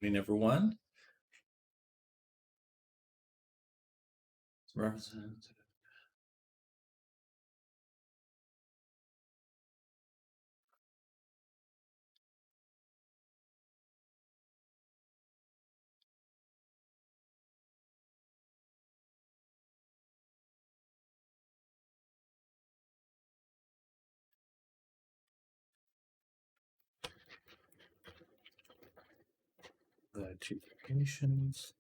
Morning, everyone. Representative. The chief locations.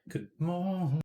Good morning.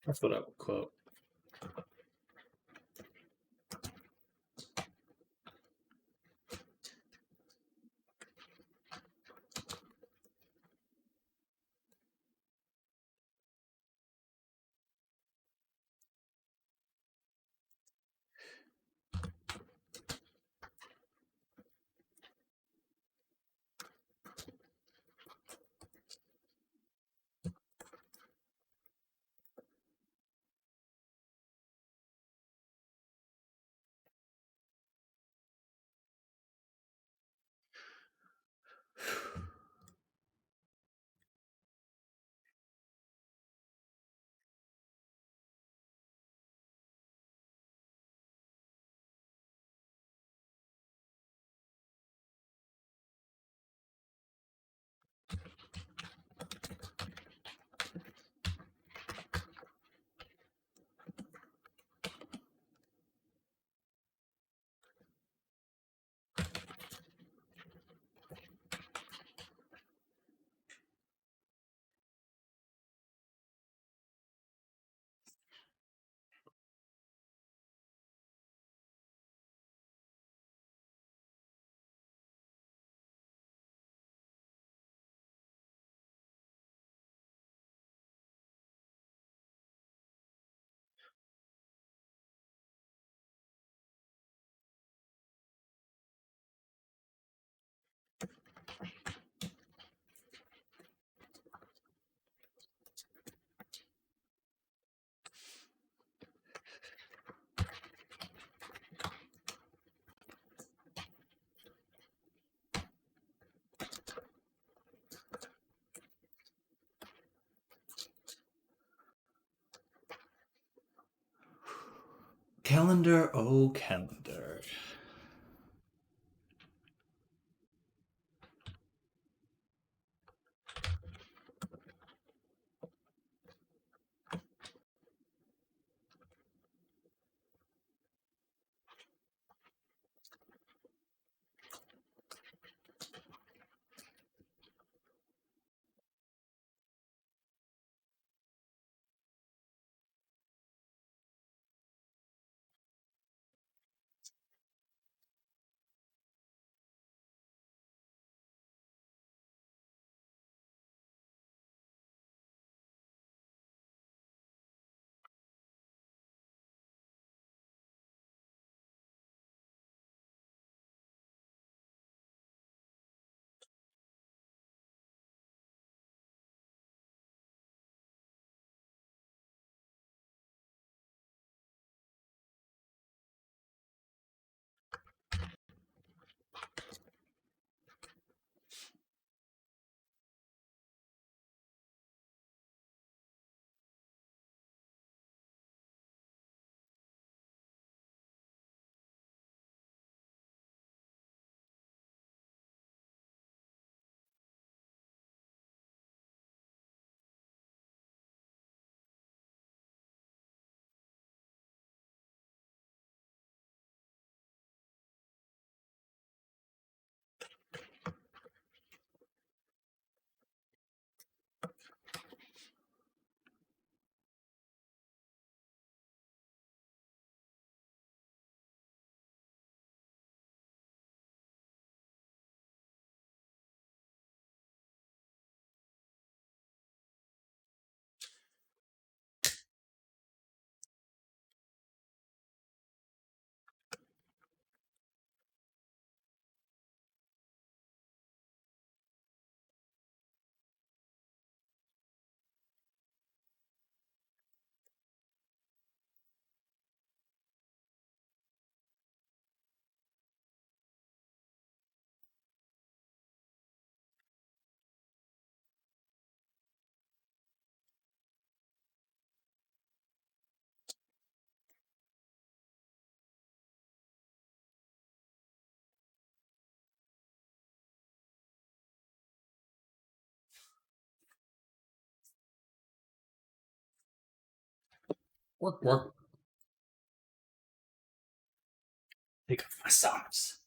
That's what I would quote. Calendar, oh calendar. Work. Take off my socks.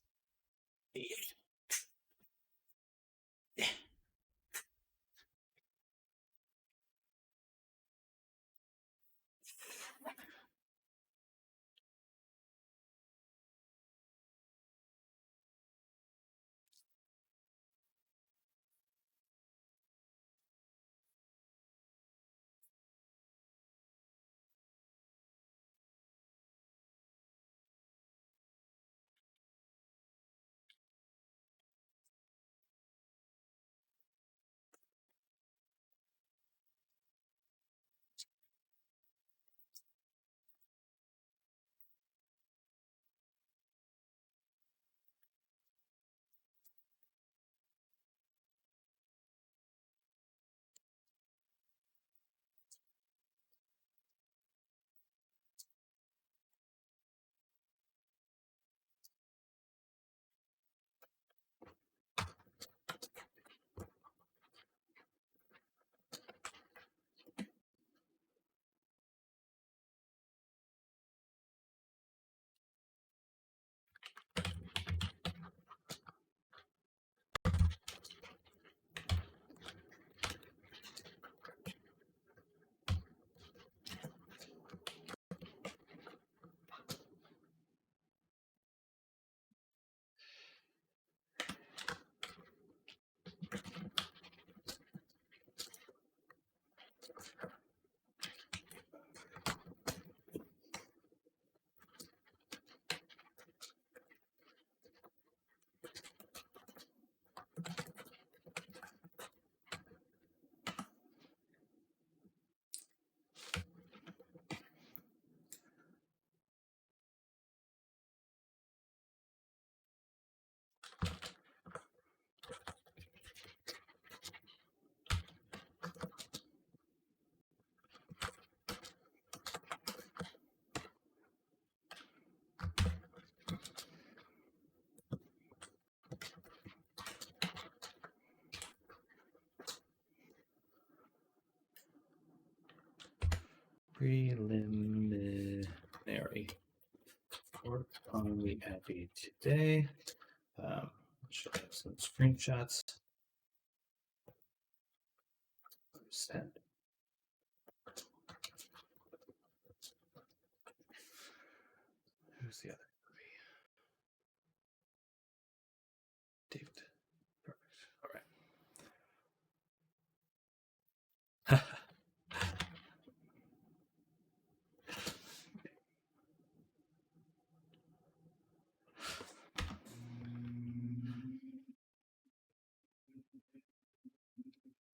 Preliminary work on the Abbey today. Show some screenshots. Send. Who's the other movie? David. Perfect. All right.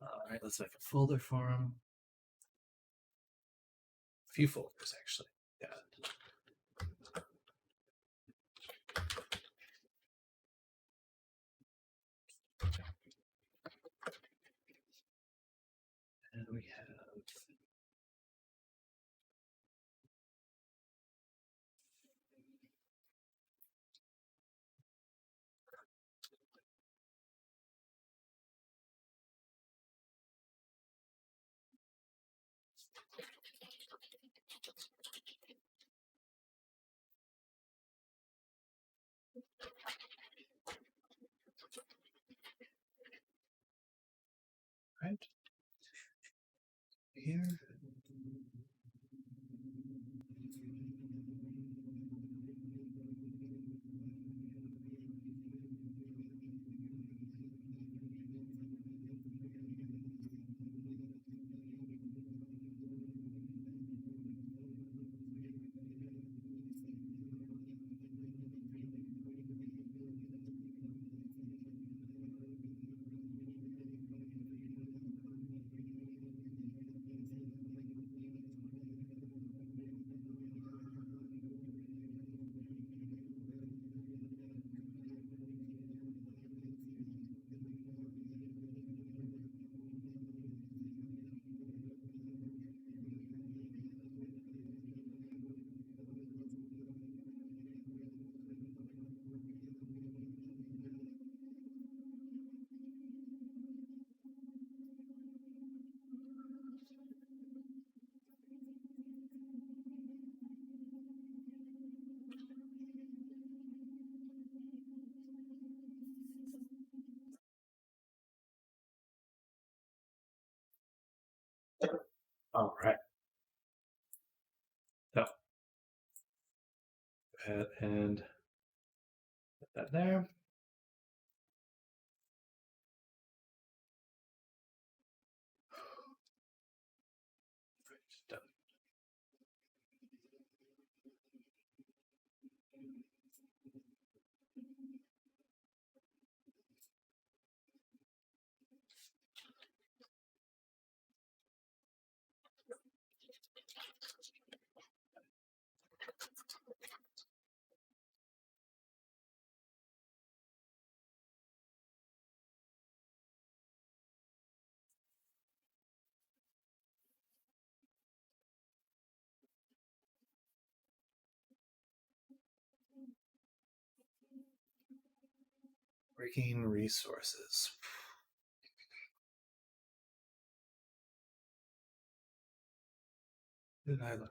All right, let's make a folder for him. A few folders, actually. Yeah. And we have right here. All right. So, go ahead and put that there. Done. Breaking resources. Who did I look?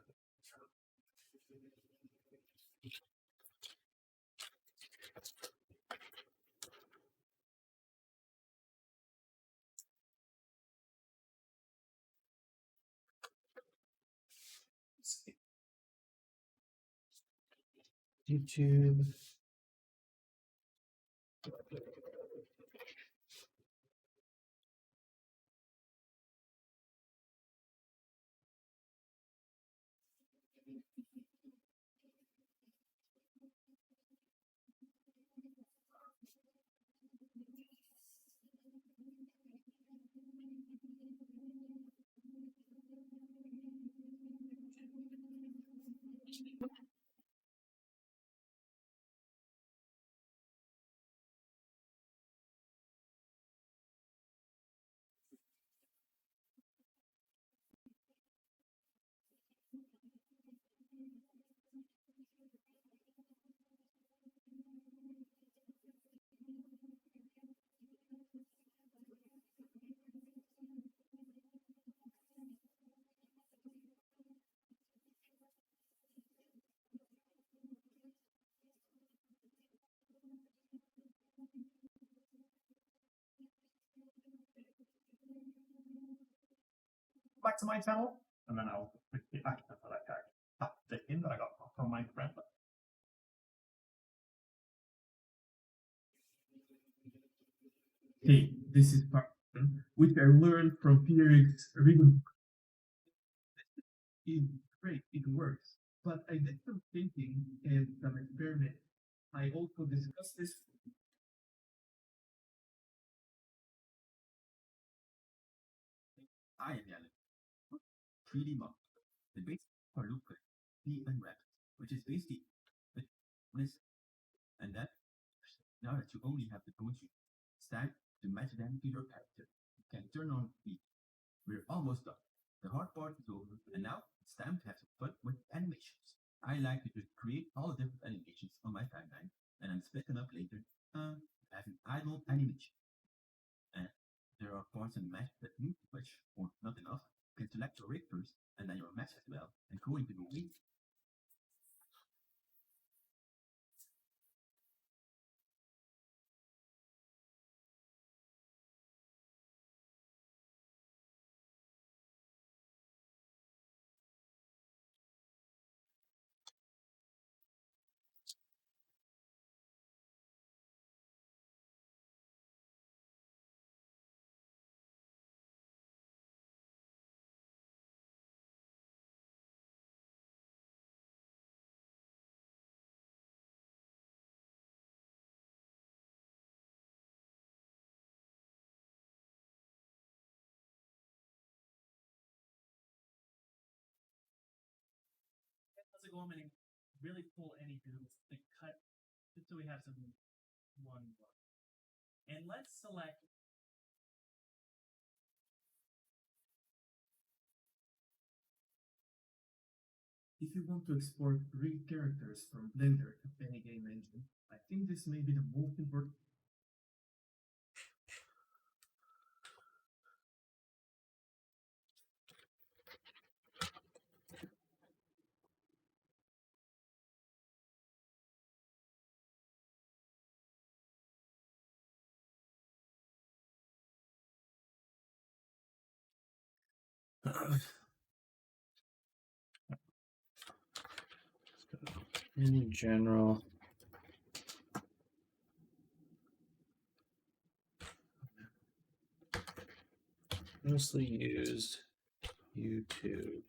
Let's see. YouTube. back to my channel, and then I'll pick the actor for that character. The hint that I got from my friend. Hey, this is part which I learned from Felix Regan. It's great, it works. But I did some thinking and some experiment. I also discussed this. I am Yalin. 3D model. The base for Luca, P unwrapped, which is basically this and that. Now that you only have the emoji stack to match them to your character, you can turn on the. We're almost done. The hard part is over, and now it's time to have some fun with animations. I like to just create all the different animations on my timeline, and then split them up later. As an idle animation. And there are parts in the mesh that need to switch, or not enough. You can select your rig first, and then your mesh as well, and go into the weeds. Let's go and really pull any doodles and cut just so we have some one look. And let's select. If you want to export real characters from Blender to any game engine, I think this may be the most important. In general, mostly used YouTube.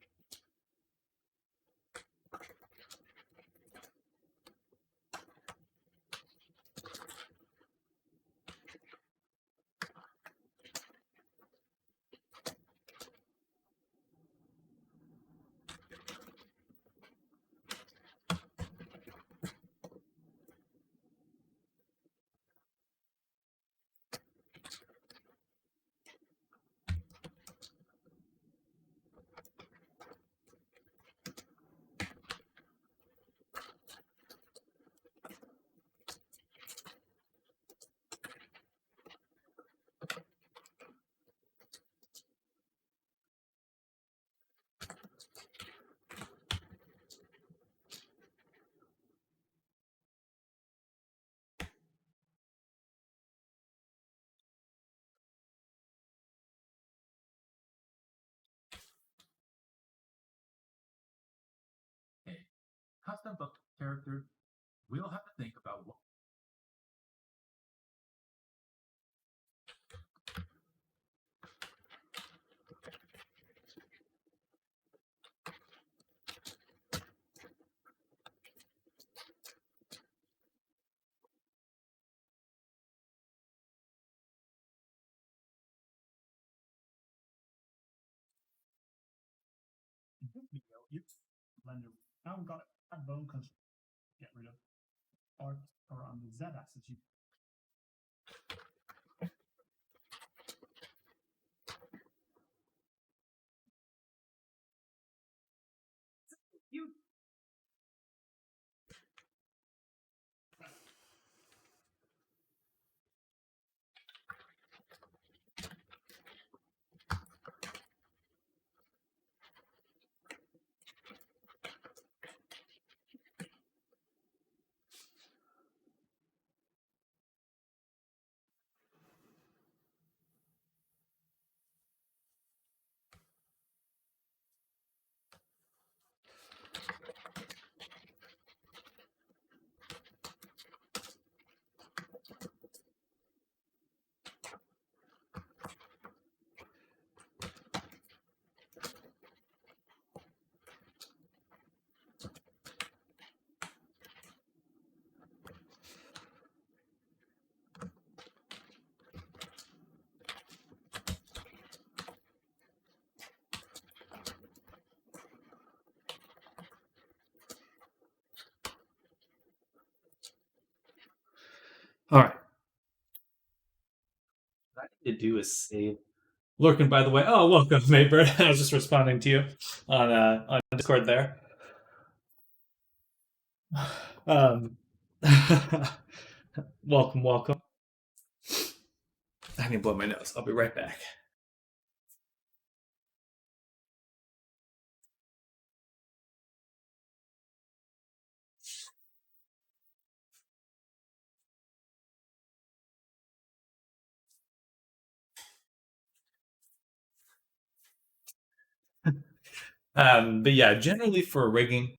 Custom book character, we'll have to think about what. In this video, Blender now got a bone construct. Get rid of art around the Z axis. You I need to do is save. Lurking, by the way. Oh, welcome, Maybird. I was just responding to you on Discord there. Um, welcome, welcome. I need to blow my nose. I'll be right back. But yeah, generally for rigging,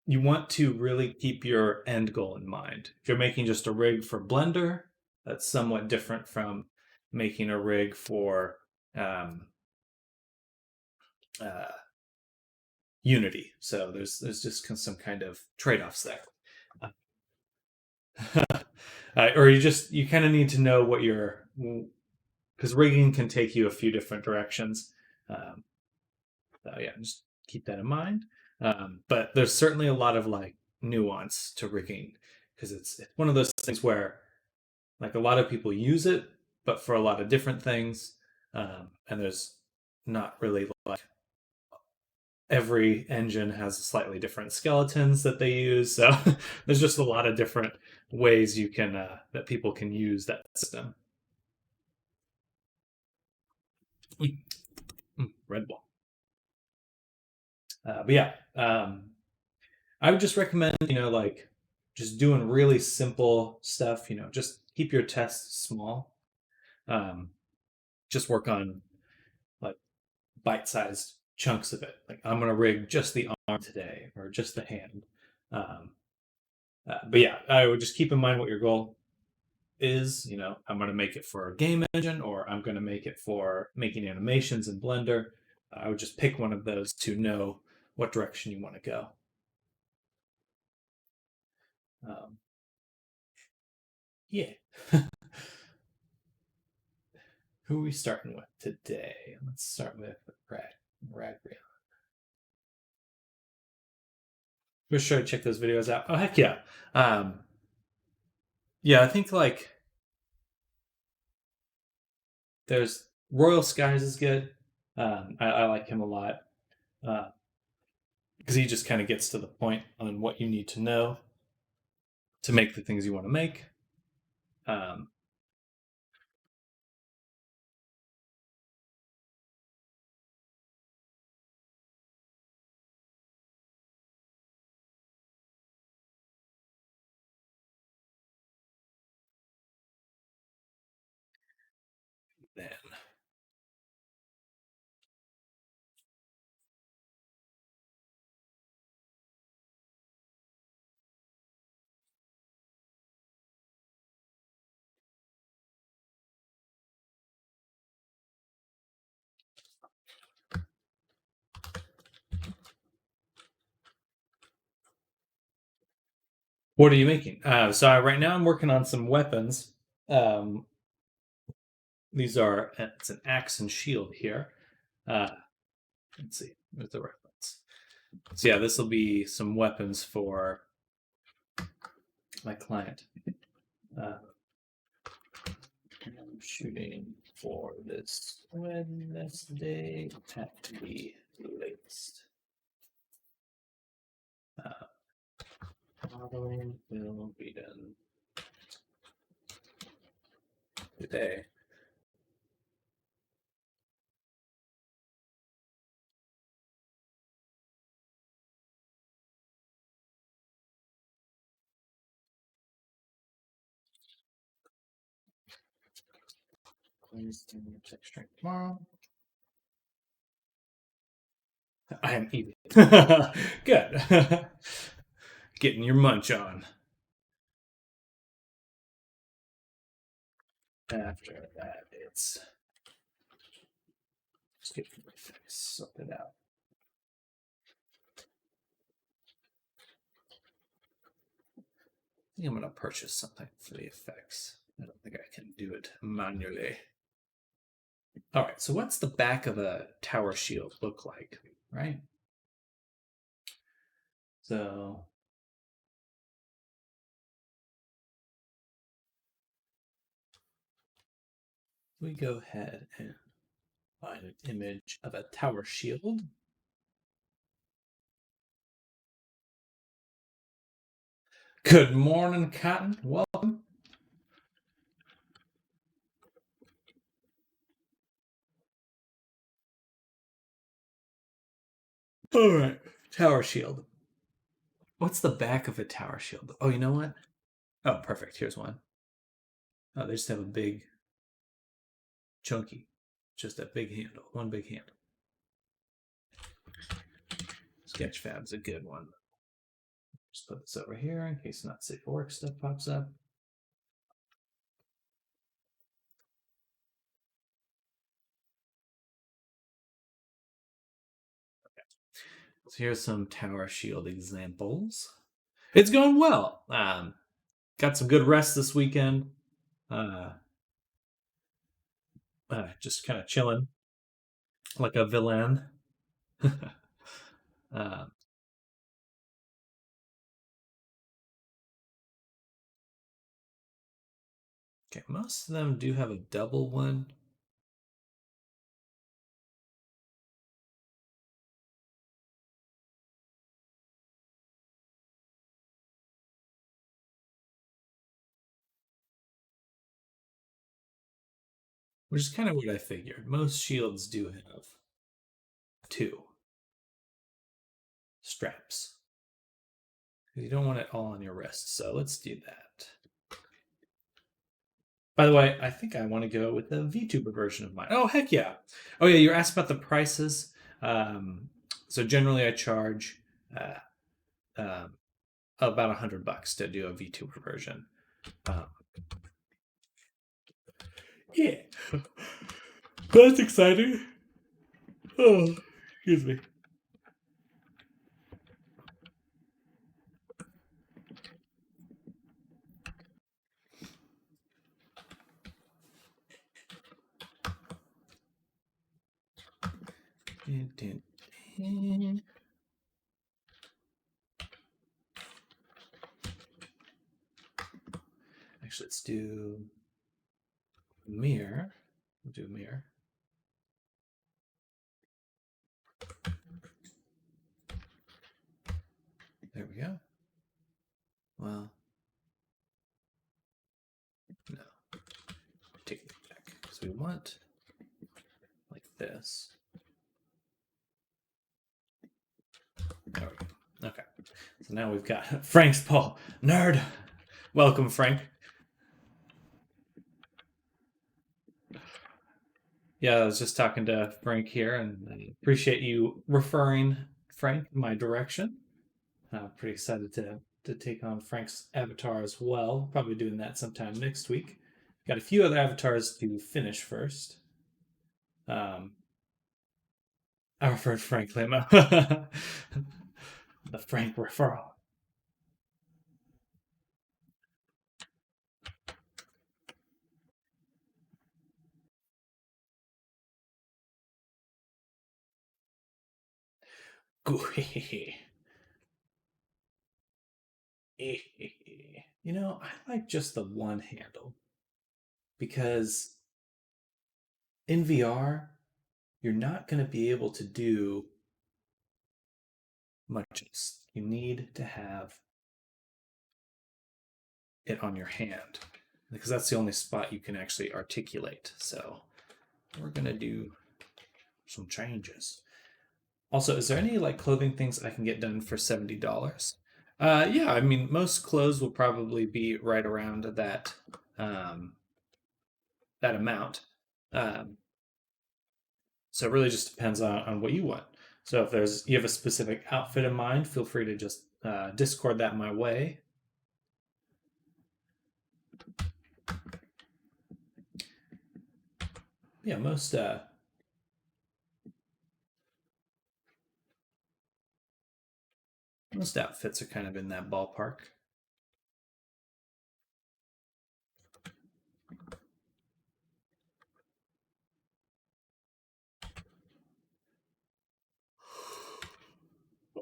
you want to really keep your end goal in mind. If you're making just a rig for Blender, that's somewhat different from making a rig for Unity. So there's just some kind of trade-offs there. Or you kind of need to know what you're, because rigging can take you a few different directions. So yeah, just keep that in mind. But there's certainly a lot of like nuance to rigging because it's one of those things where like a lot of people use it, but for a lot of different things, and there's not really like every engine has slightly different skeletons that they use. So there's just a lot of different ways you can that people can use that system. Red Bull. But yeah, I would just recommend, like just doing really simple stuff, just keep your tests small. Just work on like bite-sized chunks of it. Like I'm going to rig just the arm today or just the hand. But yeah, I would just keep in mind what your goal is. I'm going to make it for a game engine or I'm going to make it for making animations in Blender. I would just pick one of those to know what direction you want to go. Yeah. Who are we starting with today? Let's start with Ragrion. We're sure to check those videos out. Oh, heck yeah. Yeah, I think like there's Royal Skies is good. I like him a lot because he just kind of gets to the point on what you need to know to make the things you want to make. Then what are you making? So right now I'm working on some weapons. These are it's an axe and shield here. Let's see, there's the reference. So yeah, this will be some weapons for my client. I'm shooting for this Wednesday at the latest. Modeling will be done today. Please do check strength tomorrow. I am eating. Good. Getting your munch on. After that, it's just get my face sorted out. I think I'm going to purchase something for the effects. I don't think I can do it manually. All right, so what's the back of a tower shield look like, right? So we go ahead and find an image of a tower shield. Good morning, Cotton. Welcome. All right, tower shield. What's the back of a tower shield? Oh, you know what? Oh, perfect. Here's one. Oh, they just have a big, chunky, just a big handle. One big handle. Sketchfab's a good one. Just put this over here in case not safe for work stuff pops up. Okay. So here's some tower shield examples. It's going well. Got some good rest this weekend. Just kind of chilling like a villain. Okay, most of them do have a double one. Which is kind of what I figured. Most shields do have 2 straps. You don't want it all on your wrist, so let's do that. By the way, I think I want to go with the VTuber version of mine. Oh, heck yeah. Oh, yeah, you're asked about the prices. So generally I charge about $100 to do a VTuber version. Yeah. That's exciting. Oh, excuse me. Actually, let's do mirror. We'll do mirror. There we go. Well, no. Take it back because we want like this. There we go. Okay. So now we've got Frank's Paul. Nerd. Welcome, Frank. Yeah, I was just talking to Frank here, and I appreciate you referring Frank in my direction. I'm pretty excited to take on Frank's avatar as well. Probably doing that sometime next week. Got a few other avatars to finish first. I referred Frank Limo. The Frank referral. You know, I like just the one handle because in VR, you're not going to be able to do much. You need to have it on your hand because that's the only spot you can actually articulate. So we're going to do some changes. Also, is there any like clothing things I can get done for $70? Yeah, I mean, most clothes will probably be right around that that amount. So it really just depends on what you want. So if you have a specific outfit in mind, feel free to just Discord that my way. Yeah, most outfits are kind of in that ballpark.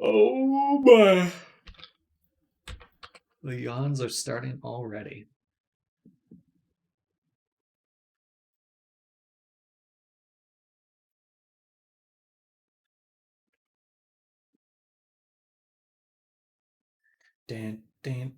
Oh my. The yawns are starting already. Dan, dan.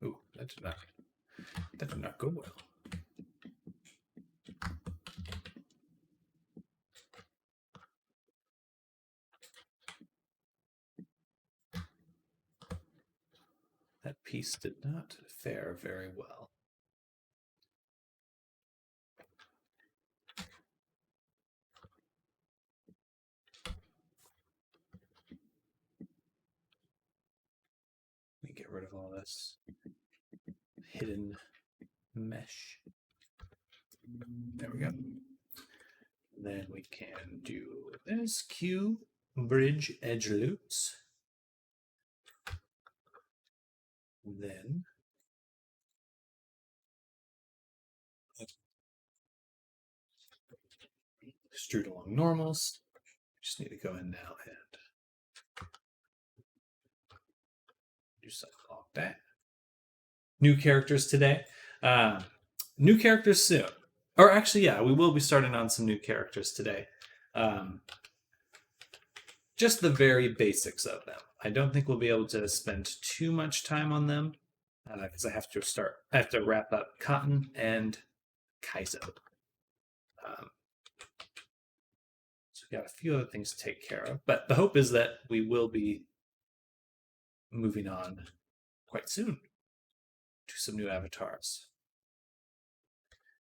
Ooh, that did not go well. That piece did not fare very well. Let me get rid of all this hidden mesh. There we go. Then we can do this cube bridge edge loops. Then extrude along normals. Just need to go in now and do something like that. New characters today. New characters soon. Or actually, yeah, we will be starting on some new characters today. Just the very basics of them. I don't think we'll be able to spend too much time on them because I have to wrap up Cotton and Kaizo. So we got a few other things to take care of, but the hope is that we will be moving on quite soon to some new avatars.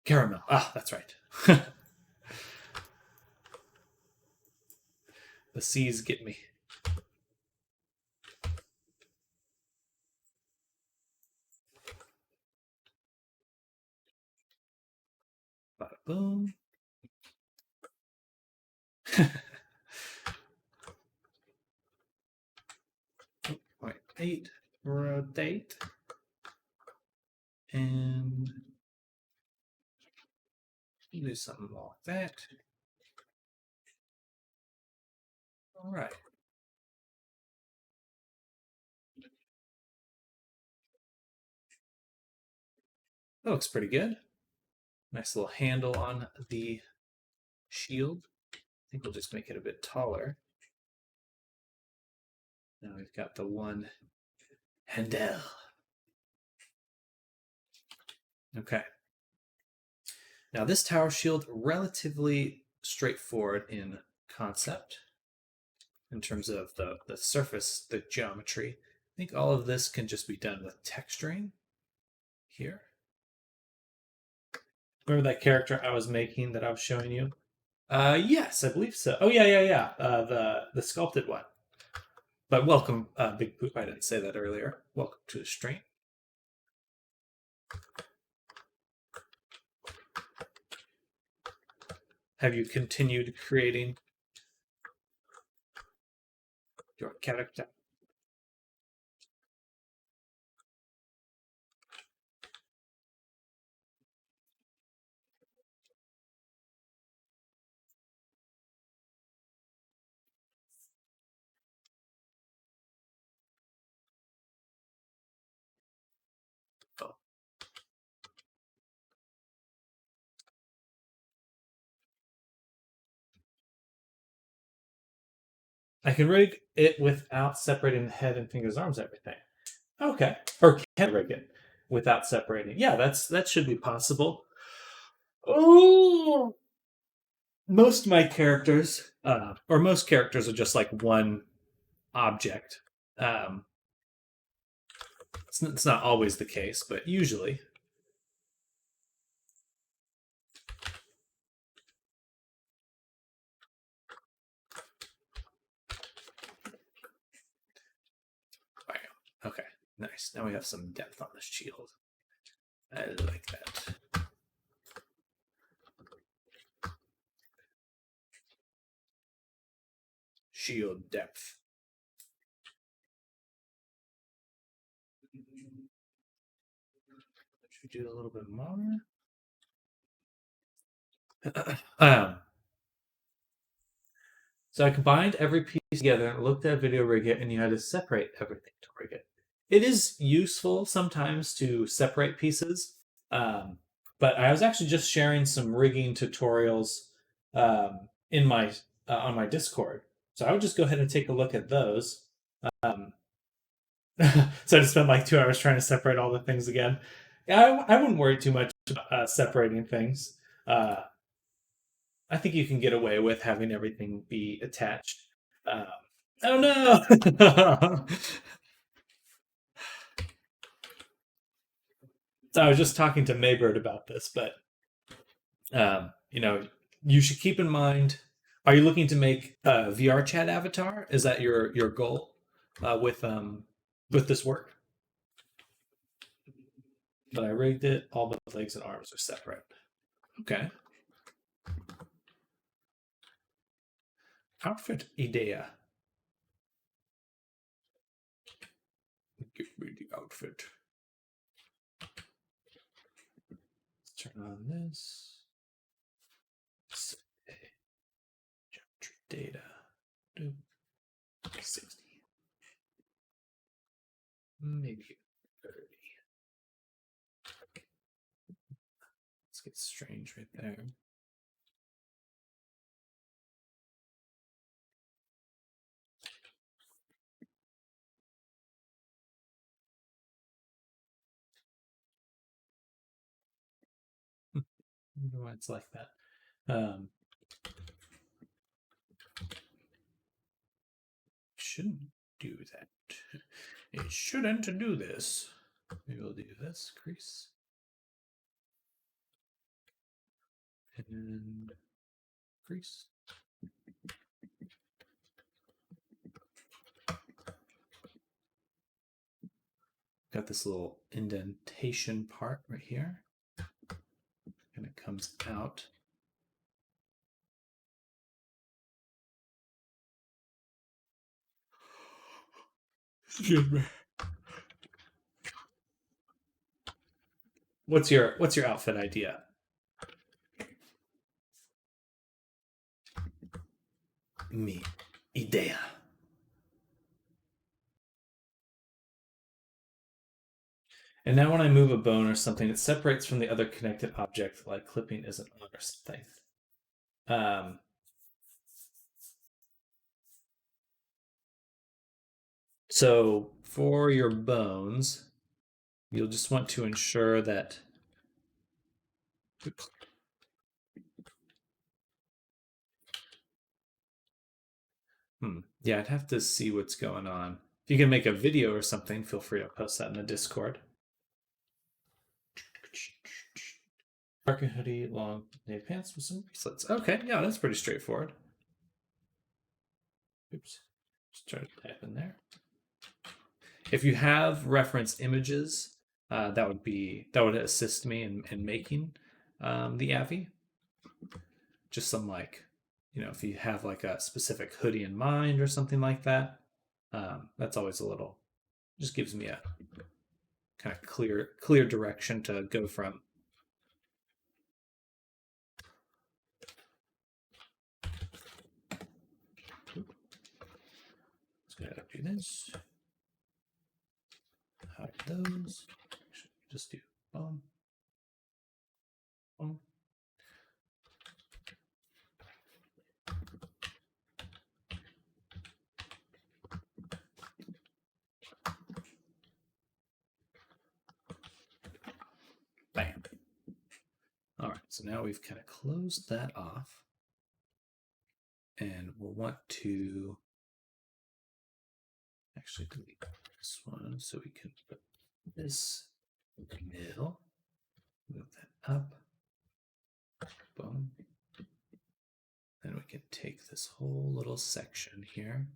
Caramel. Ah, that's right. The C's get me. Bada boom. 0.8 rotate. And do something like that. All right. That looks pretty good. Nice little handle on the shield. I think we'll just make it a bit taller. Now we've got the one handle. Okay. Now this tower shield, relatively straightforward in concept in terms of the surface, the geometry. I think all of this can just be done with texturing here. Remember that character I was making that I was showing you? Yes, I believe so. Oh, yeah. The sculpted one. But welcome, Big Poop. I didn't say that earlier. Welcome to the stream. Have you continued creating your character? Oh. I can rig it without separating the head and fingers, arms, everything. Okay. Or can I rig it without separating? Yeah, that should be possible. Oh, most of my characters, or most characters, are just like one object. It's not always the case, but usually. Okay, nice. Now we have some depth on this shield. I like that. Shield depth. Should we do a little bit more? So I combined every piece together and looked at video rig it, and you had to separate everything to rig it. It is useful sometimes to separate pieces, but I was actually just sharing some rigging tutorials in my on my Discord. So I would just go ahead and take a look at those. So I just spent like 2 hours trying to separate all the things again. I wouldn't worry too much about separating things. I think you can get away with having everything be attached. Oh no! So I was just talking to Maybird about this, but you should keep in mind. Are you looking to make a VR chat avatar? Is that your goal with this work? But I rigged it. All the legs and arms are separate. Okay. Outfit idea. Give me the outfit. Let's turn on this. Geometry data. 60. Maybe 30. Let's get strange right there. I wonder why it's like that. Shouldn't do that. It shouldn't do this. Maybe we'll do this crease. And crease. Got this little indentation part right here. And it comes out. Excuse me. What's your outfit idea? Mi idea. And now when I move a bone or something, it separates from the other connected object, like clipping isn't on or something. So for your bones, you'll just want to ensure that yeah, I'd have to see what's going on. If you can make a video or something, feel free to post that in the Discord. Parka hoodie, long native pants with some bracelets. Okay, yeah, that's pretty straightforward. Oops, just try to type in there. If you have reference images, that would assist me in making the Avi. Just some if you have like a specific hoodie in mind or something like that, that's always just gives me a kind of clear direction to go from. Let's go ahead and do this. Hide those. Just do boom. Boom. Bam. All right, so now we've kind of closed that off. And we'll want to actually delete this one so we can put this middle, move that up, boom. Then we can take this whole little section here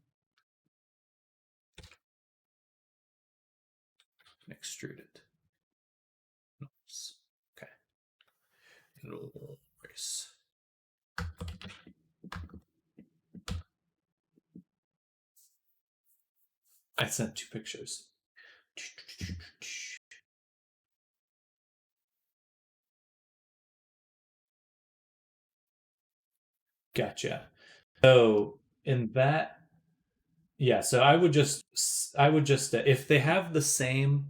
and extrude it. Oops. Okay. And we'll erase. I sent 2 pictures. Gotcha. So in that, yeah. So I would just if they have the same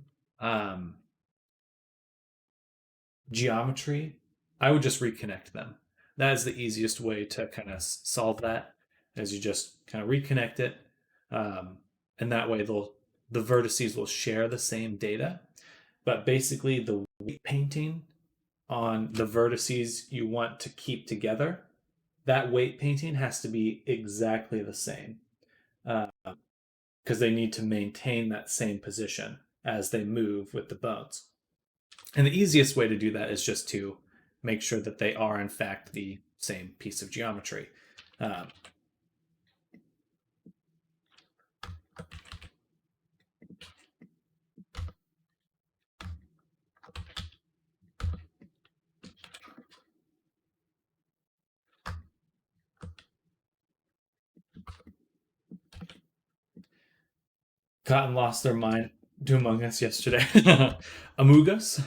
geometry, I would just reconnect them. That is the easiest way to kind of solve that. As you just kind of reconnect it, and that way the vertices will share the same data. But basically, the weight painting on the vertices you want to keep together, that weight painting has to be exactly the same, because they need to maintain that same position as they move with the bones. And the easiest way to do that is just to make sure that they are in fact the same piece of geometry. Cotton lost their mind to Among Us yesterday. Among Us?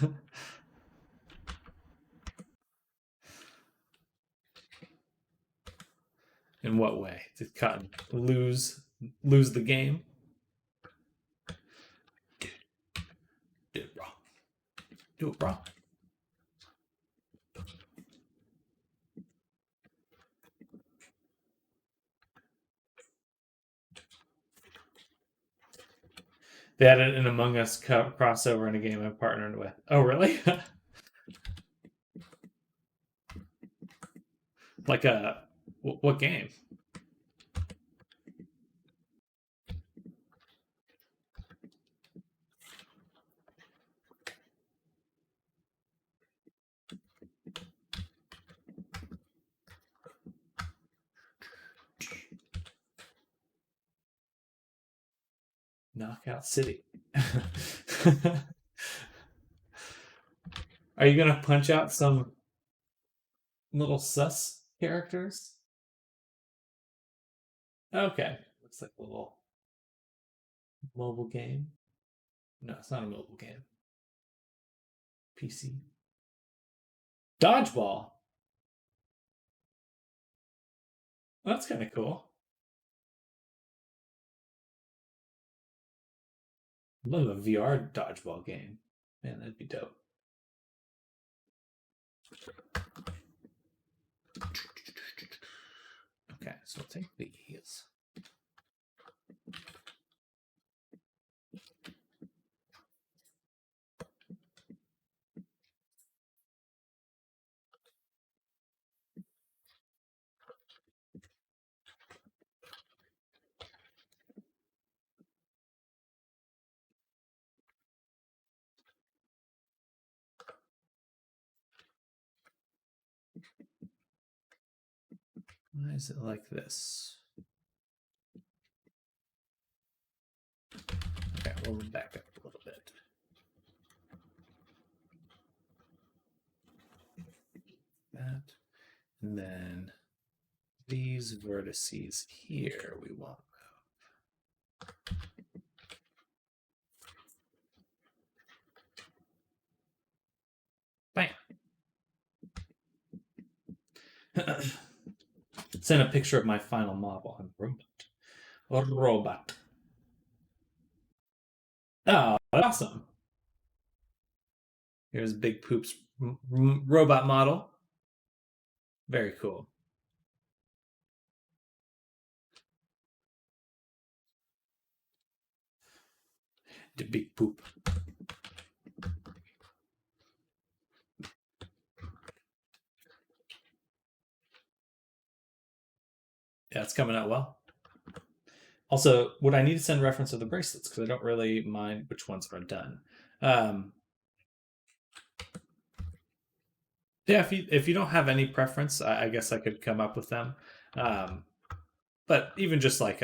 In what way? Did Cotton lose the game? Do it, bro. Do it, bro. They had an Among Us crossover in a game I partnered with. Oh, really? Like a what game? Knockout City. Are you gonna punch out some little sus characters? Okay. Looks like a little mobile game. No, it's not a mobile game. PC. Dodgeball. That's kind of cool. Love a VR dodgeball game. Man, that'd be dope. Okay, so we'll take these. Why is it like this? Okay, we'll back up a little bit. That. And then these vertices here we want to move. Bam. Send a picture of my final model. Robot. Oh, awesome. Here's Big Poop's robot model. Very cool. The Big Poop. Yeah, it's coming out well. Also, would I need to send reference of the bracelets? Because I don't really mind which ones are done. Yeah, if you don't have any preference, I guess I could come up with them. But even just like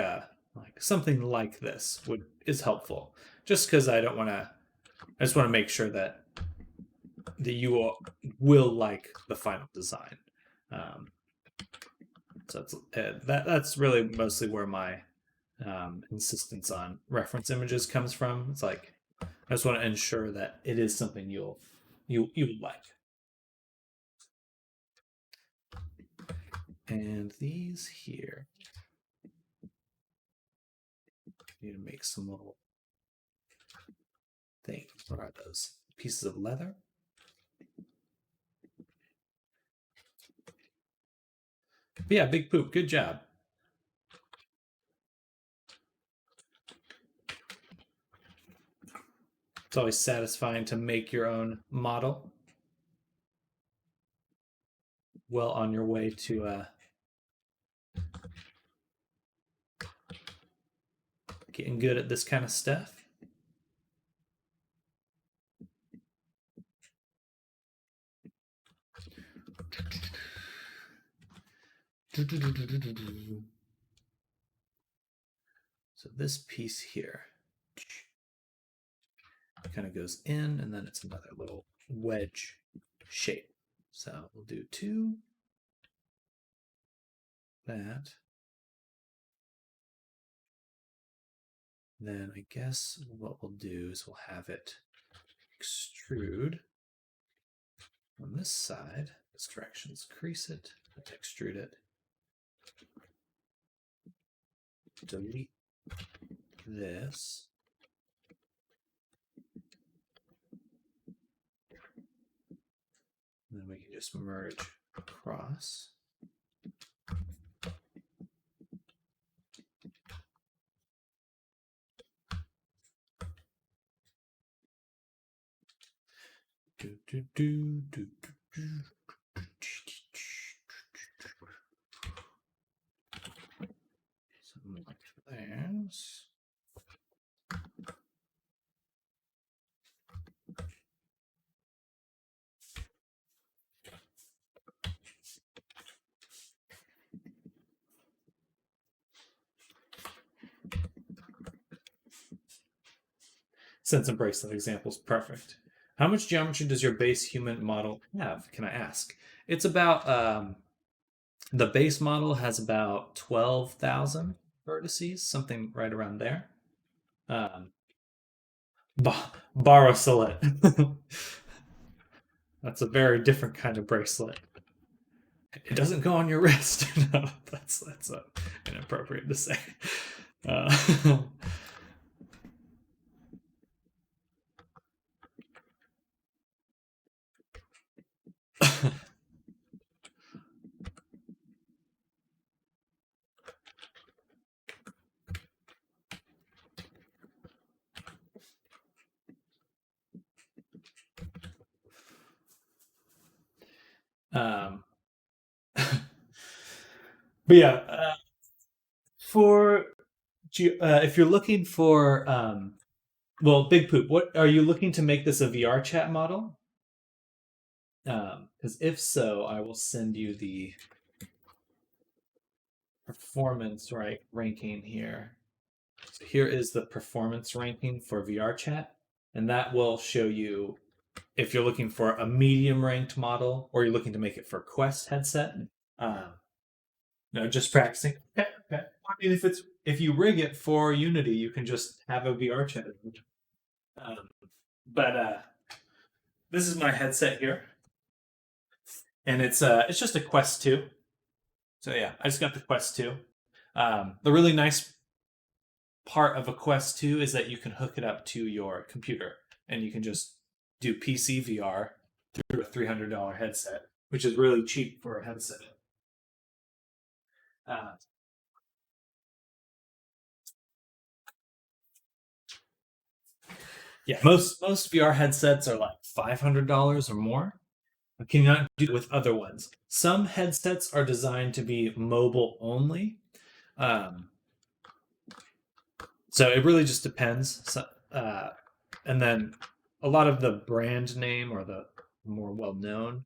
something like this is helpful. Just because I just want to make sure that you will like the final design. So that's really mostly where my insistence on reference images comes from. It's like I just want to ensure that it is something you like. And these here, need to make some little things. What are those? Pieces of leather? But yeah, Big Poop, good job. It's always satisfying to make your own model. Well on your way to getting good at this kind of stuff. So this piece here kind of goes in, and then it's another little wedge shape. So we'll do 2. That. Then I guess what we'll do is we'll have it extrude on this side. This direction's crease it, extrude it. Delete this. And then we can just merge across. Something like this. Sense and bracelet example is perfect. How much geometry does your base human model have, can I ask? It's about, the base model has about 12,000 vertices, something right around there. Borosilicate. That's a very different kind of bracelet. It doesn't go on your wrist. No, that's inappropriate to say. But yeah, if you're looking for, well, Big Poop, what are you looking to make this a VR chat model? Because if so, I will send you the performance ranking here. So here is the performance ranking for VR chat, and that will show you if you're looking for a medium ranked model or you're looking to make it for Quest headset. No, just practicing. Okay. I mean, if you rig it for Unity, you can just have a VR chat. But this is my headset here, and it's just a Quest 2. So yeah, I just got the Quest 2. The really nice part of a Quest 2 is that you can hook it up to your computer, and you can just do PC VR through a $300 headset, which is really cheap for a headset. Yeah, most VR headsets are like $500 or more. You cannot do it with other ones. Some headsets are designed to be mobile only. So it really just depends. So, and then a lot of the brand name or the more well known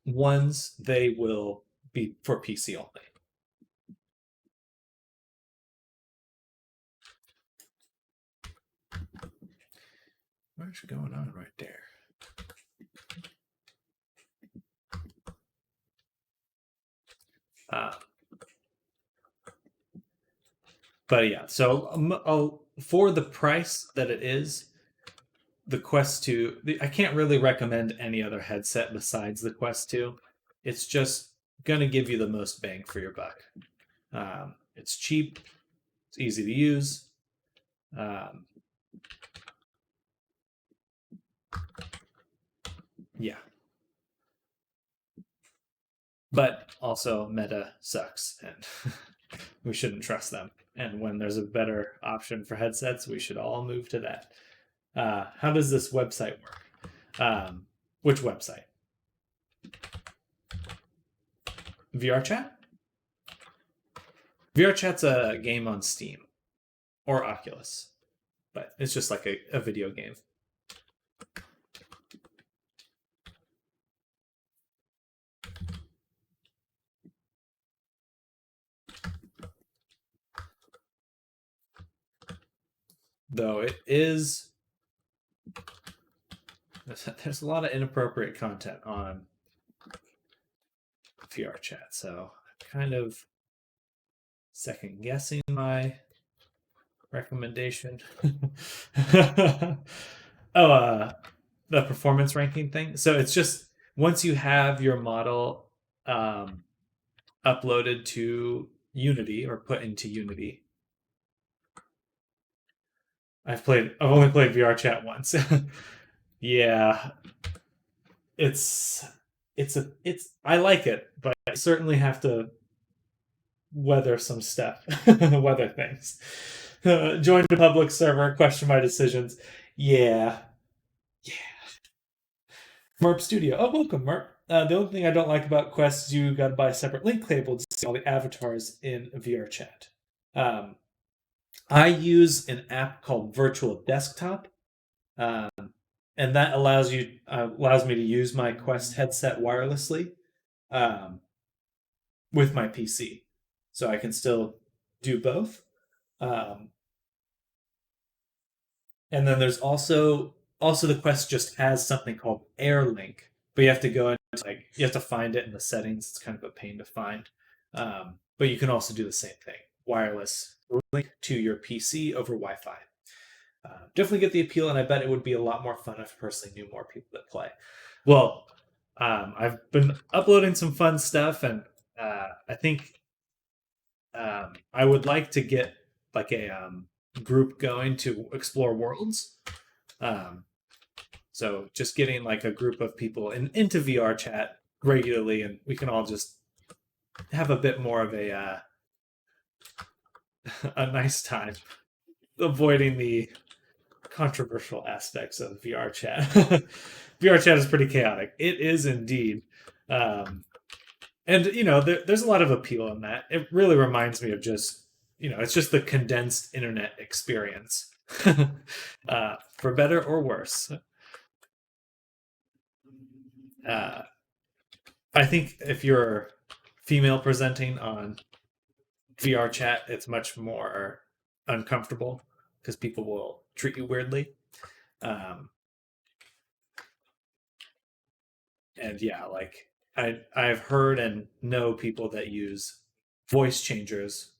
ones, they will be for PC only. What's going on right there? But yeah, so for the price that it is, the Quest 2, I can't really recommend any other headset besides the Quest 2. It's just going to give you the most bang for your buck. It's cheap, it's easy to use. Yeah. But also Meta sucks and we shouldn't trust them. And when there's a better option for headsets, we should all move to that. How does this website work? Which website? VRChat? VRChat's a game on Steam or Oculus, but it's just like a video game. Though it is, there's a lot of inappropriate content on VRChat, so I'm kind of second guessing my recommendation. The performance ranking thing. So it's just once you have your model uploaded to Unity or put into Unity. I've only played VRChat once. Yeah. I like it, but I certainly have to weather some stuff. Weather things. Join the public server, question my decisions. Yeah. Merp Studio. Oh, welcome, Merp. The only thing I don't like about Quest is you got to buy a separate link label to see all the avatars in VRChat. I use an app called Virtual Desktop, and that allows me to use my Quest headset wirelessly with my PC, so I can still do both. And then there's also the Quest just has something called AirLink, but you have to go and you have to find it in the settings. It's kind of a pain to find, but you can also do the same thing: wireless link to your PC over Wi-Fi. Definitely get the appeal, and I bet it would be a lot more fun if I personally knew more people that play. Well, I've been uploading some fun stuff, and I think I would like to get like a group going to explore worlds. So just getting like a group of people into VRChat regularly, and we can all just have a bit more of a nice time, avoiding the controversial aspects of VRChat. VRChat is pretty chaotic. It is indeed. And there's a lot of appeal in that. It really reminds me of just, it's just the condensed internet experience, for better or worse. I think if you're female presenting on VRChat, it's much more uncomfortable because people will treat you weirdly. And yeah, like I've heard and know people that use voice changers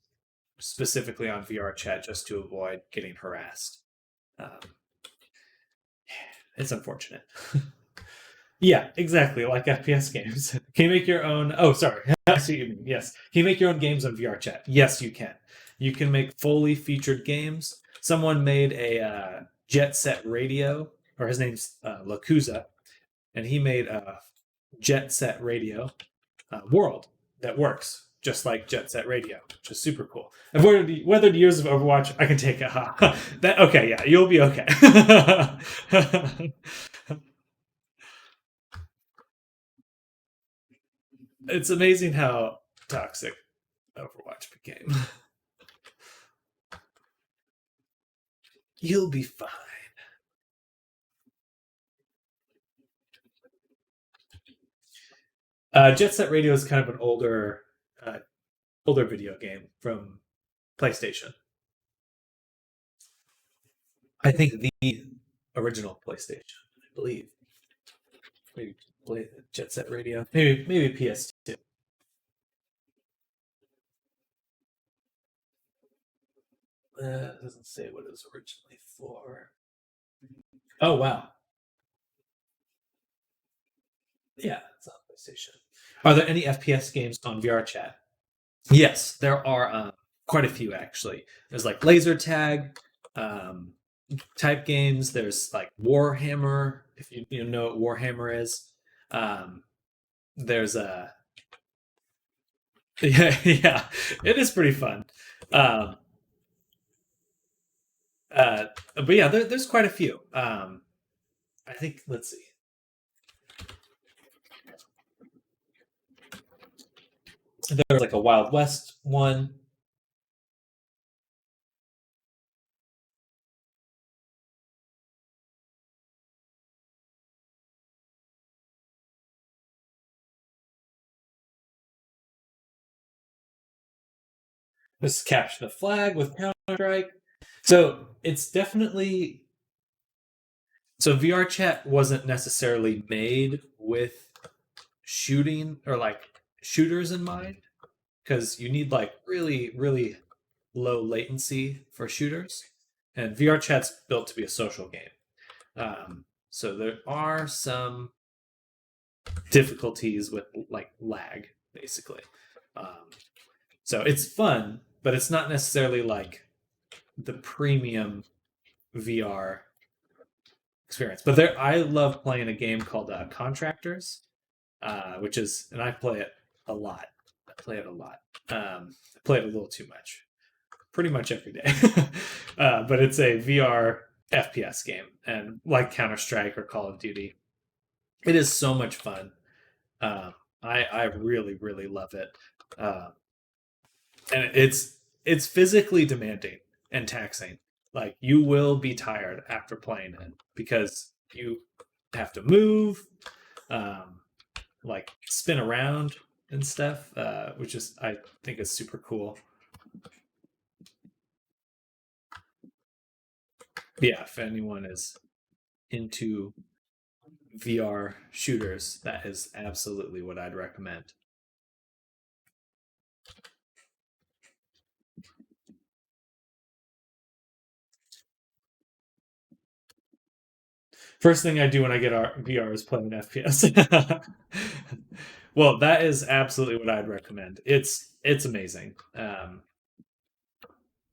specifically on VRChat just to avoid getting harassed. It's unfortunate. Yeah, exactly, like FPS games. Can you make your own? Oh, sorry. I see what you mean. Yes. Can you make your own games on VRChat? Yes, you can. You can make fully featured games. Someone made a Jet Set Radio, or his name's Lakuza, and he made a Jet Set Radio world that works just like Jet Set Radio, which is super cool. And whether the years of Overwatch, I can take it. Huh? Okay, yeah, you'll be okay. It's amazing how toxic Overwatch became. You'll be fine. Jet Set Radio is kind of an older video game from PlayStation. I think the original PlayStation, I believe. Maybe play Jet Set Radio. Maybe PS2. It doesn't say what it was originally for. Oh wow. Yeah, it's on PlayStation. Are there any FPS games on VR Chat? Yes, there are quite a few actually. There's like laser tag type games. There's like Warhammer, if you know what Warhammer is. There's a yeah, it is pretty fun. But yeah, there's quite a few. I think, let's see. There's like a Wild West one. This is Capture the Flag with Counter-Strike. So it's definitely... So VR Chat wasn't necessarily made with shooting or like shooters in mind, because you need like really, really low latency for shooters. And VR Chat's built to be a social game. So there are some difficulties with like lag, basically. So it's fun, but it's not necessarily like the premium VR experience. But I love playing a game called Contractors, which is, and I play it a lot. I play it a little too much, pretty much every day. But it's a VR FPS game, and like Counter-Strike or Call of Duty, it is so much fun. I really, really love it. And it's physically demanding and taxing. Like, you will be tired after playing it because you have to move, like spin around and stuff, which is, I think, is super cool. Yeah, if anyone is into VR shooters, that is absolutely what I'd recommend. First thing I do when I get VR is play an FPS. Well, that is absolutely what I'd recommend. It's amazing.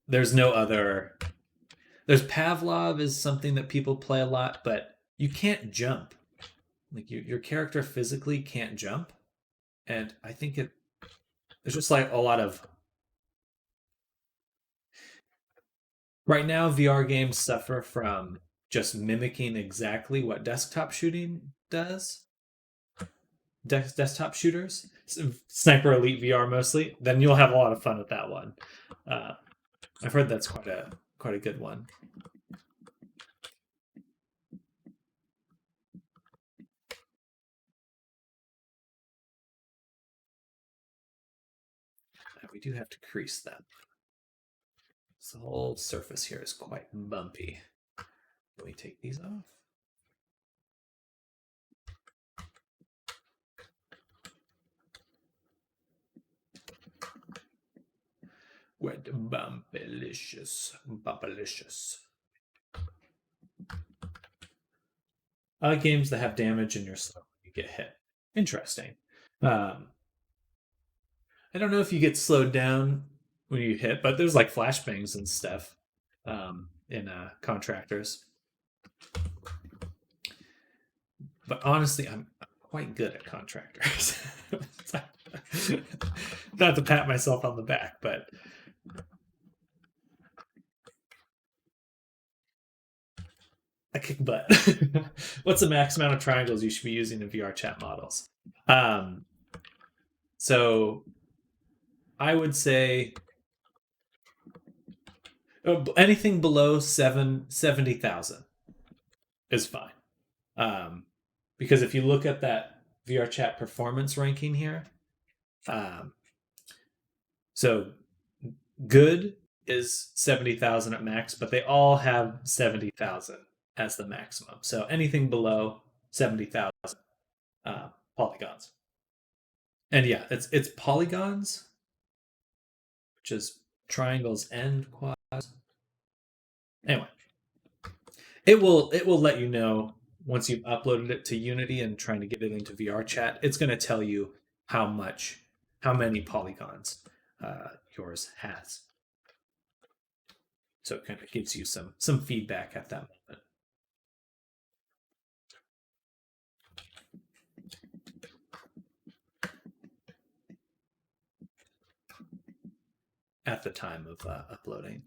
There's no other. There's Pavlov is something that people play a lot, but you can't jump. Like your character physically can't jump, and I think there's just like a lot of. Right now, VR games suffer from just mimicking exactly what desktop shooting does. Desktop shooters, Sniper Elite VR mostly. Then you'll have a lot of fun with that one. I've heard that's quite a good one. We do have to crease them. So the whole surface here is quite bumpy. Let me take these off. Wet bumpalicious. I like games that have damage and you're slow when you get hit. Interesting. I don't know if you get slowed down when you hit, but there's like flashbangs and stuff in Contractors. But honestly, I'm quite good at Contractors. Not to pat myself on the back, but I kick butt. What's the max amount of triangles you should be using in VR chat models? So I would say Anything below 70,000 is fine. Because if you look at that VRChat performance ranking here, so good is 70,000 at max, but they all have 70,000 as the maximum. So anything below 70,000 polygons. And yeah, it's polygons, which is triangles and quads. Anyway, it will let you know once you've uploaded it to Unity and trying to get it into VRChat. It's going to tell you how many polygons yours has. So it kind of gives you some feedback at that moment. At the time of uploading.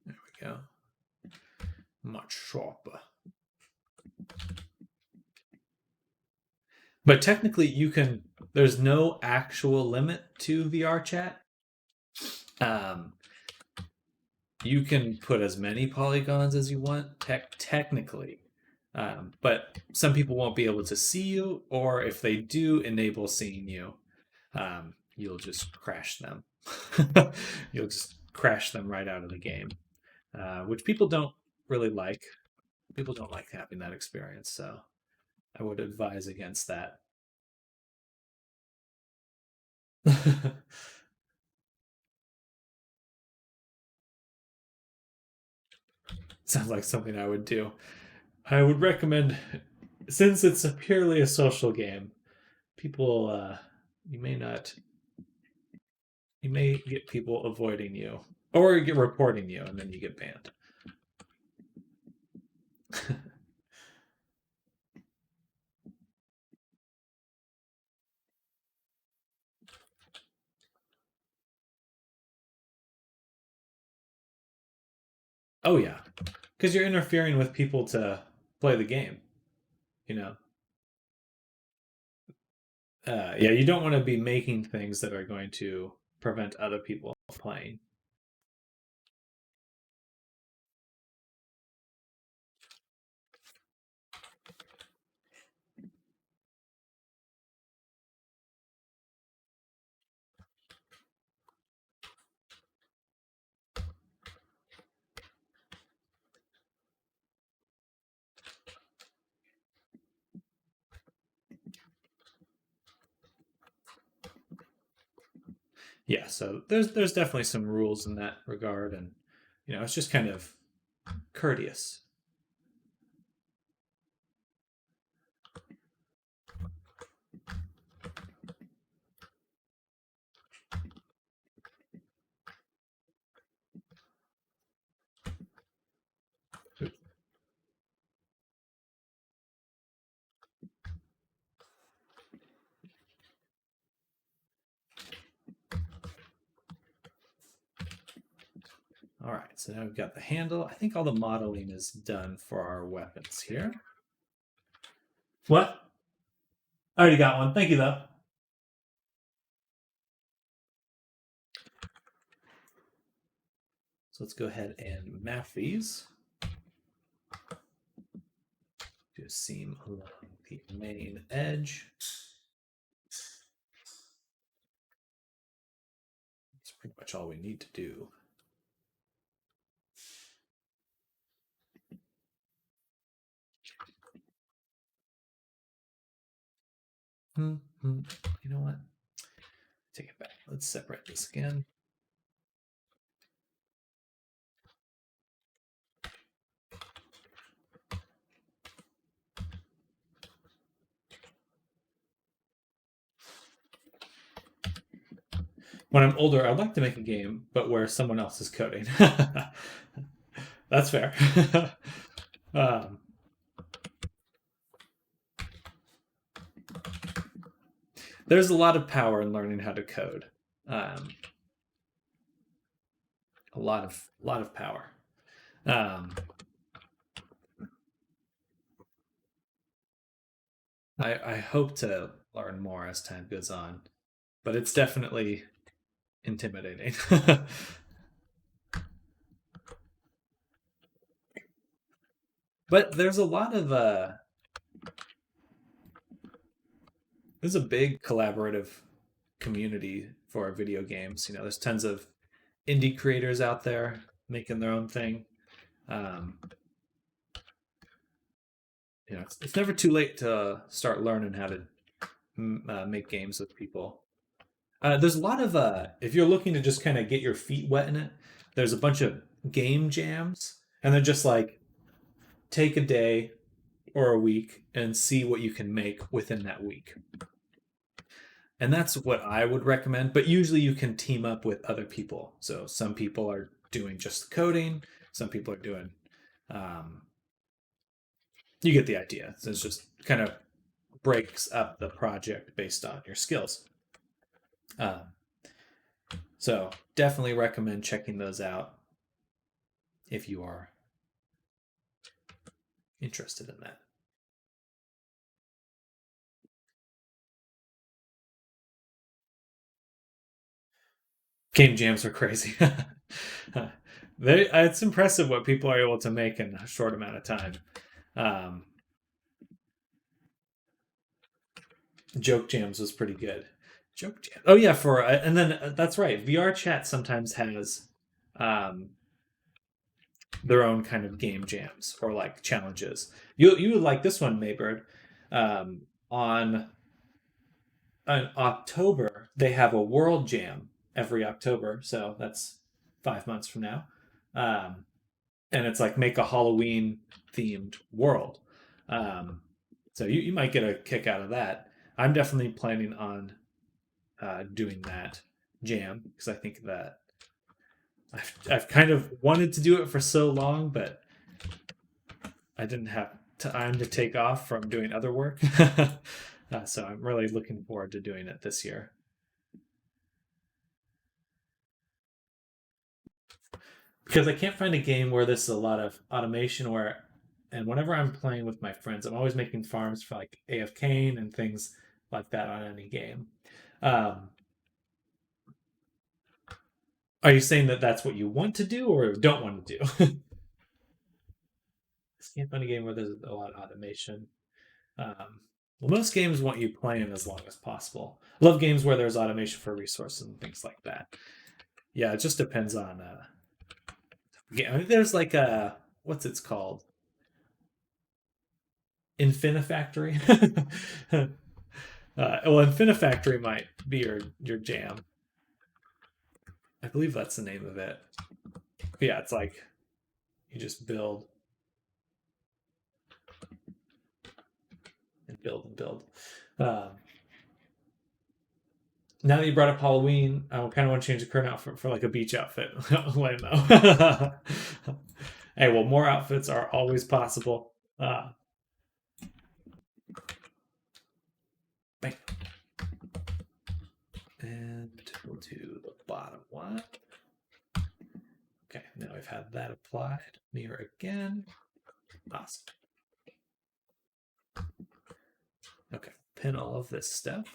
There we go. Much sharper. But technically there's no actual limit to VRChat. You can put as many polygons as you want, technically. But some people won't be able to see you, or if they do enable seeing you, you'll just crash them. You'll just crash them right out of the game, which people don't really like. People don't like having that experience, so I would advise against that. Sounds like something I would do. I would recommend, since it's purely a social game, people, you may get people avoiding you or get reporting you, and then you get banned. Oh yeah, because you're interfering with people to play the game, you know. Yeah, you don't want to be making things that are going to prevent other people playing. Yeah, so there's definitely some rules in that regard, and it's just kind of courteous. All right, so now we've got the handle. I think all the modeling is done for our weapons here. What? I already got one. Thank you, though. So let's go ahead and map these. Do a seam along the main edge. That's pretty much all we need to do. You know what? Take it back. Let's separate this again. When I'm older, I'd like to make a game, but where someone else is coding. That's fair. There's a lot of power in learning how to code. a lot of power. I hope to learn more as time goes on, but it's definitely intimidating. But there's a lot of there's a big collaborative community for video games. You know, there's tons of indie creators out there making their own thing. You know, it's never too late to start learning how to make games with people. There's a lot of if you're looking to just kind of get your feet wet in it, there's a bunch of game jams, and they're just like, take a day or a week and see what you can make within that week. And that's what I would recommend. But usually you can team up with other people. So some people are doing just the coding. Some people are doing, you get the idea. So it's just kind of breaks up the project based on your skills. So definitely recommend checking those out if you are interested in that. Game jams are crazy. It's impressive what people are able to make in a short amount of time. Joke jams was pretty good. Joke jam. Oh yeah, and then that's right. VR chat sometimes has their own kind of game jams or like challenges. You would like this one, Maybird. On October, they have a world jam every October, so that's 5 months from now. And it's like make a Halloween themed world. So you might get a kick out of that. I'm definitely planning on doing that jam because I think that I've kind of wanted to do it for so long, but I didn't have time to take off from doing other work. So I'm really looking forward to doing it this year. Because I can't find a game where this is a lot of automation and whenever I'm playing with my friends, I'm always making farms for like AF Cain and things like that on any game. Are you saying that that's what you want to do or don't want to do? I can't find a game where there's a lot of automation. Well, most games want you playing as long as possible. I love games where there's automation for resources and things like that. Yeah, it just depends on. I mean, there's like a what's it's called? Infinifactory. Well, Infinifactory might be your jam. I believe that's the name of it. But yeah, it's like you just build and build and build. Now that you brought up Halloween, I kind of want to change the current outfit for like a beach outfit. Lame though. Hey, well, more outfits are always possible. Bang. And we'll do the bottom one. Okay, now we've had that applied. Mirror again. Awesome. Okay, pin all of this stuff.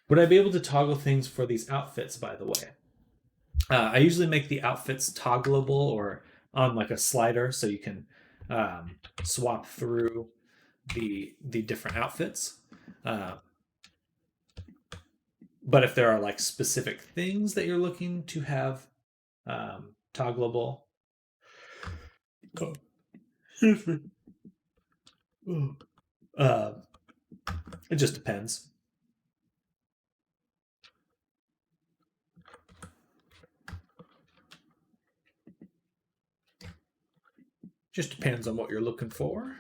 Would I be able to toggle things for these outfits, by the way? I usually make the outfits toggleable or on like a slider so you can swap through the different outfits. But if there are like specific things that you're looking to have toggleable, it just depends. Just depends on what you're looking for.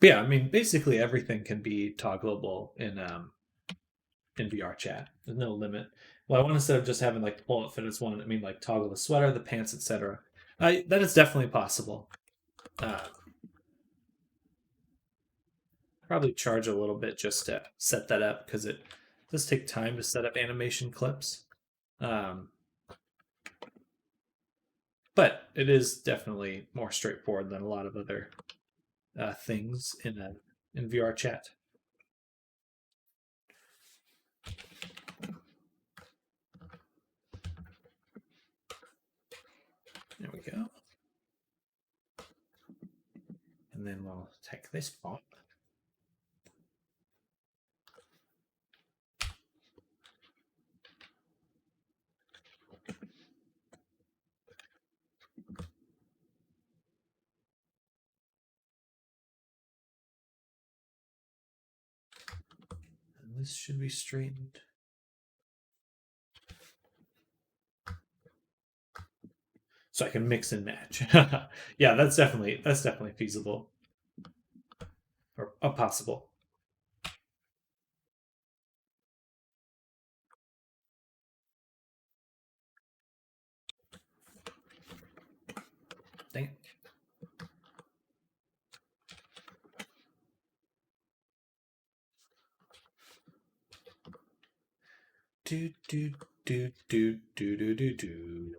But yeah, I mean, basically everything can be toggleable in VR chat. There's no limit. Well, I want, instead of just having like the pull outfit as one, I mean like toggle the sweater, the pants, etc. That is definitely possible. Probably charge a little bit just to set that up, because it does take time to set up animation clips. But it is definitely more straightforward than a lot of other things in VR chat. There we go. And then we'll take this font. And this should be straightened. So I can mix and match. Yeah, that's definitely feasible. Or possible. Dang it. Do do do do do do do do.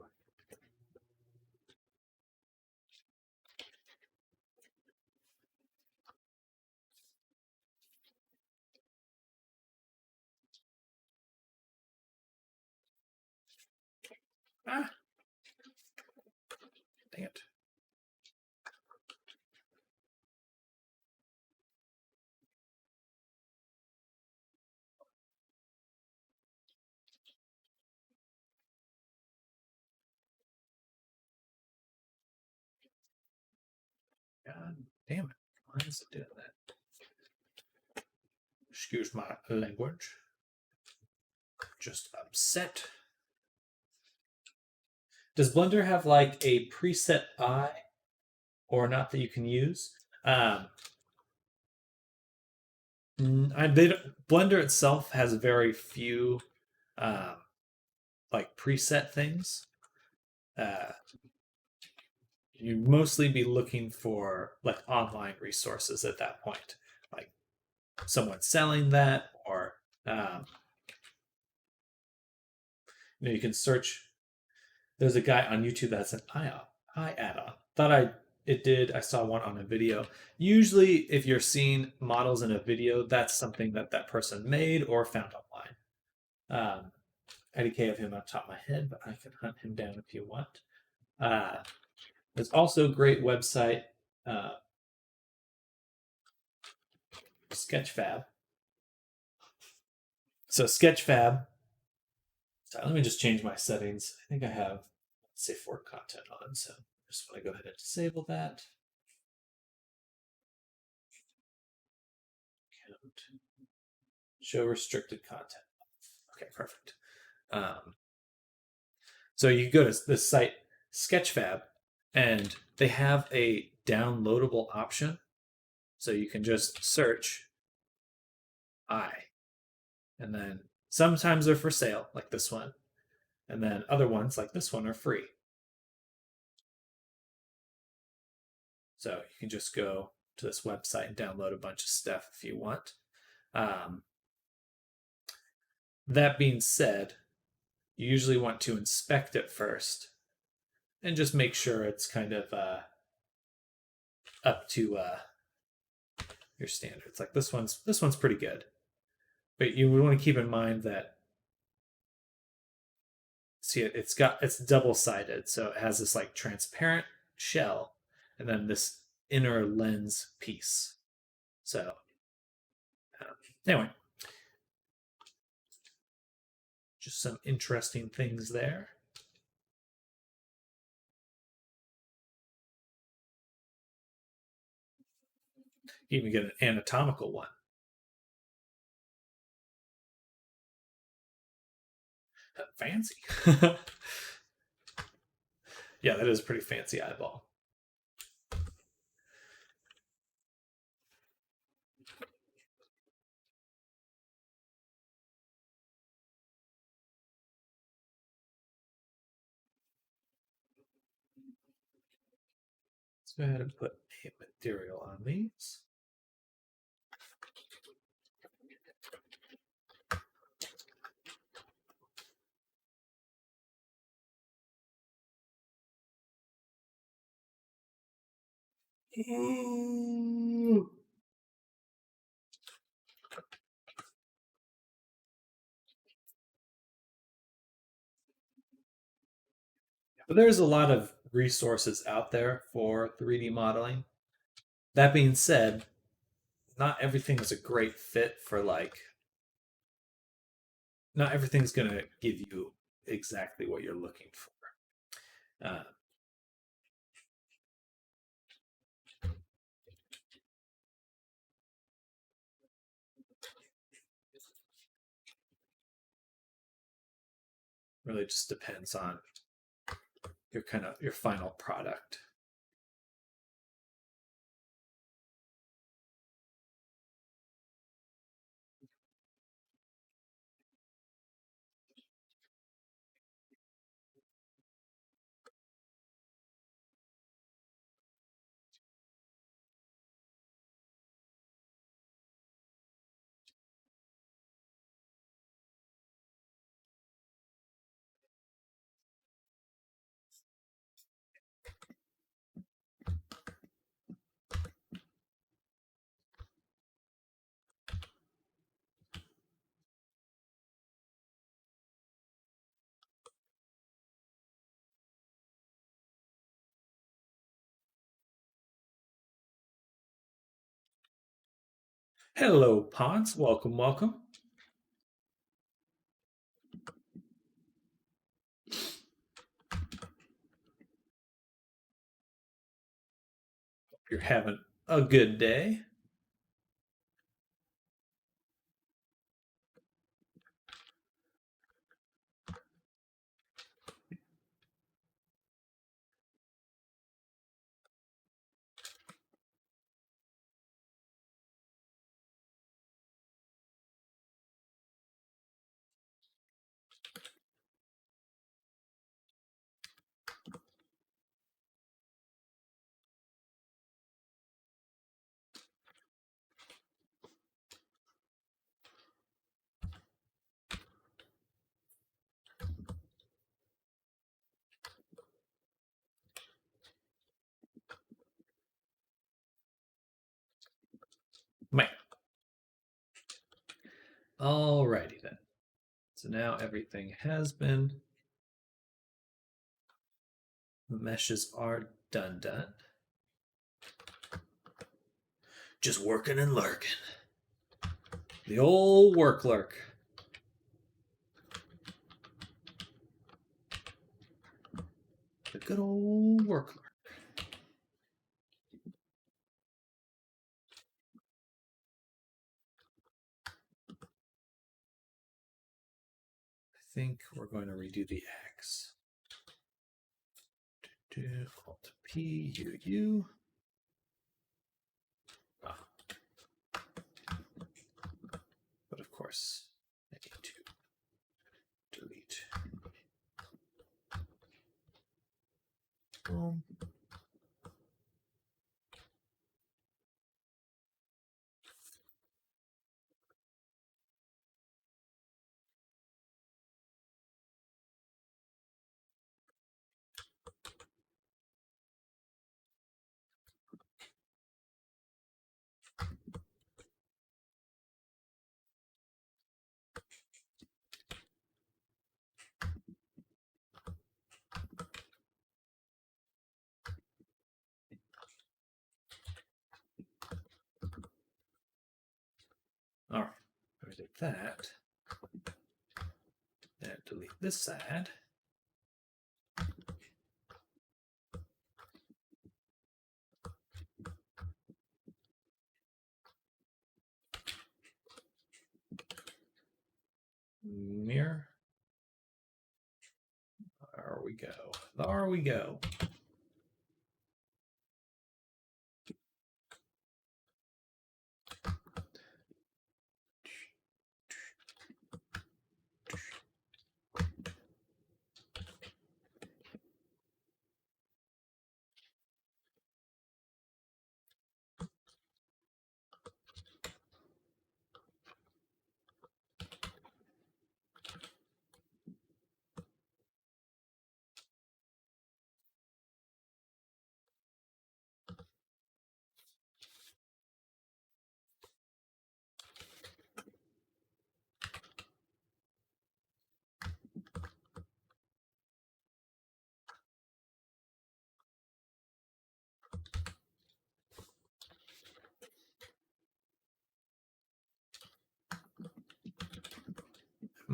Ah. Dang it. God damn it. Why is it doing that? Excuse my language. Just upset. Does Blender have like a preset eye or not that you can use? Blender itself has very few like preset things. You'd mostly be looking for like online resources at that point, like someone selling that, or you can search. There's a guy on YouTube that's an eye add-on. I saw one on a video. Usually, if you're seeing models in a video, that's something that person made or found online. IDK of him on top of my head, but I can hunt him down if you want. There's also a great website, Sketchfab. So Sketchfab. So let me just change my settings. I think I have safe for content on, so I just want to go ahead and disable that. Show restricted content. Okay, perfect. So you go to this site, Sketchfab, and they have a downloadable option. So you can just search eye. And then sometimes they're for sale, like this one. And then other ones, like this one, are free. So you can just go to this website and download a bunch of stuff if you want. That being said, you usually want to inspect it first and just make sure it's kind of up to your standards. Like this one's pretty good, but you would want to keep in mind that, see, it's double-sided, so it has this like transparent shell and then this inner lens piece. So anyway, just some interesting things there. You even get an anatomical one. Fancy. Yeah, that is a pretty fancy eyeball. go ahead and put a material on these. But there's a lot of resources out there for 3D modeling. That being said, not everything is a great fit for not everything's going to give you exactly what you're looking for. Really just depends on your final product. Hello, Pods. Welcome, welcome. Hope you're having a good day. Man. Alrighty then. So now everything has been. The meshes are done. Just working and lurking. The old work lurk. The good old work lurk. I think we're going to redo the X. Alt P, U. But of course, I need to delete. Boom. All right, we did that. Then delete this side. Mirror. There we go. There we go.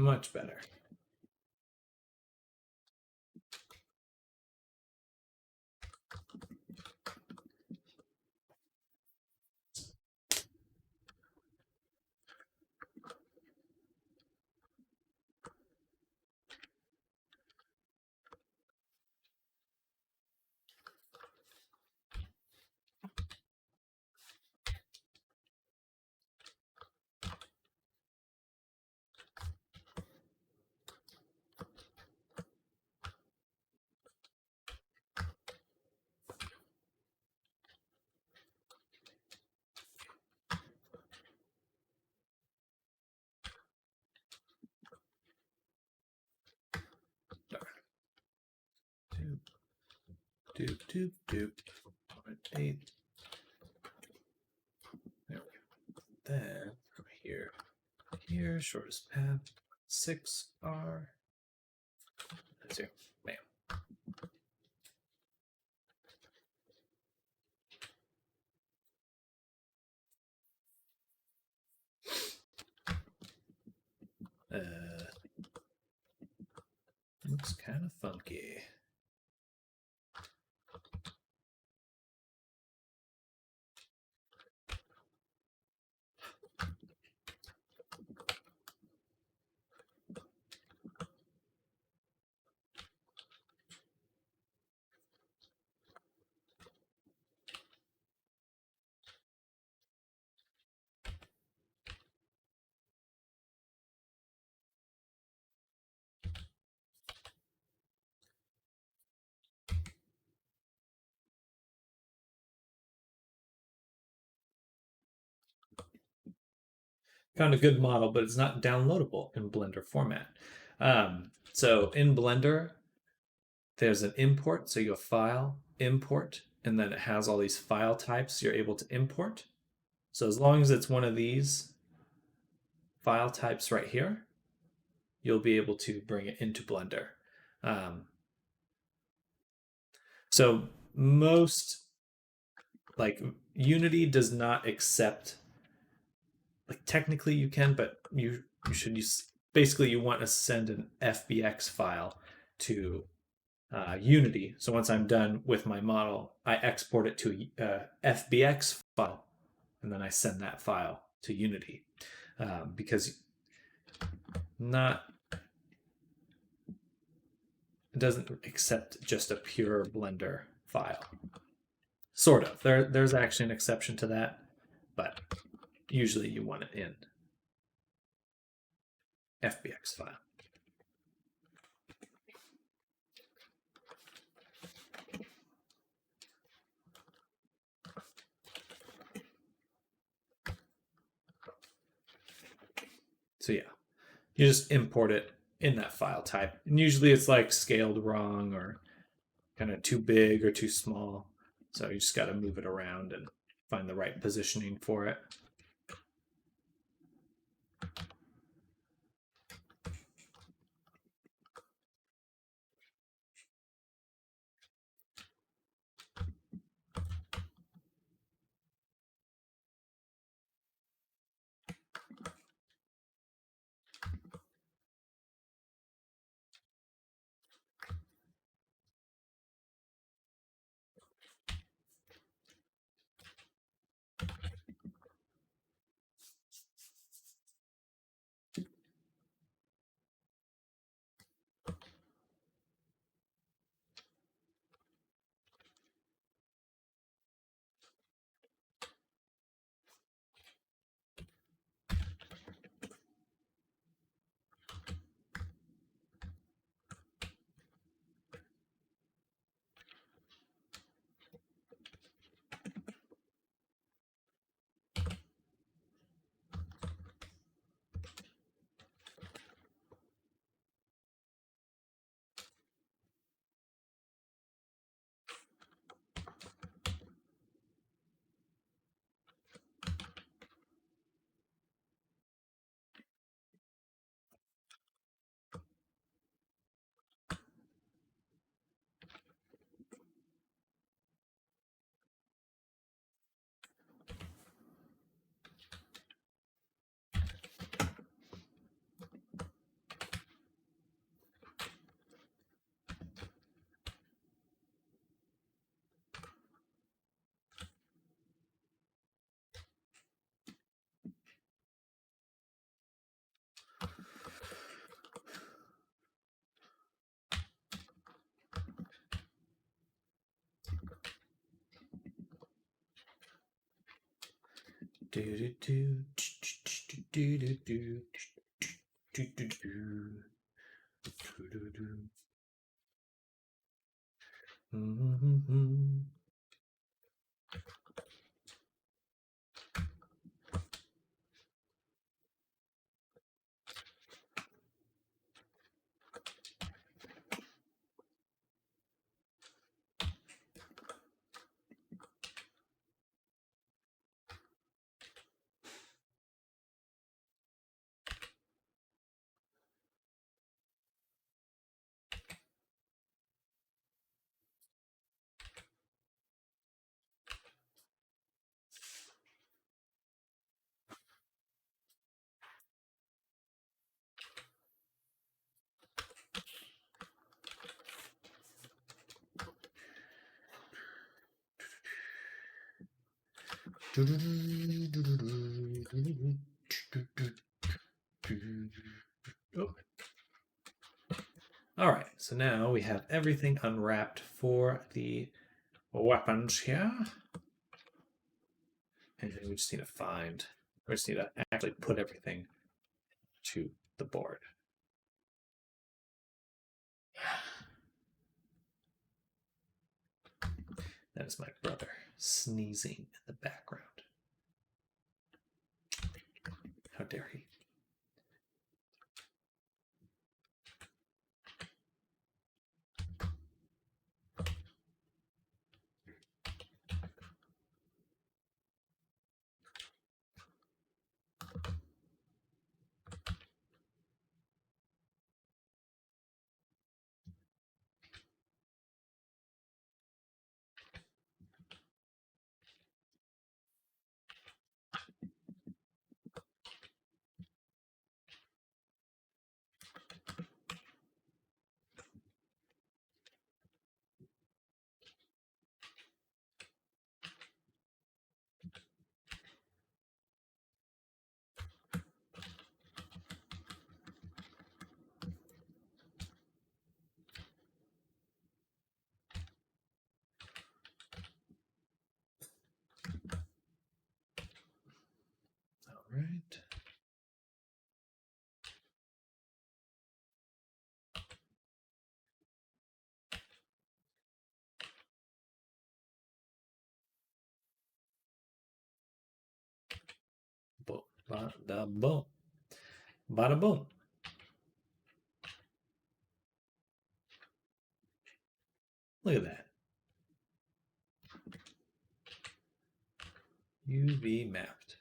Much better. Doop. 8. There we go. Then from here, shortest path, 6R. That's here. Bam. Looks kind of funky. Found a good model, but it's not downloadable in Blender format. So in Blender, there's an import. So you go File, Import, and then it has all these file types you're able to import. So as long as it's one of these file types right here, you'll be able to bring it into Blender. So most, like, Unity does not accept, like, technically you can, but you should use, basically you want to send an FBX file to Unity. So once I'm done with my model, I export it to a FBX file, and then I send that file to Unity, because it doesn't accept just a pure Blender file. Sort of. There's actually an exception to that, but usually you want it in FBX file. So yeah, you just import it in that file type. And usually it's like scaled wrong or kind of too big or too small. So you just got to move it around and find the right positioning for it. Oh. All right, so now we have everything unwrapped for the weapons here. And we just need to find, we just need to actually put everything to the board. That is my brother sneezing in the background. How dare he? All right. Boom, bada boom, bada boom. Look at that. UV mapped.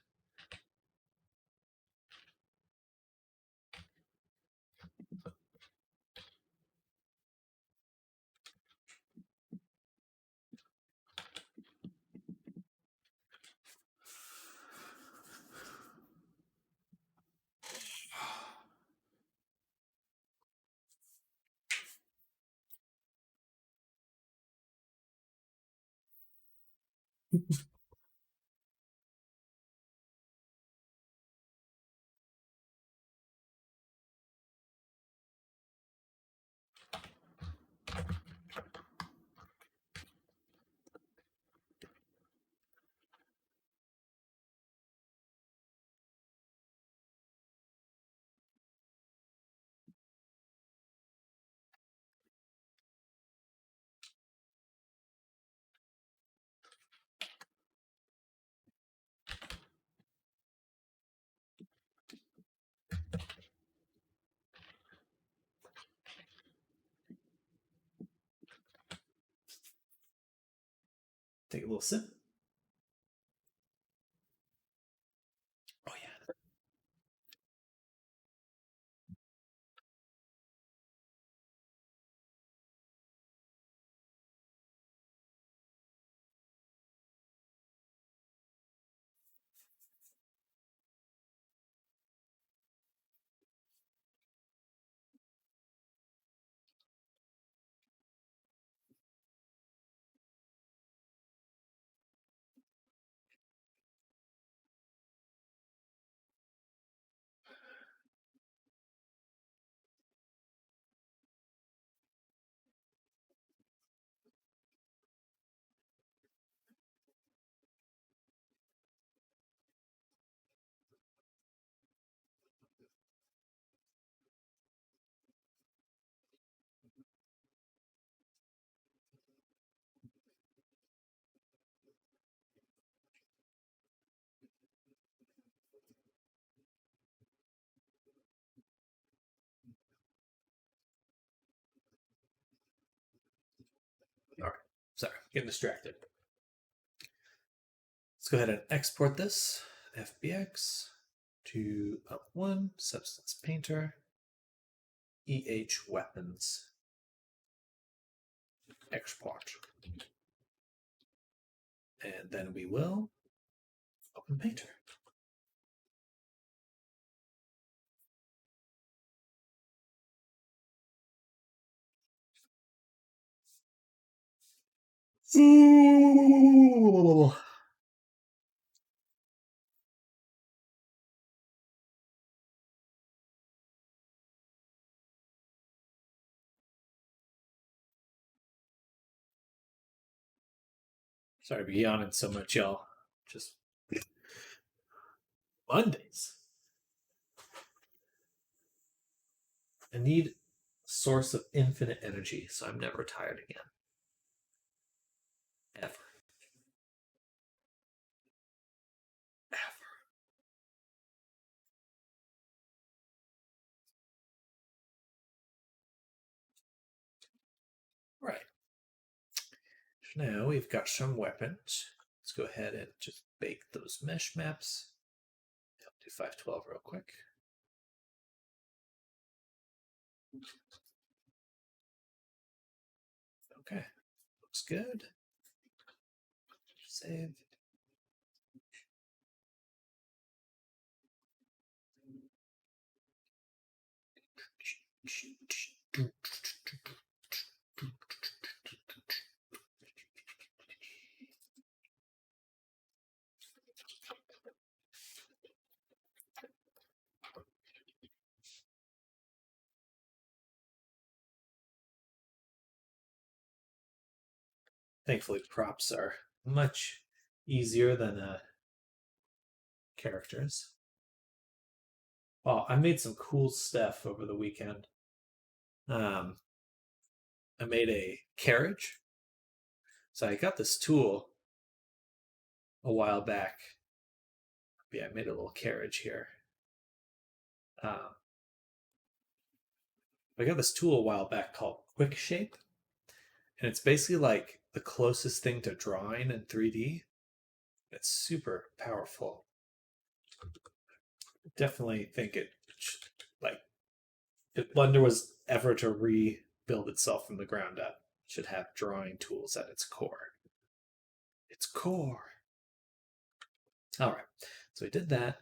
Take a little sip. Oh, yeah. getting distracted. Let's go ahead and export this FBX to Up1 Substance Painter weapons export. And then we will open Painter. Ooh. Sorry to be yawning so much, y'all. Just Mondays. I need a source of infinite energy, so I'm never tired again. Ever. Right. So now we've got some weapons. Let's go ahead and just bake those mesh maps. I'll do 512 real quick. Okay, looks good. Save. Thankfully, props are much easier than characters. Oh, I made some cool stuff over the weekend. I made a carriage. So I got this tool a while back. Yeah, I made a little carriage here. I got this tool a while back called Quick Shape. And it's basically like the closest thing to drawing in 3D. It's super powerful. Definitely think it should, like, if Blender was ever to rebuild itself from the ground up, it should have drawing tools at its core. Its core. All right, so we did that.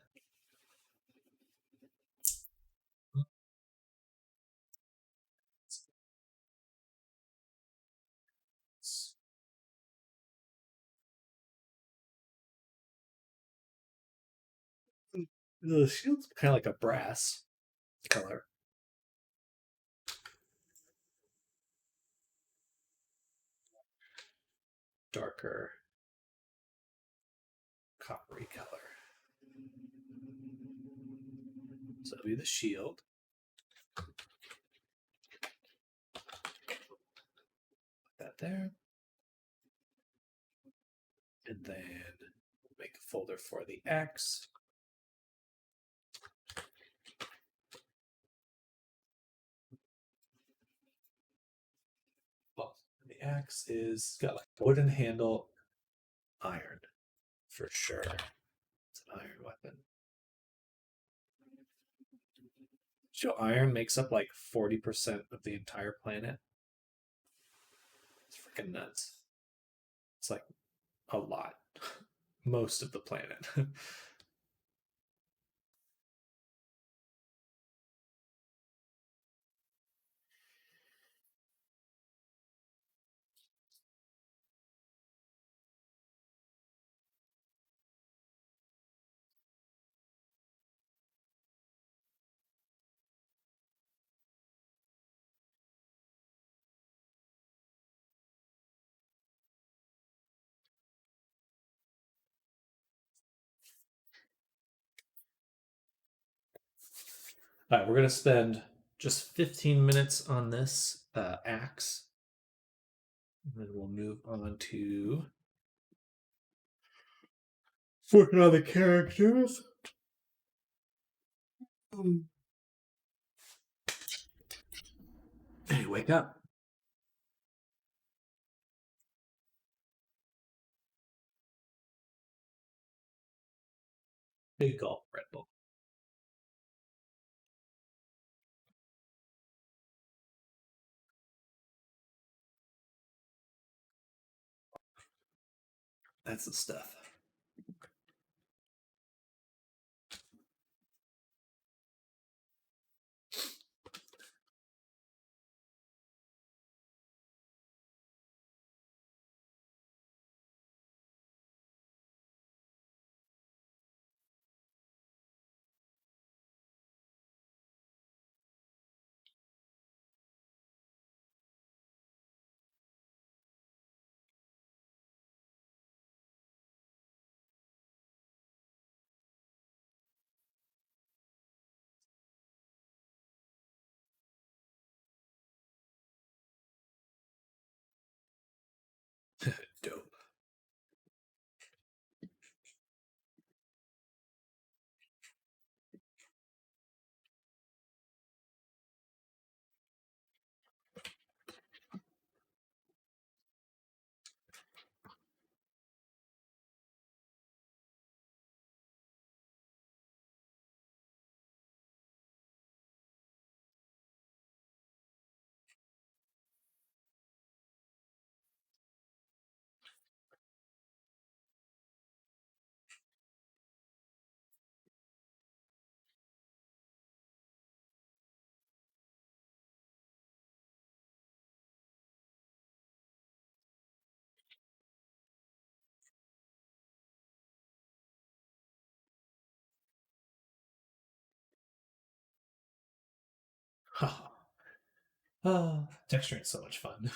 The shield's kind of like a brass color. Darker coppery color. So that'll be the shield. Put that there. And then make a folder for the axe. Well, the axe is got like wooden handle, iron for sure. It's an iron weapon. So iron makes up like 40% of the entire planet. It's freaking nuts. It's like a lot. Most of the planet. All right, we're going to spend just 15 minutes on this axe. And then we'll move on to working on the characters. Hey, wake up. Big gulp Red Bull. That's the stuff. Dope. Texturing is so much fun.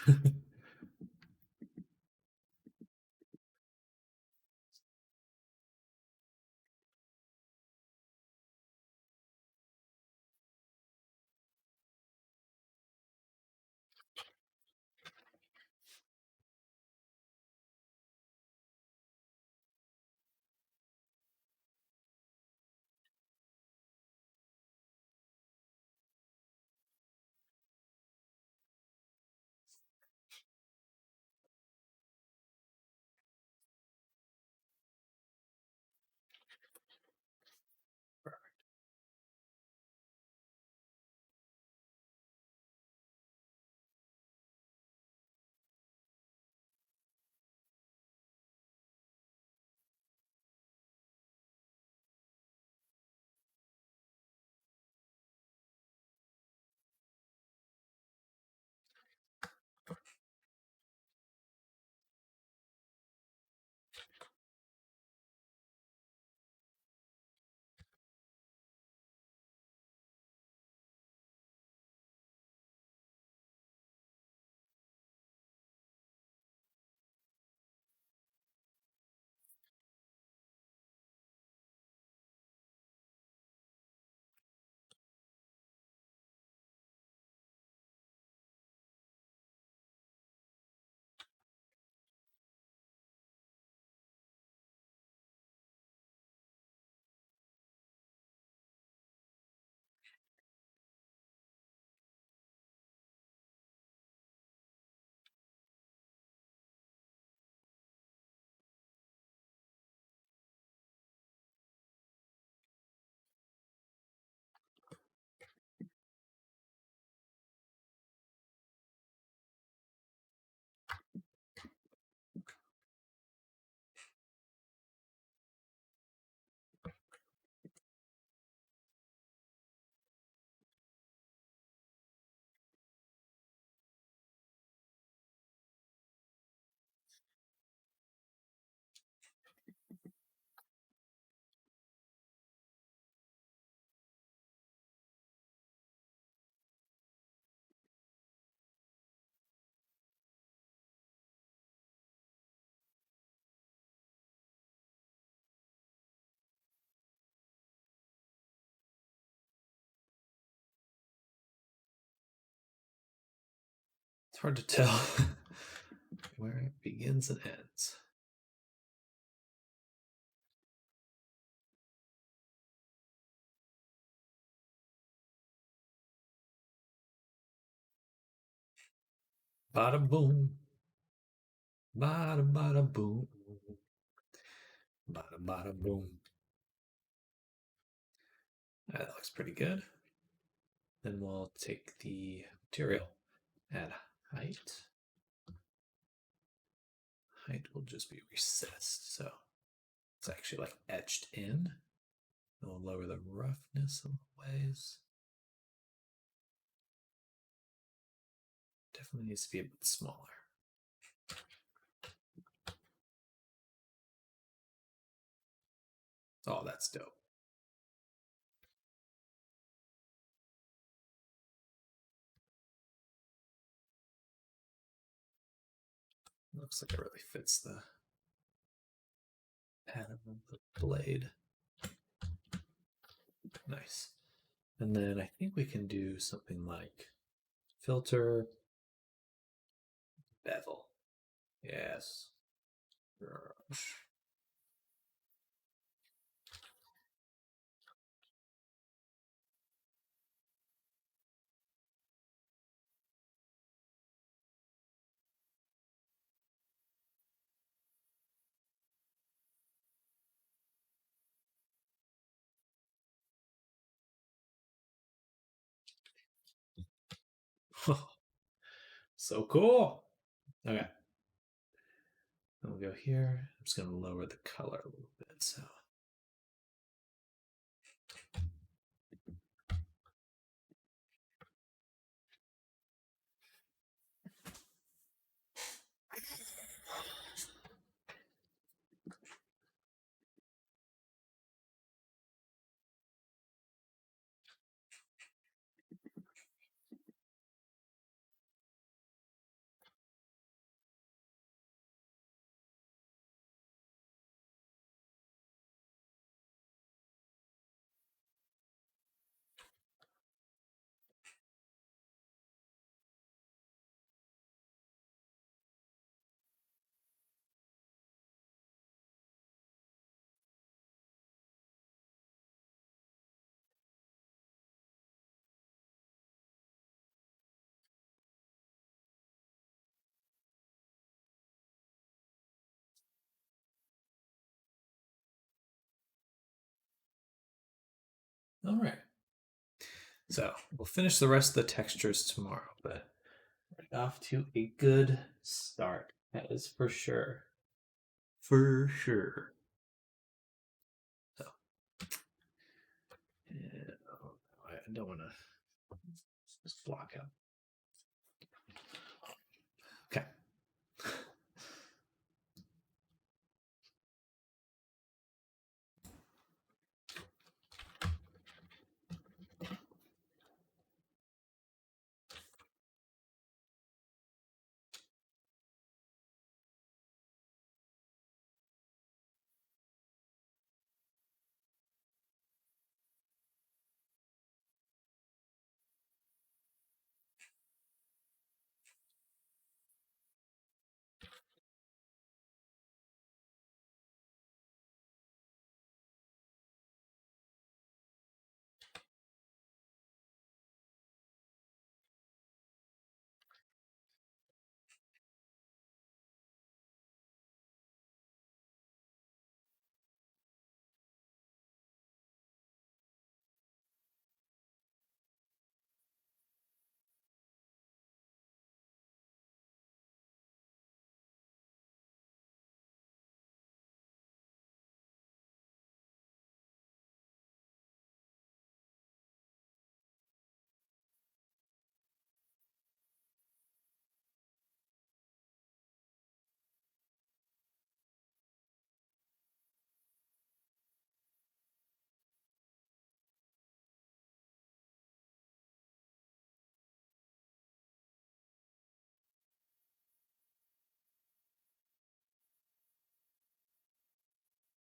It's hard to tell where it begins and ends. Bada boom. Bada bada boom. Bada bada boom. That looks pretty good. Then we'll take the material, add height. Height will just be recessed, so it's actually like etched in. And we'll lower the roughness a little ways. Definitely needs to be a bit smaller. Oh, that's dope. Looks like it really fits the pattern of the blade. Nice. And then I think we can do something like filter, bevel. Yes. So cool. Okay. Then we'll go here. I'm just going to lower the color a little bit. So. All right. So we'll finish the rest of the textures tomorrow, but we're off to a good start. That is for sure. For sure. So, yeah, I don't want to just block out. Okay.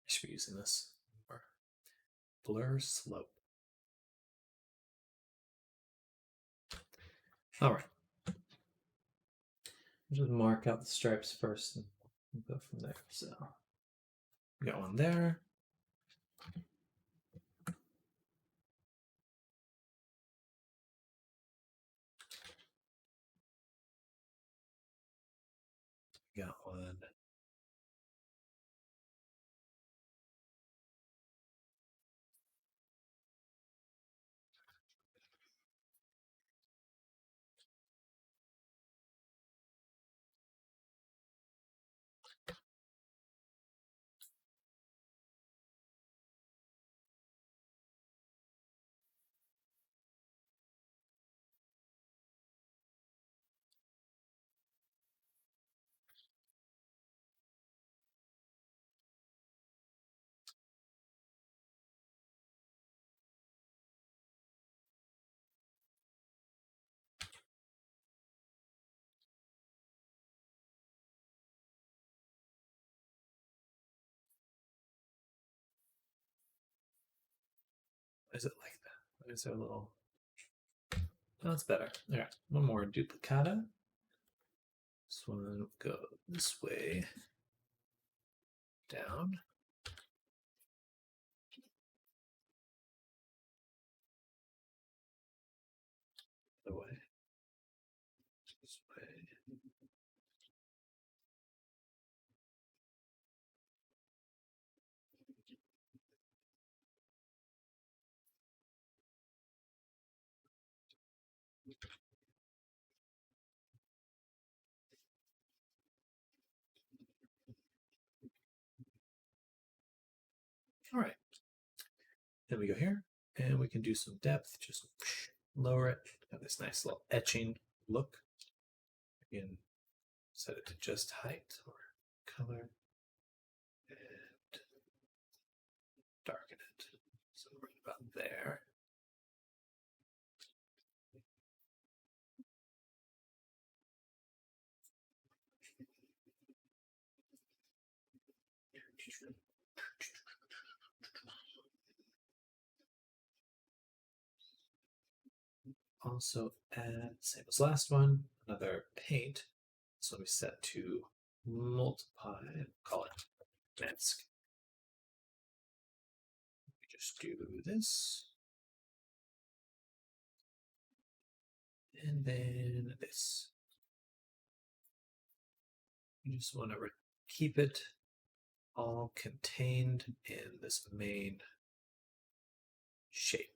I should be using this more. Blur slope. All right. Just mark out the stripes first and we'll go from there. So we got one there. Got one is it like that? Why is there a little... No, it's better. All right, one more duplicata. This one will go this way. Down. The way. This way. All right. Then we go here, and we can do some depth. Just lower it. Have this nice little etching look. Again, set it to just height or color, and darken it. So right about there. Also add, same as last one, another paint. So we set to multiply, call it mask. We just do this. And then this. You just want to keep it all contained in this main shape.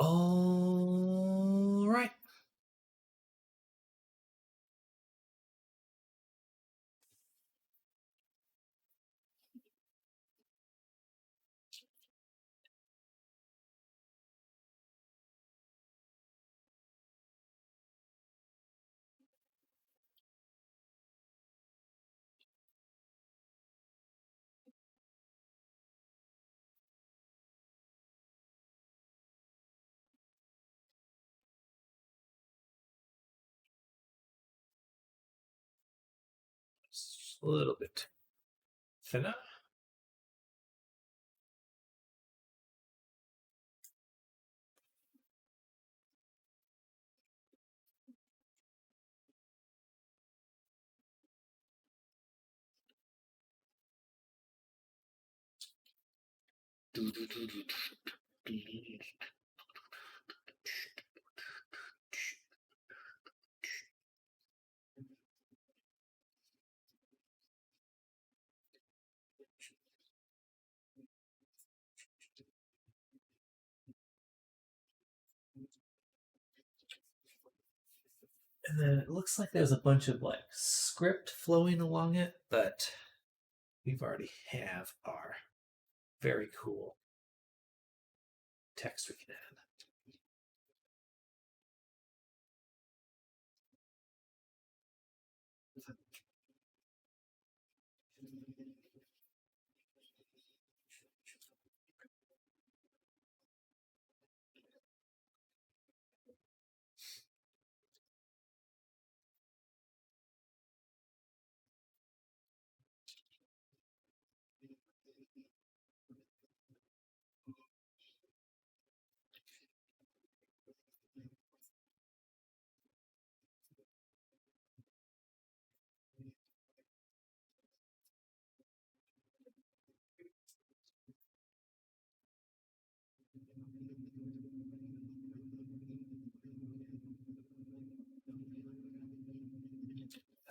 All right. Just a little bit thinner. And then it looks like there's a bunch of like script flowing along it, but we've already have our very cool text we can add.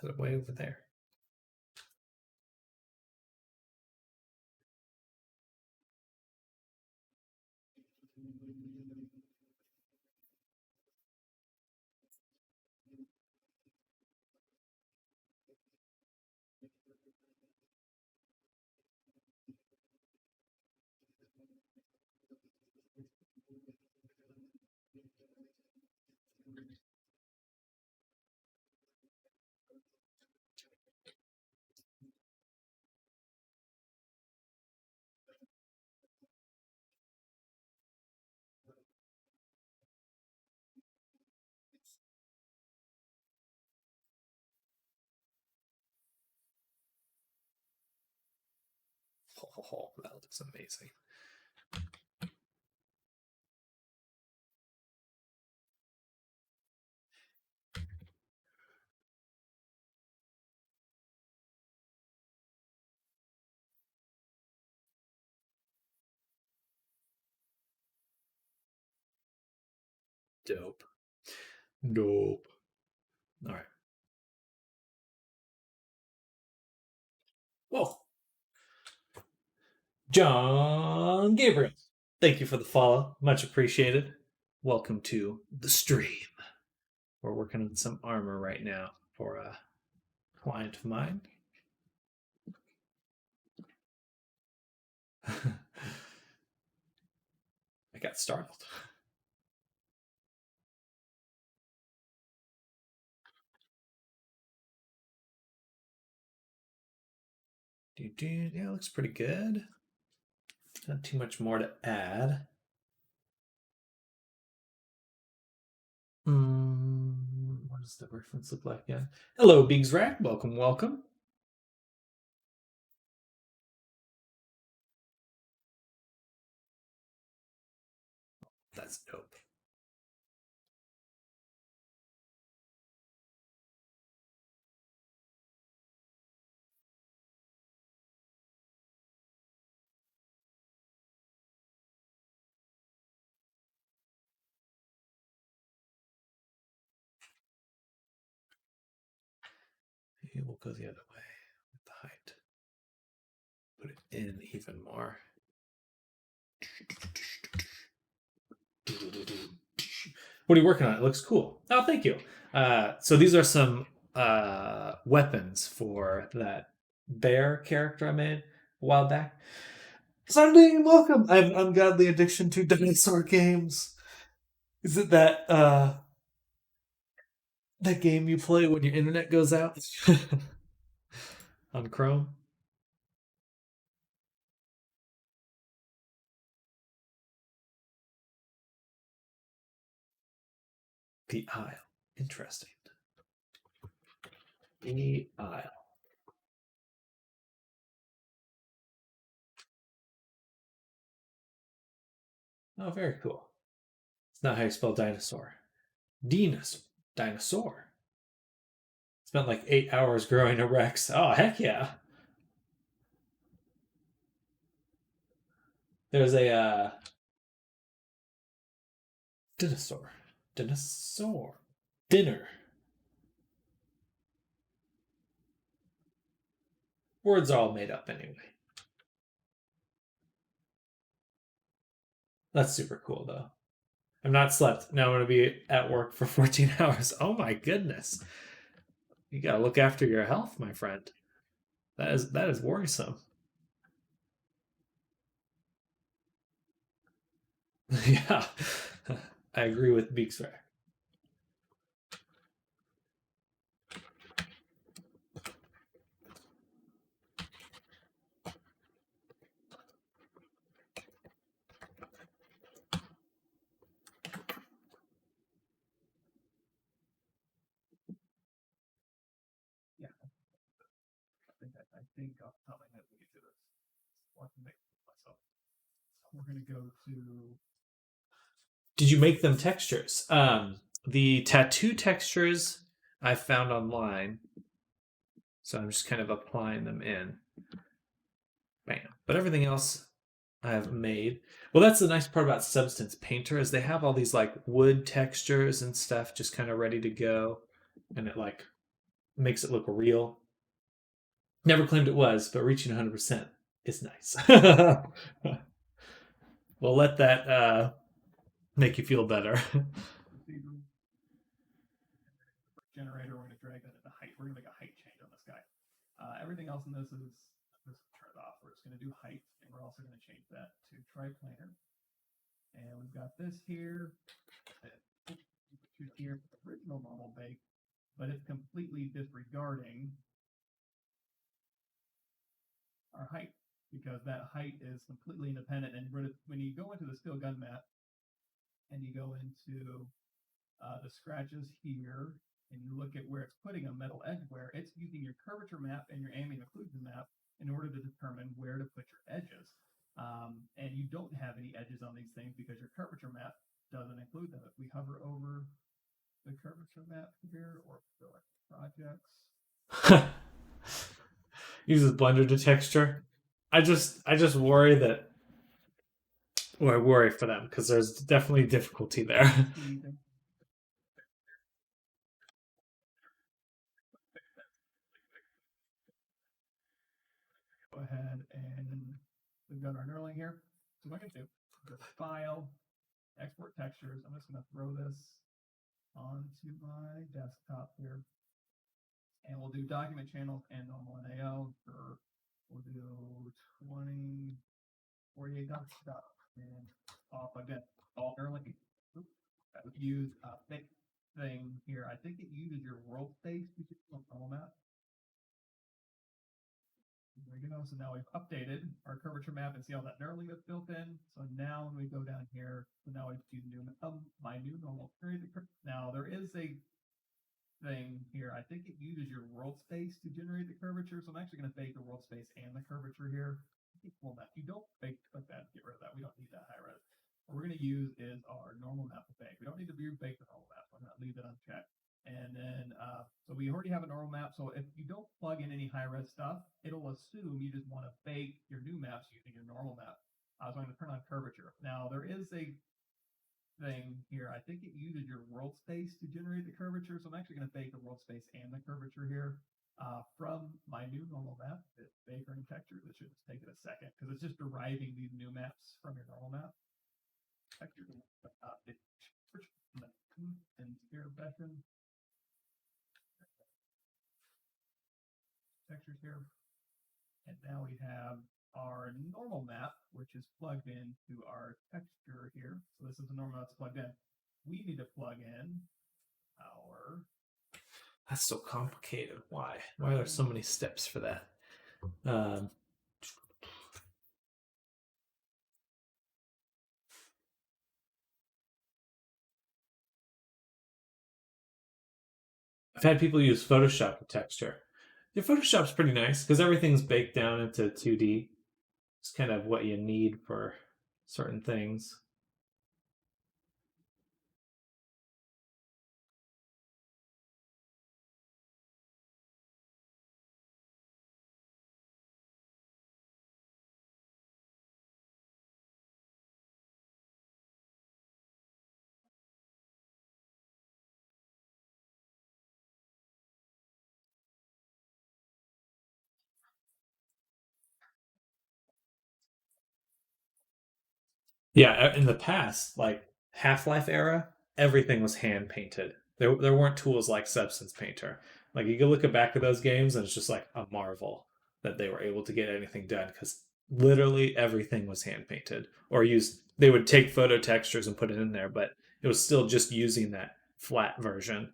Put it way over there. Oh, that looks amazing. Dope. Dope. All right. Whoa. John Gabriel. Thank you for the follow. Much appreciated. Welcome to the stream. We're working on some armor right now for a client of mine. I got startled. Yeah, looks pretty good. Not too much more to add. What does the reference look like? Yeah. Hello, Biggs Rack. Welcome, welcome. That's dope. Maybe we'll go the other way with the height. Put it in even more. What are you working on? It looks cool. Oh, thank you. So these are some weapons for that bear character I made a while back. Sunday, welcome. I have an ungodly addiction to dinosaur games. Is it that that game you play when your internet goes out on Chrome? The Isle. Interesting. The Isle. Oh, very cool. It's not how you spell dinosaur. Dinosaur. Spent like 8 hours growing a Rex. Oh, heck yeah. There's a dinosaur. Dinner. Words are all made up anyway. That's super cool though. I've not slept. Now I'm going to be at work for 14 hours. Oh my goodness. You got to look after your health, my friend. That is worrisome. Yeah. I agree with Beaksray. I think off the top of my head we can do this. Or I can make it myself. So we're gonna go to. Did you make them textures? The tattoo textures I found online. So I'm just kind of applying them in. Bam. But everything else I've made. Well, that's the nice part about Substance Painter is they have all these like wood textures and stuff just kind of ready to go. And it like makes it look real. Never claimed it was, but reaching 100% is nice. We'll let that make you feel better. Generator, we're going to drag that into height. We're going to make a height change on this guy. Everything else in this is turned off. We're just going to do height, and we're also going to change that to triplanar. And we've got this here. Here, original normal bake, but it's completely disregarding our height because that height is completely independent. And when you go into the steel gun map and you go into the scratches here and you look look at where it's putting a metal edge where, it's using your curvature map and your ambient occlusion map in order to determine where to put your edges. And you don't have any edges on these things because your curvature map doesn't include them. If we hover over the curvature map here or select projects, Uses Blender to texture. I just worry that, well, I worry for them because there's definitely difficulty there. see them. Go ahead and we've got our knurling here. So what I can do, go to File, Export Textures. I'm just going to throw this onto my desktop here. And we'll do document channels and normal NAO for, we'll do 20, 48 desktop and off again. All knurling. That would use a thick thing here. I think it uses your world space to do a normal map. There we go. So now we've updated our curvature map and see all that knurling that's built in. So now when we go down here, so now we do my new normal period. Now there is a thing here. I think it uses your world space to generate the curvature. So I'm actually going to bake the world space and the curvature here. Well, that you don't bake like that. Get rid of that. We don't need that high res. What we're going to use is our normal map to bake. We don't need to bake the normal map. So I'm going to leave it unchecked. And then, so we already have a normal map. So if you don't plug in any high-res stuff, it'll assume you just want to bake your new maps using your normal map. So I'm going to turn on curvature. Now, there is a thing here. I think it uses your world space to generate the curvature. So I'm actually going to bake the world space and the curvature here from my new normal map. It's Baker and Texture. This should just take it a second because it's just deriving these new maps from your normal map. Texture and sphere veteran. Textures here. And now we have our normal map, which is plugged into our texture here. So this is the normal map that's plugged in. We need to plug in our... That's so complicated. Why? Why are there so many steps for that? I've had people use Photoshop with texture. Yeah, Photoshop's pretty nice because everything's baked down into 2D. It's kind of what you need for certain things. Yeah, in the past, like Half-Life era, everything was hand painted. There weren't tools like Substance Painter. Like you can look back at those games and it's just like a marvel that they were able to get anything done because literally everything was hand painted or used. They would take photo textures and put it in there, but it was still just using that flat version.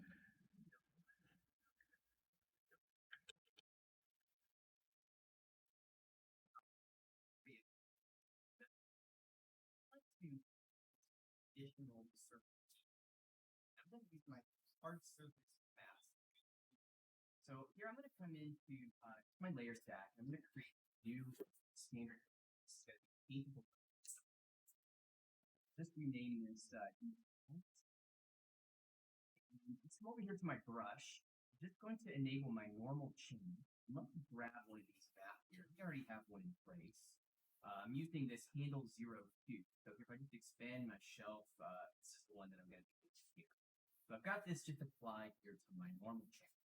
Additional surface. I'm going to use my hard surface mask. So here I'm going to come into my layer stack. I'm going to create new standard. Just rename this. Let's come over here to my brush. I'm just going to enable my normal chain. Let me grab one of these maps here. We already have one in place. I'm using this handle 02. So if I just expand my shelf, this is the one that I'm going to use here. So I've got this just applied here to my normal chain.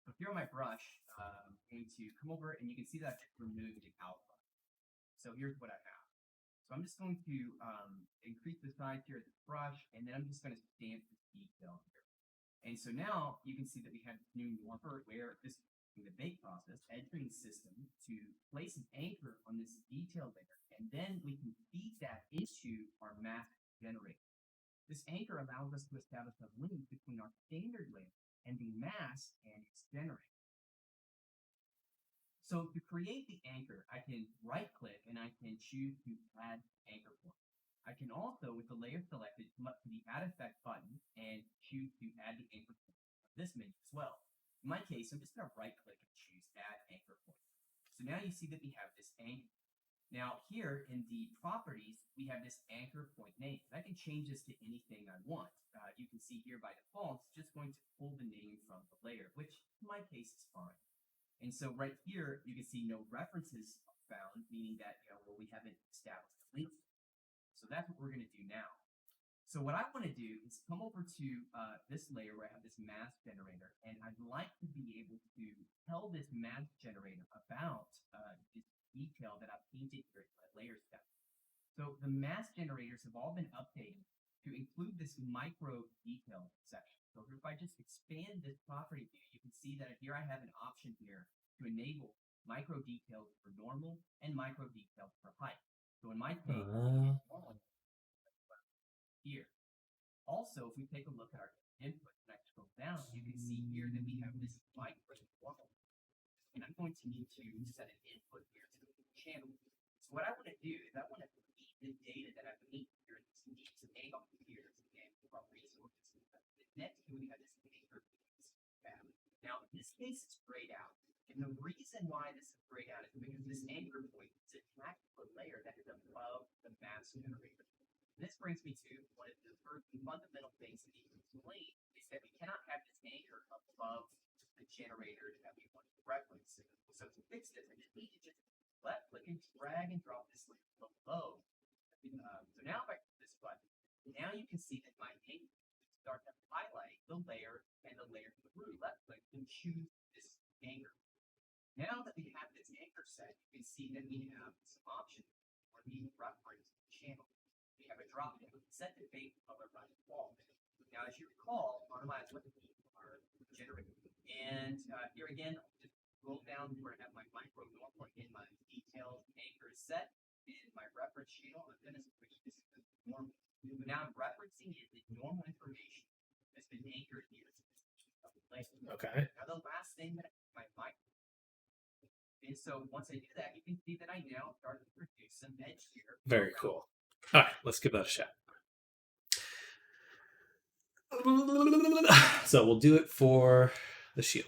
So here on my brush, I'm going to come over and you can see that I just removed the outline. So here's what I have. So I'm just going to increase the size here of the brush, and then I'm just going to stamp this detail here. And so now you can see that we have this new marker where this in the bake process, entering system to place an anchor on this detail layer, and then we can feed that into our mask generator. This anchor allows us to establish a link between our standard layer and the mask and its generator. So to create the anchor, I can right-click and I can choose to add anchor point. I can also, with the layer selected, come up to the Add Effect button and choose to add the anchor point. this menu as well. In my case, I'm just going to right click and choose add anchor point. So now you see that we have this anchor. Now here in the properties, we have this anchor point name. I can change this to anything I want. You can see here by default, it's just going to pull the name from the layer, which in my case is fine. And so right here, you can see no references found, meaning that, well, we haven't established a link. So that's what we're going to do now. So what I want to do is come over to this layer where I have this mask generator, and I'd like to be able to tell this mask generator about this detail that I've painted here in my layer step. So the mask generators have all been updated to include this micro detail section. So if I just expand this property view, you can see that here I have an option here to enable micro details for normal and micro details for height. So in my case, here. Also, if we take a look at our input and I scroll down, you can see here that we have this micro normal. And I'm going to need to set an input here to the channel. So what I want to do is I want to feed the data that I've made here in this needs to hang on here and from resources. Next, we have this anchor piece. Now, in this case, it's grayed out. And the reason why this is grayed out is because this anchor point is attached to a layer that is above the mask generator. This brings me to one of the first fundamental things that you can explain is that we cannot have this anchor above the generator that we want to reference. So to fix this, I just need to just left click and drag and drop this layer below. So now if I click this button, now you can see that my anchor start to highlight the layer and the layer through. Left click and choose this anchor. Now that we have this anchor set, you can see that we have some options for the reference channel. We have a drop down, set the base color by default. Now, as you recall, Automate is our generator. And here again, I'll just scroll down to where I have my micro normal in my detailed anchor set in my reference channel. I'm going to switch this to normal. Now I'm referencing the normal information that's been anchored here. Okay. Now the last thing that my micro. And so once I do that, you can see that I now start to produce some edge here. Very cool. All right, let's give that a shot. So we'll do it for the shield.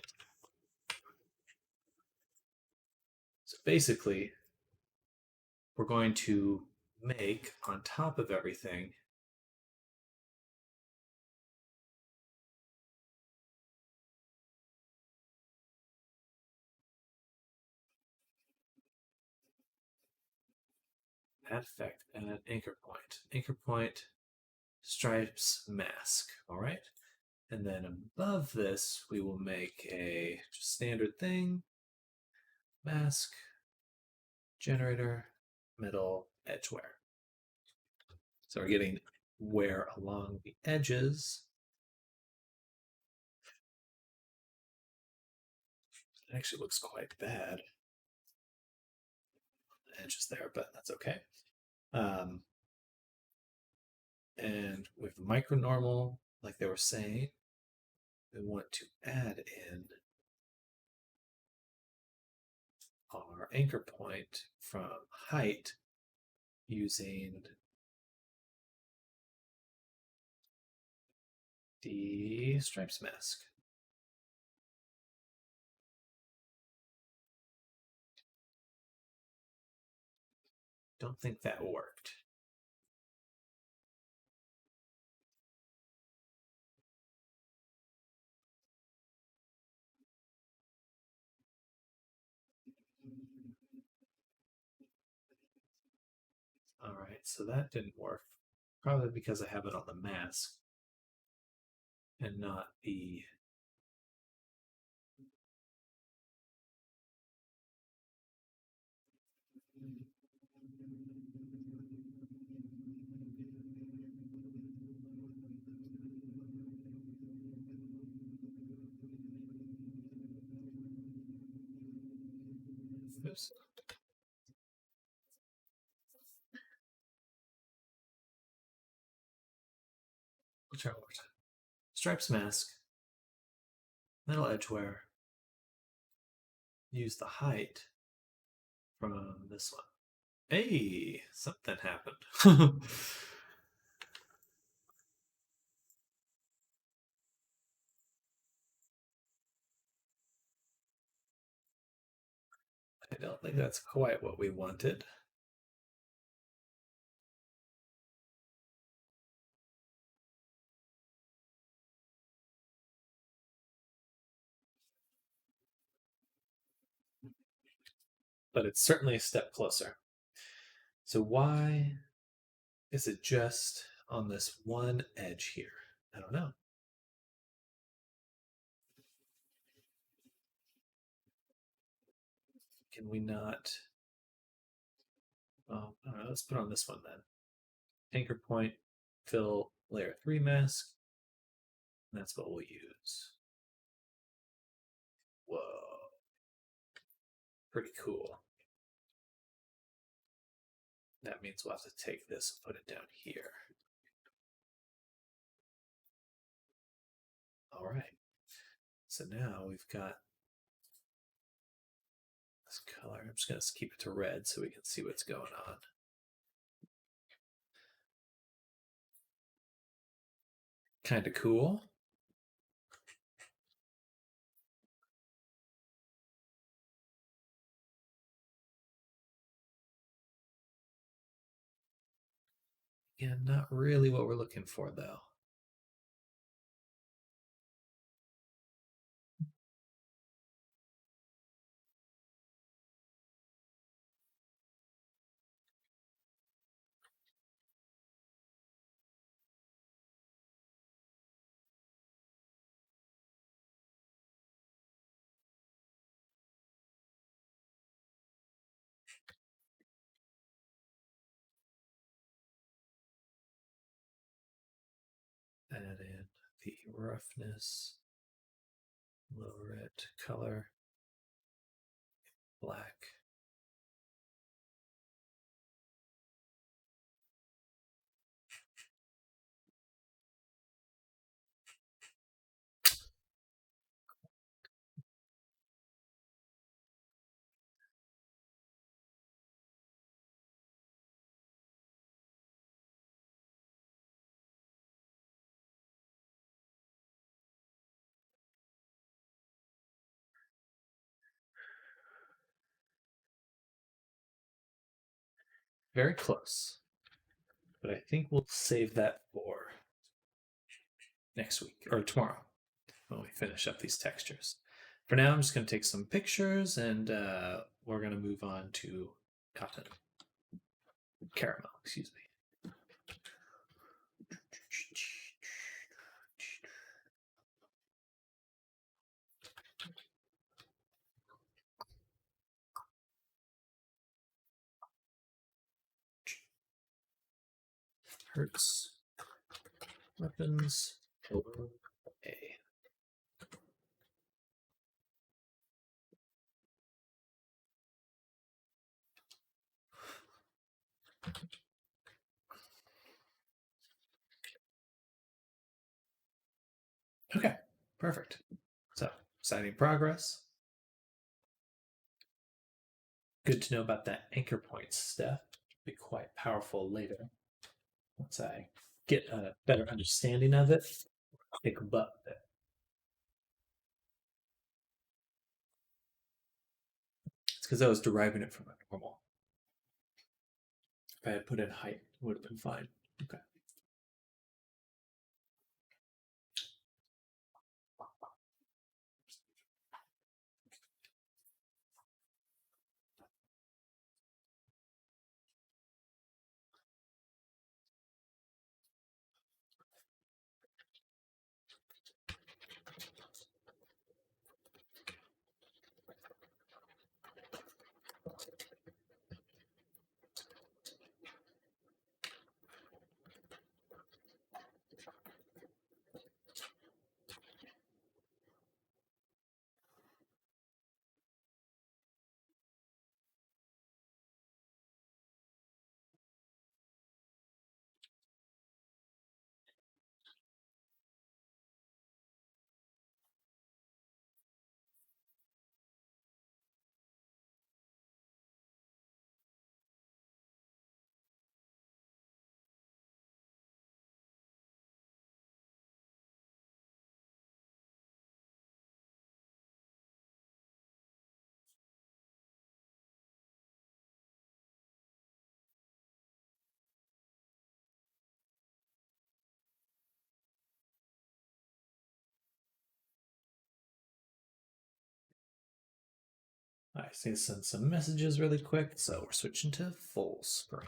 So basically, we're going to make on top of everything add effect and an anchor point. Anchor point, stripes, mask. All right. And then above this, we will make a just standard thing. Mask, generator, middle, edge wear. So we're getting wear along the edges. It actually looks quite bad. The edges there, but that's okay. And with micro normal, like they were saying, we want to add in our anchor point from height using the stripes mask. Don't think that worked. All right, so that didn't work. Probably because I have it on the mask and not the oops. We'll try one more time. Stripes mask, metal edge wear. Use the height from this one. Hey, something happened. I don't think that's quite what we wanted. But it's certainly a step closer. So why is it just on this one edge here? I don't know. Can we not? Oh, I don't know. Let's put on this one then. Anchor point, fill layer 3 mask. And that's what we'll use. Whoa. Pretty cool. That means we'll have to take this and put it down here. All right. So now we've got this color. I'm just going to keep it to red so we can see what's going on. Kind of cool. Yeah, not really what we're looking for, though. Add in the roughness, lower it, color, black. Very close. But I think we'll save that for next week or tomorrow when we finish up these textures. For now, I'm just going to take some pictures and we're going to move on to caramel, excuse me. Hertz, weapons, over A. Okay, perfect. So, exciting progress. Good to know about that anchor point stuff. Be quite powerful later. Once I get a better understanding of it, kick butt with it. It's because I was deriving it from a normal. If I had put in height, it would have been fine. Okay. I just need to send some messages really quick, so we're switching to full screen.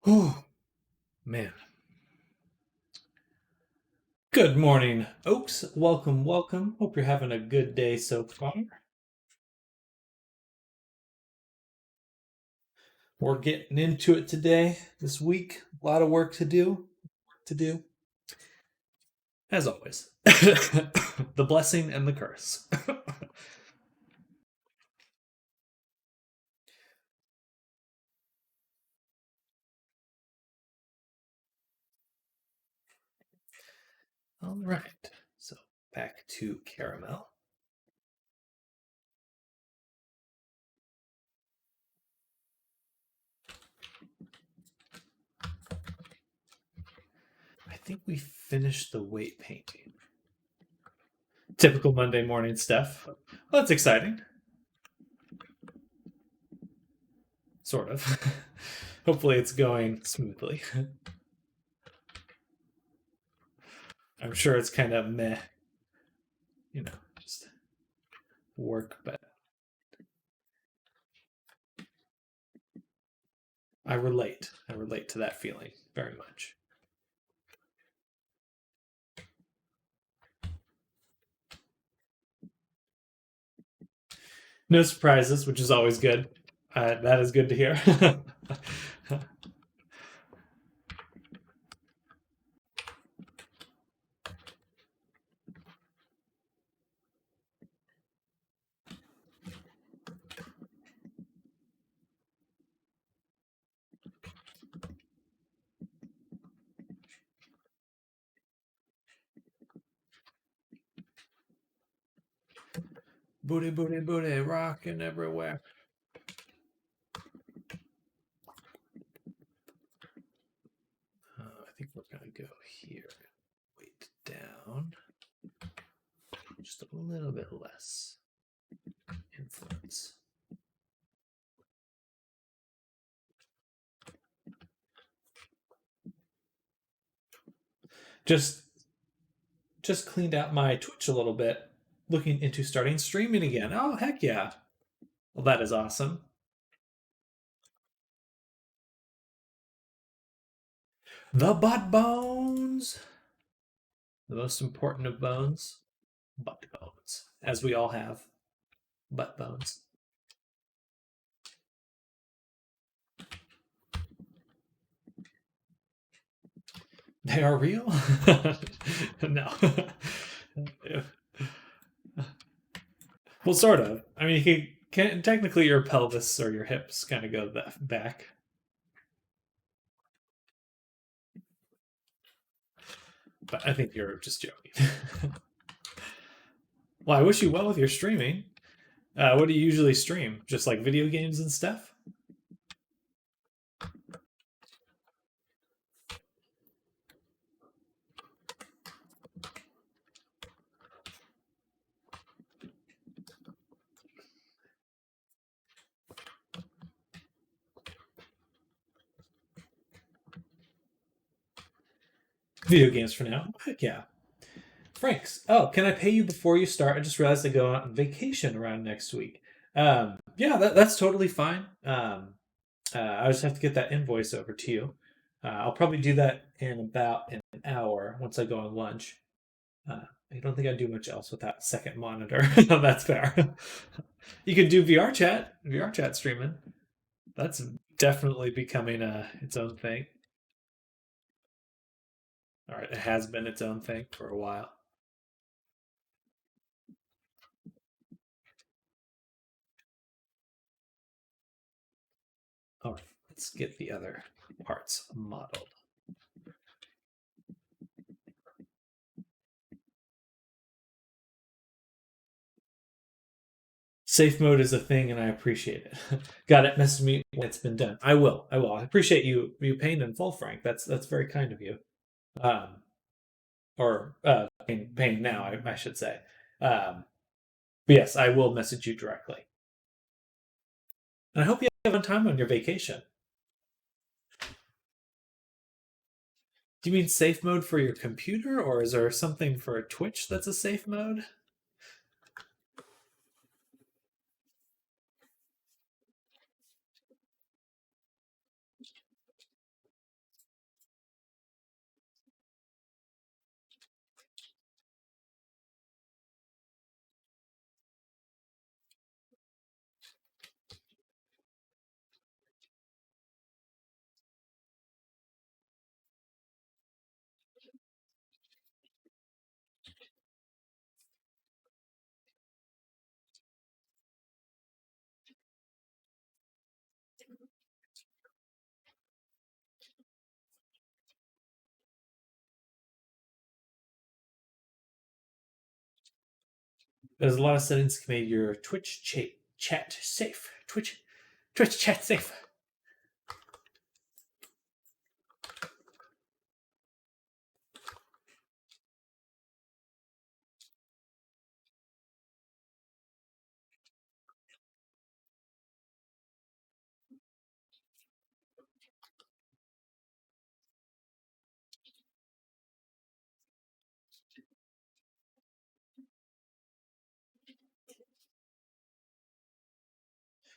Oh, man. Good morning, Oaks. Welcome, welcome. Hope you're having a good day so far. We're getting into it today, this week. A lot of work to do. As always. The blessing and the curse. All right. So back to Caramel. I think we finished the weight painting. Typical Monday morning stuff. Well, that's exciting. Sort of. Hopefully it's going smoothly. I'm sure it's kind of meh, just work, but I relate. I relate to that feeling very much. No surprises, which is always good. That is good to hear. Booty, booty, booty, rocking everywhere. I think we're going to go here. Weight down. Just a little bit less influence. Just cleaned out my Twitch a little bit, looking into starting streaming again. Oh, heck yeah. Well, that is awesome. The butt bones. The most important of bones, butt bones, as we all have butt bones. They are real? No. Well, sort of. I mean, you can technically your pelvis or your hips kind of go back. But I think you're just joking. Well, I wish you well with your streaming. What do you usually stream? Just like video games and stuff? Video games for now. Heck yeah. Franks. Oh, can I pay you before you start? I just realized I go on vacation around next week. Yeah, that's totally fine. I just have to get that invoice over to you. I'll probably do that in about an hour once I go on lunch. I don't think I do much else with that second monitor. That's fair. You could do VR chat streaming. That's definitely becoming its own thing. All right, it has been its own thing for a while. All right, let's get the other parts modeled. Safe mode is a thing, and I appreciate it. Got it. Message me when it's been done. I will. I appreciate you paying in full, Frank. That's very kind of you. Or paying now, I should say. But yes, I will message you directly. And I hope you have a fun time on your vacation. Do you mean safe mode for your computer, or is there something for Twitch that's a safe mode? There's a lot of settings to make your Twitch chat safe. Twitch chat safe.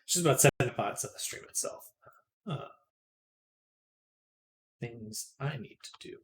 Just about 7 bots on the stream itself. Things I need to do.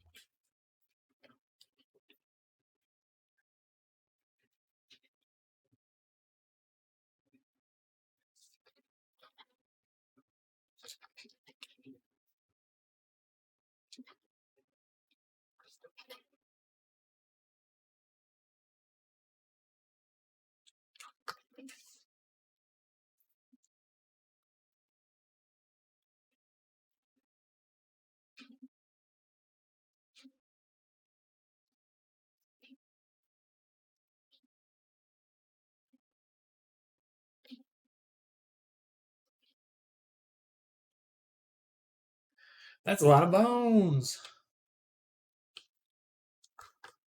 That's a lot of bones.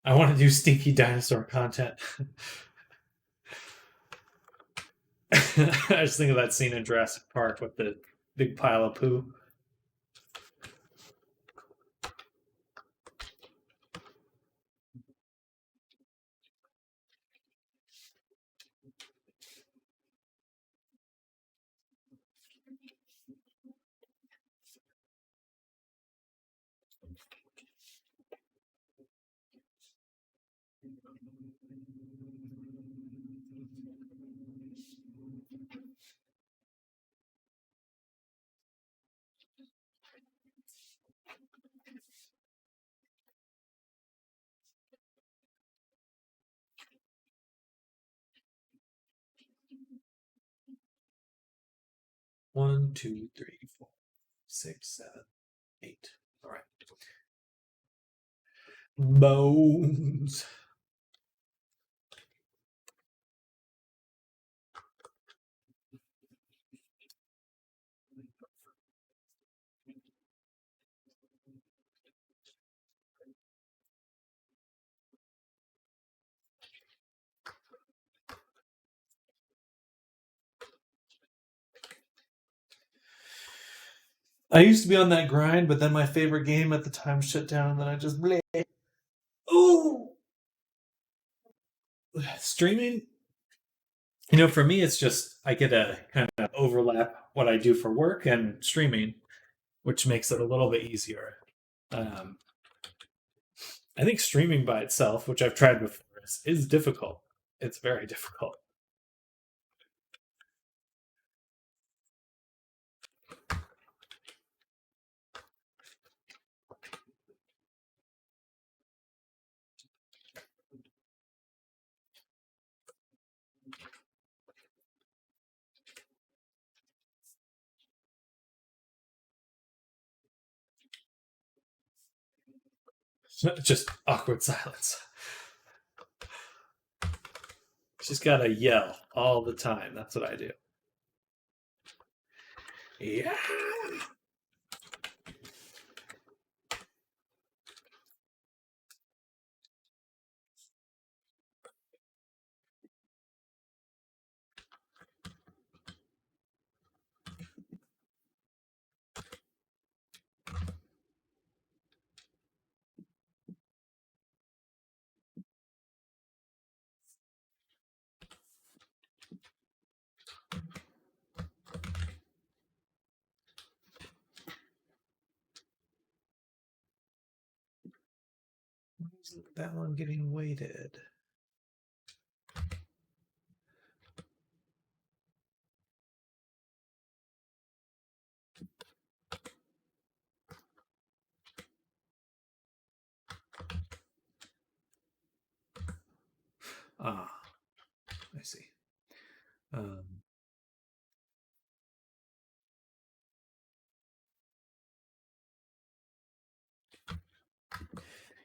I want to do stinky dinosaur content. I just think of that scene in Jurassic Park with the big pile of poo. One, two, three, four, 6, 7, 8. All right. Bones. I used to be on that grind, but then my favorite game at the time shut down, and then I just bleh. Ooh. Streaming, for me, it's just I get to kind of overlap what I do for work and streaming, which makes it a little bit easier. I think streaming by itself, which I've tried before, is difficult. It's very difficult. Just awkward silence. She's got to yell all the time. That's what I do. Yeah. Why isn't that one getting weighted? Ah, I see.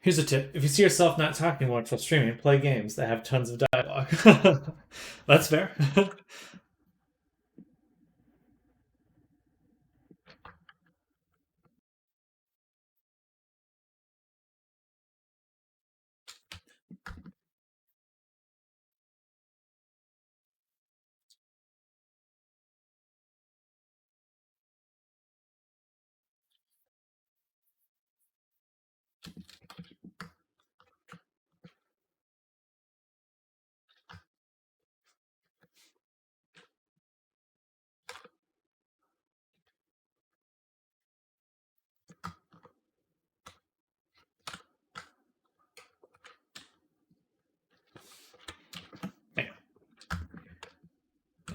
Here's a tip. If you see yourself not talking much while streaming, play games that have tons of dialogue. That's fair.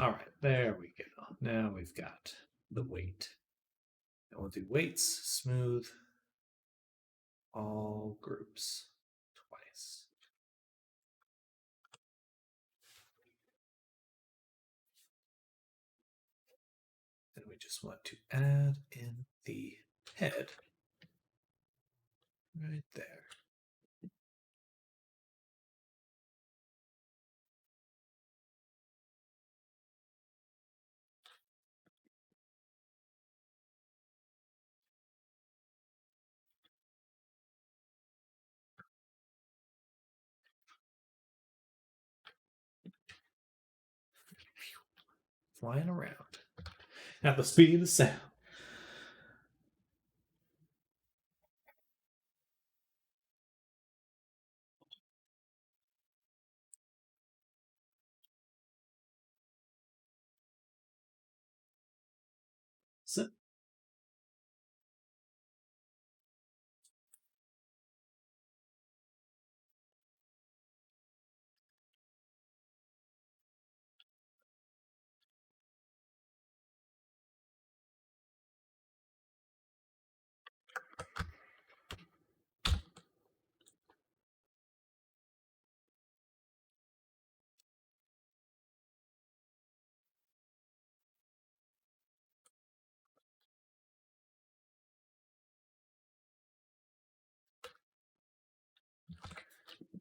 All right, there we go. Now we've got the weight. And we'll do weights, smooth, all groups twice. Then we just want to add in the head right there. flying around at the speed of sound. So,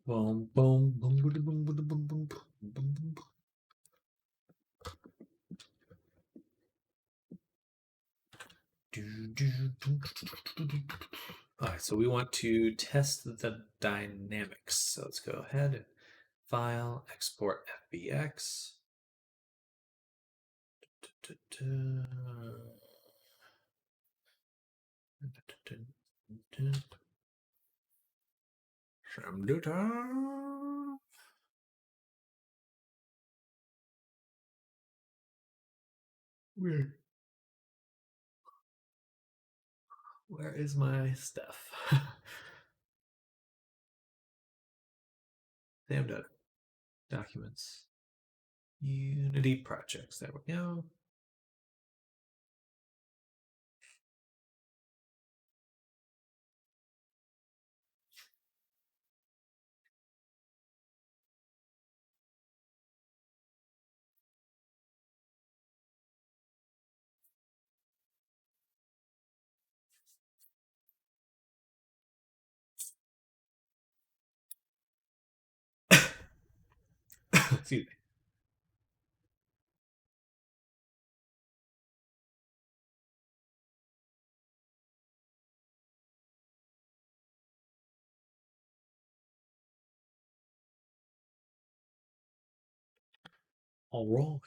boom, boom, boom, boom, boom, boom, boom, boom, boom, boom, boom. All right, so we want to test the dynamics. So let's go ahead and file, export FBX. Some data. Where is my stuff? Damn data. Documents. Unity projects. There we go. Excuse me. All wrong.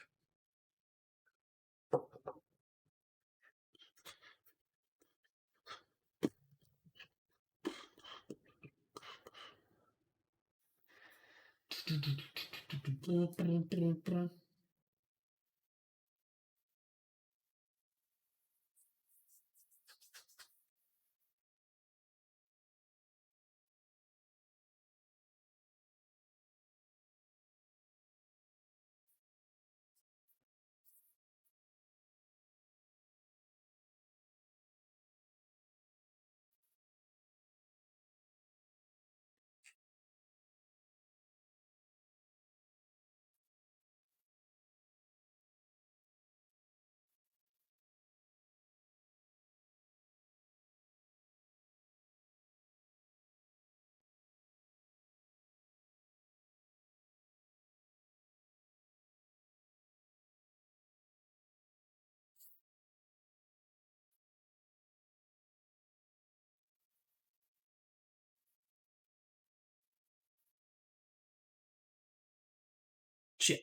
Shit.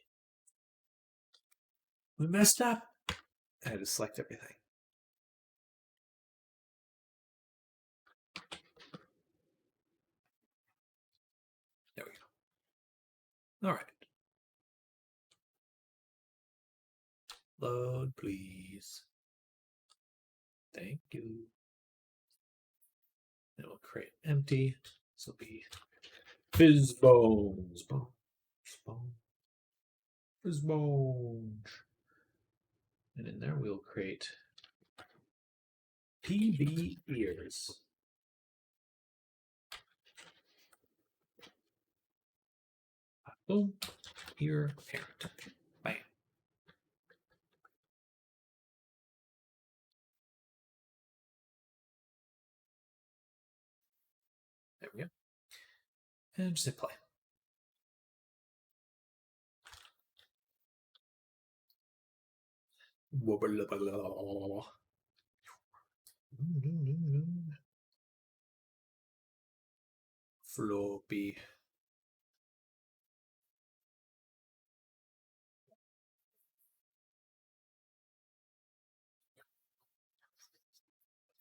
We messed up. I had to select everything. There we go. All right. Load, please. Thank you. Then we'll create empty. This will be Fizzbones. Bones. Fizzbones. And in there we'll create PB ears. Boom. Ear parent. Bam. There we go. And just hit play. Floppy.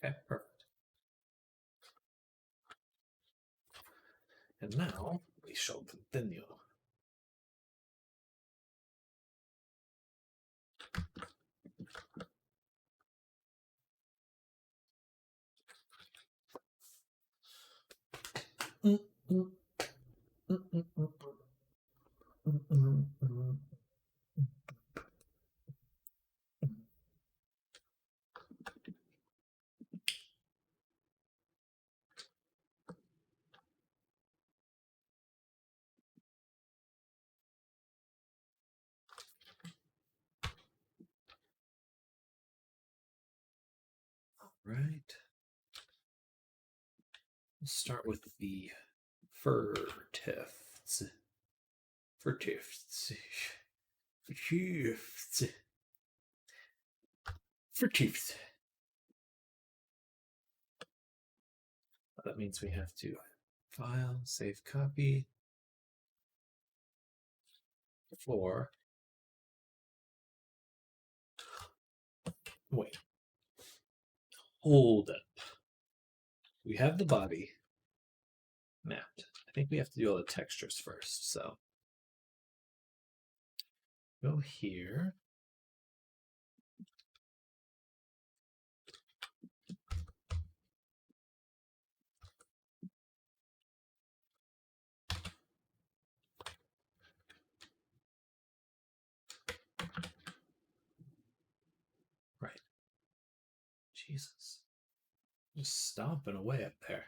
Okay, perfect. And now we shall continue. Right. We'll start with the fur tufts. Fur tufts. Fur tufts. Fur tufts. That means we have to file, save copy for. Wait. Hold up. We have the body mapped. I think we have to do all the textures first. So go here. Right. Jesus. Just stomping away up there.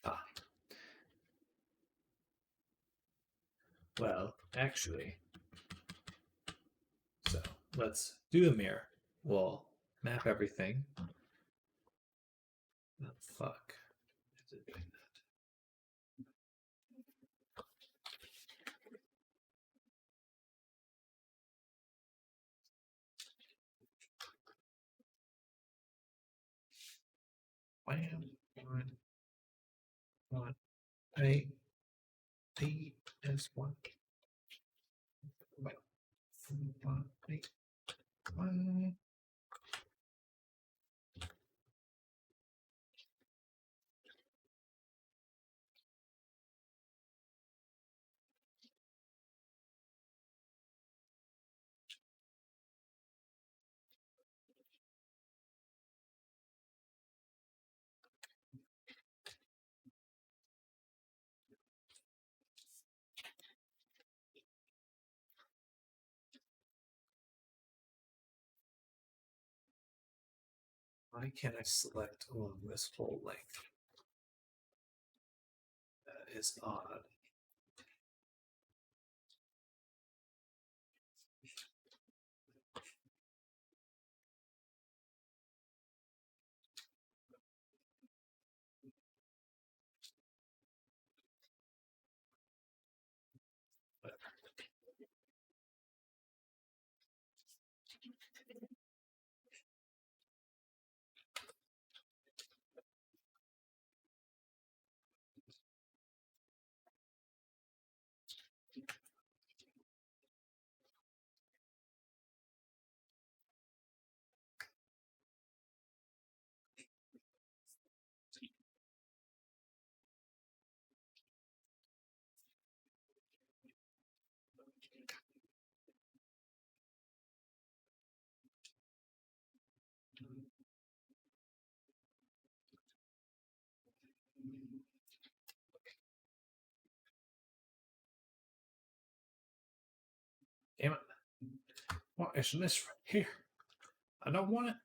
Ah. Well, actually, so let's do a mirror. We'll map everything. Oh, fuck. Is it doing that? Wham, one, A, D, S, one. Well, one, A, one. Why can't I select along this whole length? That is odd. Damn it. What is this right here? I don't want it.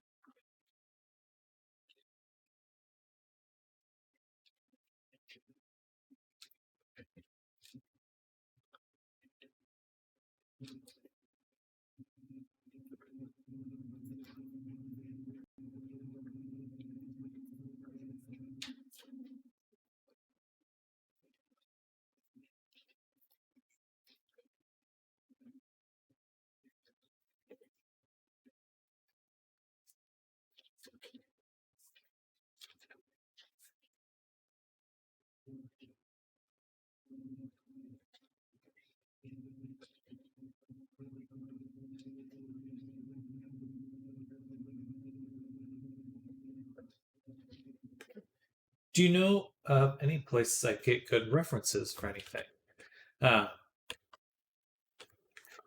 Do you know of any places I get good references for anything? I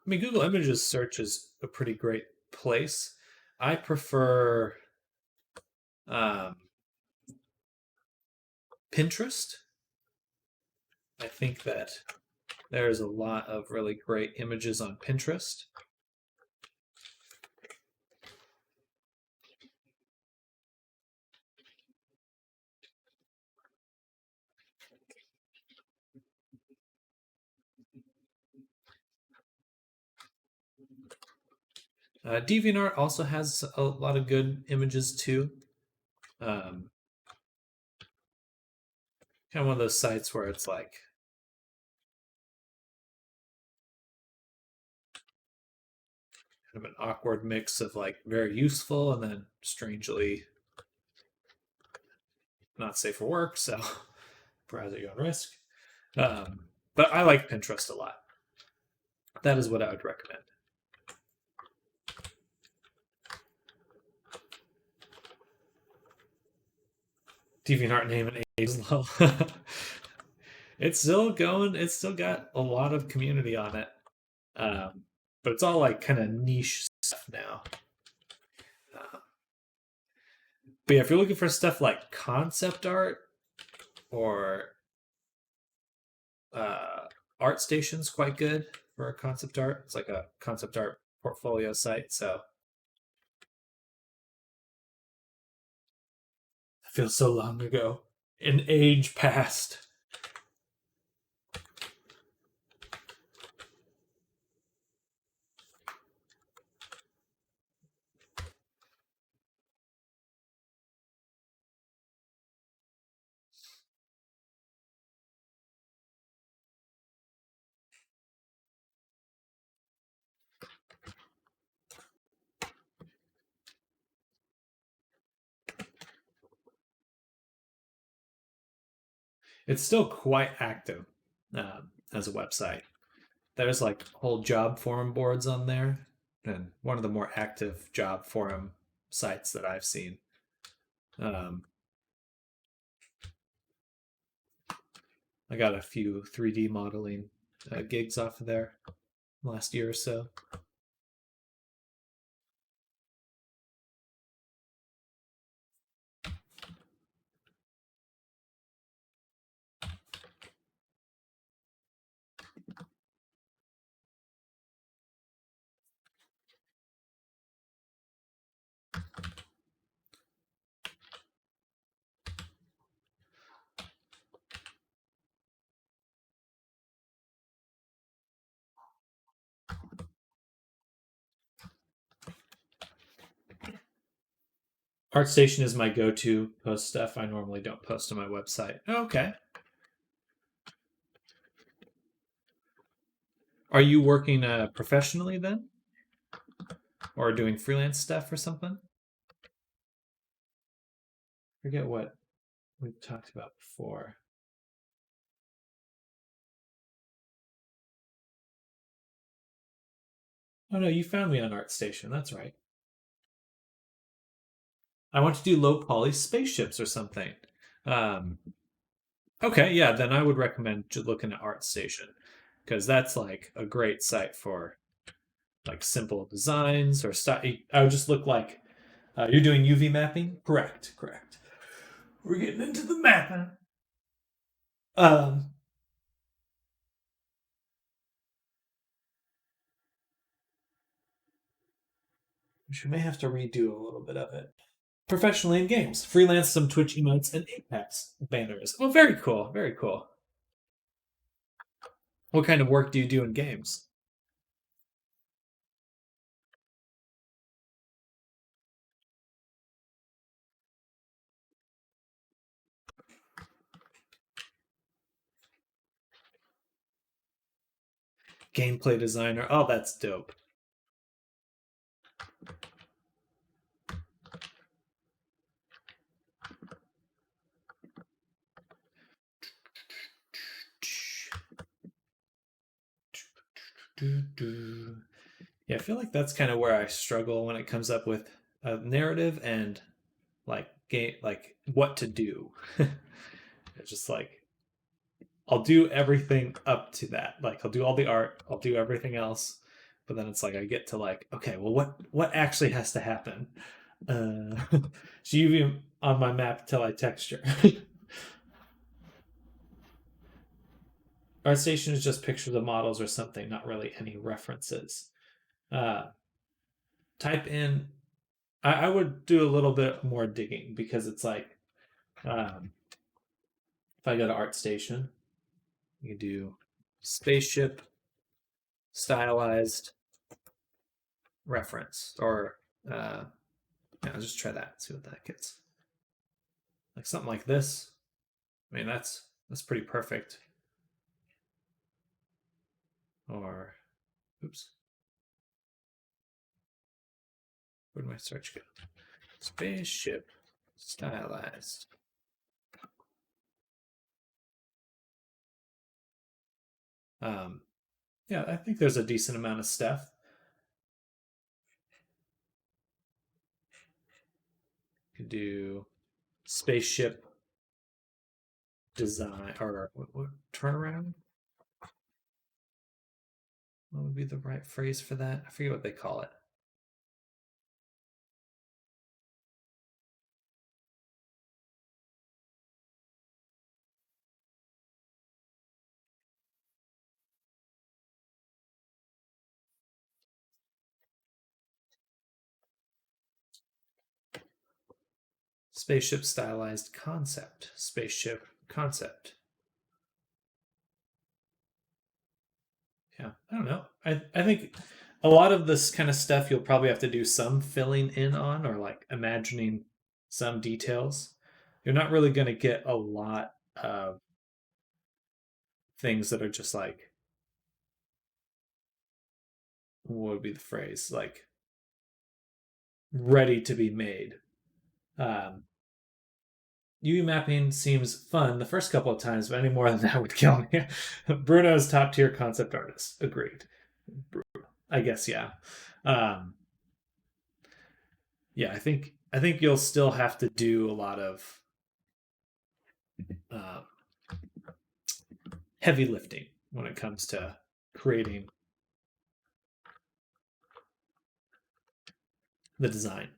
mean, Google Images search is a pretty great place. I prefer Pinterest. I think that there's a lot of really great images on Pinterest. DeviantArt also has a lot of good images too. Kind of one of those sites where it's like kind of an awkward mix of like very useful and then strangely not safe for work. So browse at your own risk. But I like Pinterest a lot. That is what I would recommend. DeviantArt name and age as well. It's still going. It's still got a lot of community on it, but it's all like kind of niche stuff now. But yeah, if you're looking for stuff like concept art or ArtStation's quite good for concept art. It's like a concept art portfolio site. So it feels so long ago. An age past. It's still quite active as a website. There's like whole job forum boards on there, and one of the more active job forum sites that I've seen. I got a few 3D modeling gigs off of there last year or so. ArtStation is my go-to post stuff. I normally don't post on my website. Okay. Are you working professionally then? Or doing freelance stuff or something? Forget what we've talked about before. Oh no, you found me on ArtStation. That's right. I want to do low poly spaceships or something. Okay, yeah, then I would recommend looking at ArtStation because that's like a great site for like simple designs or stuff. I would just look like you're doing UV mapping. Correct. We're getting into the mapping. Which we may have to redo a little bit of it. Professionally in games, freelance some Twitch emotes and Apex banners. Oh, very cool. Very cool. What kind of work do you do in games? Gameplay designer. Oh, that's dope. Yeah, I feel like that's kind of where I struggle when it comes up with a narrative and like like what to do. It's just like I'll do everything up to that. Like I'll do all the art, I'll do everything else, but then it's like I get to like, okay, well what actually has to happen? So you be on my map till I texture. ArtStation is just pictures of models or something, not really any references. Type in. I would do a little bit more digging because it's like, if I go to ArtStation, you can do spaceship stylized reference, or yeah, I'll just try that, see what that gets. Like something like this. I mean, that's pretty perfect. Or, oops. Where'd my search go? Spaceship stylized. Yeah, I think there's a decent amount of stuff. You can do spaceship design, or what turnaround? What would be the right phrase for that? I forget what they call it. Spaceship stylized concept. Spaceship concept. Yeah, I don't know. I think a lot of this kind of stuff you'll probably have to do some filling in on, or like imagining some details. You're not really going to get a lot of things that are just like, what would be the phrase? Like ready to be made. UV mapping seems fun the first couple of times, but any more than that would kill me. Bruno's top tier concept artist. Agreed. I guess, yeah. Yeah, I think you'll still have to do a lot of heavy lifting when it comes to creating the design.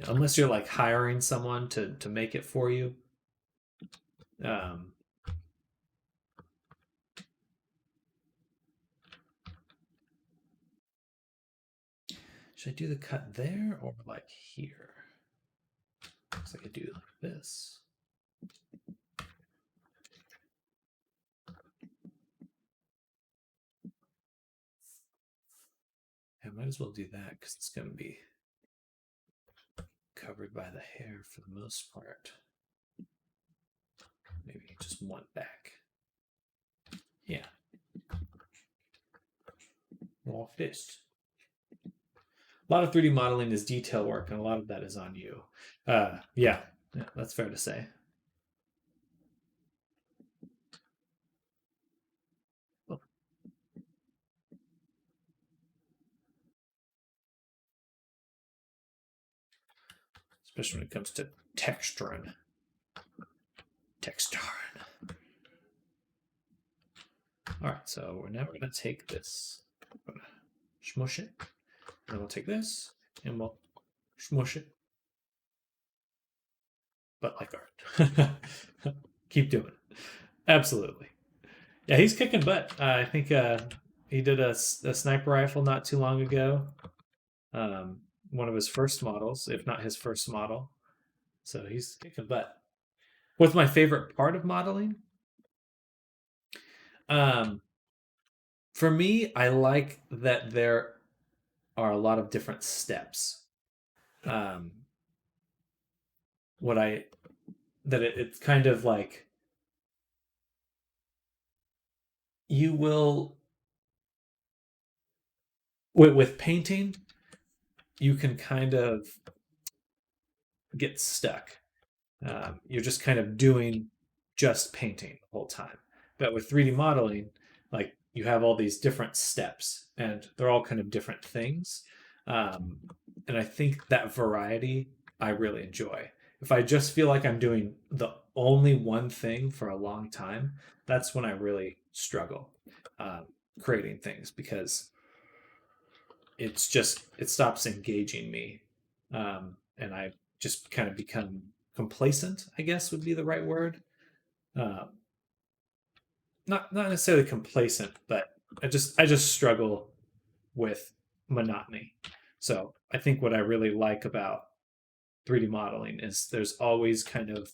Unless you're like hiring someone to make it for you. Should I do the cut there or like here? Looks like I do like this. I might as well do that because it's going to be covered by the hair for the most part. Maybe just one back. Yeah. Like this. A lot of 3D modeling is detail work, and a lot of that is on you. Yeah, that's fair to say. Especially when it comes to texturing. All right, so we're now going to take this, smush it, and we'll take this, and we'll smush it. But like art. Keep doing it. Absolutely. Yeah, he's kicking butt. I think he did a sniper rifle not too long ago. One of his first models, if not his first model. So he's kicking butt. What's my favorite part of modeling? For me, I like that there are a lot of different steps. It's kind of like you will with painting, you can kind of get stuck. You're just kind of doing just painting the whole time. But with 3D modeling, like you have all these different steps, and they're all kind of different things. And I think that variety I really enjoy. If I just feel like I'm doing the only one thing for a long time, that's when I really struggle creating things, because it stops engaging me, and I just kind of become complacent, I guess would be the right word. Um, not necessarily complacent, but I just struggle with monotony. So I think what I really like about 3D modeling is you're always kind of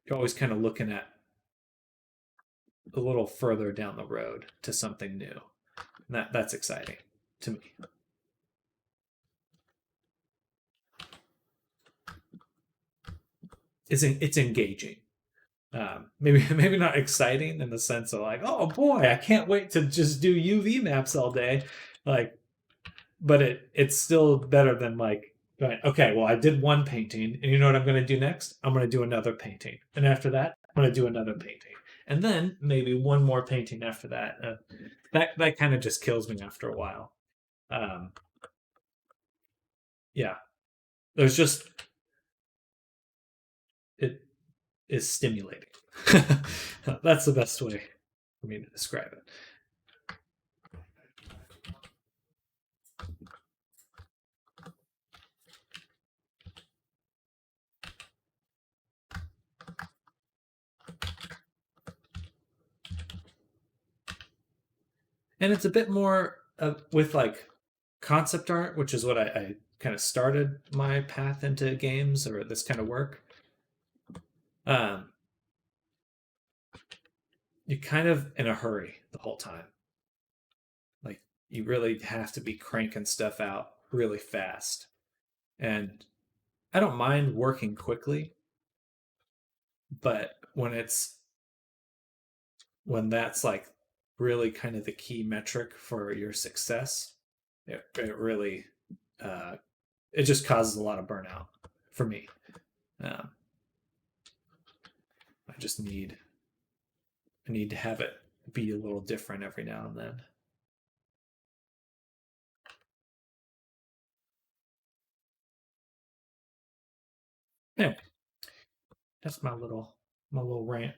looking at a little further down the road to something new. And that's exciting to me. It's engaging. Maybe not exciting in the sense of like, oh boy, I can't wait to just do UV maps all day, like, but it's still better than like going, okay, well, I did one painting, and you know what I'm going to do next? I'm going to do another painting, and after that, I'm going to do another painting, and then maybe one more painting after that. That kind of just kills me after a while. Yeah, there's just it is stimulating. That's the best way for me to describe it. And it's a bit more with like concept art, which is what I kind of started my path into games or this kind of work. You're kind of in a hurry the whole time. Like, you really have to be cranking stuff out really fast. And I don't mind working quickly, but when that's like really kind of the key metric for your success, it really it just causes a lot of burnout for me. I just need to have it be a little different every now and then. Anyway, that's my little rant.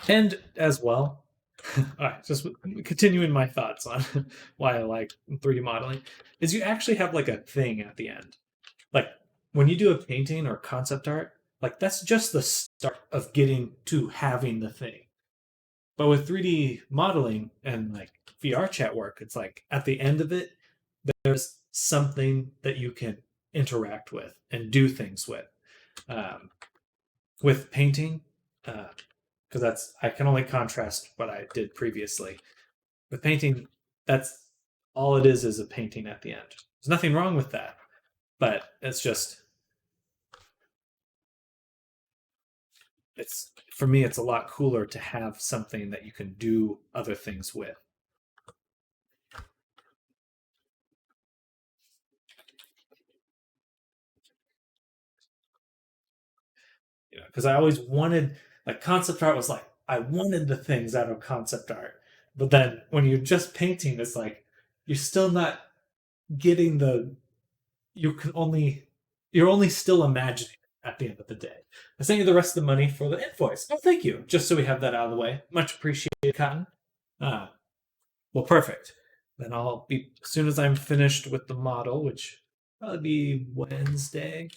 And as well, all right, just continuing my thoughts on why I like 3D modeling, is you actually have like a thing at the end. Like, when you do a painting or concept art, like, that's just the start of getting to having the thing. But with 3D modeling and like VR chat work, it's like at the end of it, there's something that you can interact with and do things with. With painting, because I can only contrast what I did previously. With painting, that's all it is a painting at the end. There's nothing wrong with that, but it's just, it's, for me, it's a lot cooler to have something that you can do other things with. You know, because I always wanted, like, concept art was like, I wanted the things out of concept art, but then when you're just painting, it's like you're still not getting you're only still imagining at the end of the day. I sent you the rest of the money for the invoice. Oh, thank you. Just so we have that out of the way. Much appreciated, Cotton. Well, perfect. Then I'll be, as soon as I'm finished with the model, which probably be Wednesday,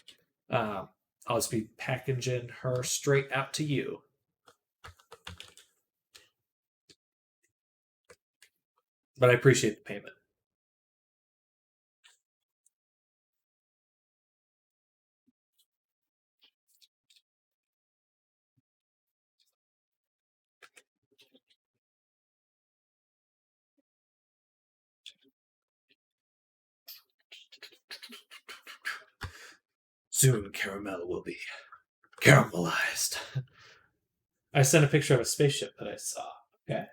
I'll just be packaging her straight out to you. But I appreciate the payment. Soon caramel will be caramelized. I sent a picture of a spaceship that I saw. Okay.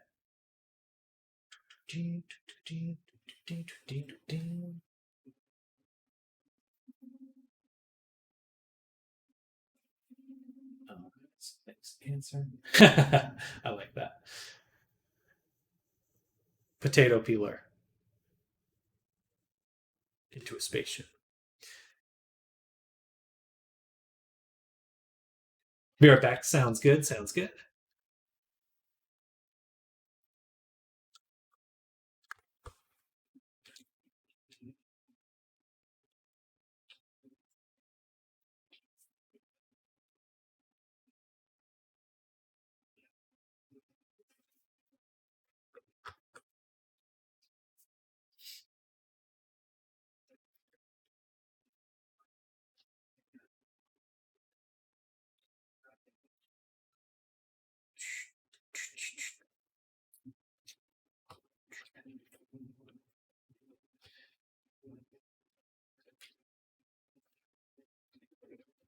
Oh, thanks, answer. I like that. Potato peeler into a spaceship. Be right back. Sounds good. Sounds good.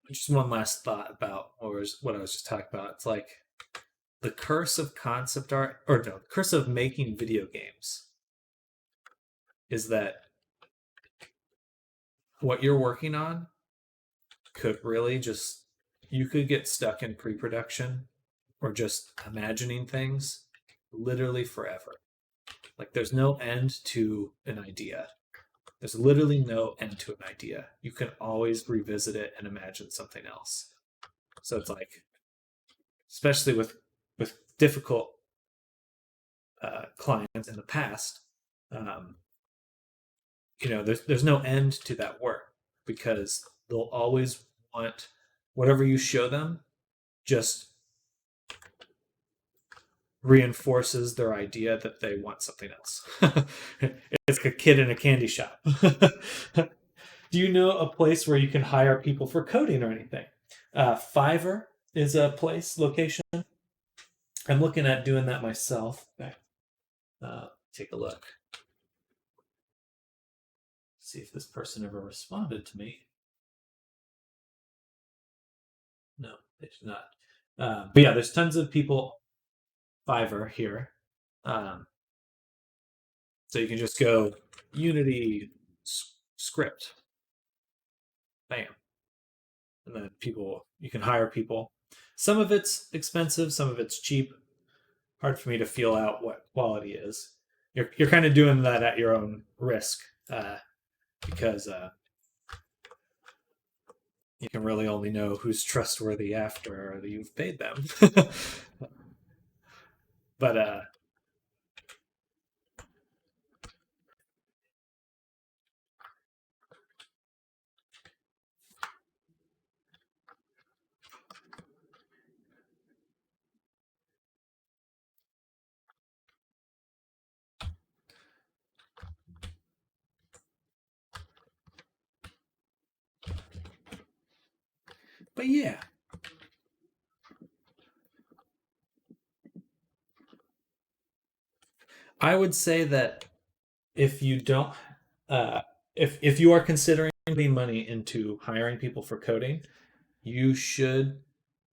Just one last thought about what I was just talking about. It's like the curse of concept art, or no, the curse of making video games is that what you're working on could really just, you could get stuck in pre-production or just imagining things literally forever. Like there's no end to an idea. There's literally no end to an idea. You can always revisit it and imagine something else. So it's like, especially with difficult clients in the past, there's no end to that work because they'll always want whatever you show them just reinforces their idea that they want something else. It's like a kid in a candy shop. Do you know a place where you can hire people for coding or anything? Fiverr is a location. I'm looking at doing that myself. Take a look. See if this person ever responded to me. No, they did not. But yeah, there's tons of people. Fiverr here. So you can just go Unity script. Bam. And then you can hire people. Some of it's expensive, some of it's cheap. Hard for me to feel out what quality is. You're kind of doing that at your own risk, because you can really only know who's trustworthy after you've paid them. But yeah. I would say that if you don't, if you are considering putting money into hiring people for coding, you should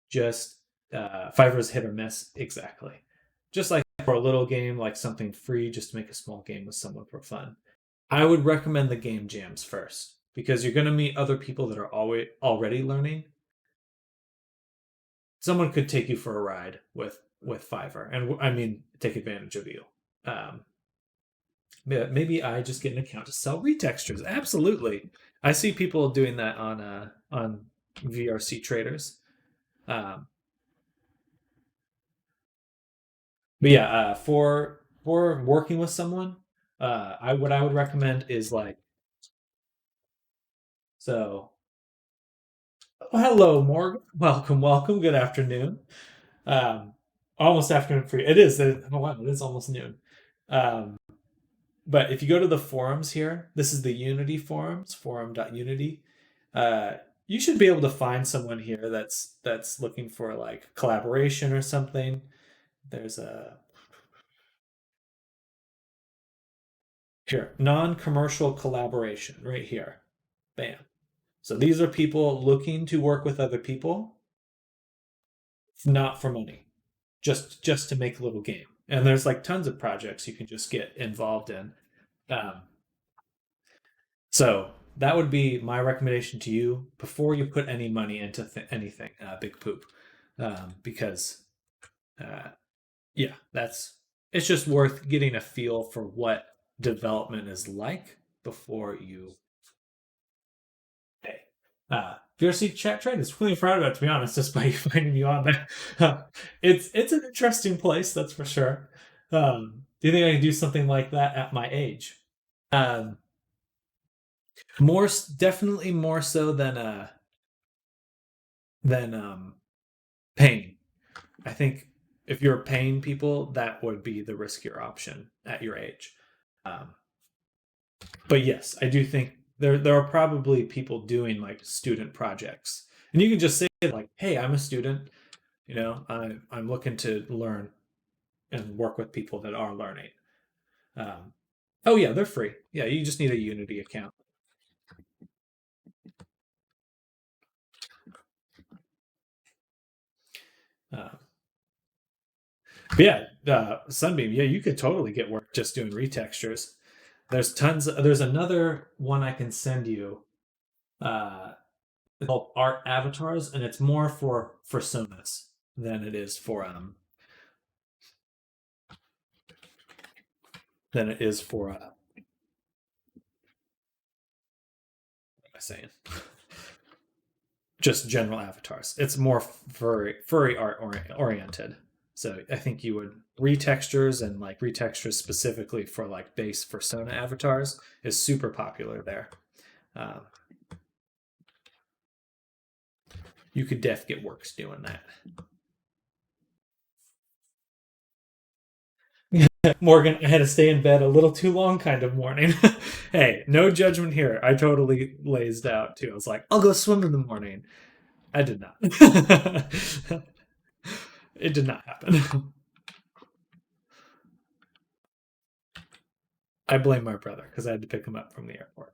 just Fiverr's hit or miss exactly. Just like for a little game, like something free, just to make a small game with someone for fun. I would recommend the game jams first because you're going to meet other people that are already learning. Someone could take you for a ride with Fiverr, and I mean take advantage of you. Maybe I just get an account to sell retextures. Absolutely, I see people doing that on VRC traders. But yeah, for working with someone, what I would recommend is like, so. Oh, hello, Morgan. Welcome. Good afternoon. Almost afternoon for you. It is. Oh, wow, it is almost noon. But if you go to the forums here, this is the Unity forums, forum.unity. You should be able to find someone here that's looking for like collaboration or something. There's here, non-commercial collaboration right here. Bam. So these are people looking to work with other people, not for money. just to make a little game. And there's like tons of projects you can just get involved in. So that would be my recommendation to you before you put any money into anything, Big Poop, because yeah, it's just worth getting a feel for what development is like before you pay. VRC Chat Trade is really proud about it, to be honest, just by finding you on there. It's an interesting place, that's for sure. Do you think I can do something like that at my age? Definitely more so than paying. I think if you're paying people, that would be the riskier option at your age. But yes, I do think there are probably people doing like student projects, and you can just say like, "Hey, I'm a student. You know, I'm looking to learn and work with people that are learning." Oh yeah, they're free. Yeah, you just need a Unity account. But yeah, Sunbeam. Yeah, you could totally get work just doing retextures. There's tons. There's another one I can send you. It's called Art Avatars, and it's more for personas than it is for what am I saying? Just general avatars. It's more furry art oriented. So I think you would retextures and like retextures specifically for like base persona avatars is super popular there. You could get works doing that. Morgan, I had to stay in bed a little too long kind of morning. Hey, no judgment here. I totally lazed out too. I was like, I'll go swim in the morning. I did not. It did not happen. I blame my brother because I had to pick him up from the airport.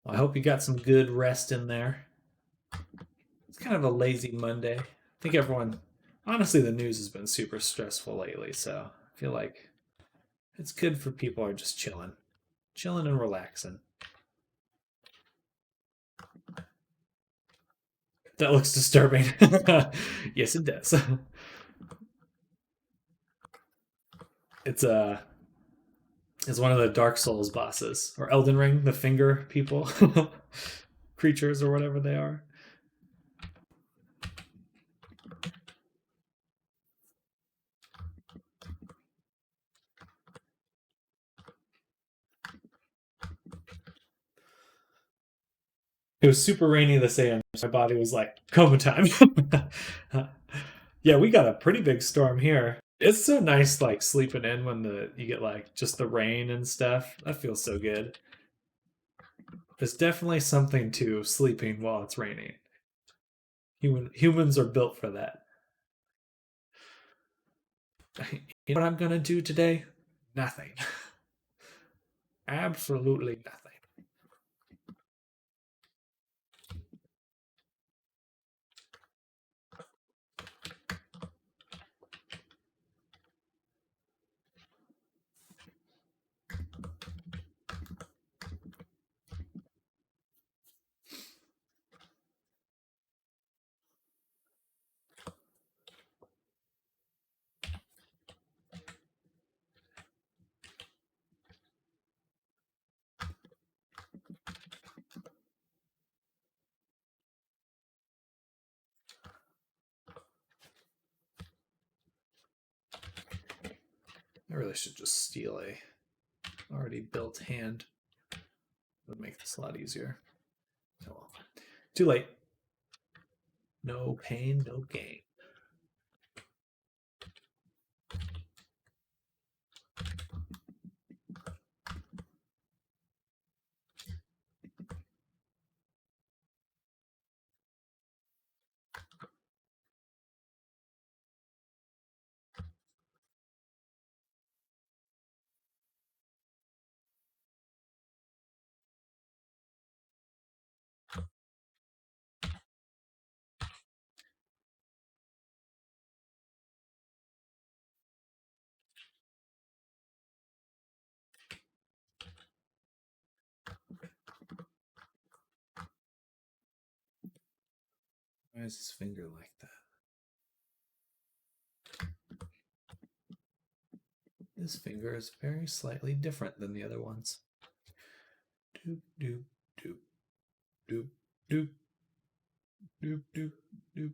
I hope you got some good rest in there. It's kind of a lazy Monday. I think everyone, honestly, the news has been super stressful lately, so I feel like it's good for people who are just chilling and relaxing. That looks disturbing. Yes, it does. It's one of the Dark Souls bosses or Elden Ring, the finger people, creatures or whatever they are. It was super rainy this AM. So my body was like, coma time. Yeah, we got a pretty big storm here. It's so nice, like sleeping in when you get like just the rain and stuff. That feels so good. There's definitely something to sleeping while it's raining. Humans are built for that. You know what I'm gonna do today? Nothing. Absolutely nothing. I really should just steal a already built hand. Would make this a lot easier. Oh well. Too late. No pain, no gain. Why is his finger like that? This finger is very slightly different than the other ones. Doop, doop, doop, doop, doop, doop, doop, doop.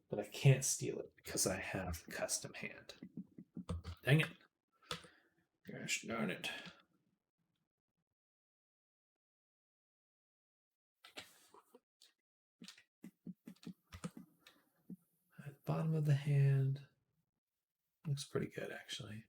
But I can't steal it because I have the custom hand. Dang it. Gosh darn it. At the bottom of the hand. Looks pretty good, actually.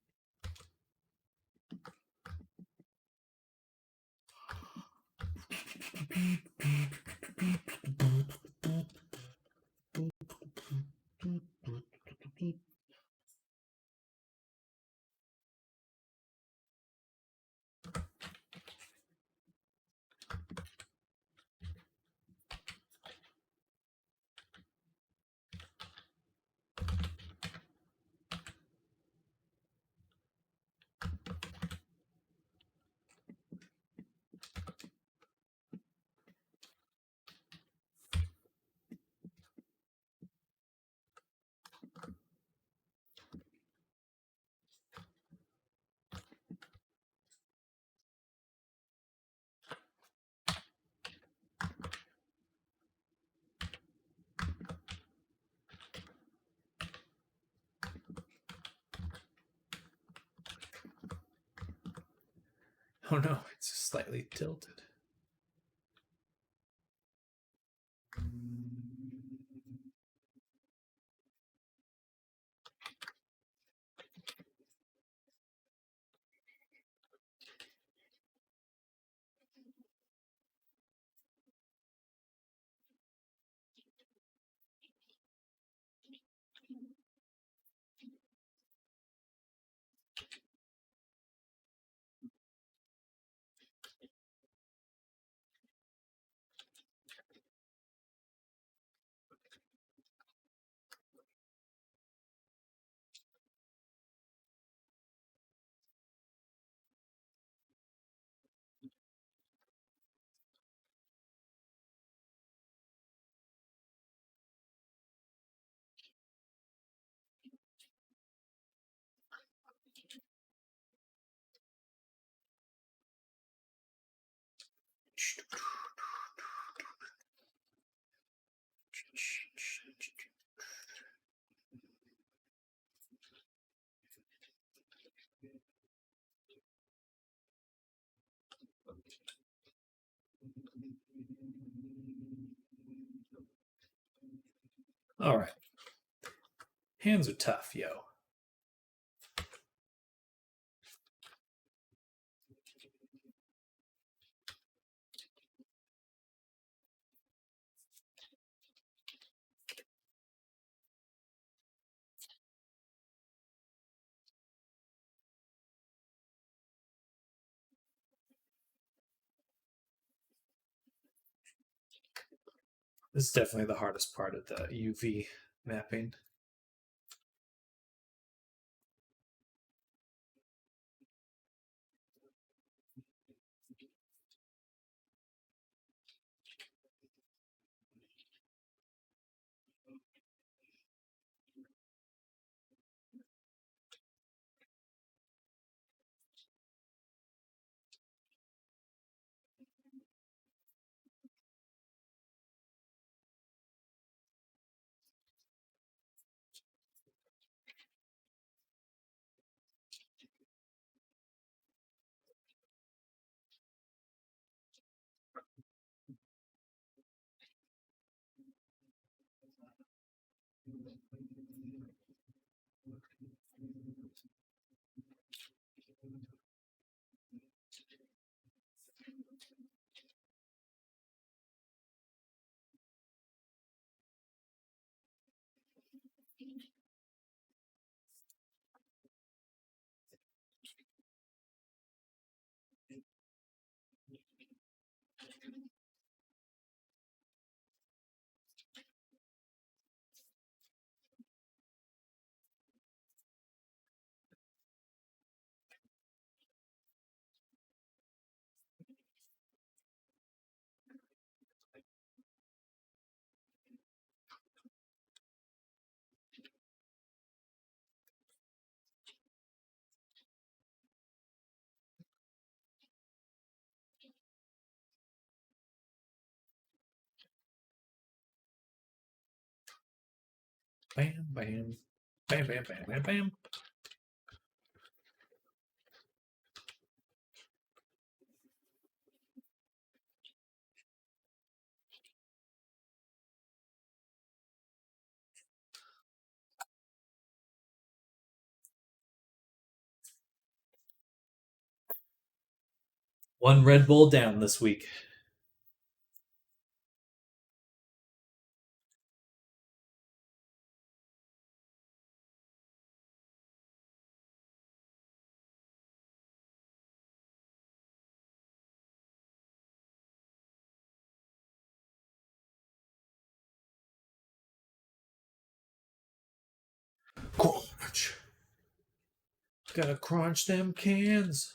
Oh no, it's just slightly tilted. All right. Hands are tough, yo. This is definitely the hardest part of the UV mapping. Bam, bam, bam, bam, bam, bam, bam. One Red Bull down this week. Crunch. Gotta crunch them cans.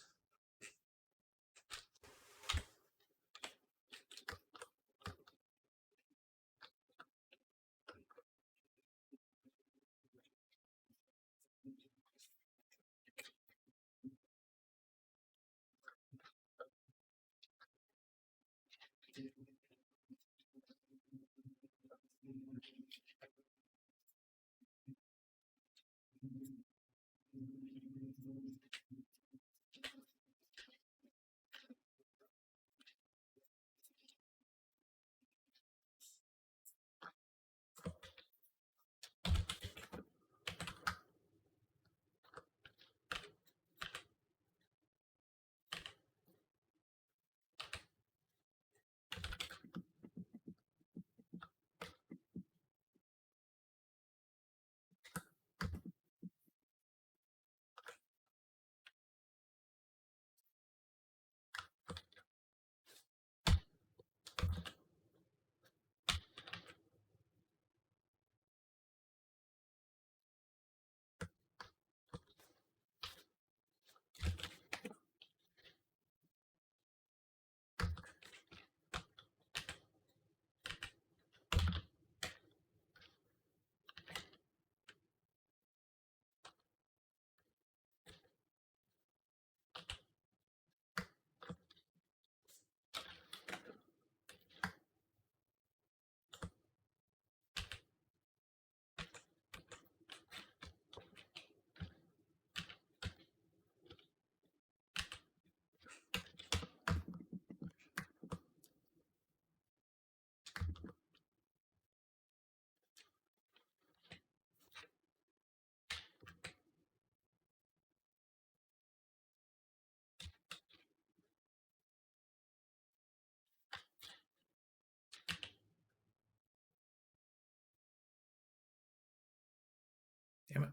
Damn it.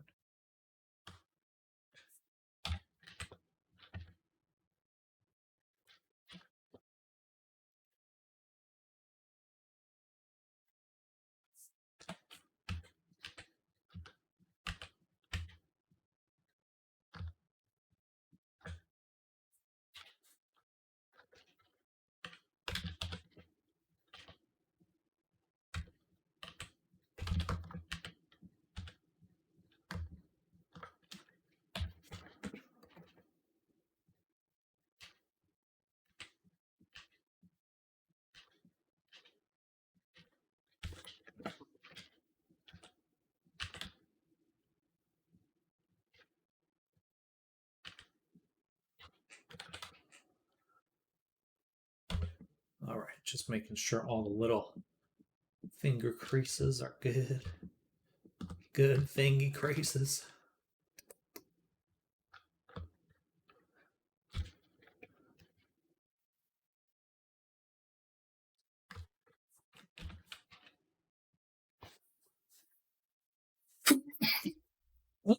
All right, just making sure all the little finger creases are good. Good thingy crazes. Wow.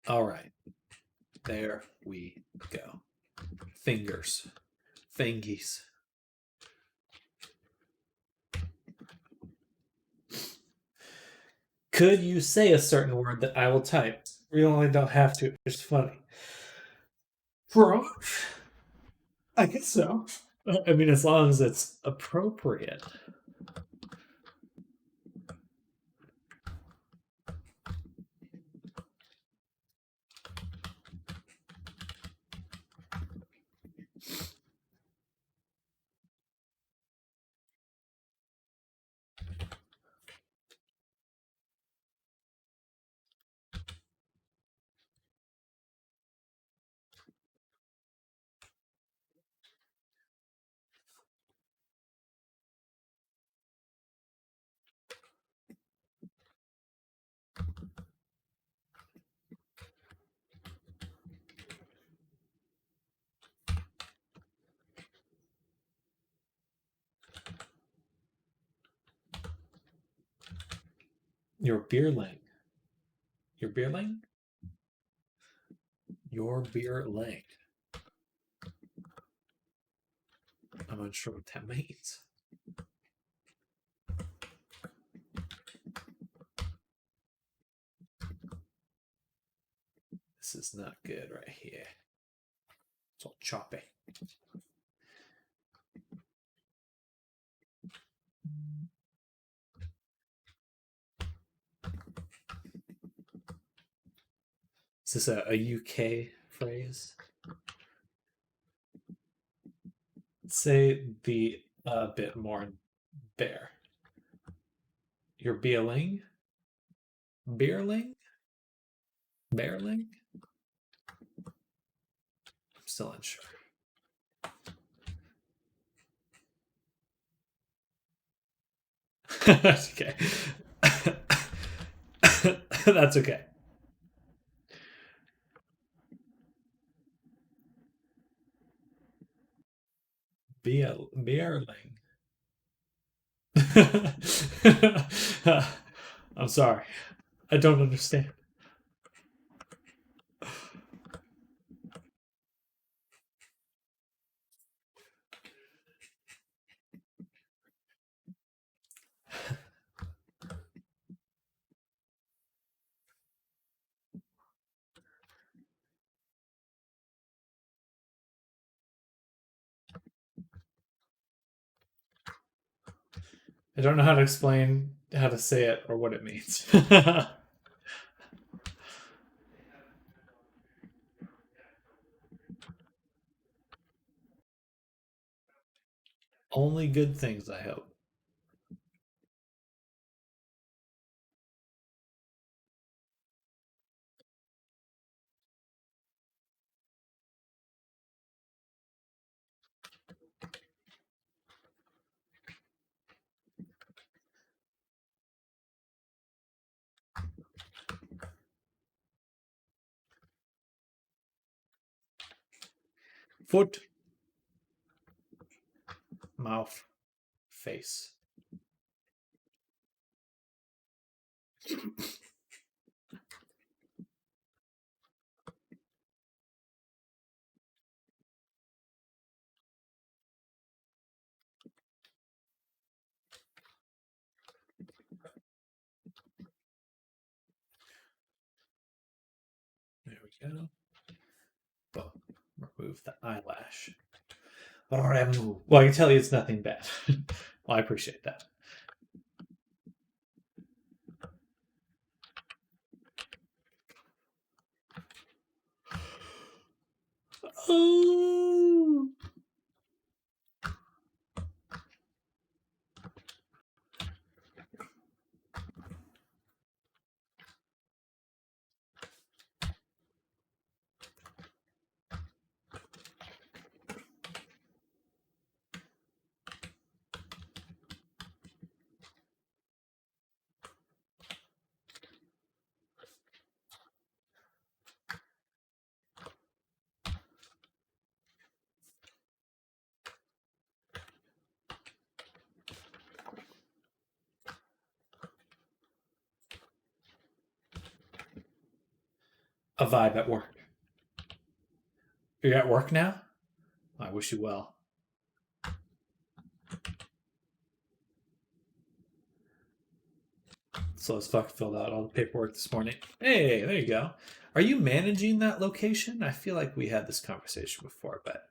All right. There we go. Fingers. Fingies. Could you say a certain word that I will type? You only don't have to. It's funny. Brooch? I guess so. I mean, as long as it's appropriate. Your beerling. Your beerling? Your beerling. I'm unsure what that means. This is not good right here. It's all choppy. Is this a UK phrase? Say the bit more bear. Your beerling? Beerling? Bearling? I'm still unsure. Okay. That's okay. Beerling. I'm sorry. I don't understand. I don't know how to explain how to say it or what it means. Only good things, I hope. Foot, mouth, face. There you go. Boom. Remove the eyelash. Remove. Well, I can tell you it's nothing bad. Well, I appreciate that. Oh. A vibe at work. You're at work now? I wish you well. So as fuck filled out all the paperwork this morning. Hey, there you go. Are you managing that location? I feel like we had this conversation before, but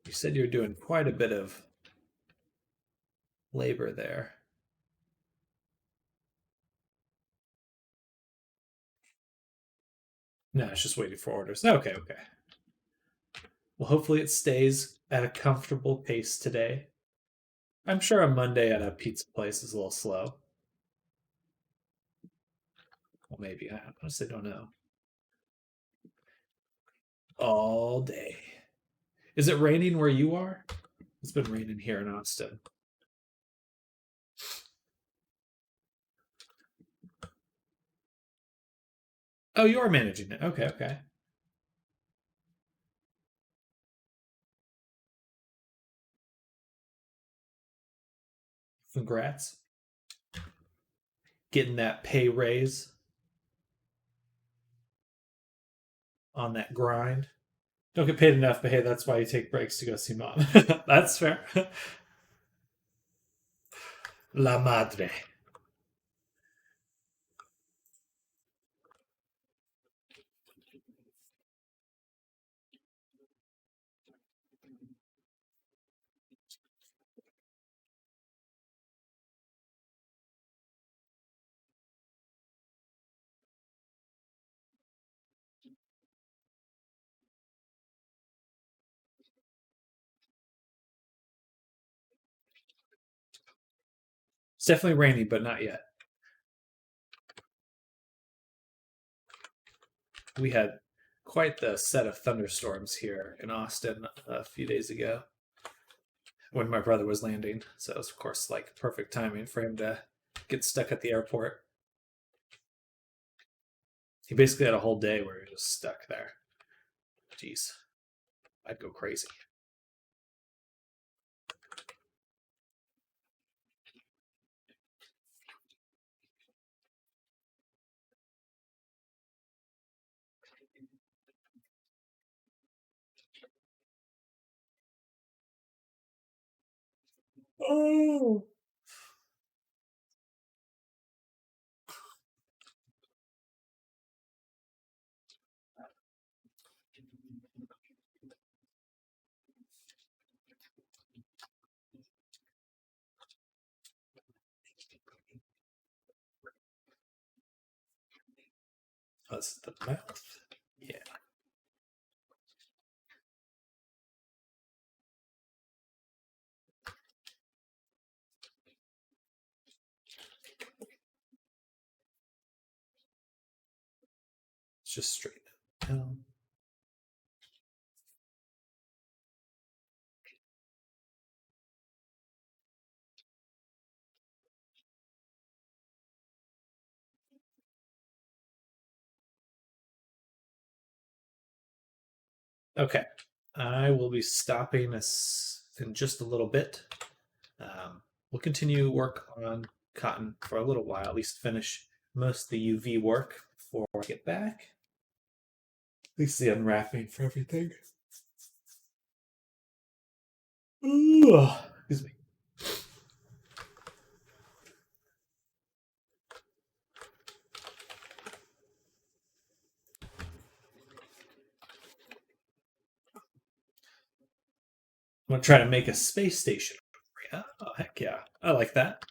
you said you're doing quite a bit of labor there. No, it's just waiting for orders. Okay. Well, hopefully it stays at a comfortable pace today. I'm sure a Monday at a pizza place is a little slow. Well, maybe. I honestly don't know. All day. Is it raining where you are? It's been raining here in Austin. Oh, you are managing it. Okay. Congrats. Getting that pay raise on that grind. Don't get paid enough, but hey, that's why you take breaks to go see mom. That's fair. La madre. It's definitely rainy, but not yet. We had quite the set of thunderstorms here in Austin a few days ago when my brother was landing. So it was, of course, like perfect timing for him to get stuck at the airport. He basically had a whole day where he was just stuck there. Jeez, I'd go crazy. Oh. That's the mouth. Yeah. It's just straight down. Okay, I will be stopping us in just a little bit. We'll continue work on cotton for a little while, at least finish most of the UV work before I get back. At least the unwrapping for everything. Ooh, excuse me. I'm gonna try to make a space station. Oh heck yeah, I like that.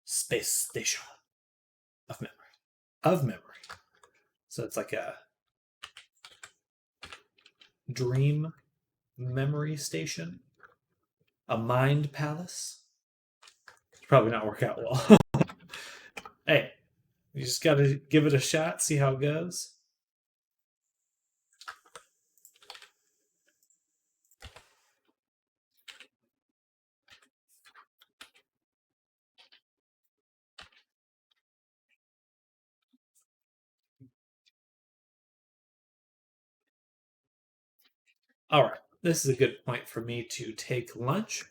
Space station of memory. Of memory. So it's like a dream memory station. A mind palace. It's probably not work out well. Hey, you just gotta give it a shot, see how it goes. All right, this is a good point for me to take lunch.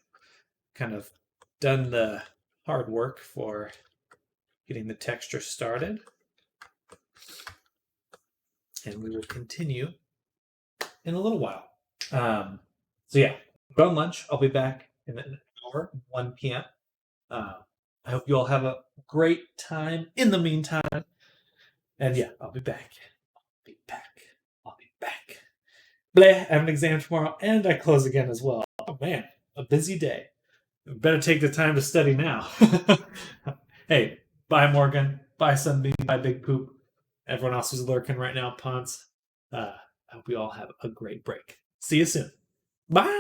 Kind of done the hard work for getting the texture started. And we will continue in a little while. So yeah, go on lunch. I'll be back in an hour, 1 p.m. I hope you all have a great time in the meantime. And yeah, I'll be back. I'll be back. Bleh, I have an exam tomorrow and I close again as well. Oh man, a busy day. Better take the time to study now. Hey, bye Morgan. Bye Sunbeam. Bye Big Poop. Everyone else who's lurking right now, Ponce. I hope you all have a great break. See you soon. Bye.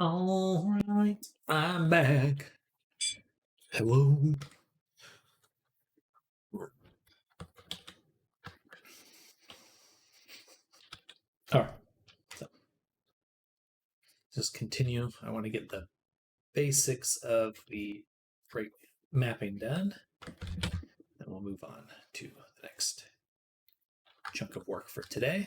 All right, I'm back. Hello. All right. So just continue. I want to get the basics of the break mapping done. Then we'll move on to the next chunk of work for today.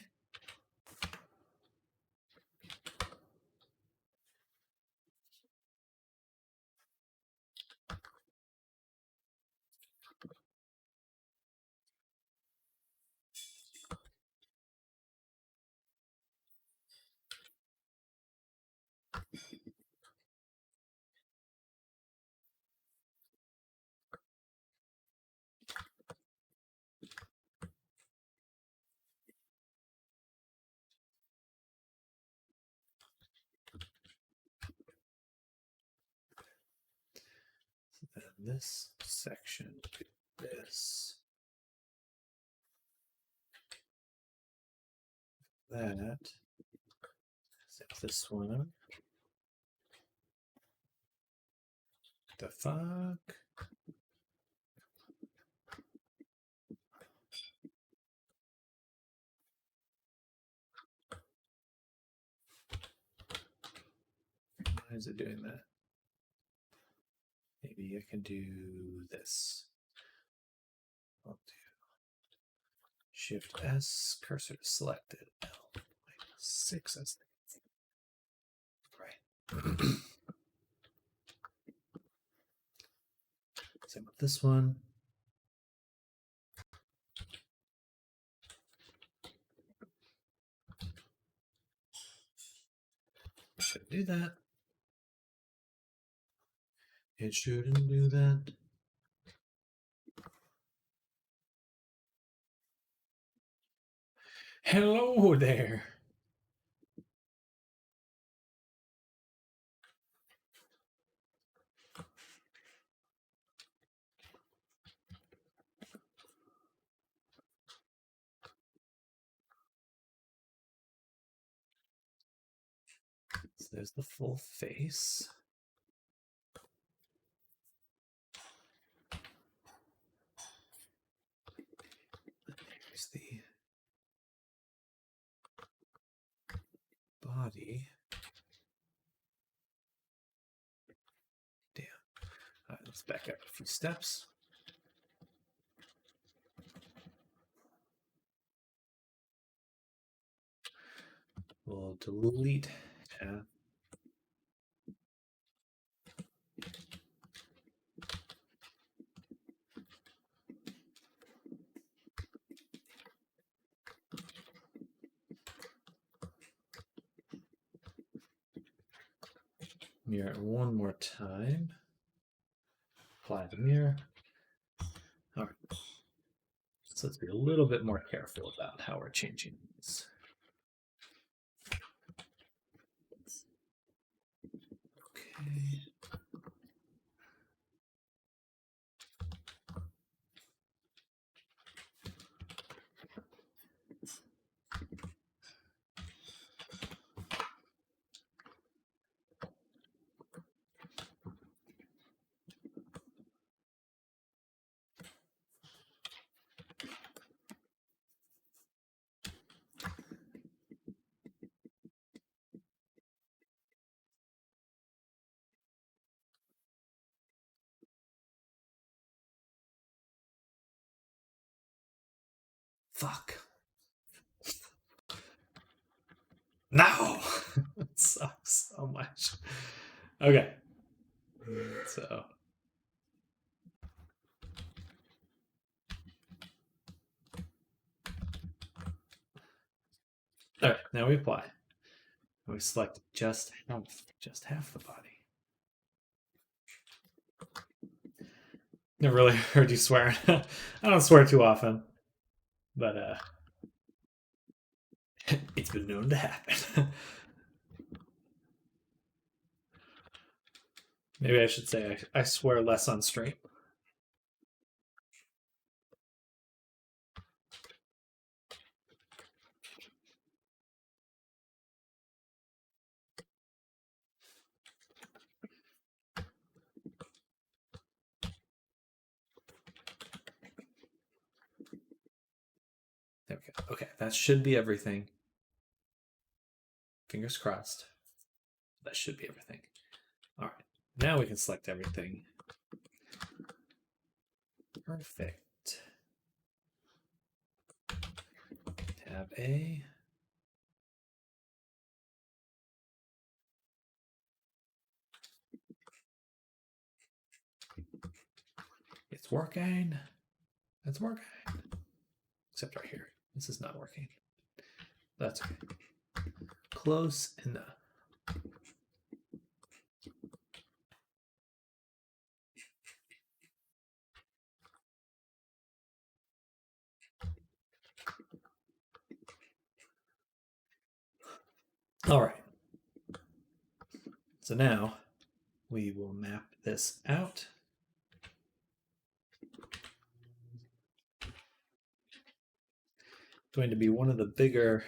And this section, this, that, zip this one up. The fuck? Why is it doing that? Maybe I can do this. I'll do Shift S, cursor to selected, L, 6 as right. Same with this one. Shouldn't do that. It shouldn't do that. Hello there. So there's the full face. There's the body. Damn. All right, let's back up a few steps. We'll delete tab. Mirror it one more time. Apply the mirror. All right. So let's be a little bit more careful about how we're changing these. Okay. Fuck. No! It sucks so much. Okay. So. All right, now we apply. We select just half the body. Never really heard you swear. I don't swear too often, but it's been known to happen. Maybe I should say I swear less on stream. There we go. Okay, that should be everything. Fingers crossed. That should be everything. All right, now we can select everything. Perfect. Tab A. It's working. It's working. Except right here. This is not working. That's okay. Close enough. All right. So now we will map this out. It's going to be one of the bigger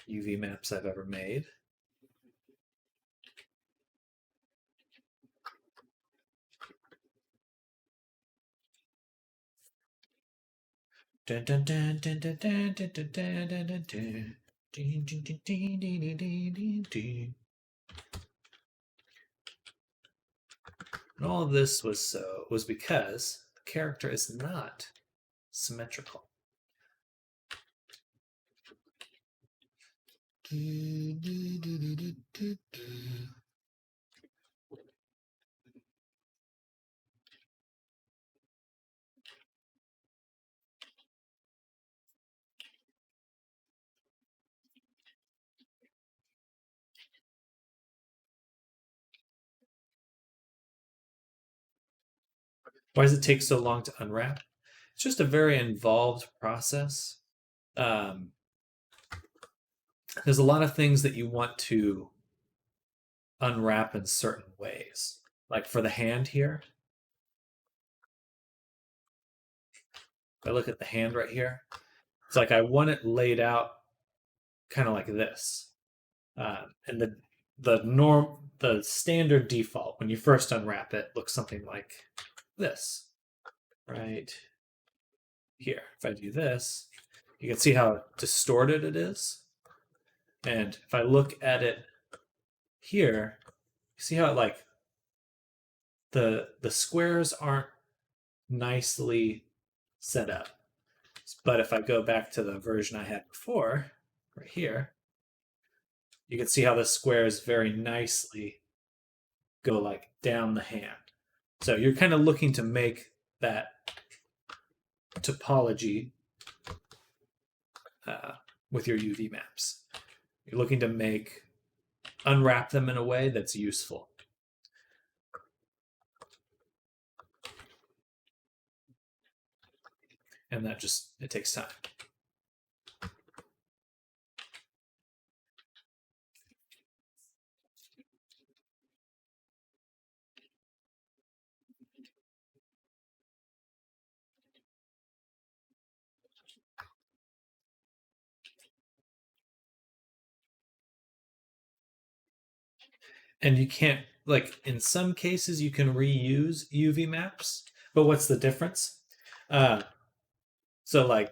UV maps I've ever made. Dun, dun, dun, dun, dun, dun, dun, dun, dun, dun, dun, dun. Ding, ding, ding, ding, ding, ding, ding, ding, ding. And all of this was because the character is not symmetrical. Why does it take so long to unwrap? It's just a very involved process. There's a lot of things that you want to unwrap in certain ways. Like for the hand here, if I look at the hand right here, it's like I want it laid out kind of like this. And the standard default when you first unwrap it looks something like this, right here. If I do this, you can see how distorted it is. And if I look at it here, you see how it like the squares aren't nicely set up. But if I go back to the version I had before, right here, you can see how the squares very nicely go like down the hand. So you're kind of looking to make that topology with your UV maps. You're looking to unwrap them in a way that's useful. And it takes time. And you can't, like, in some cases you can reuse UV maps, but what's the difference? So like,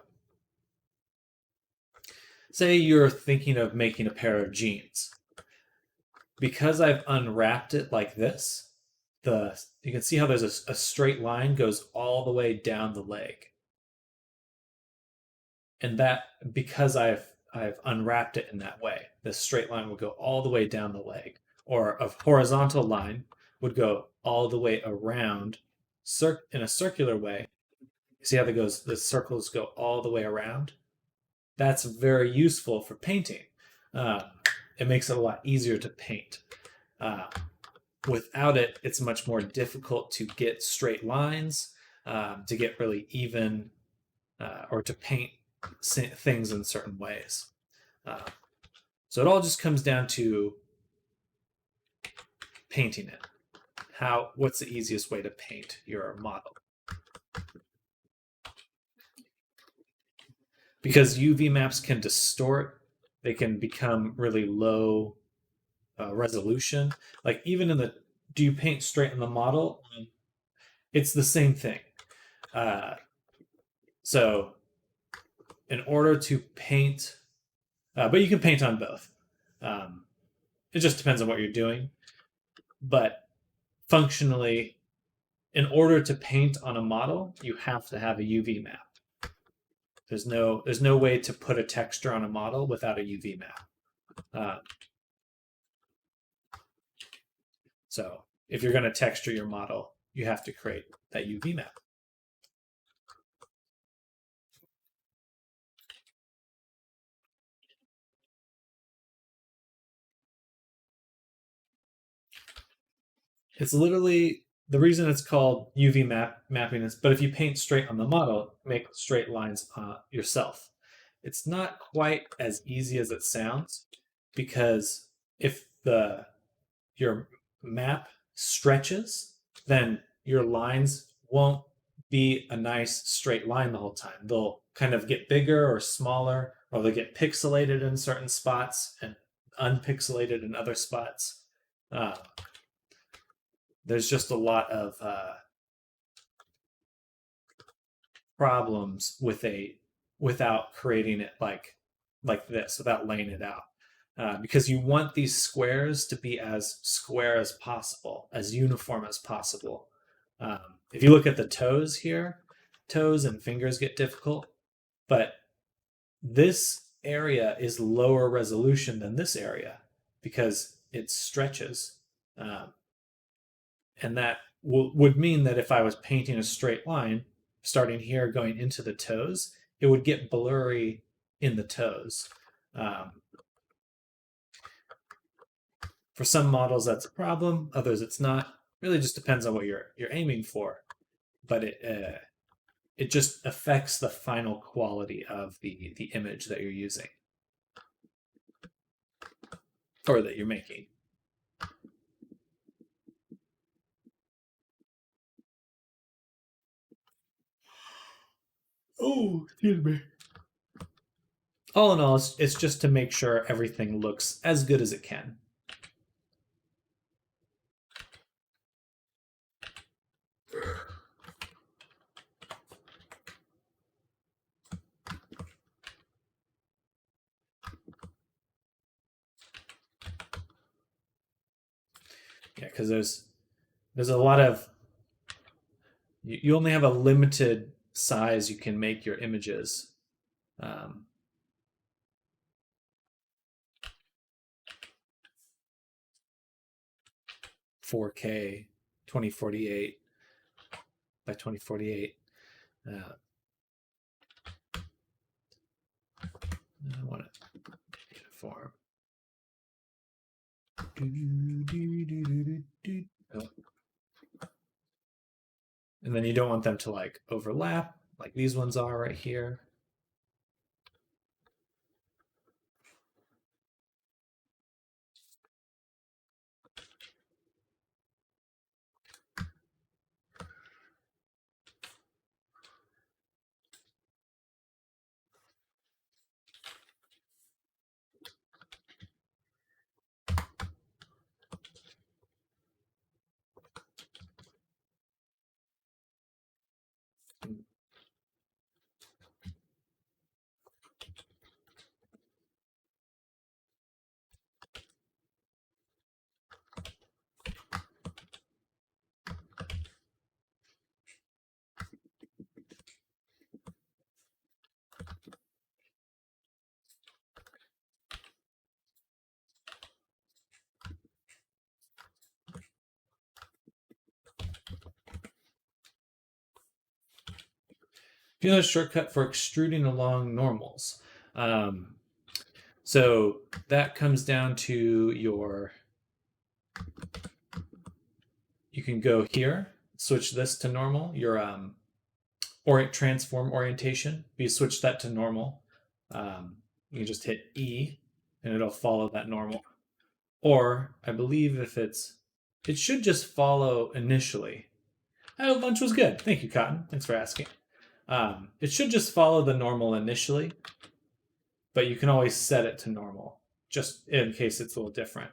say you're thinking of making a pair of jeans. Because I've unwrapped it like this, you can see how there's a straight line goes all the way down the leg. And that, because I've unwrapped it in that way, this straight line will go all the way down the leg. Or a horizontal line would go all the way around in a circular way. See how the circles go all the way around? That's very useful for painting. It makes it a lot easier to paint. Without it, it's much more difficult to get straight lines, to get really even, or to paint things in certain ways. So it all just comes down to painting it. What's the easiest way to paint your model? Because UV maps can distort, they can become really low resolution. Like even do you paint straight in the model? It's the same thing. So in order to paint, but you can paint on both. It just depends on what you're doing. But functionally, in order to paint on a model, you have to have a UV map. There's no way to put a texture on a model without a UV map. So if you're going to texture your model, you have to create that UV map. It's literally, the reason it's called UV mapping is, but if you paint straight on the model, make straight lines yourself. It's not quite as easy as it sounds, because if your map stretches, then your lines won't be a nice straight line the whole time. They'll kind of get bigger or smaller, or they'll get pixelated in certain spots and unpixelated in other spots. There's just a lot of problems without creating it like this, without laying it out, because you want these squares to be as square as possible, as uniform as possible. If you look at the toes here, toes and fingers get difficult, but this area is lower resolution than this area because it stretches. And that would mean that if I was painting a straight line, starting here going into the toes, it would get blurry in the toes. For some models, that's a problem. Others, it's not. Really just depends on what you're aiming for. But it just affects the final quality of the image that you're using or that you're making. Oh, excuse me. All in all, it's just to make sure everything looks as good as it can. Yeah, because there's a lot of, you only have a limited size you can make your images. 4K 2048 by 2048. I want it uniform. Oh. And then you don't want them to like overlap like these ones are right here. If you know a shortcut for extruding along normals. So that comes down to you can go here, switch this to normal, your transform orientation. If you switch that to normal, you can just hit E and it'll follow that normal. Or I believe it should just follow initially. I hope lunch was good. Thank you, Cotton. Thanks for asking. It should just follow the normal initially, but you can always set it to normal just in case it's a little different.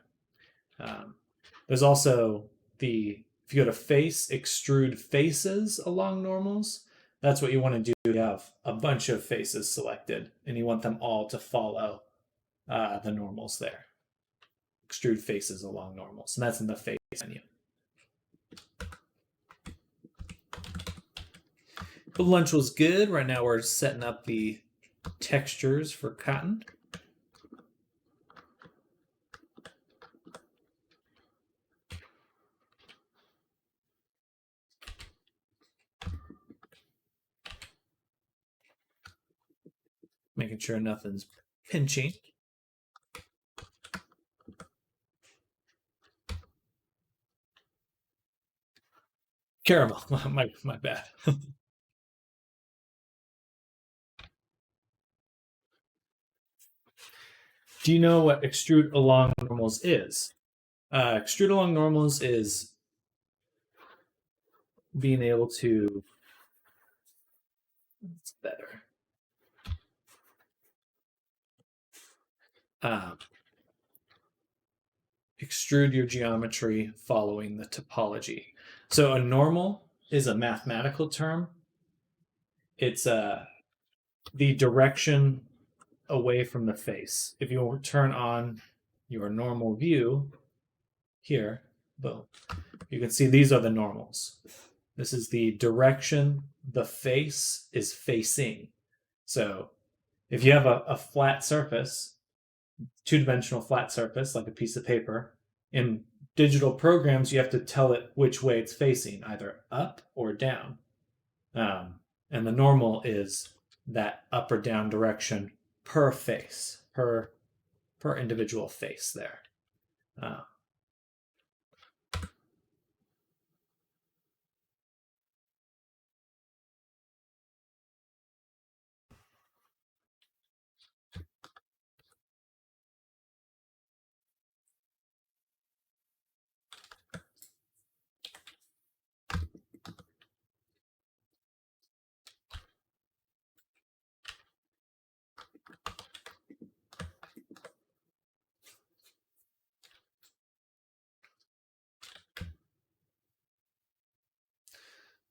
There's also if you go to face, extrude faces along normals, that's what you want to do. you have a bunch of faces selected, and you want them all to follow the normals there. Extrude faces along normals, and that's in the face menu. But lunch was good. Right now we're setting up the textures for cotton. Making sure nothing's pinching. Caramel, my bad. Do you know what extrude along normals is? Extrude along normals is being able to, it's better. Extrude your geometry following the topology. So a normal is a mathematical term. It's the direction away from the face. If you turn on your normal view here, boom, you can see these are the normals. This is the direction the face is facing. So if you have a flat surface, two-dimensional flat surface, like a piece of paper, in digital programs, you have to tell it which way it's facing, either up or down. And the normal is that up or down direction per face, per individual face there.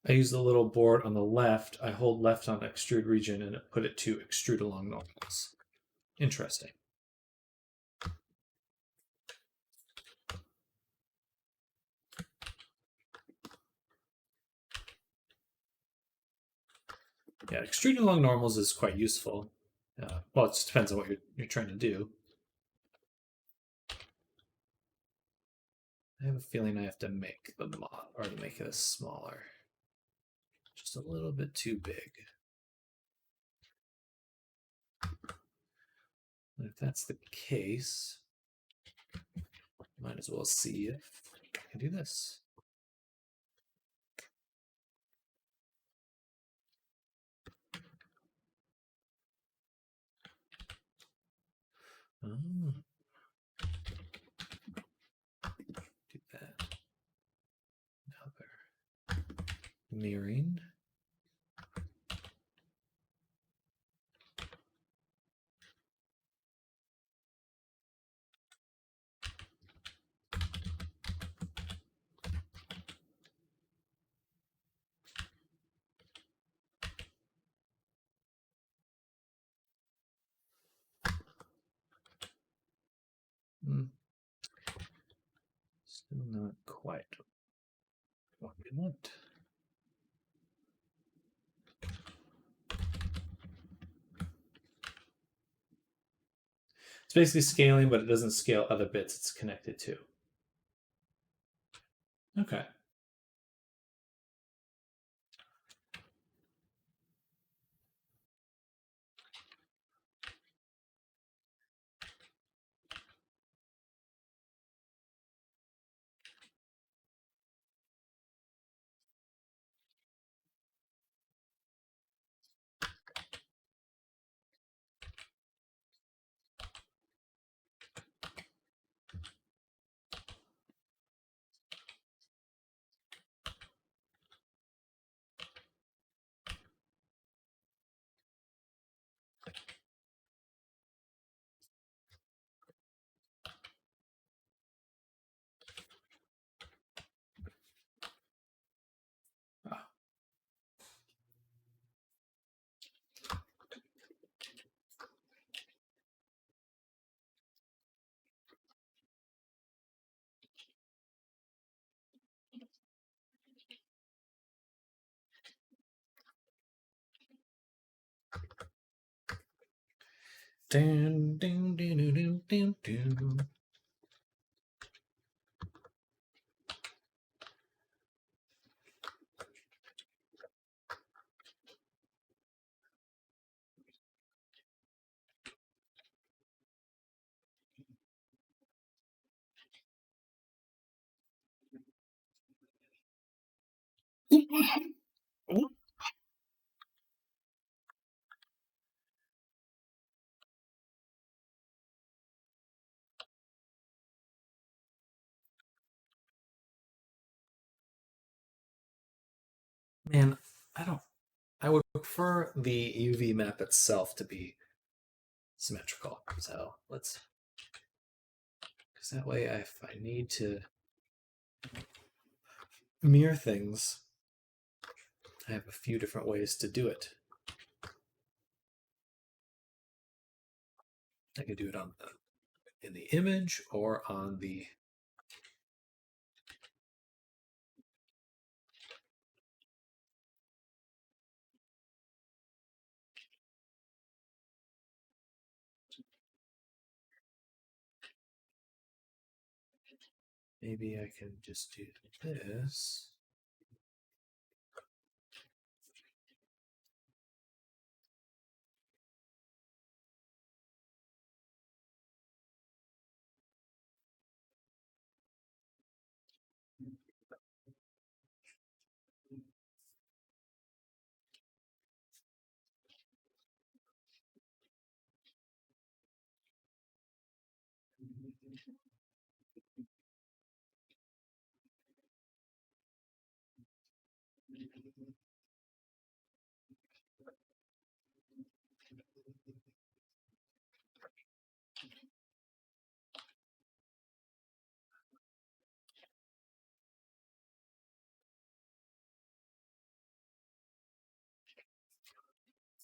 I use the little board on the left. I hold left on extrude region and put it to extrude along normals. Interesting. Yeah, extruding along normals is quite useful. Well, it just depends on what you're trying to do. I have a feeling I have to make the mod or to make it smaller. Just a little bit too big. And if that's the case, might as well see if I can do this. Do that. Now mirroring. Still not quite what we want. It's basically scaling, but it doesn't scale other bits it's connected to. Okay. Dun, dun, dun, dun, dun, dun, dun. Man, I would prefer the UV map itself to be symmetrical. So let's, because that way if I need to mirror things, I have a few different ways to do it. I can do it in the image or on the maybe I can just do this.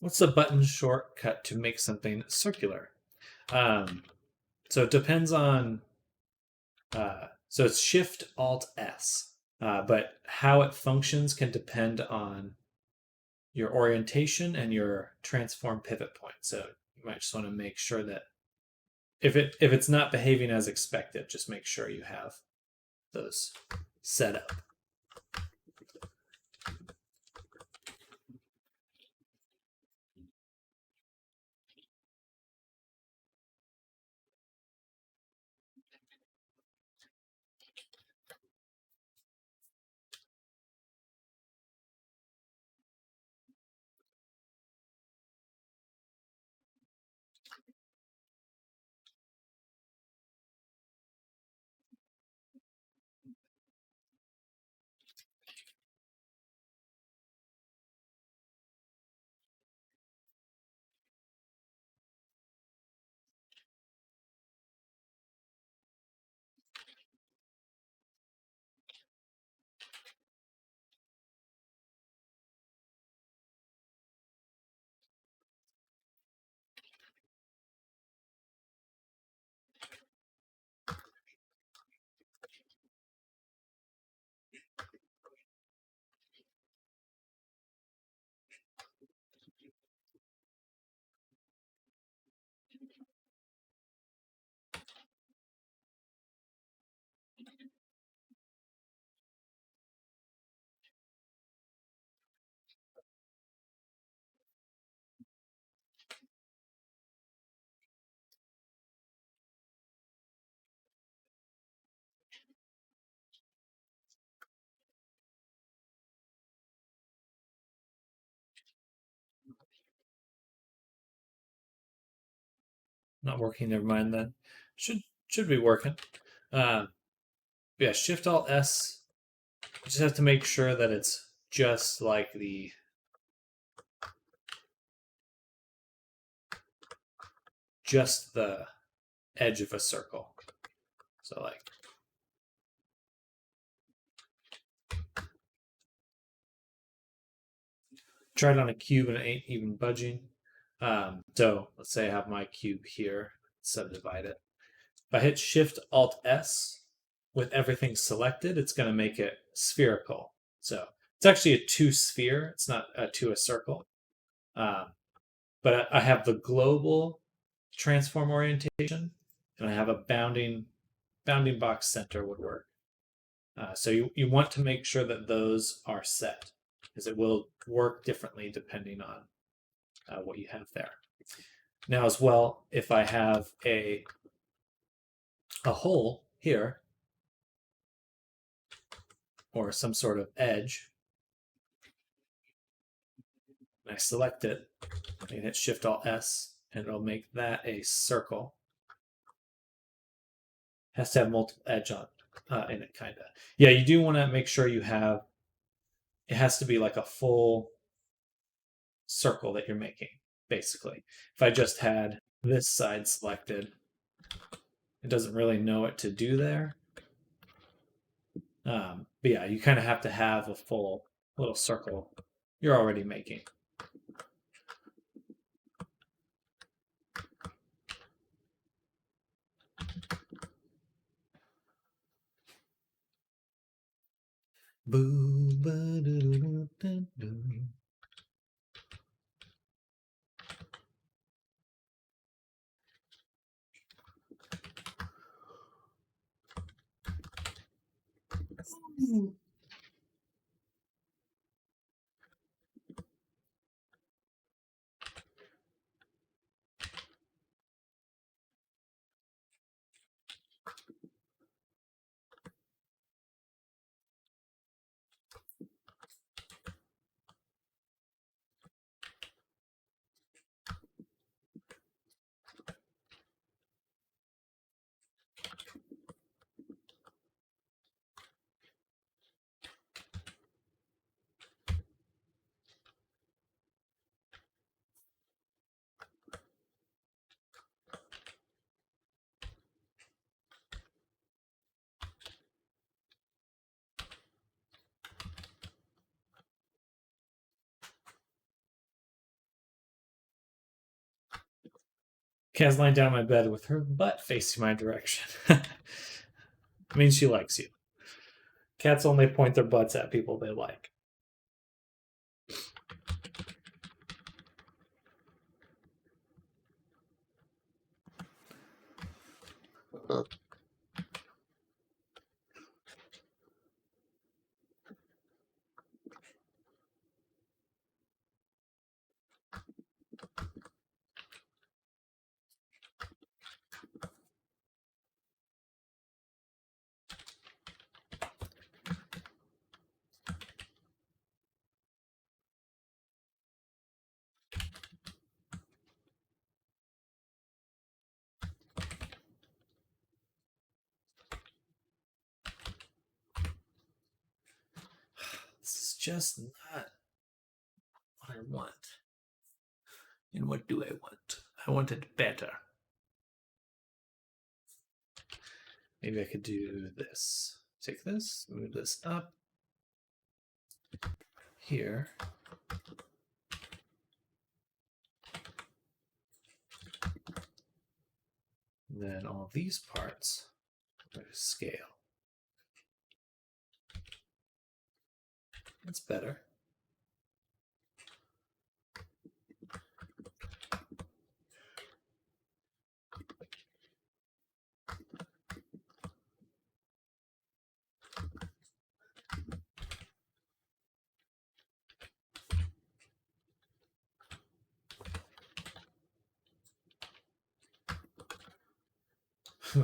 What's the button shortcut to make something circular? So it depends on. So it's Shift Alt S, but how it functions can depend on your orientation and your transform pivot point. So you might just want to make sure that if it's not behaving as expected, just make sure you have those set up. Not working. Never mind. Then should be working. Yeah, Shift Alt S. You just have to make sure that it's just like the edge of a circle. So like try it on a cube and it ain't even budging. So let's say I have my cube here, subdivide it. If I hit Shift Alt S with everything selected, it's going to make it spherical. So it's actually a two sphere. It's not a circle. But I have the global transform orientation, and I have a bounding box center would work. So you want to make sure that those are set, because it will work differently depending on what you have there. Now as well, if I have a hole here, or some sort of edge, and I select it, and hit Shift Alt S, and it'll make that a circle. Has to have multiple edge on in it, kind of. Yeah, you do want to make sure you have. It has to be like a full circle that you're making, basically. If I just had this side selected, it doesn't really know what to do there. But yeah, you kind of have to have a full little circle you're already making. Boo, ba, doo, doo, doo, doo. Kaz lying down on my bed with her butt facing my direction. I mean, she likes you. Cats only point their butts at people they like. This is just not what I want. And what do I want? I want it better. Maybe I could do this. Take this, move this up here. And then all these parts are to scale. That's better.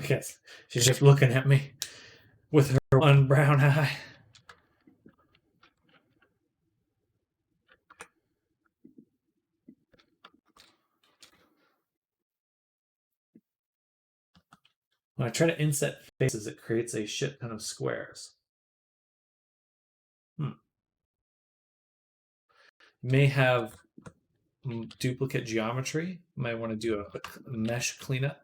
Yes, she's just looking at me with her one brown eye. When I try to inset faces, it creates a shit ton of squares. May have duplicate geometry. Might want to do a mesh cleanup.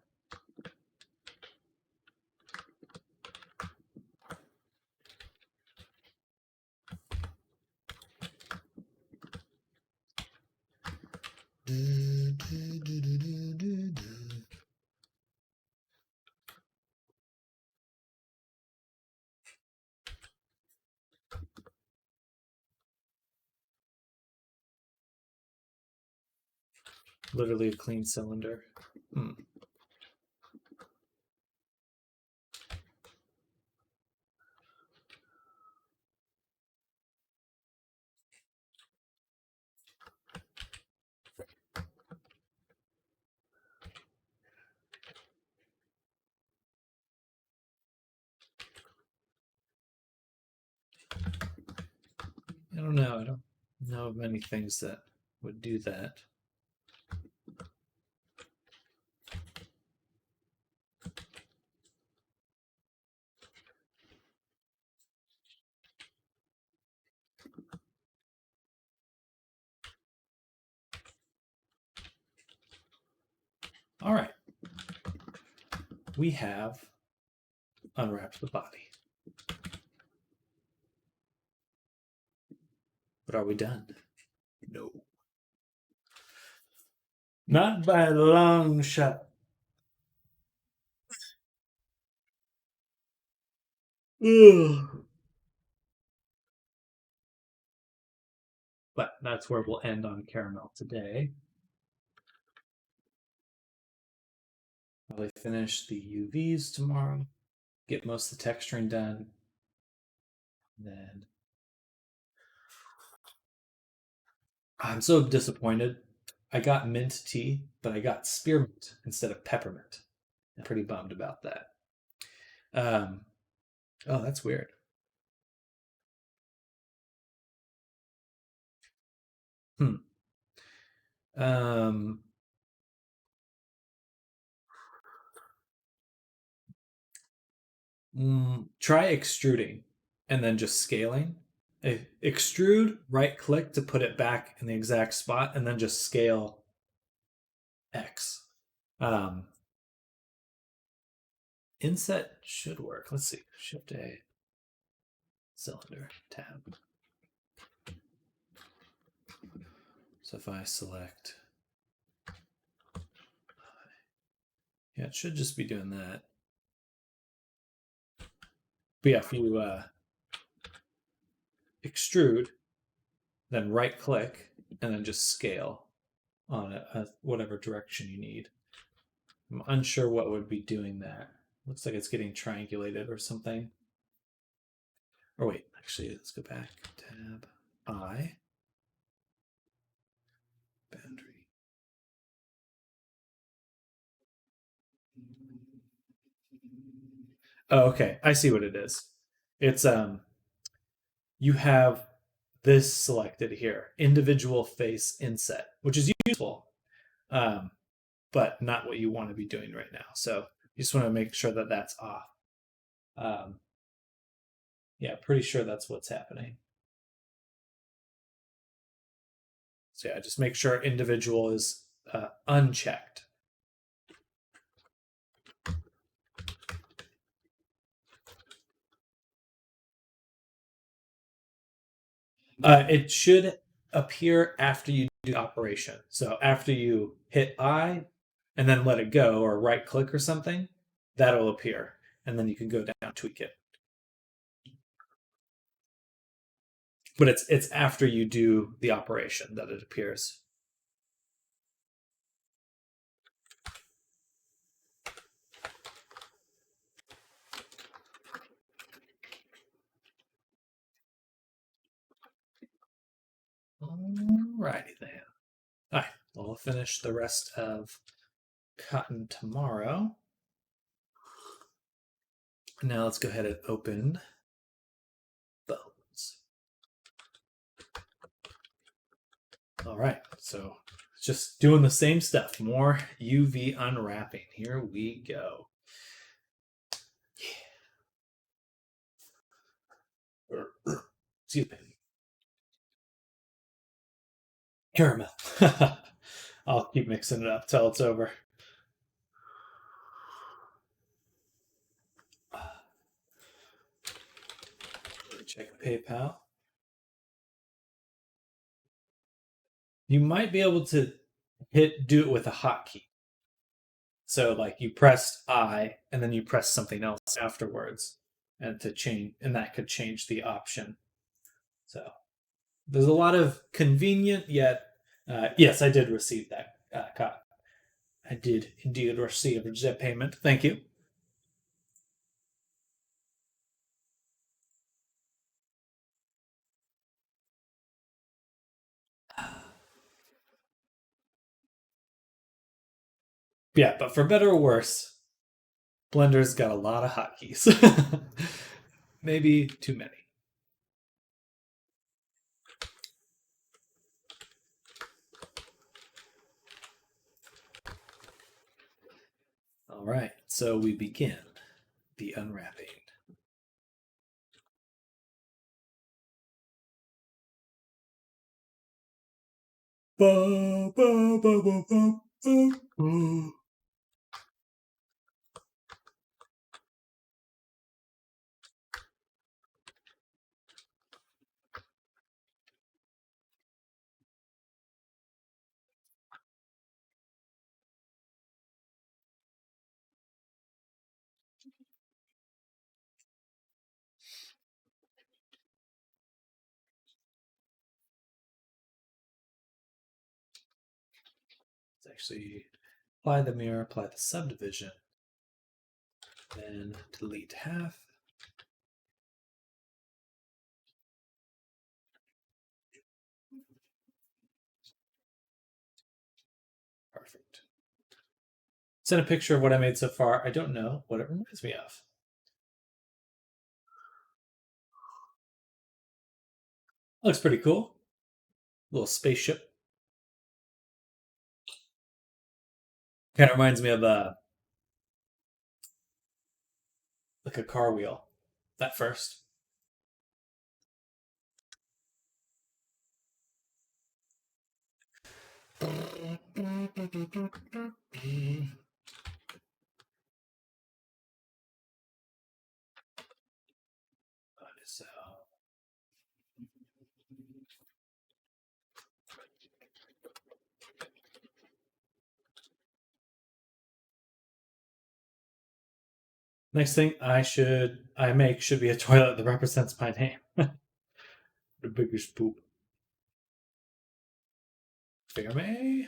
literally a clean cylinder. I don't know. I don't know of many things that would do that. All right. We have unwrapped the body. But are we done? No. Not by a long shot. But that's where we'll end on caramel today. Probably finish the UVs tomorrow. Get most of the texturing done. Then I'm so disappointed. I got mint tea, but I got spearmint instead of peppermint. I'm pretty bummed about that. Oh, that's weird. Try extruding and then just scaling. Extrude, right click to put it back in the exact spot, and then just scale X. Inset should work. Let's see. Shift A, cylinder, tab. So if I select, yeah, it should just be doing that. But yeah, if you extrude, then right click, and then just scale on whatever direction you need. I'm unsure what would be doing that. Looks like it's getting triangulated or something. Or wait, actually, let's go back. Tab I. Boundary. Oh, okay. I see what it is. It's you have this selected here, individual face inset, which is useful, but not what you want to be doing right now. So you just want to make sure that that's off. Yeah, pretty sure that's what's happening. So yeah, just make sure individual is unchecked. It should appear after you do the operation. So after you hit I and then let it go, or right click or something, that'll appear. And then you can go down and tweak it. But it's after you do the operation that it appears. Alrighty then. All right, we'll finish the rest of cotton tomorrow. Now let's go ahead and open bones. All right, so just doing the same stuff. More UV unwrapping. Here we go. Yeah. Excuse me. Caramel. I'll keep mixing it up till it's over. Check PayPal. You might be able to do it with a hotkey. So like you pressed I and then you press something else afterwards and that could change the option. So there's a lot of convenient yet yes, I did receive that I did indeed receive the payment. Thank you. Yeah, but for better or worse, Blender's got a lot of hotkeys. Maybe too many. All right, so we begin the unwrapping. Ba, ba, ba, ba, ba, ba, ba. Let's actually apply the mirror, apply the subdivision, then delete half. Perfect. Send a picture of what I made so far. I don't know what it reminds me of. Looks pretty cool. Little spaceship. Kind of reminds me of like a car wheel. That first. So next thing I make should be a toilet that represents my name. The biggest poop. Ferme.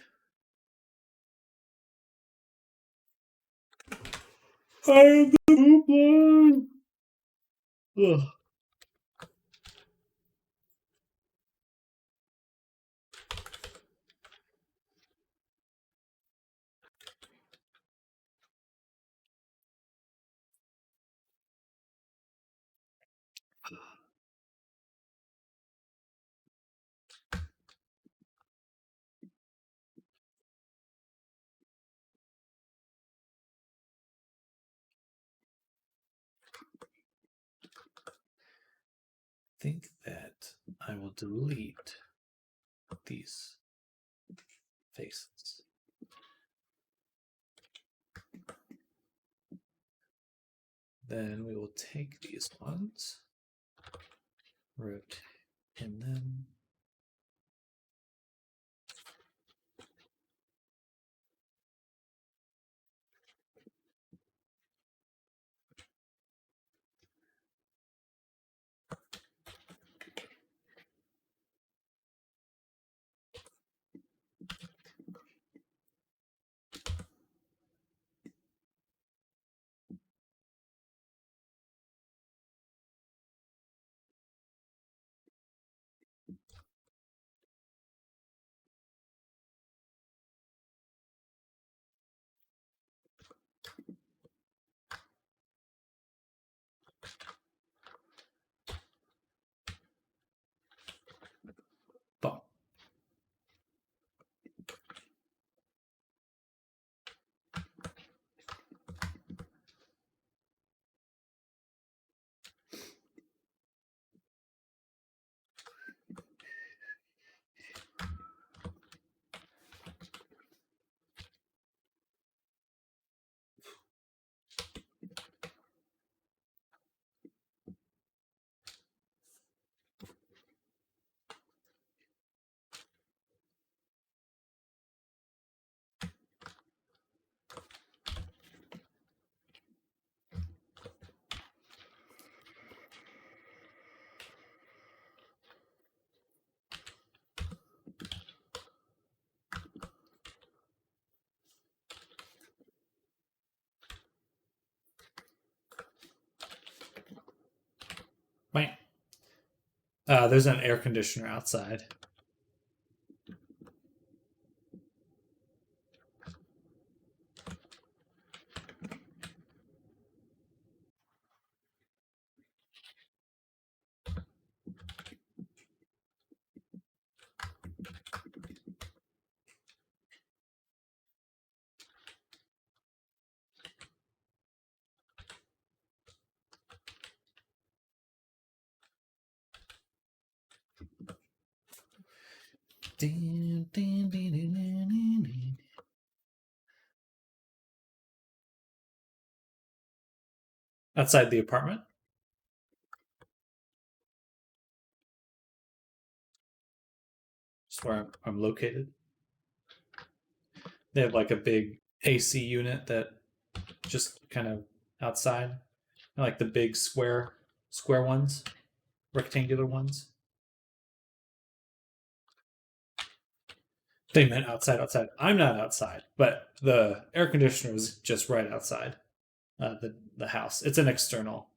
I am the poop line. Ugh. I think that I will delete these faces. Then we will take these ones, rotate in them. There's an air conditioner outside. Outside the apartment. Just where I'm located. They have like a big AC unit that just kind of outside, like the big square ones, rectangular ones. They meant outside. I'm not outside, but the air conditioner is just right outside the house. It's an external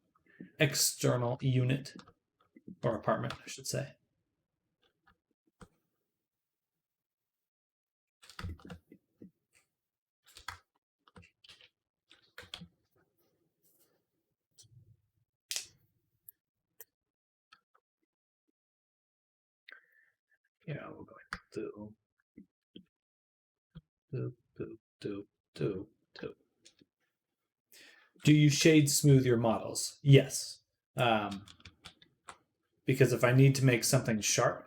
unit or apartment, I should say. Yeah, we'll go do. Do you shade smooth your models? Yes. Because if I need to make something sharp,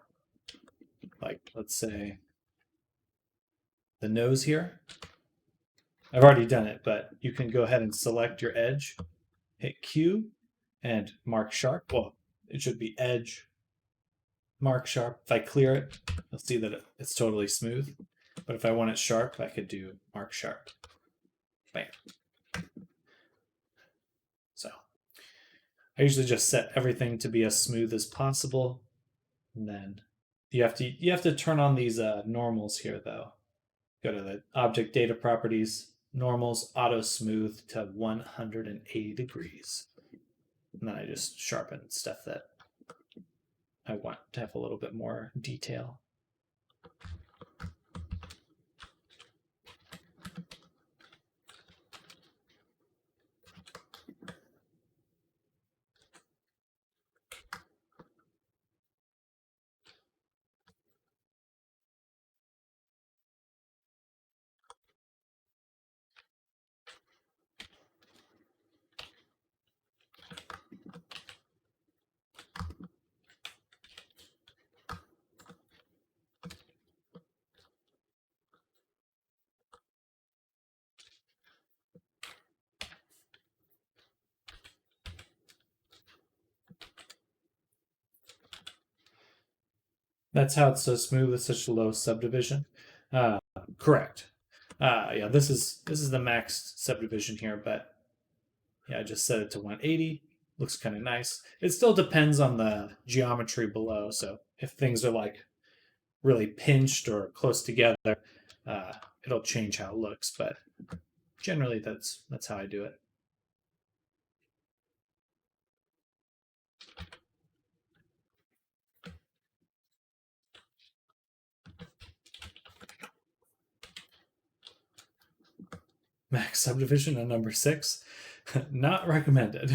like let's say the nose here, I've already done it, but you can go ahead and select your edge, hit Q, and mark sharp. Well, it should be edge, mark sharp. If I clear it, you'll see that it's totally smooth. But if I want it sharp, I could do mark sharp. Bam. So I usually just set everything to be as smooth as possible. And then you have to turn on these normals here though. Go to the object data properties, normals, auto smooth to 180 degrees. And then I just sharpen stuff that I want to have a little bit more detail. That's how it's so smooth with such a low subdivision. Correct. Yeah, this is the max subdivision here, but yeah, I just set it to 180. Looks kind of nice. It still depends on the geometry below. So if things are like really pinched or close together, it'll change how it looks. But generally, that's how I do it. Max subdivision on number 6. Not recommended.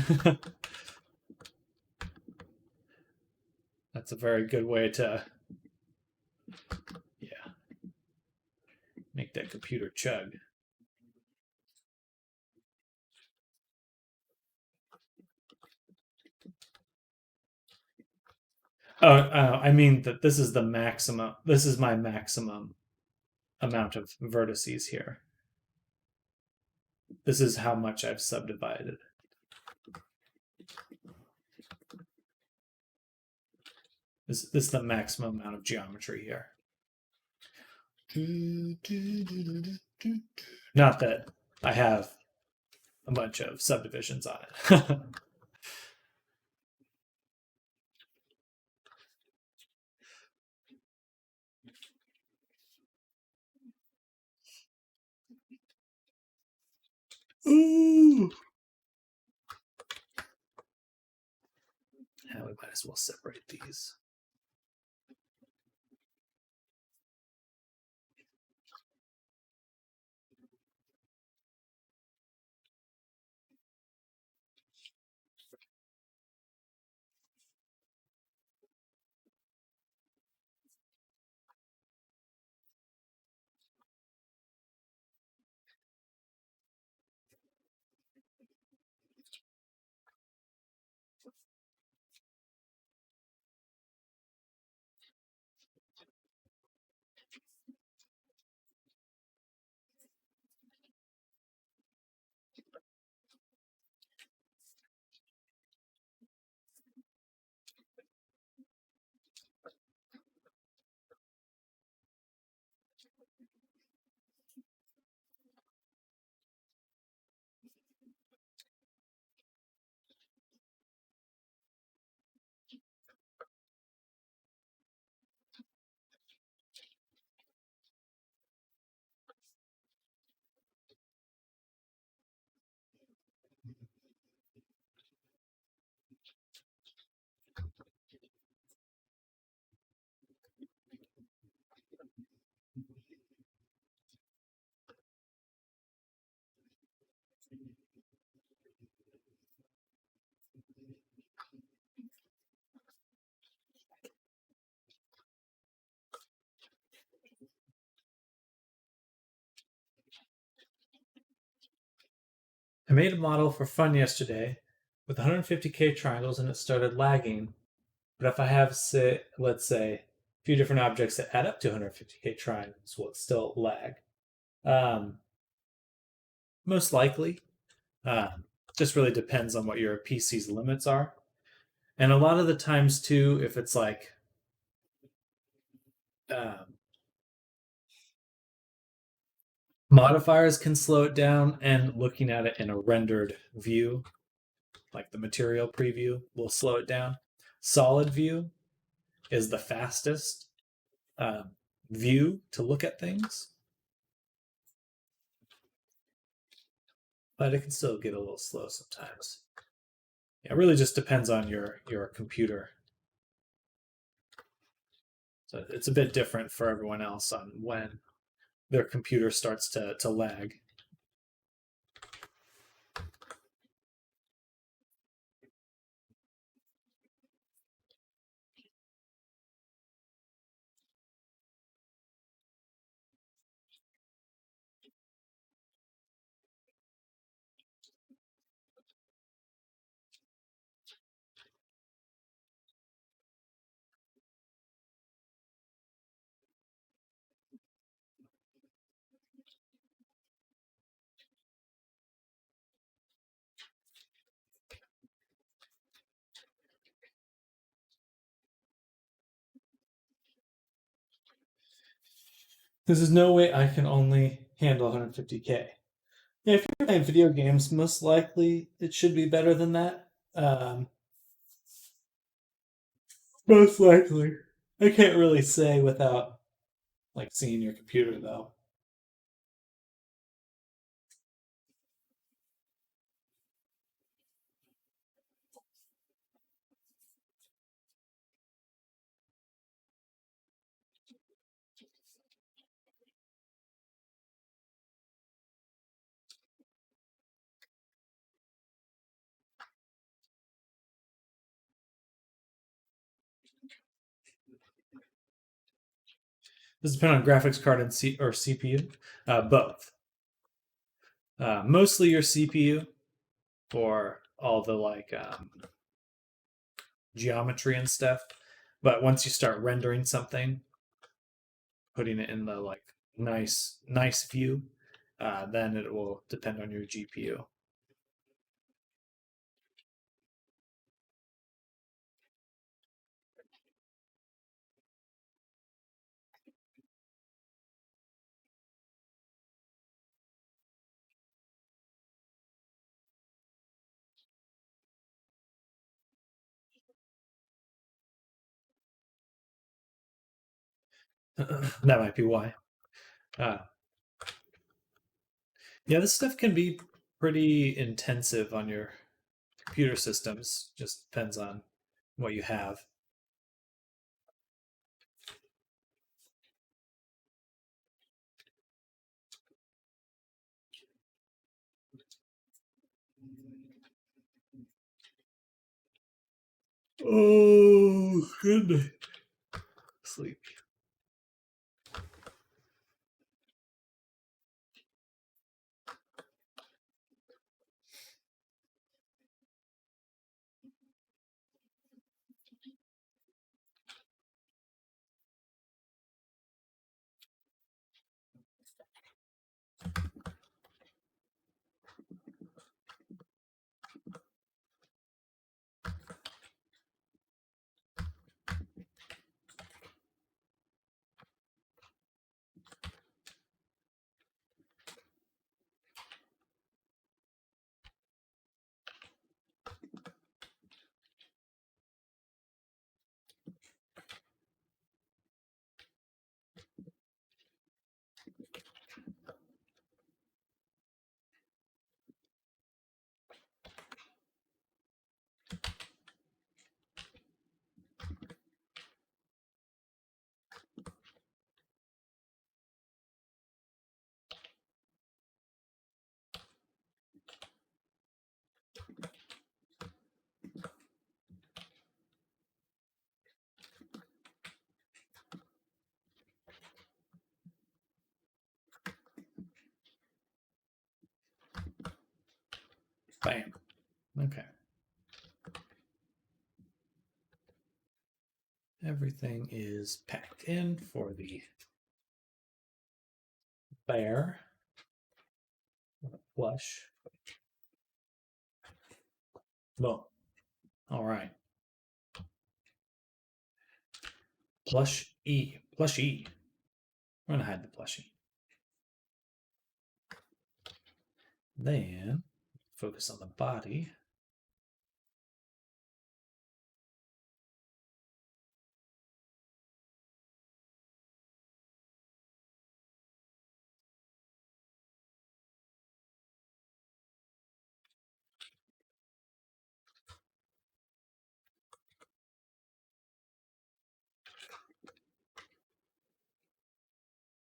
That's a very good way to, make that computer chug. I mean that this is the maximum. This is my maximum amount of vertices here. This is how much I've subdivided. This is the maximum amount of geometry here. Not that I have a bunch of subdivisions on it. Ooh. Now we might as well separate these. I made a model for fun yesterday with 150K triangles and it started lagging. But if I have, say, let's say, a few different objects that add up to 150K triangles, will it still lag? Most likely. Just really depends on what your PC's limits are. And a lot of the times, too, if it's like modifiers can slow it down, and looking at it in a rendered view, like the material preview, will slow it down. Solid view is the fastest view to look at things, but it can still get a little slow sometimes. It really just depends on your computer. So it's a bit different for everyone else on when their computer starts to lag. This is no way I can only handle 150K. Yeah, if you're playing video games, most likely it should be better than that. Most likely. I can't really say without like seeing your computer though. Does it depend on graphics card and or CPU? Both. Mostly your CPU for all the like geometry and stuff. But once you start rendering something, putting it in the like nice view, then it will depend on your GPU. That might be why. Yeah, this stuff can be pretty intensive on your computer systems. Just depends on what you have. Oh, goodness. Sleep. Bam. Okay. Everything is packed in for the bear. Flush. Well, all right. Plush E. Plush E. I'm going to hide the plushie. Then focus on the body.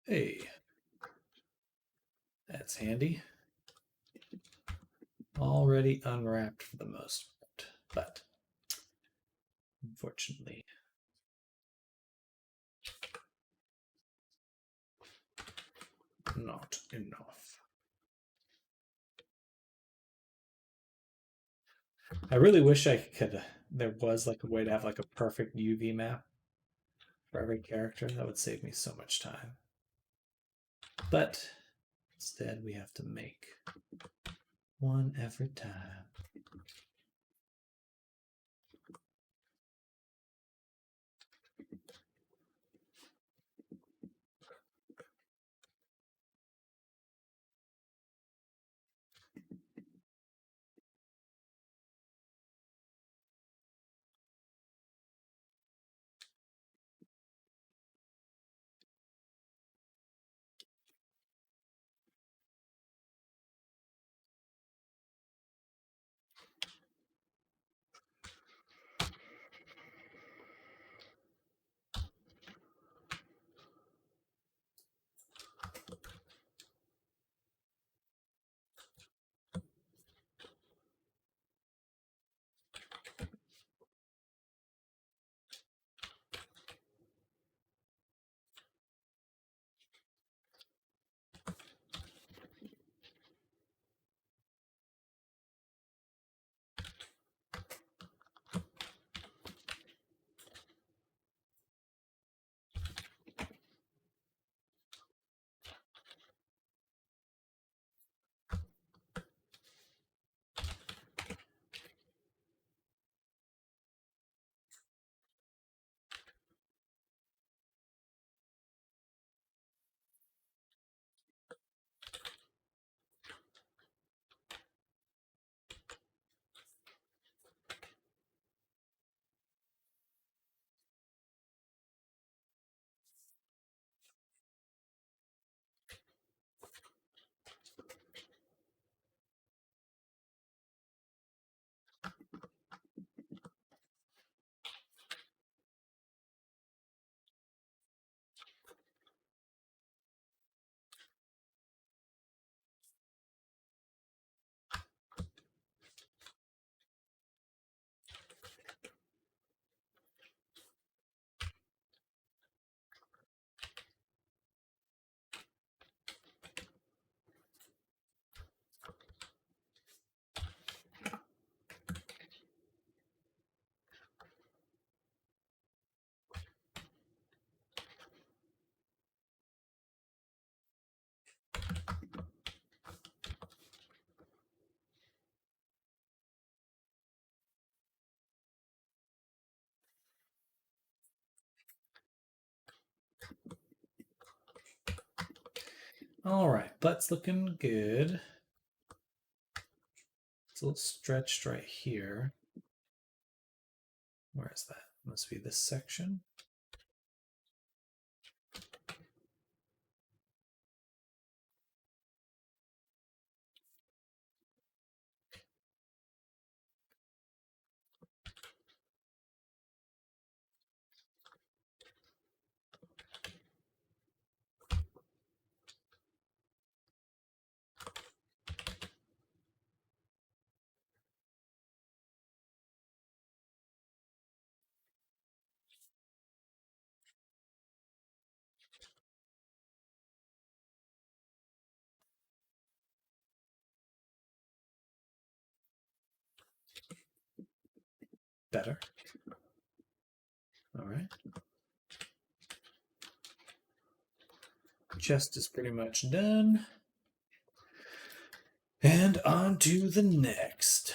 Hey, that's handy. Already unwrapped for the most part, but unfortunately, not enough. I really wish I could. There was like a way to have like a perfect UV map for every character. That would save me so much time. But instead, we have to make one every time. All right, butt's looking good. It's a little stretched right here. Where is that? Must be this section. better. All right. Chest is pretty much done. And on to the next.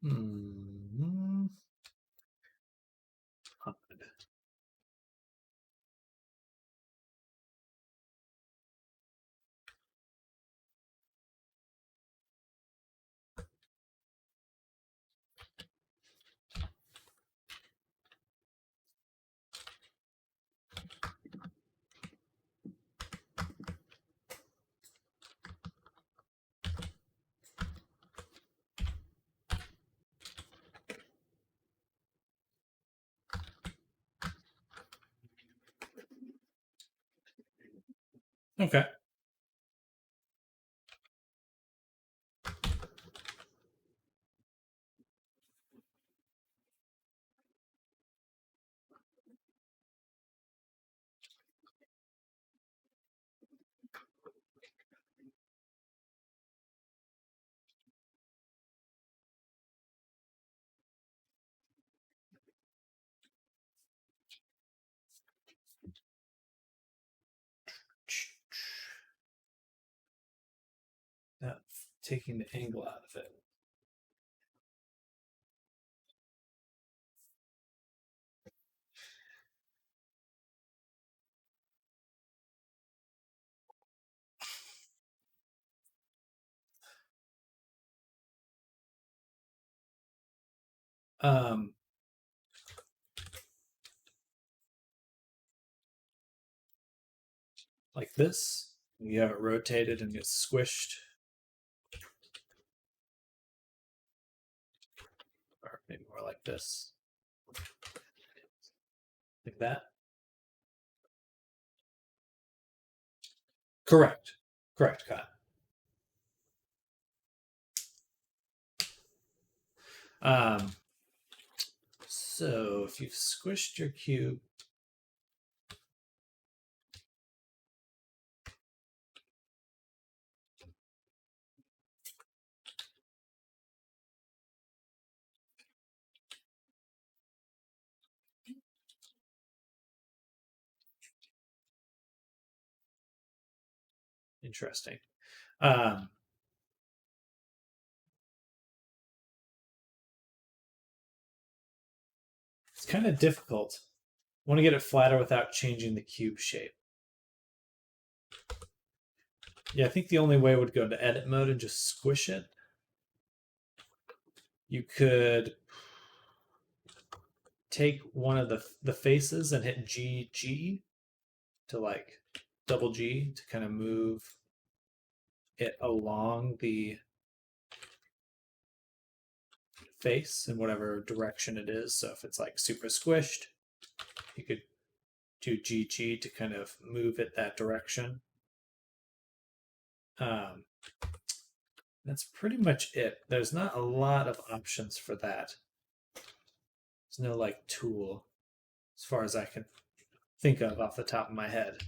Hmm. Okay. That's taking the angle out of it. Um, like this. You have it rotated and gets squished. Or maybe more like this. Like that. Correct. Correct, Kyle. So if you've squished your cube, interesting. It's kind of difficult. I want to get it flatter without changing the cube shape. Yeah, I think the only way would go to edit mode and just squish it. You could take one of the faces and hit G to like double G to kind of move it along the face in whatever direction it is. So if it's like super squished, you could do GG to kind of move it that direction. That's pretty much it. There's not a lot of options for that. There's no like tool as far as I can think of off the top of my head.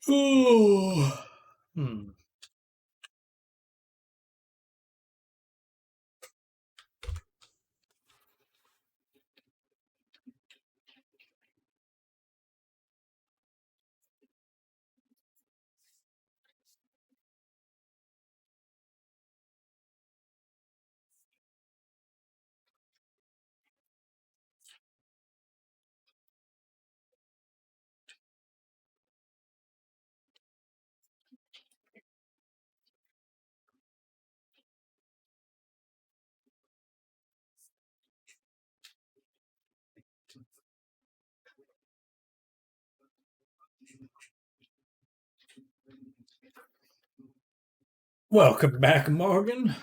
Ooh. Hmm. Welcome back, Morgan.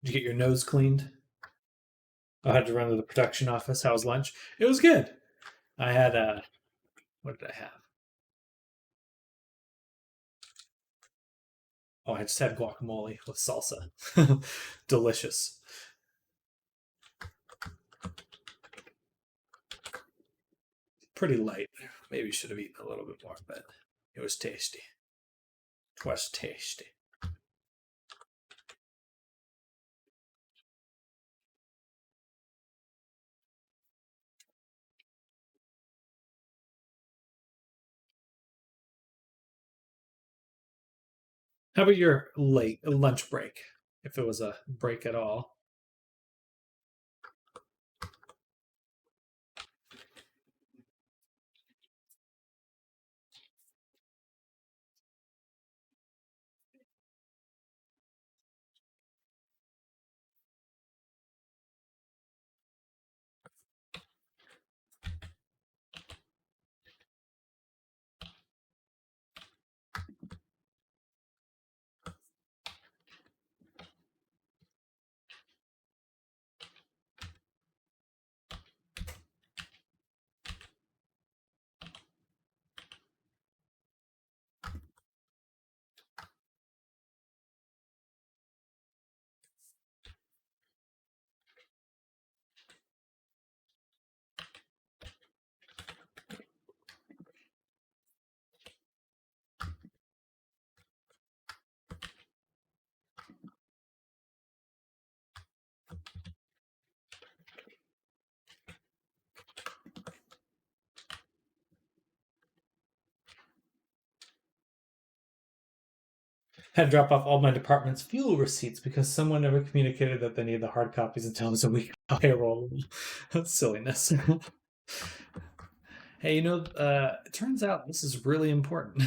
Did you get your nose cleaned? I had to run to the production office. How was lunch? It was good. I had what did I have? Oh, I just had guacamole with salsa. Delicious. Pretty light. Maybe should have eaten a little bit more, but it was tasty. It was tasty. How about your late lunch break? If it was a break at all. Had to drop off all my department's fuel receipts because someone never communicated that they needed the hard copies until it was a week of payroll. That's silliness. Hey, it turns out this is really important.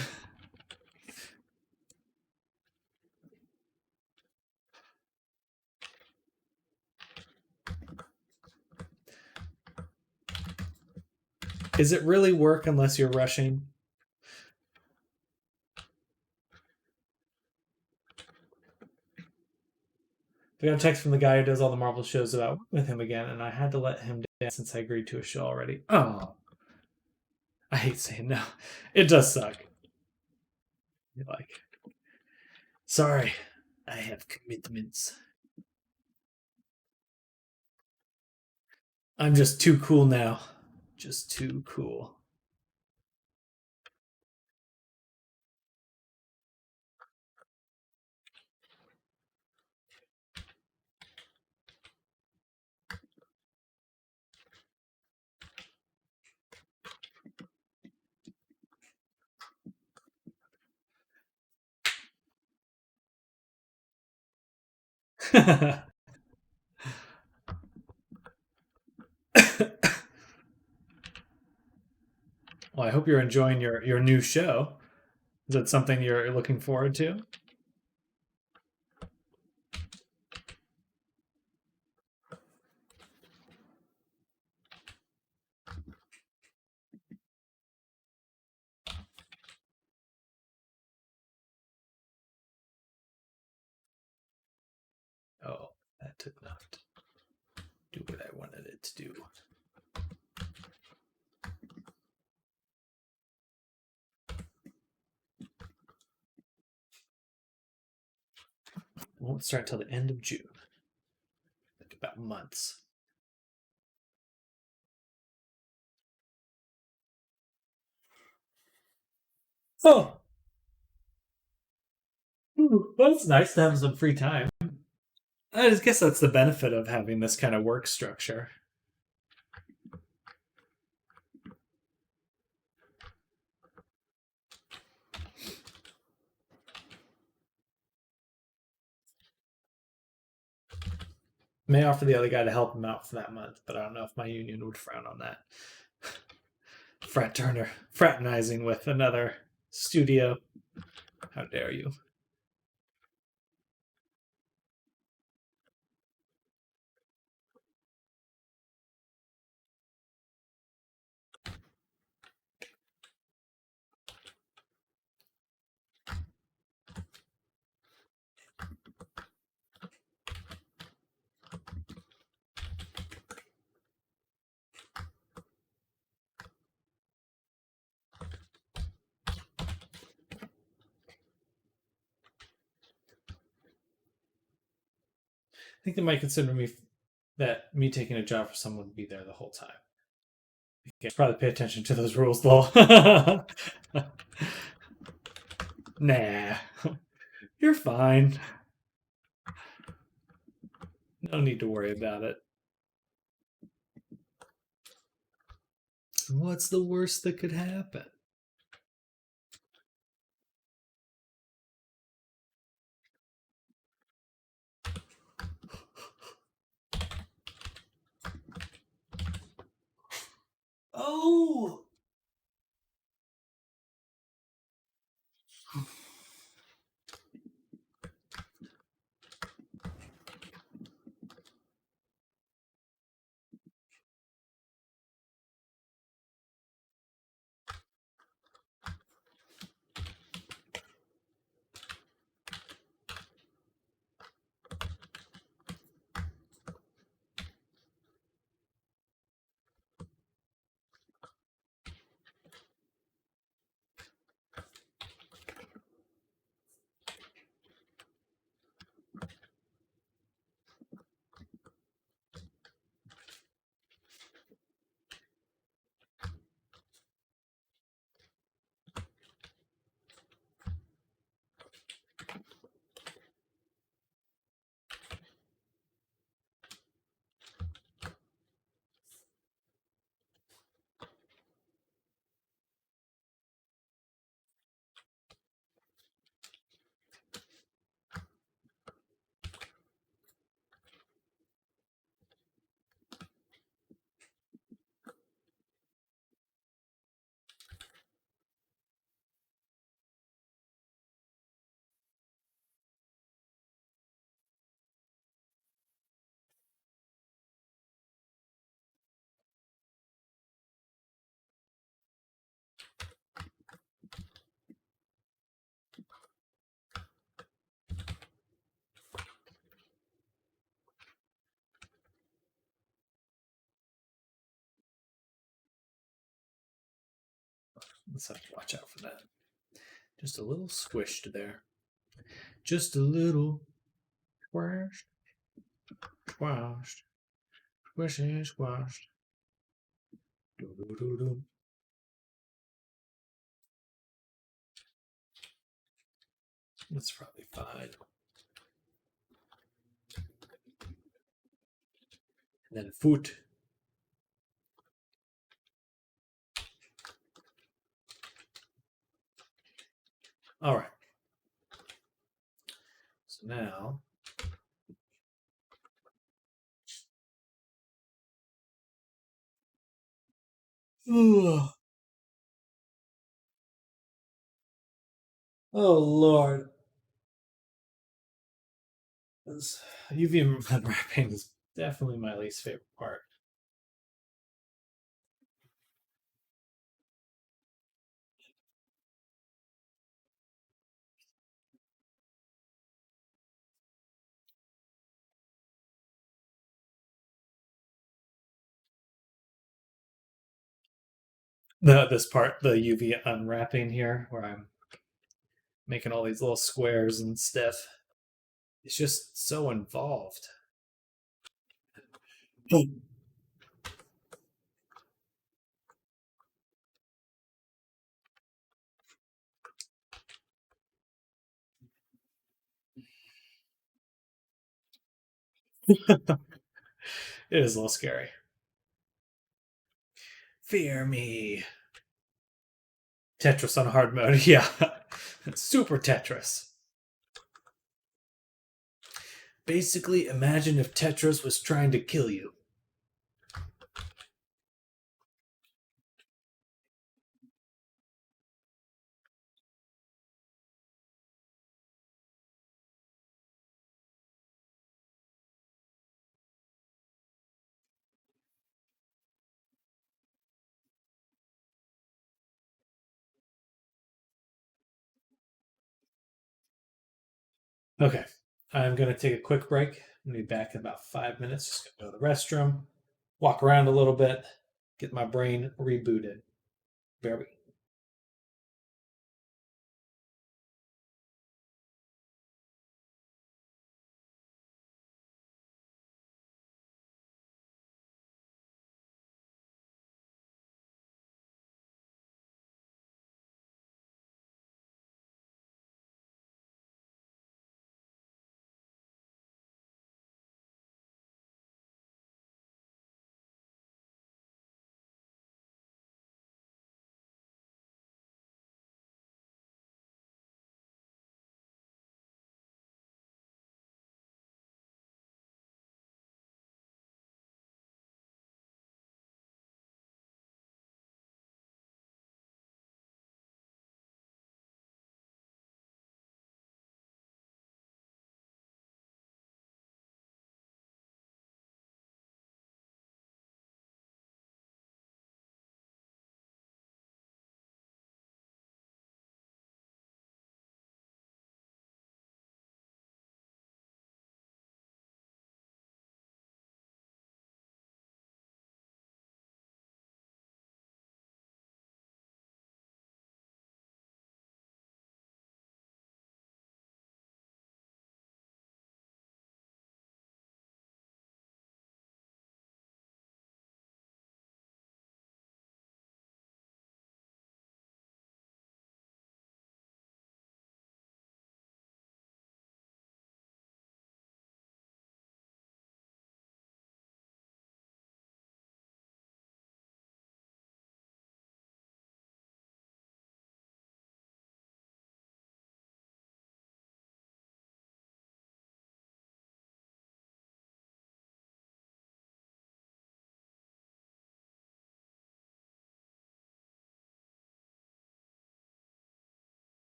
Is it really work unless you're rushing? I got a text from the guy who does all the Marvel shows about with him again, and I had to let him down since I agreed to a show already. Oh, I hate saying no. It does suck. You're like, sorry, I have commitments. I'm just too cool now. Just too cool. Well, I hope you're enjoying your new show. Is it something you're looking forward to? Oh, that did not. do what I wanted it to do. Won't start till the end of June. Like about months. Oh. Ooh, well, it's nice to have some free time. I just guess that's the benefit of having this kind of work structure. May offer the other guy to help him out for that month, but I don't know if my union would frown on that. Fraternizing with another studio. How dare you? I think they might consider me taking a job for someone to be there the whole time. You should probably pay attention to those rules, lol. Nah. You're fine. No need to worry about it. What's the worst that could happen? Oh! Let's have to watch out for that. Just a little squished there. Just a little squashed. Squashed. Squishy squashed. Do-do-do-do. That's probably fine. And then foot. All right. So now, oh Lord, UV unwrapping is definitely my least favorite part. this part, the UV unwrapping here, where I'm making all these little squares and stuff. It's just so involved. It is a little scary. Fear me. Tetris on hard mode. Yeah. Super Tetris. Basically, imagine if Tetris was trying to kill you. Okay. I'm going to take a quick break. I'm going to be back in about 5 minutes. Just going to go to the restroom, walk around a little bit, get my brain rebooted. Bear with me.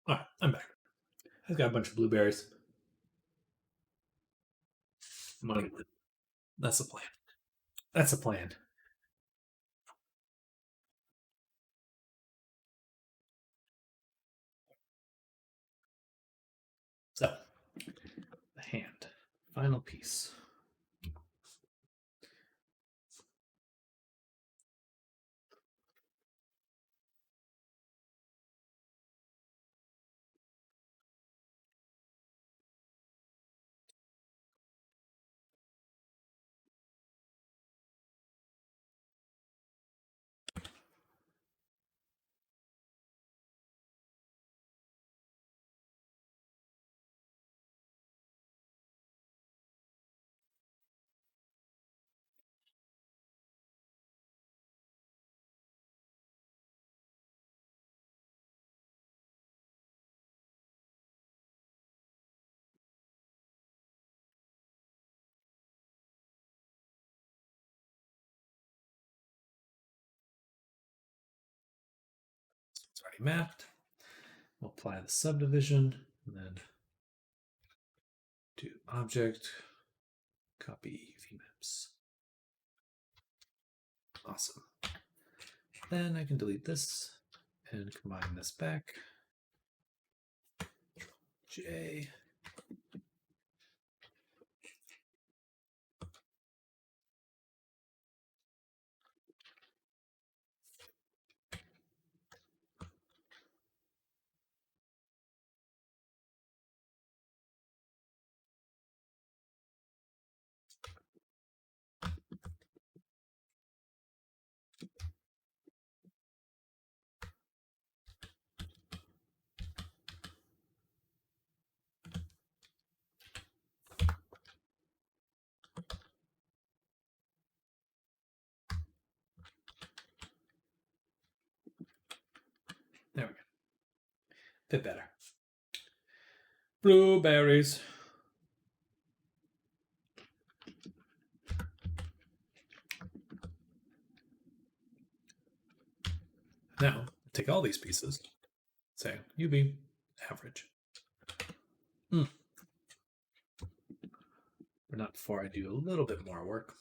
All right, I'm back. I've got a bunch of blueberries. That's the plan. That's the plan. So, the hand. Final piece. It's already mapped. We'll apply the subdivision and then do object, copy vmaps. Awesome. Then I can delete this and combine this back. J. There we go. Bit better. Blueberries. Now, take all these pieces, say UB average. But not before I do a little bit more work.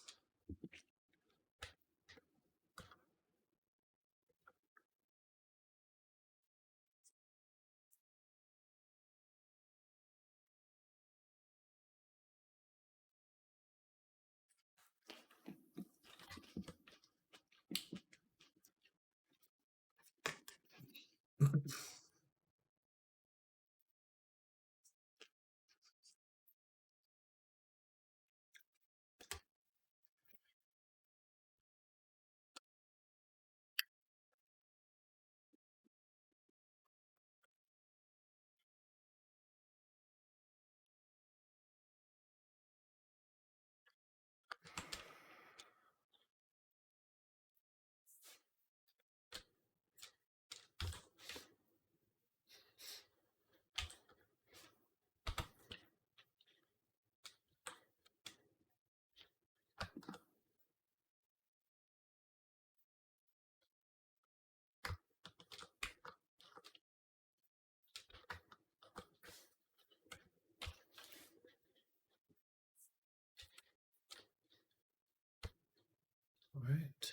All right.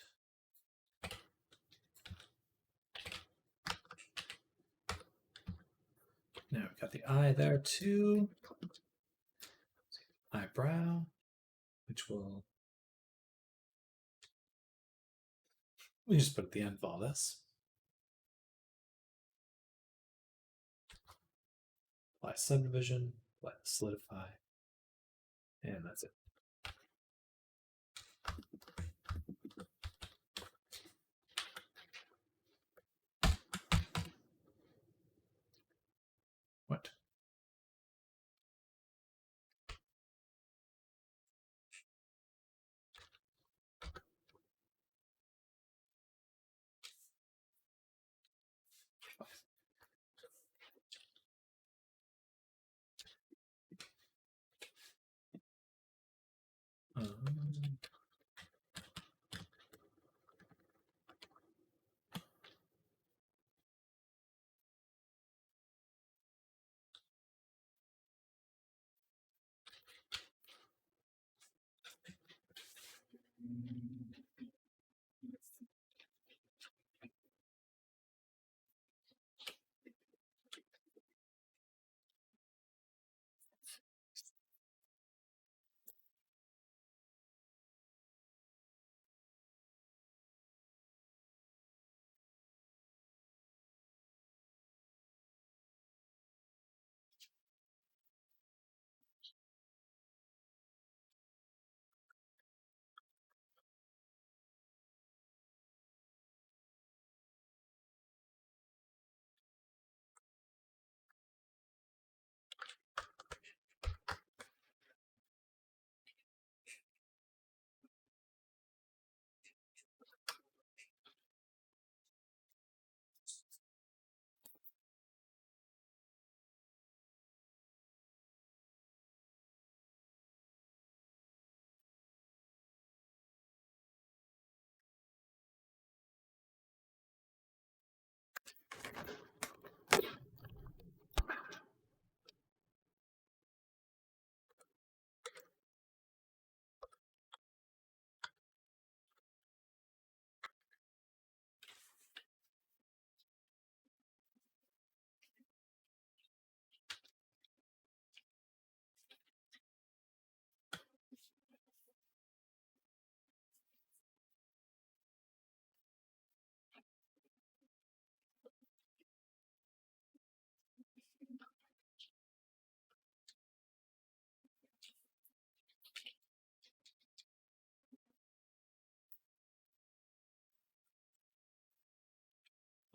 Now we've got the eye there too. Eyebrow, which we just put at the end of all this. Apply subdivision, let solidify, and that's it. What? Um,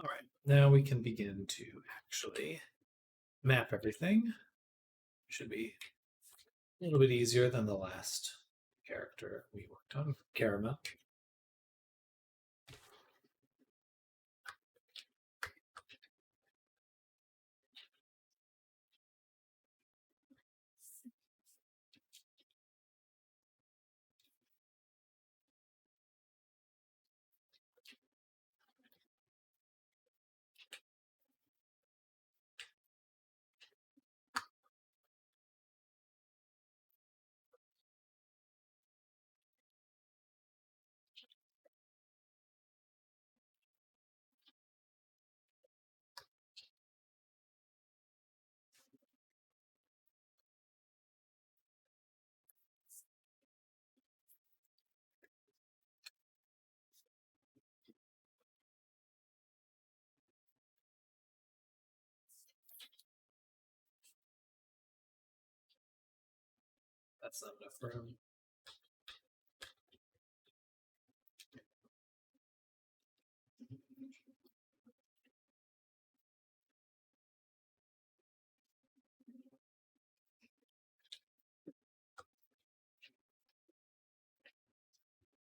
All right, now we can begin to actually map everything. Should be a little bit easier than the last character we worked on, Caramel. That's not enough room.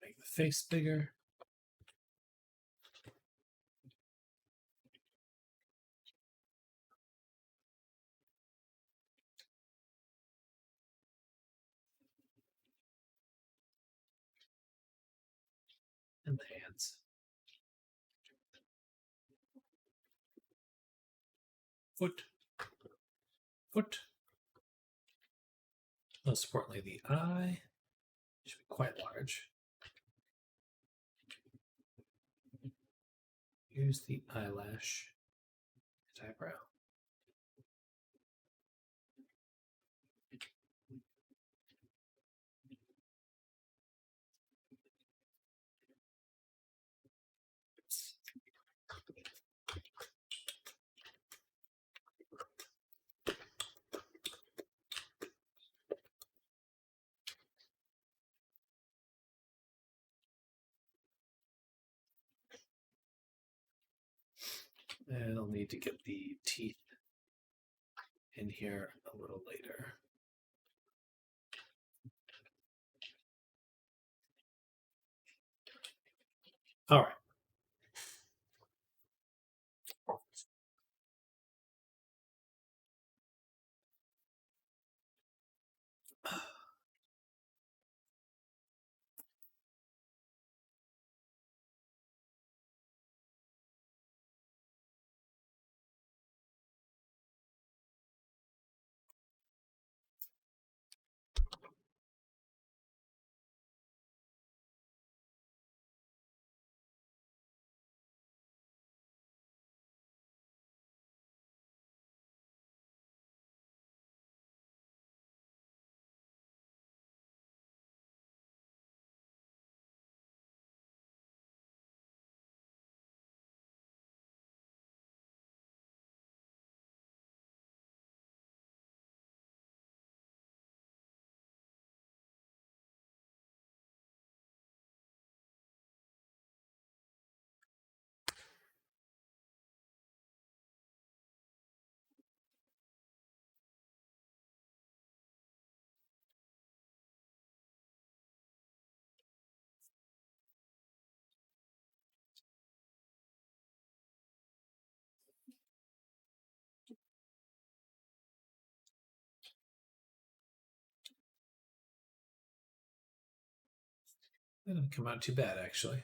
Make the face bigger. And the hands. Foot. Foot. Most importantly, the eye should be quite large. Use the eyelash and eyebrow. And I'll need to get the teeth in here a little later. All right. That didn't come out too bad, actually.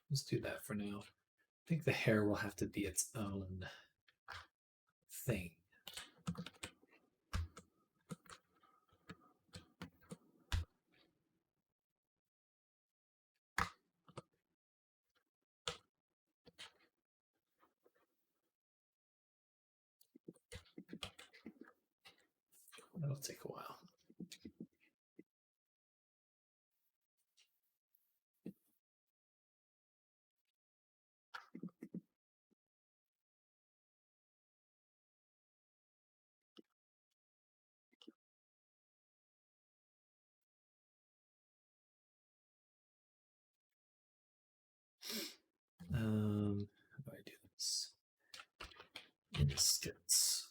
Let's do that for now. I think the hair will have to be its own thing. That'll take a while. How do I do this? Instance.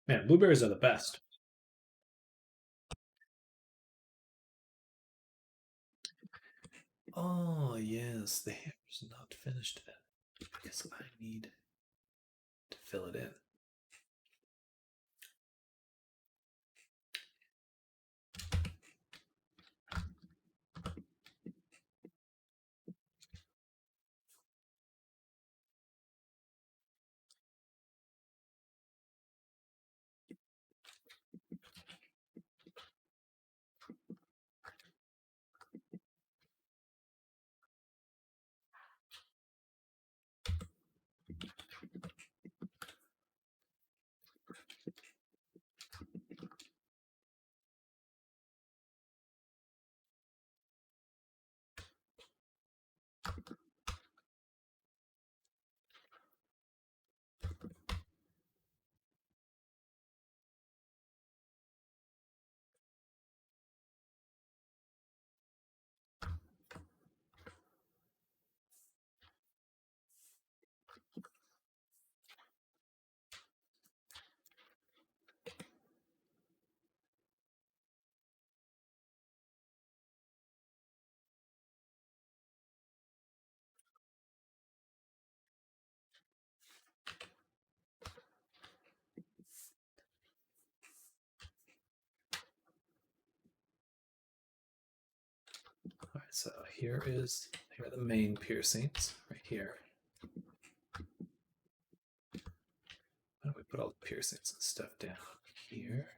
Man, blueberries are the best. Oh, yes, the hair's not finished yet because I need to fill it in. so here are the main piercings right here. Why don't we put all the piercings and stuff down here?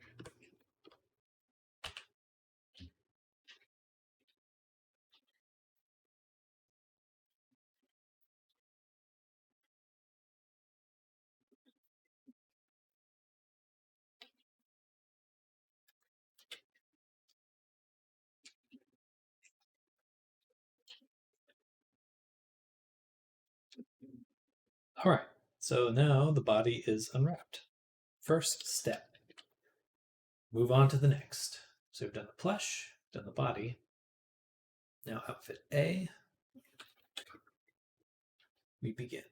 All right, so now the body is unwrapped. First step. Move on to the next. So we've done the plush, done the body. Now outfit A. We begin.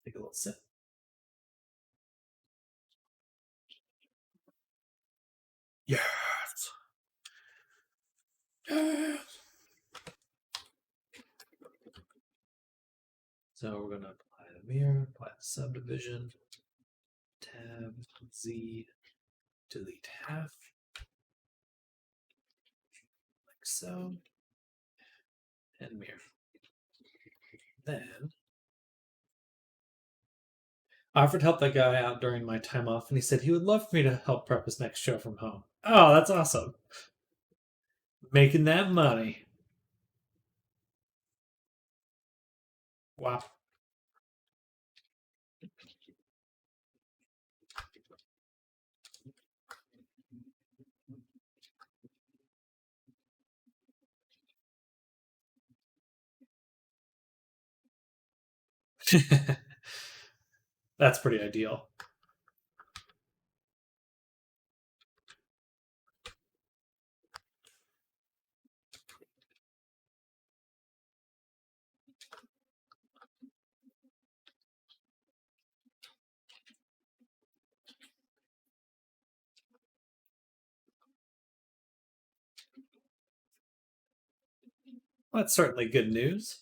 Take a little sip. Yes. Yes. So we're going to apply the mirror, apply the subdivision, tab, Z, delete half, like so, and mirror. Then I offered to help that guy out during my time off, and he said he would love for me to help prep his next show from home. Oh, that's awesome. Making that money. Wow. That's pretty ideal. Well, that's certainly good news.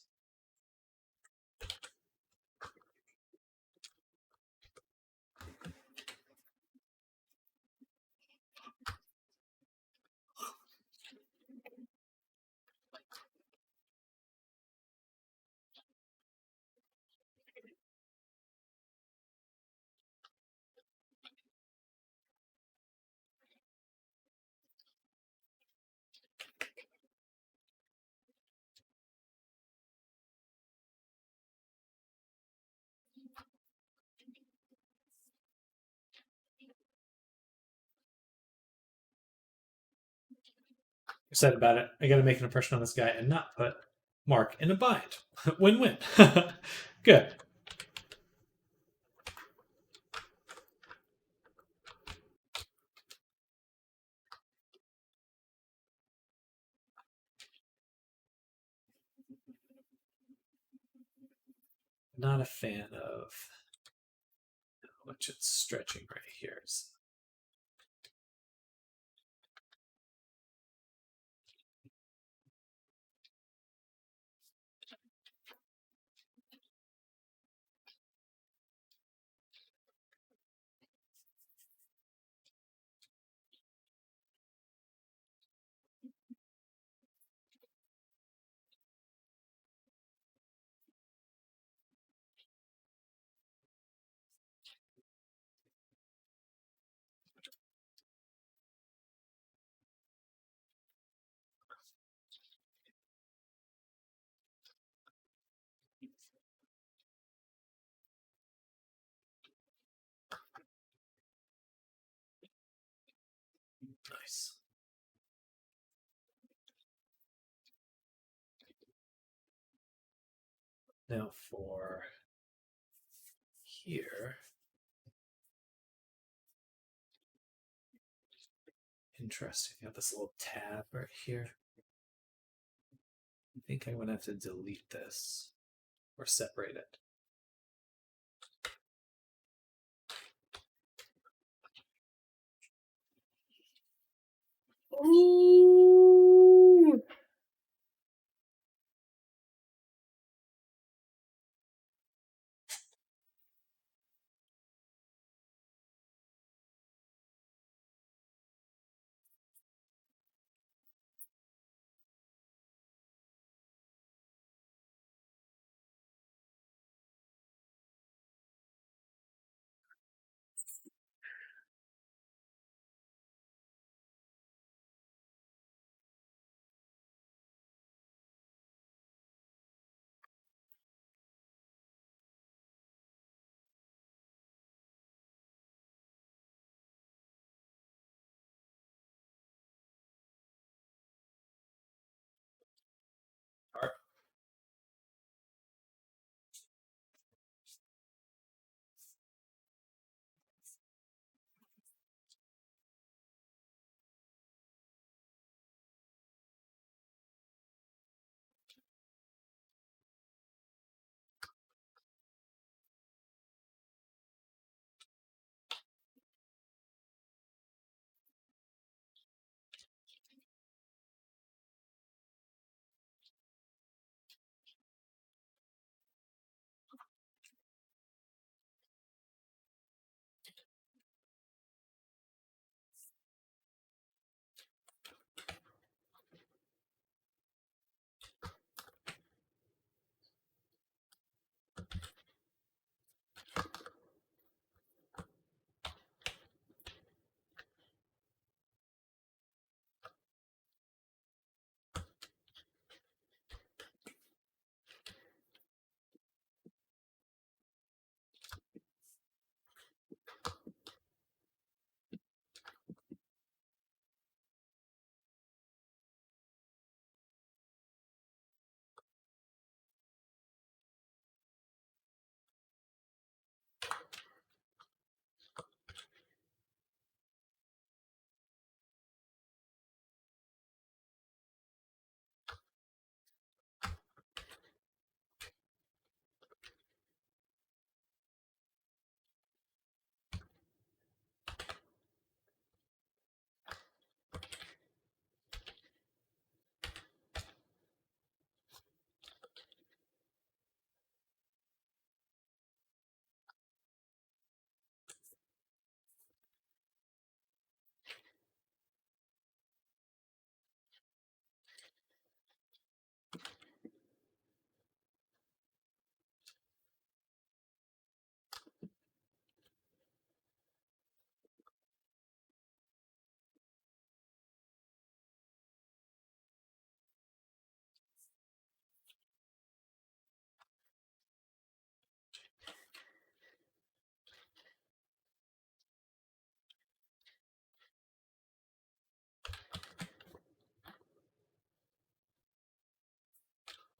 Excited about it. I got to make an impression on this guy and not put Mark in a bind. Win-win. Good. Not a fan of how much it's stretching right here. So nice. Now for here. Interesting. You have this little tab right here. I think I'm going to have to delete this or separate it. Ooh.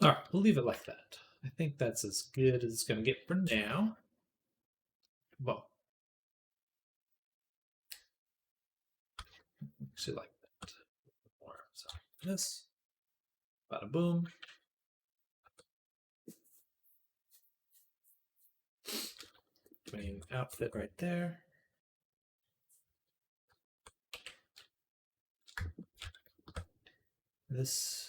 All right, we'll leave it like that. I think that's as good as it's going to get for now. Well, actually, like that. More. So this, bada boom. Main outfit right there. This.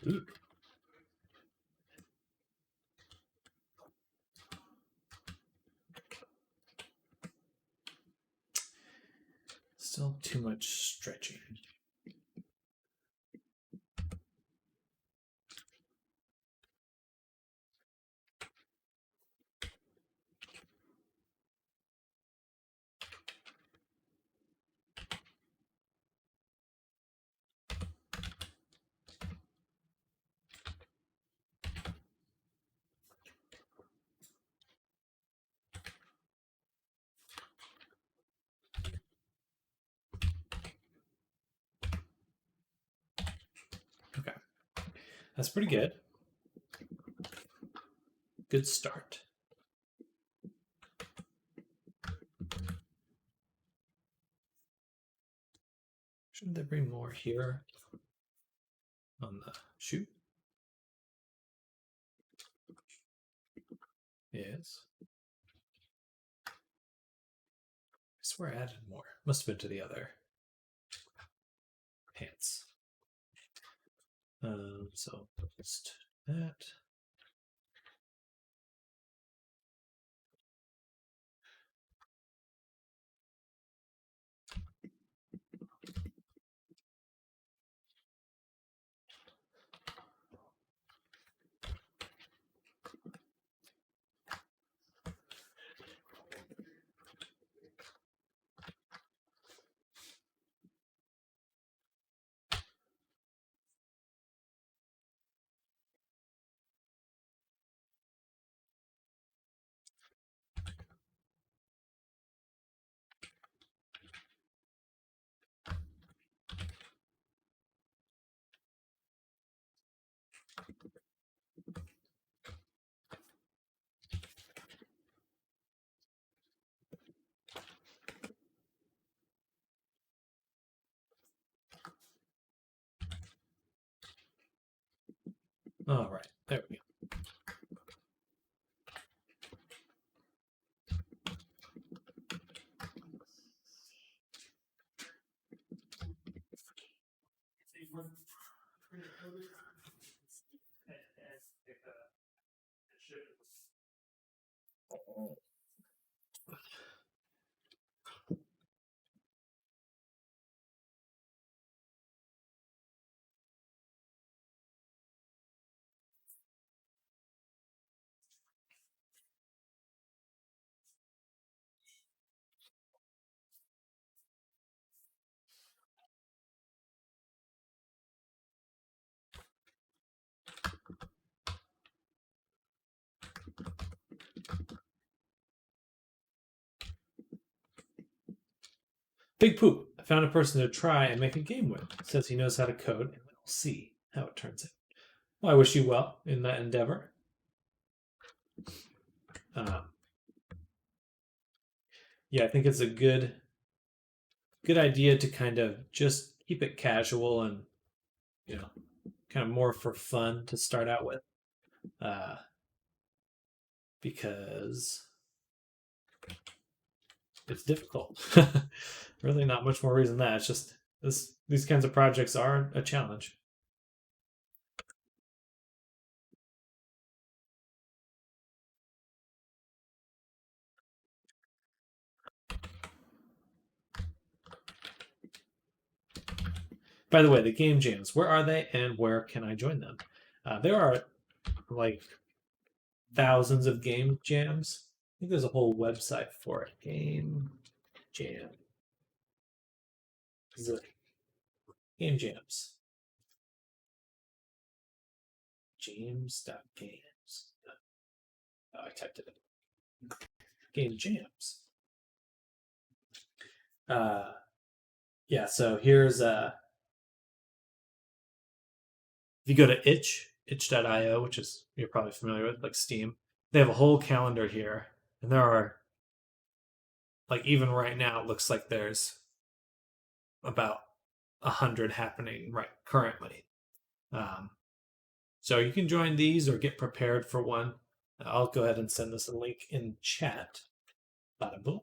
Ooh. Still too much stretching. Okay. That's pretty good. Good start. Shouldn't there be more here on the shoe? Yes. I swear I added more. Must have been to the other pants. So just that. All right, there we go. Big Poop. I found a person to try and make a game with. Says he knows how to code, and we'll see how it turns out. Well, I wish you well in that endeavor. Yeah, I think it's a good idea to kind of just keep it casual and, you know, kind of more for fun to start out with. Because it's difficult. Really not much more reason than that. It's just these kinds of projects are a challenge. By the way, the game jams, where are they and where can I join them? There are like thousands of game jams. I think there's a whole website for it. Game jam. Game jams. James.games. Oh, I typed it in. Game jams. Yeah, so here's if you go to itch.io, which is you're probably familiar with, like Steam, they have a whole calendar here, and there are, like, even right now, it looks like there's about 100 happening right currently. So you can join these or get prepared for one. I'll go ahead and send this a link in chat. Bada boom.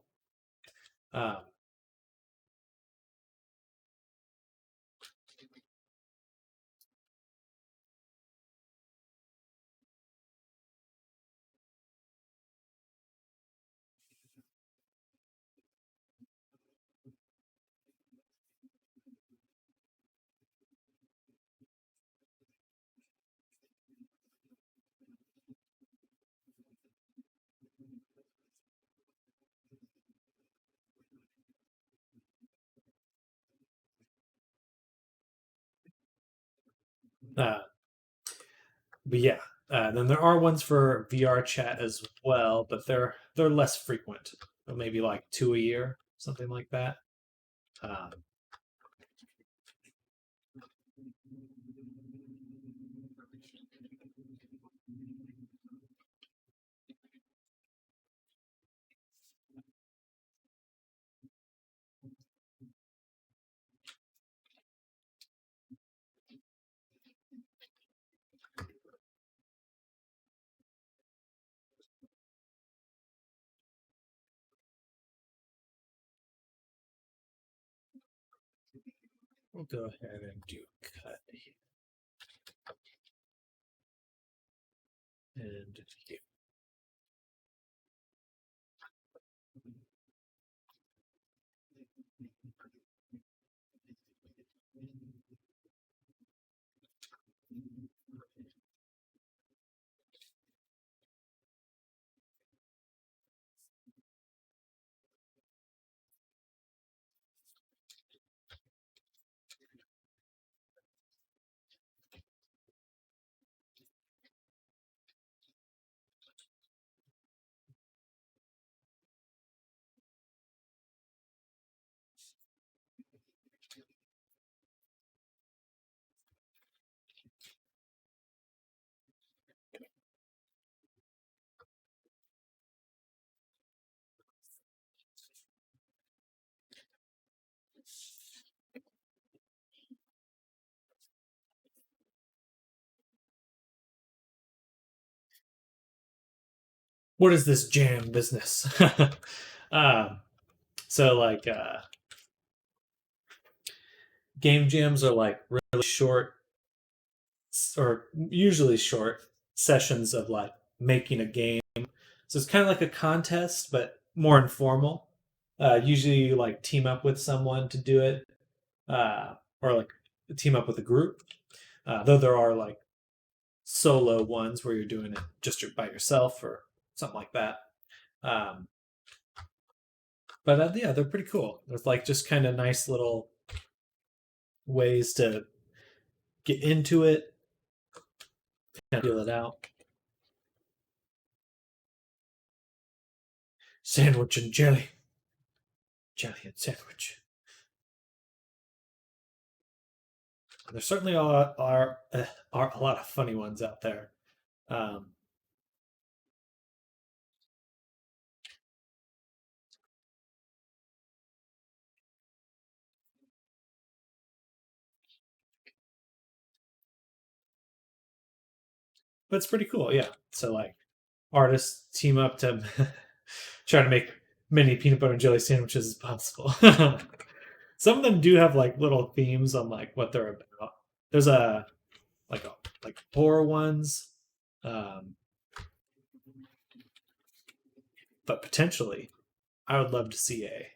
But yeah, then there are ones for VR chat as well, but they're less frequent. Maybe like 2 a year, something like that. We'll go ahead and do a cut here. And here. What is this jam business? So like game jams are like really short, or usually short sessions of like making a game. So it's kind of like a contest, but more informal. Usually you like team up with someone to do it, or like team up with a group. Though there are like solo ones where you're doing it just by yourself or something like that. But yeah, they're pretty cool. There's like just kind of nice little ways to get into it, kind of feel it out. Sandwich and jelly. Jelly and sandwich. There certainly are a lot of funny ones out there. But it's pretty cool, yeah. So like artists team up to try to make many peanut butter and jelly sandwiches as possible. Some of them do have like little themes on like what they're about. There's a like horror ones, um, but potentially, I would love to see a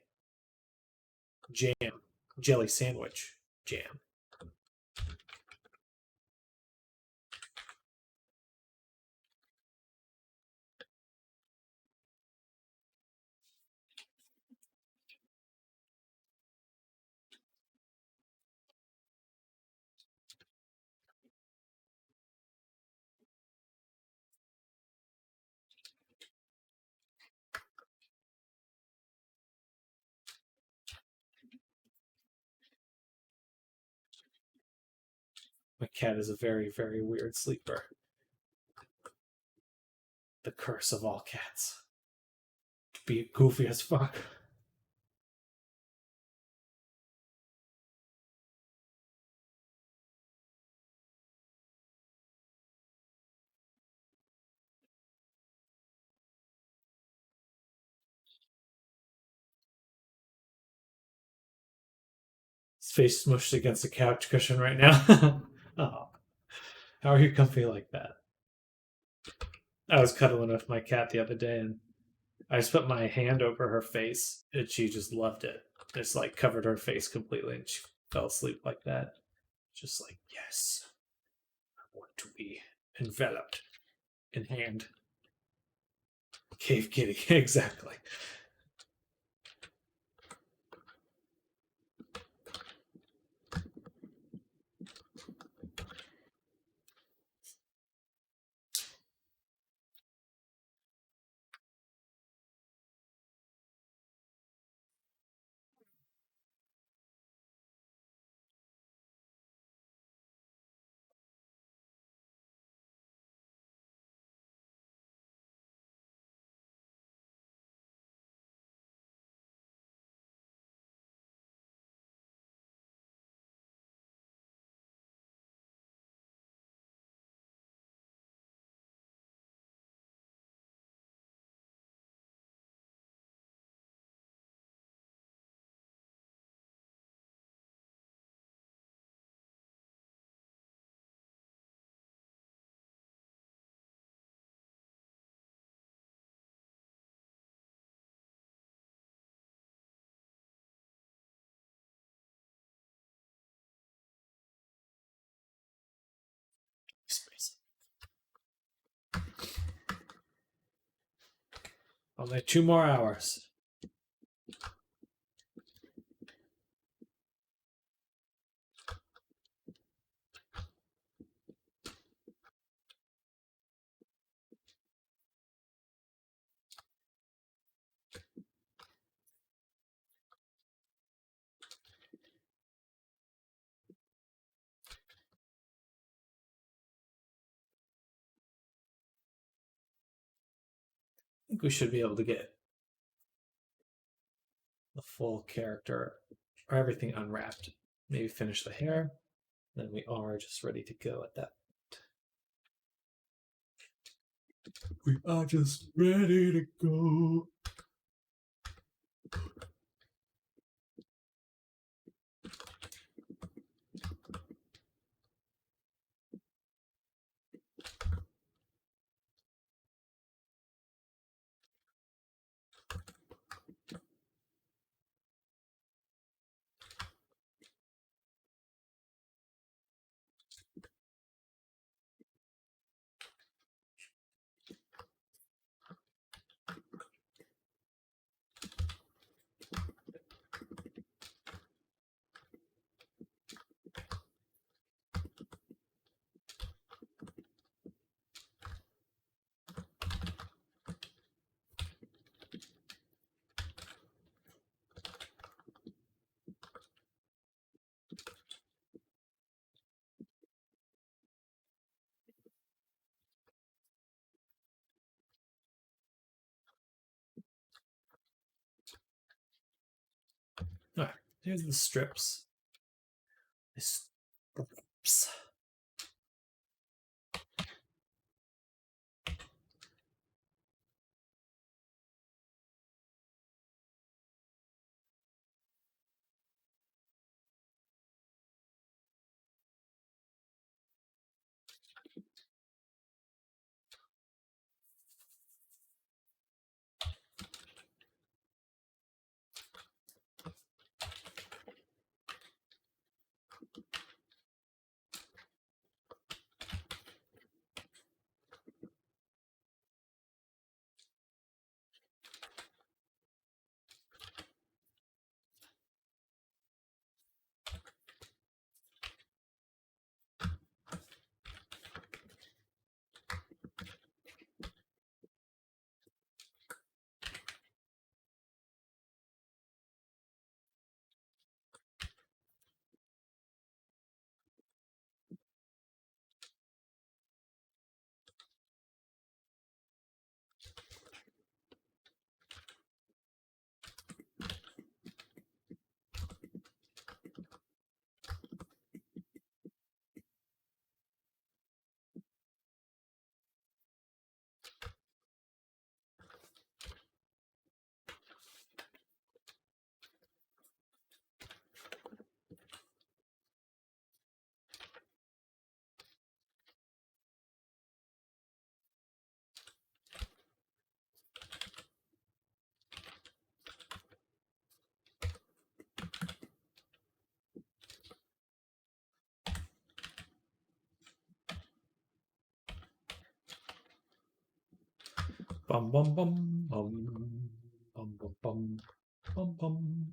jam jelly sandwich jam. My cat is a very, very weird sleeper. The curse of all cats. To be goofy as fuck. His face smushed against the couch cushion right now. Oh, how are you comfy like that? I was cuddling with my cat the other day and I just put my hand over her face and she just loved it. Just like covered her face completely and she fell asleep like that. Just like, yes, I want to be enveloped in hand. Cave kitty, exactly. Only 2 more hours. I think we should be able to get the full character or everything unwrapped. Maybe finish the hair. Then we are just ready to go at that. We are just ready to go. Here's the strips. The strips. Bum bum bum bum bum bum bum bum bum.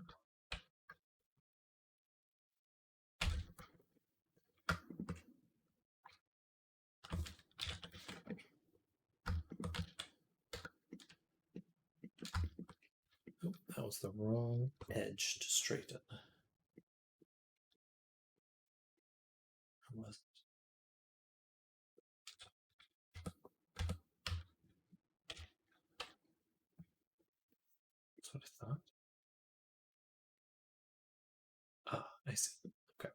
Oh, that was the wrong edge to straighten. Was that's what I thought. Ah, I see. Okay.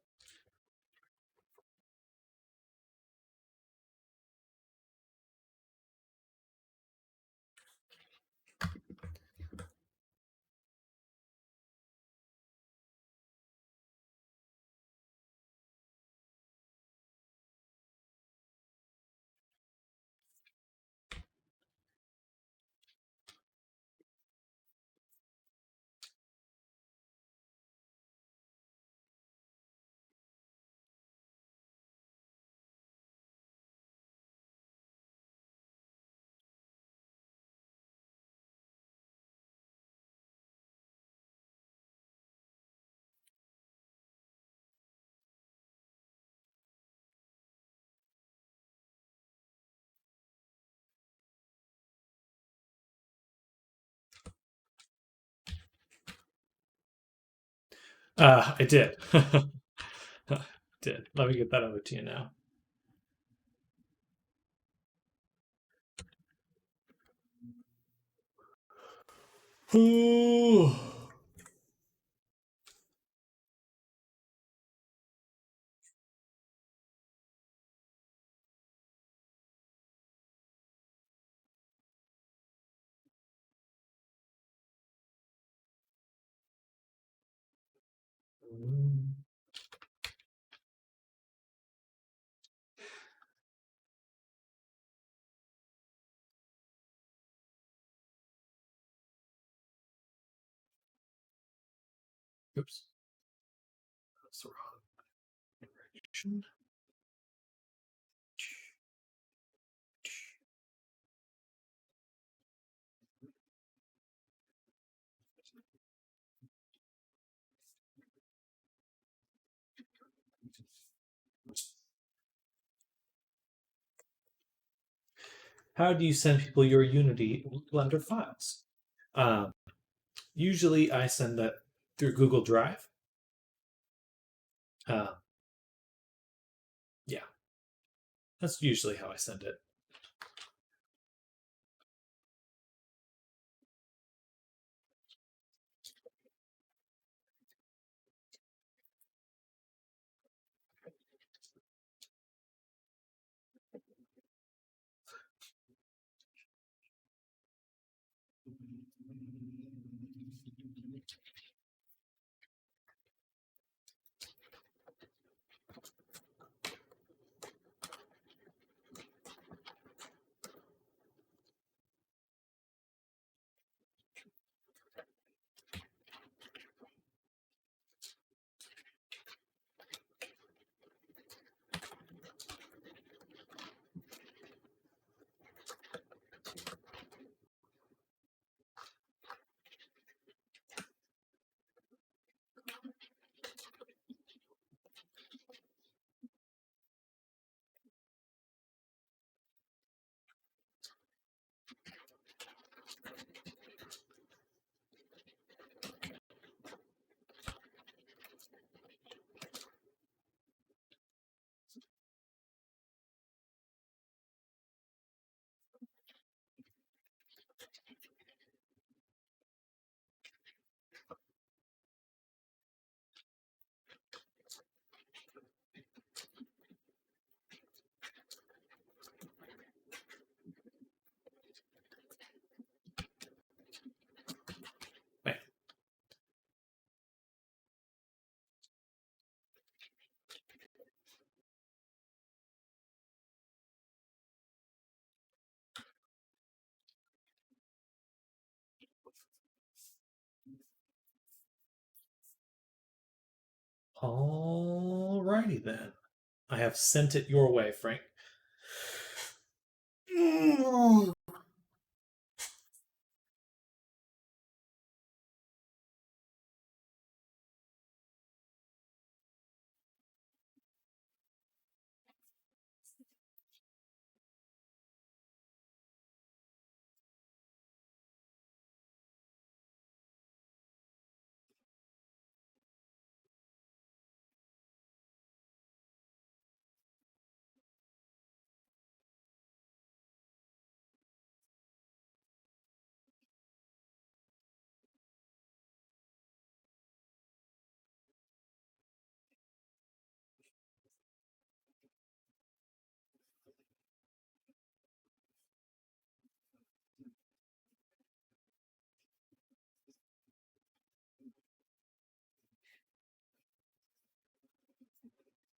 I did. Did. Let me get that over to you now. Ooh. Oops. That's the wrong direction. How do you send people your Unity Blender files? Usually I send that through Google Drive. Yeah, that's usually how I send it. Alrighty then. I have sent it your way, Frank.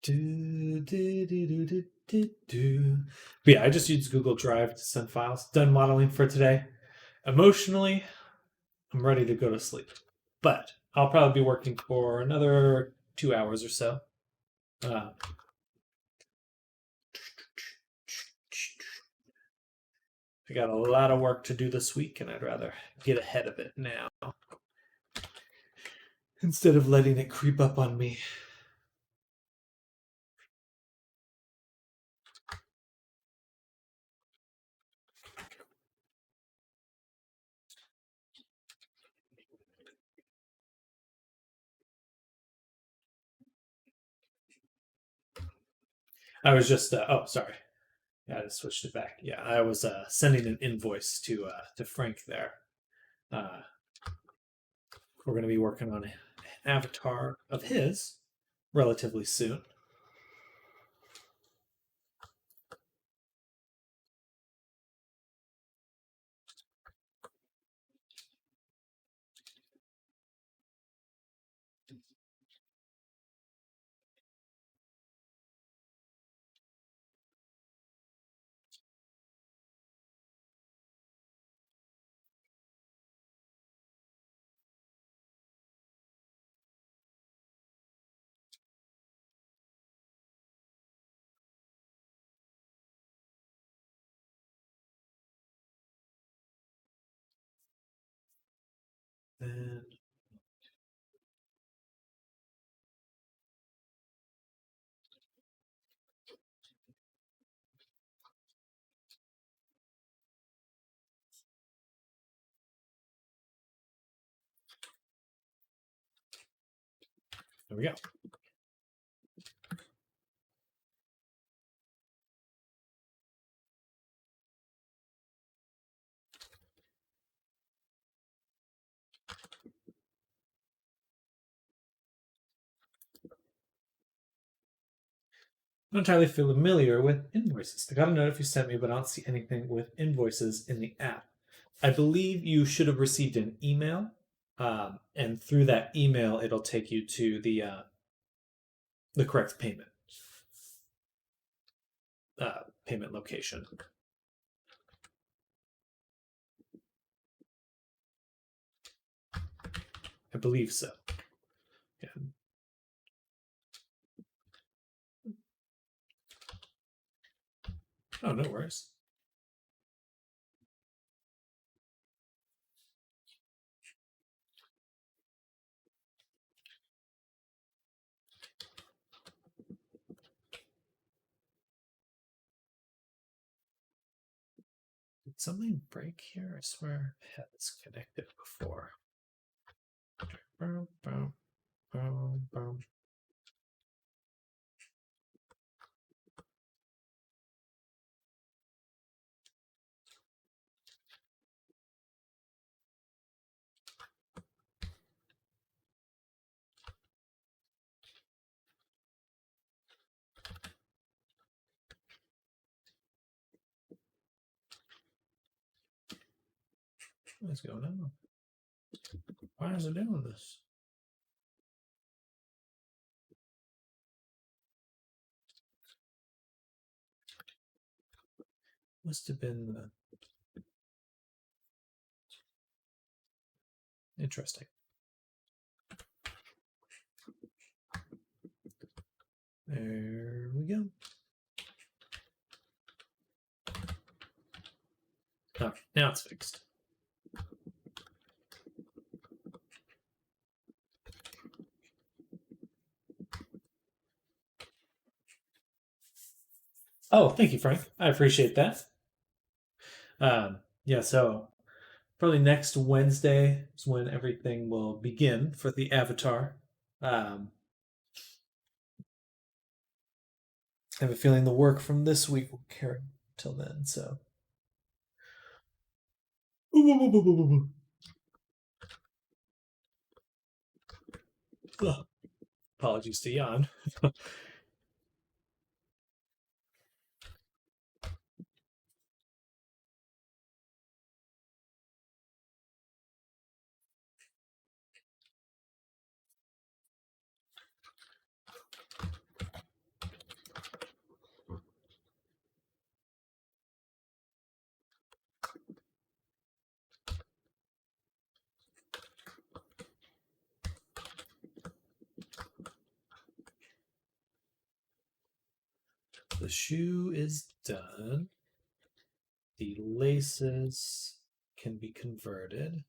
But yeah, I just used Google Drive to send files. Done modeling for today. Emotionally, I'm ready to go to sleep. But I'll probably be working for another 2 hours or so. I got a lot of work to do this week, and I'd rather get ahead of it now instead of letting it creep up on me. I was just oh, sorry. Yeah, I just switched it back. Yeah, I was sending an invoice to Frank there. We're going to be working on an avatar of his relatively soon. And there we go. I'm not entirely familiar with invoices. I got a note if you sent me, but I don't see anything with invoices in the app. I believe you should have received an email, and through that email, it'll take you to the correct payment location. I believe so. Yeah. Oh, no worries. Did something break here? I swear I had this connected before. Boom, boom, boom, boom. What's going on? Why is it doing this? Must have been interesting. There we go. Oh, now it's fixed. Oh, thank you, Frank. I appreciate that. Yeah, so probably next Wednesday is when everything will begin for the Avatar. I have a feeling the work from this week will carry till then. So, ugh. Apologies to Jan. The shoe is done. The laces can be converted.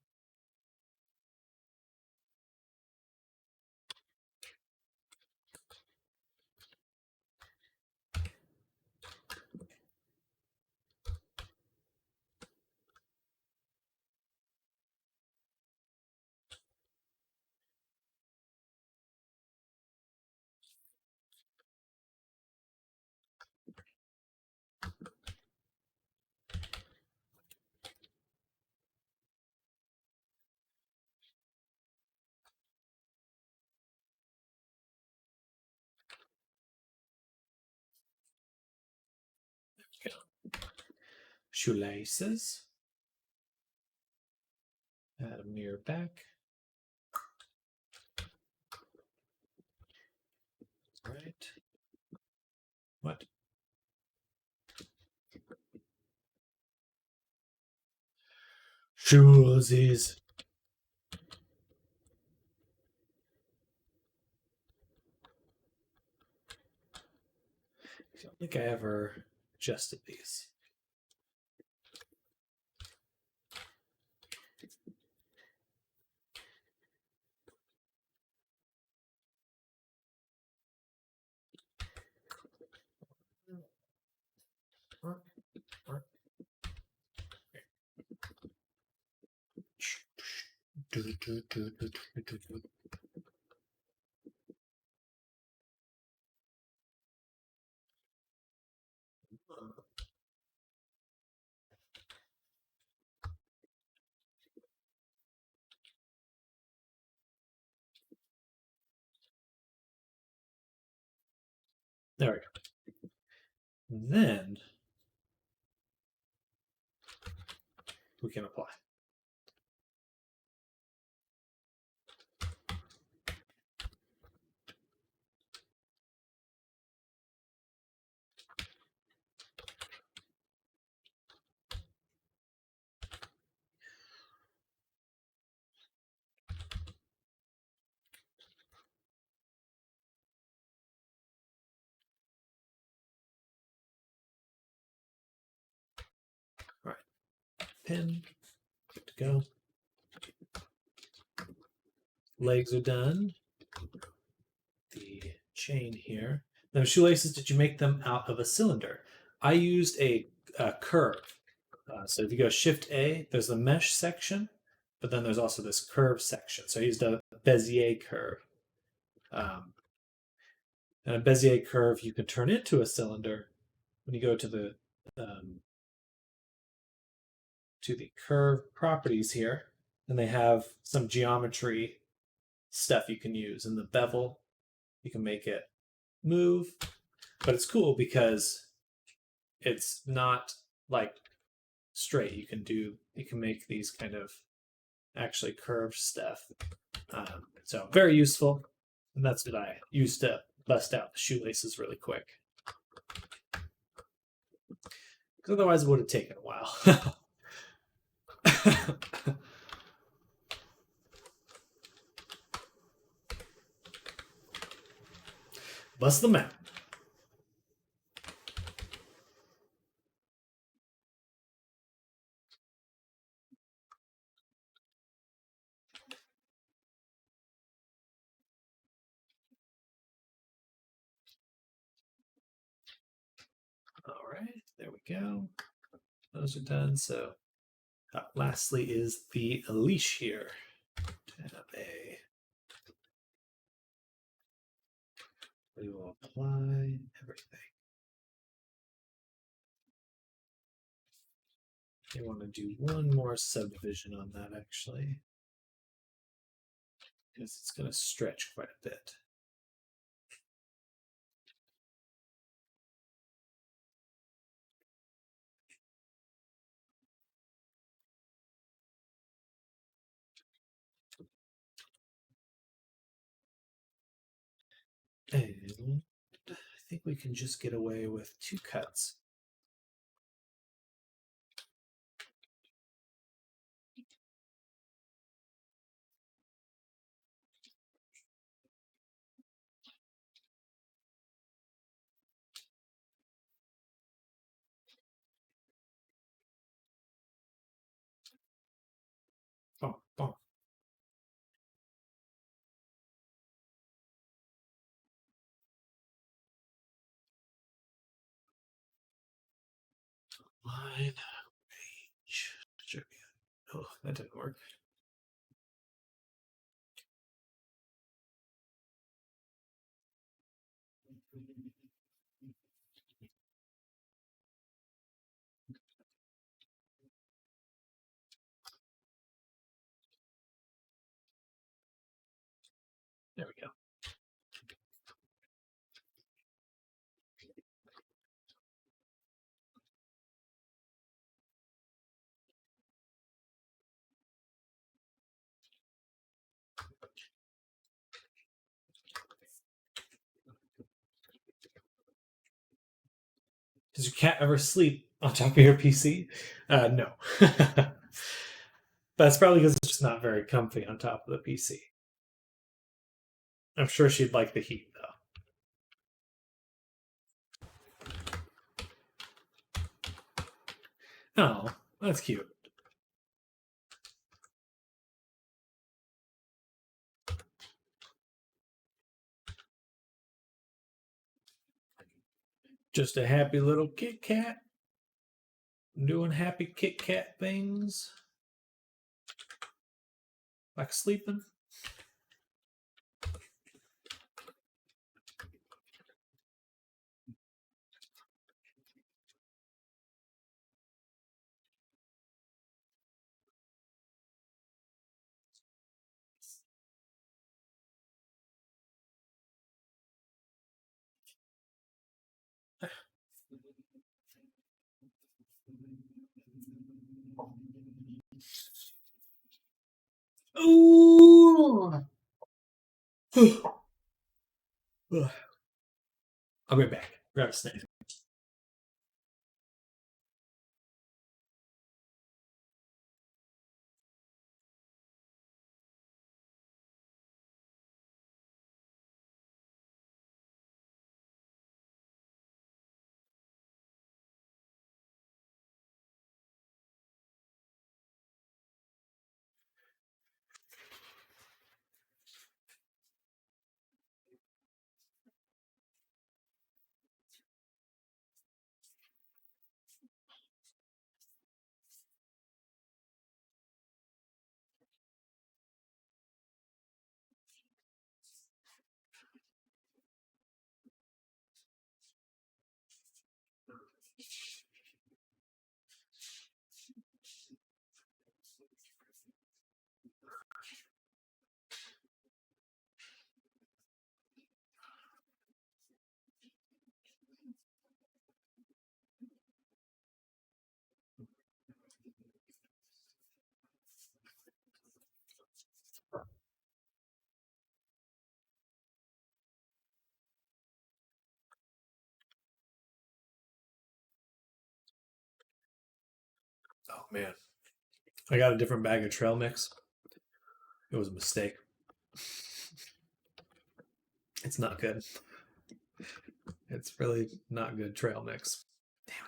Shoelaces. Add a mirror back. Right. What? Shoesies. I don't think I ever adjusted these. There we go. Then we can apply. pin. Good to go. Legs are done. The chain here. Now, shoelaces, did you make them out of a cylinder? I used a curve. So if you go Shift A, there's the mesh section, but then there's also this curve section. So I used a Bezier curve. And a Bezier curve you can turn into a cylinder when you go to the curve properties here, and they have some geometry stuff you can use. In the bevel, you can make it move, but it's cool because it's not like straight. You can make these kind of actually curved stuff. So very useful, and that's what I used to bust out the shoelaces really quick. Because otherwise it would have taken a while. Bust them out. All right, there we go. Those are done. So lastly is the leash here. Tab A. We will apply everything. You want to do one more subdivision on that actually, because it's going to stretch quite a bit. And I think we can just get away with 2 cuts. Oh, oh. Line, range, distribute. Oh, that didn't work. There we go. Does your cat ever sleep on top of your PC? No. That's probably because it's just not very comfy on top of the PC. I'm sure she'd like the heat, though. Oh, that's cute. Just a happy little Kit Kat. Doing happy Kit Kat things. Like sleeping. Ooh. I'll be back. Grab a snack. man, I got a different bag of trail mix. It was a mistake. It's not good. It's really not good trail mix. Damn it.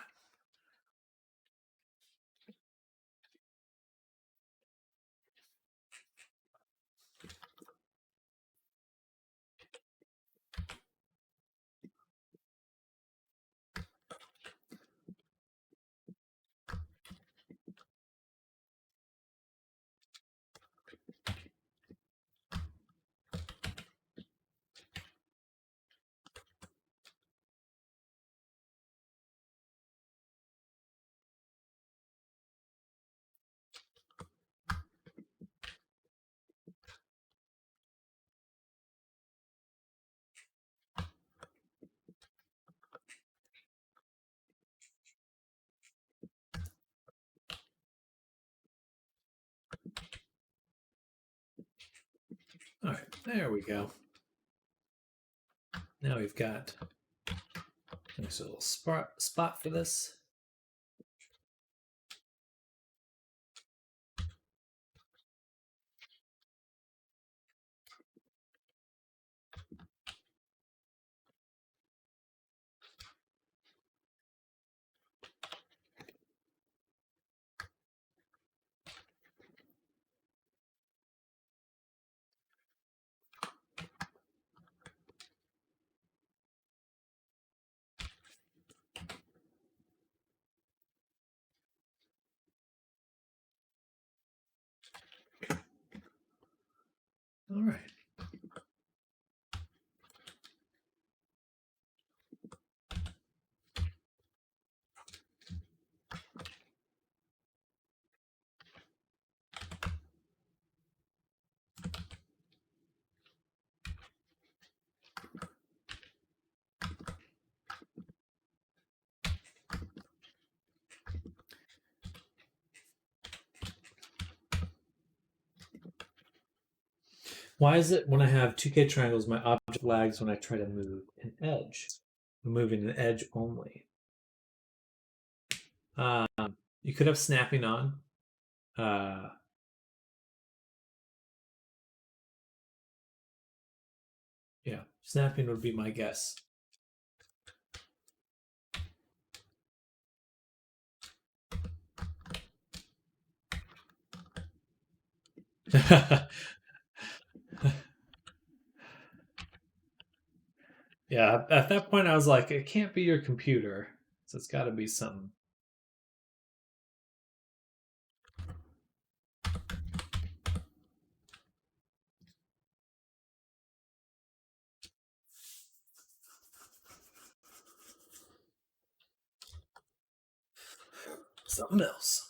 All right, there we go. Now we've got a nice little spot for this. All right. Why is it when I have 2K triangles, my object lags when I try to move an edge? I'm moving an edge only. You could have snapping on. Yeah, snapping would be my guess. Yeah, at that point I was like, it can't be your computer, so it's got to be something. Something else.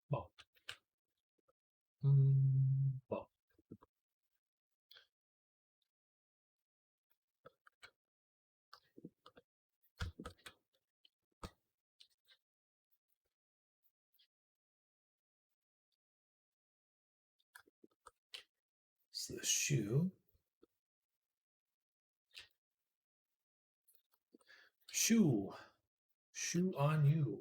Well, well. It's the shoe. Shoe. Shoe on you.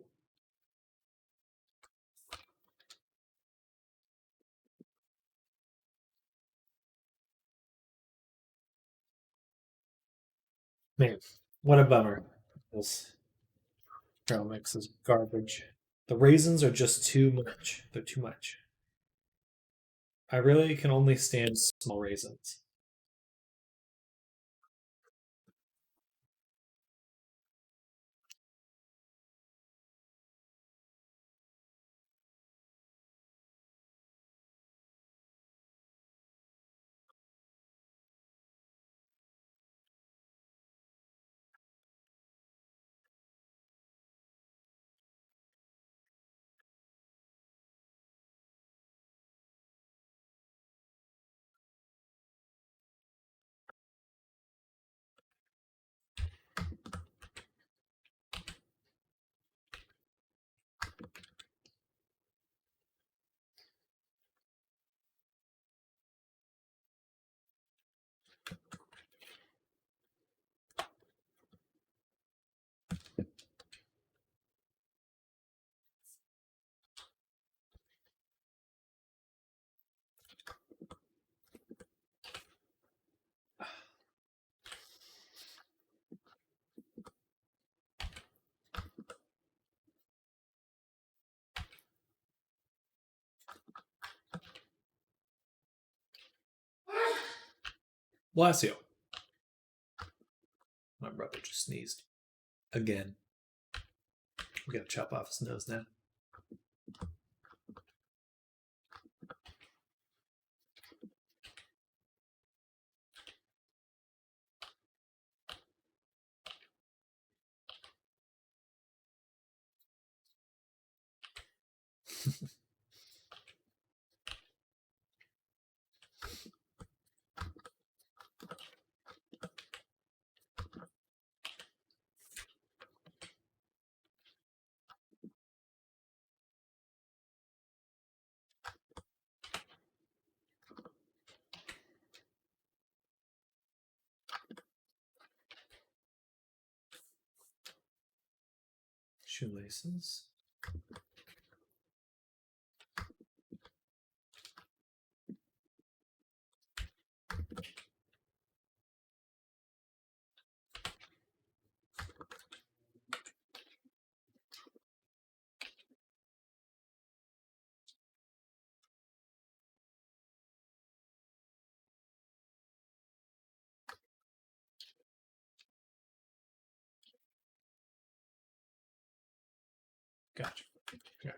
Man, what a bummer. This trail mix is garbage. The raisins are just too much. They're too much. I really can only stand small raisins. Blasio. My brother just sneezed. Again. We gotta chop off his nose now. Shoelaces. Gotcha. Okay.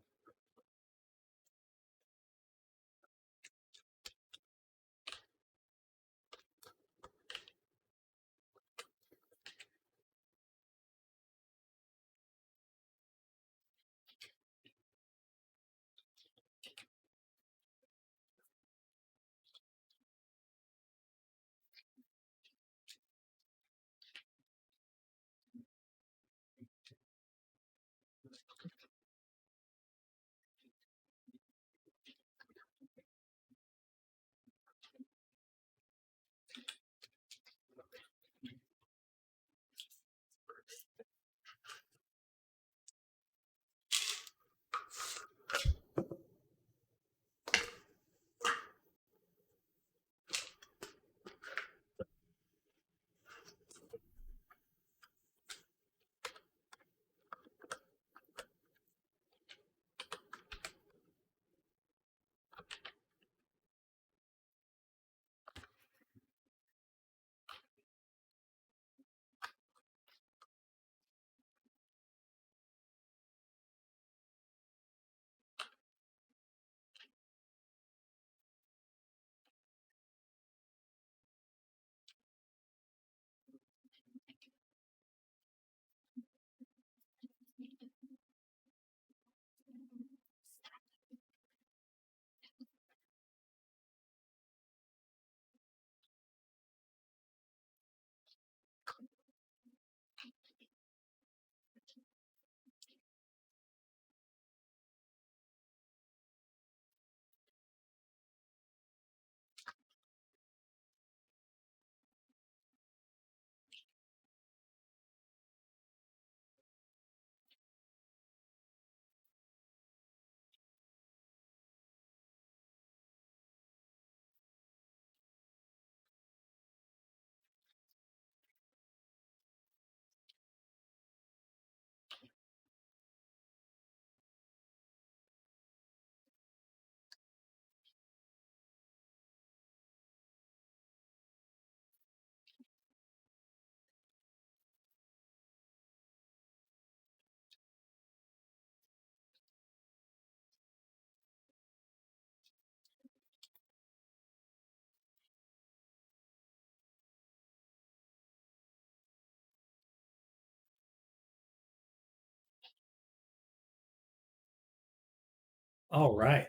All right.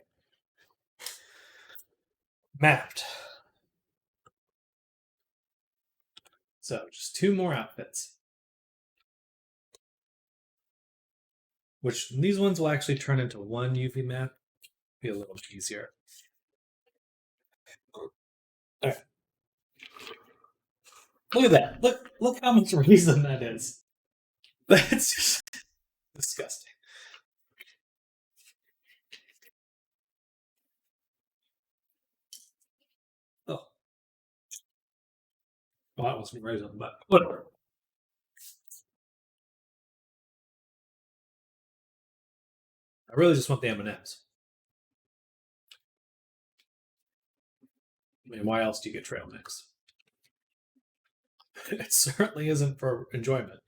Mapped. So just 2 more outfits. Which these ones will actually turn into 1 UV map. Be a little easier. All right. Look at that. Look how much reason that is. That's just disgusting. Oh. Well, that wasn't reason, but whatever. I really just want the M&Ms. I mean, why else do you get trail mix? It certainly isn't for enjoyment.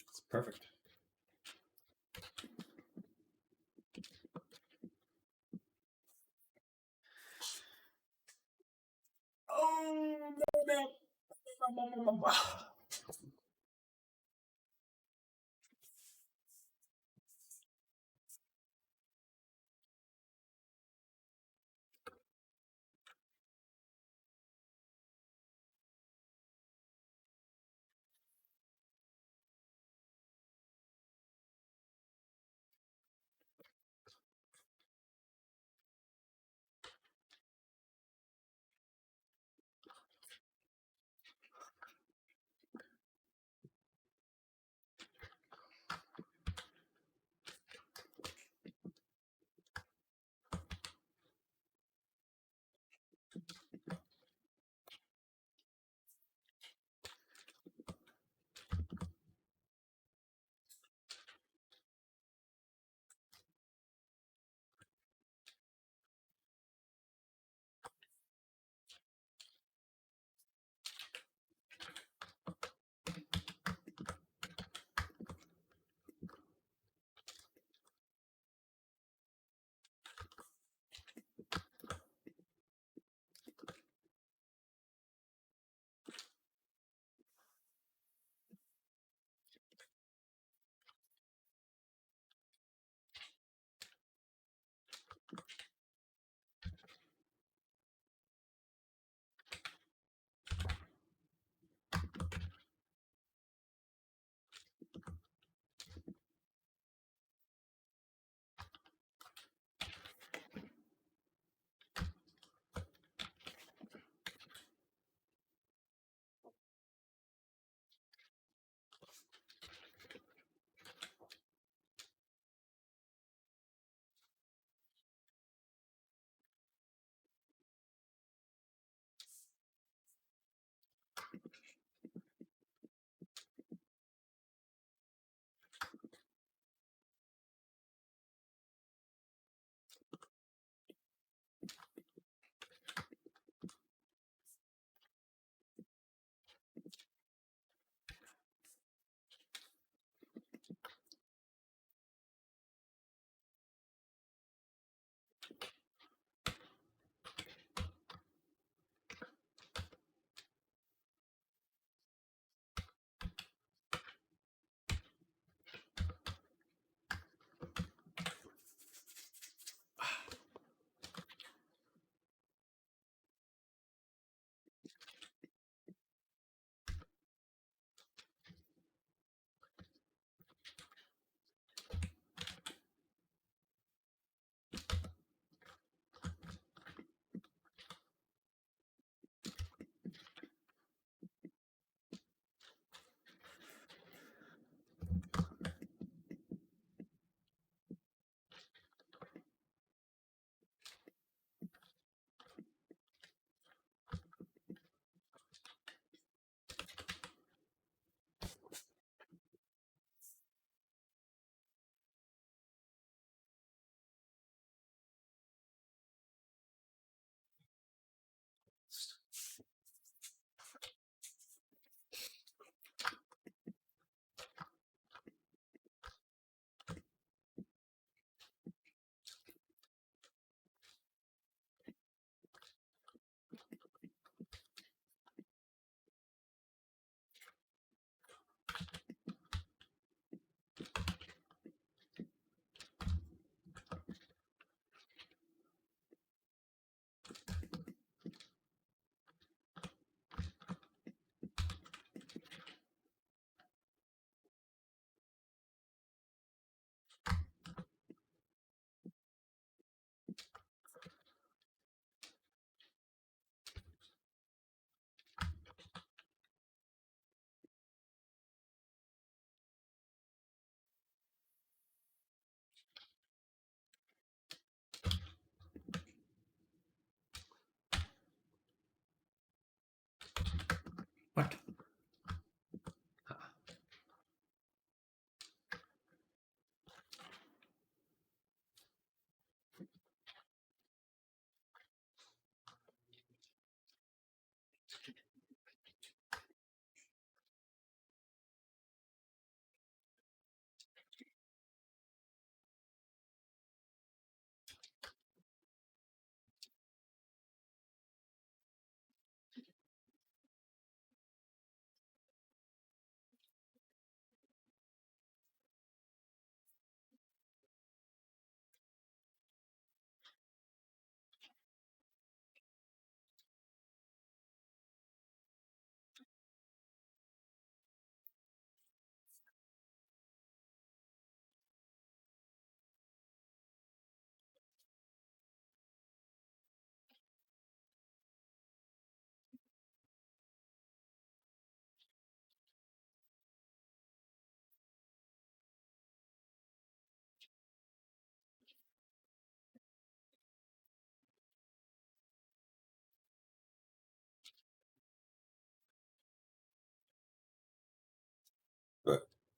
It's perfect. Oh, no.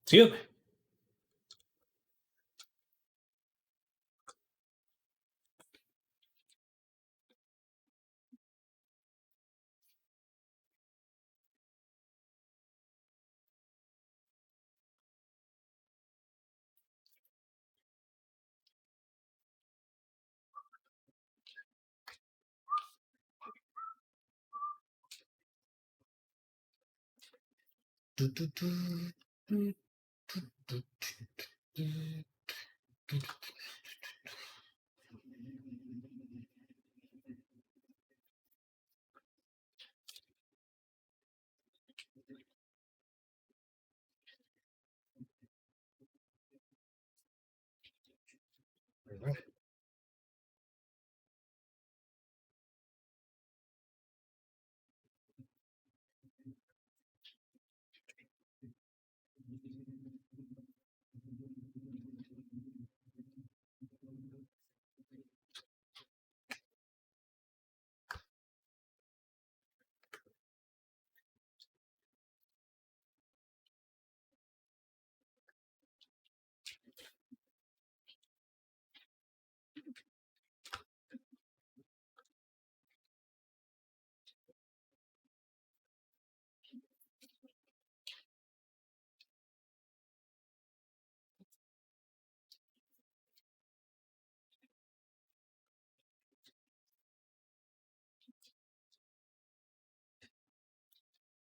Excuse me.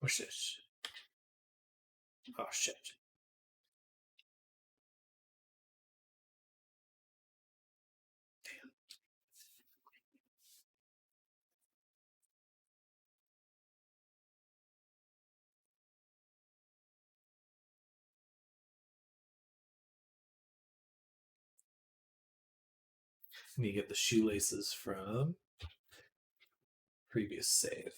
What's this? Oh shit. Need to get the shoelaces from previous save.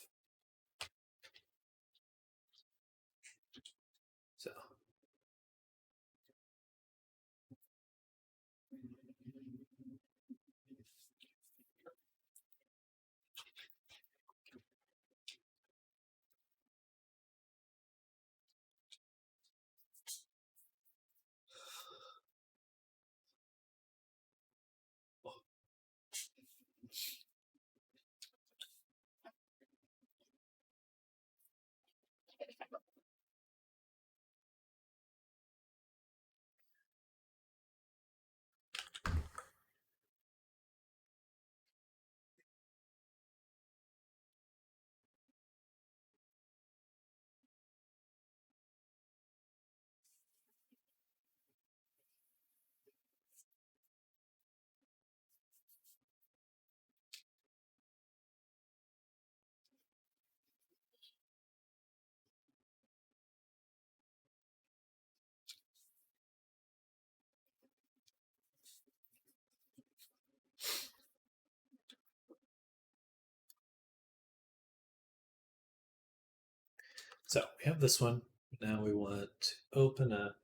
So we have this one. Now we want to open up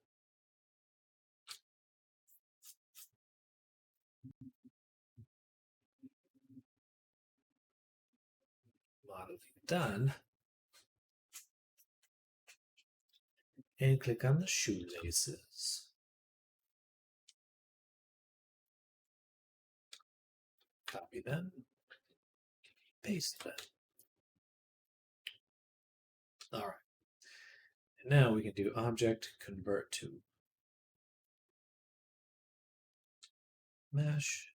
modeling done. And click on the shoelaces. Copy them. Paste them. All right. And now we can do object convert to mesh.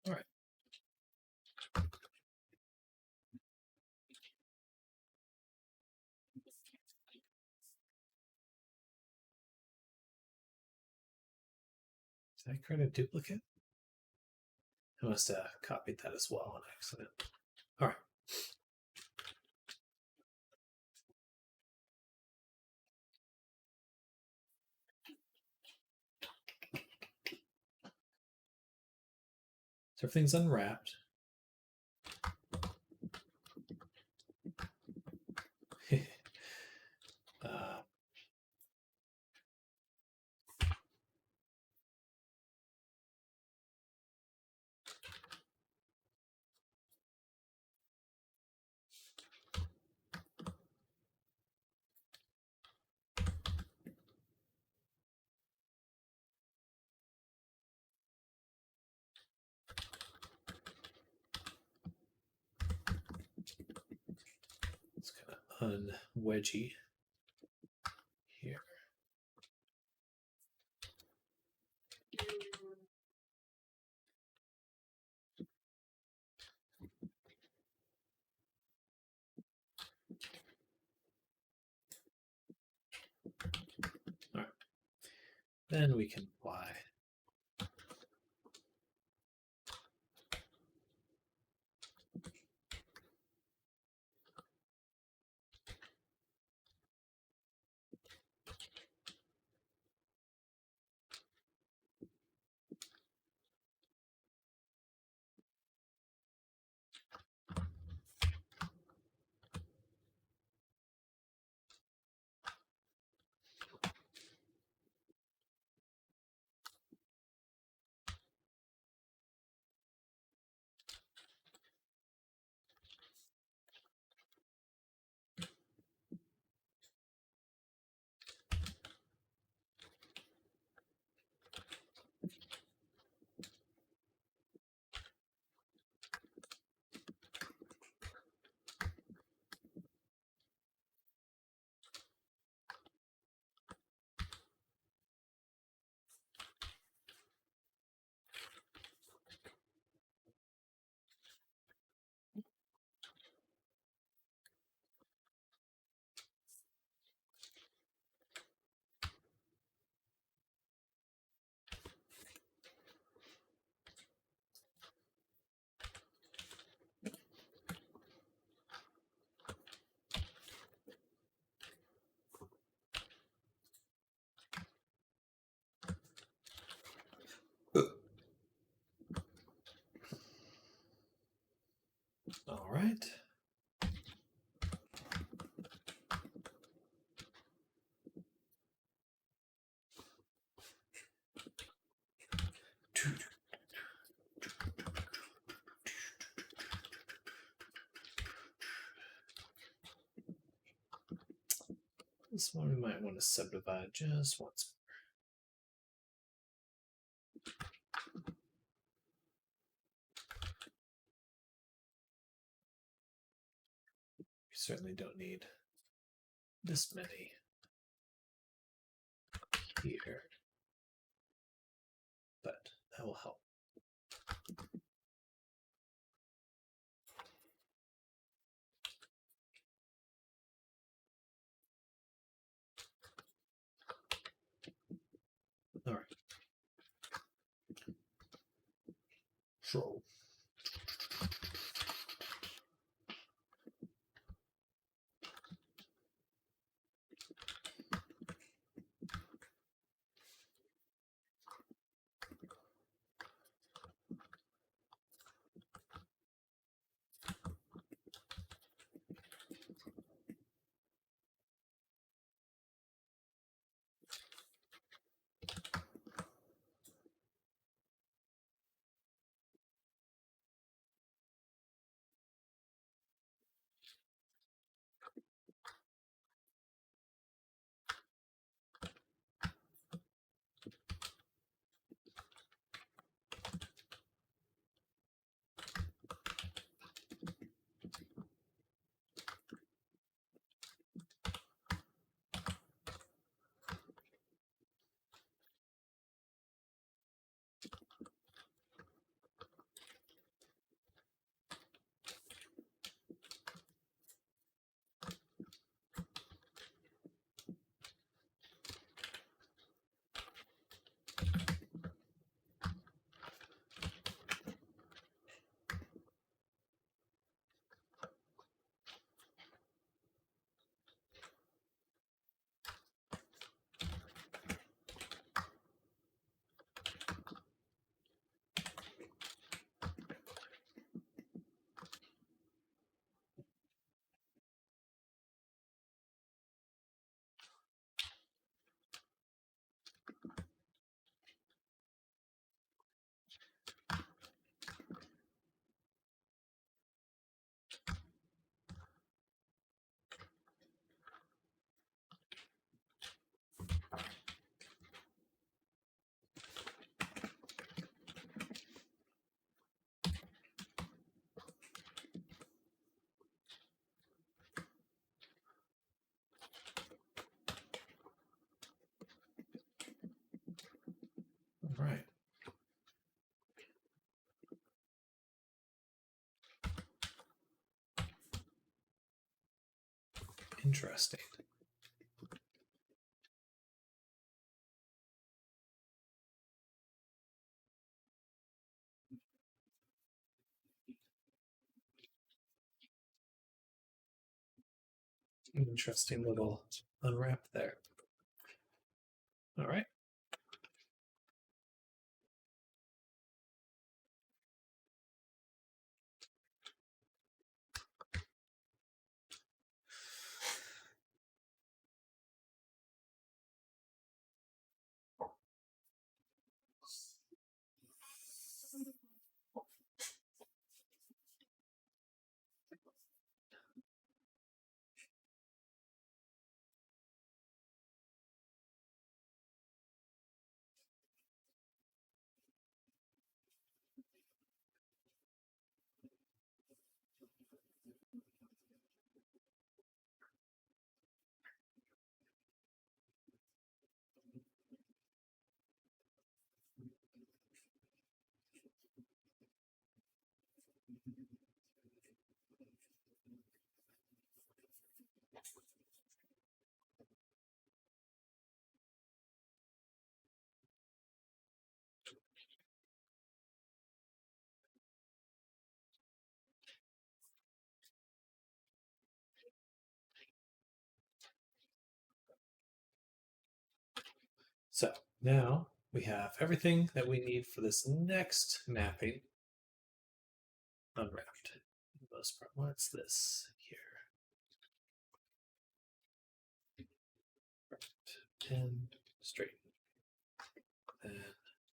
All right. Did I create a duplicate? I must have copied that as well on accident. All right. So everything's unwrapped. uh, it's kind of unwedgy here. All right. Then we can apply. All right. This one we might want to subdivide just once more. We certainly don't need this many here, but that will help. All right. So Interesting. Interesting little unwrap there. All right. So now we have everything that we need for this next mapping unwrapped. For the most part, what's this here? Pin, straighten. And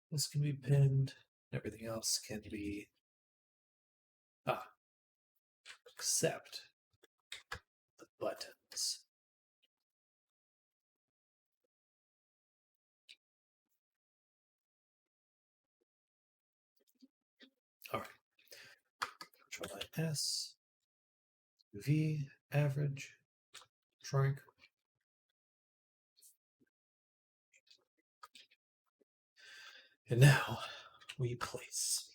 this can be pinned. Everything else can be except the buttons. All right. Control-S, V, average, shrink. And now we place.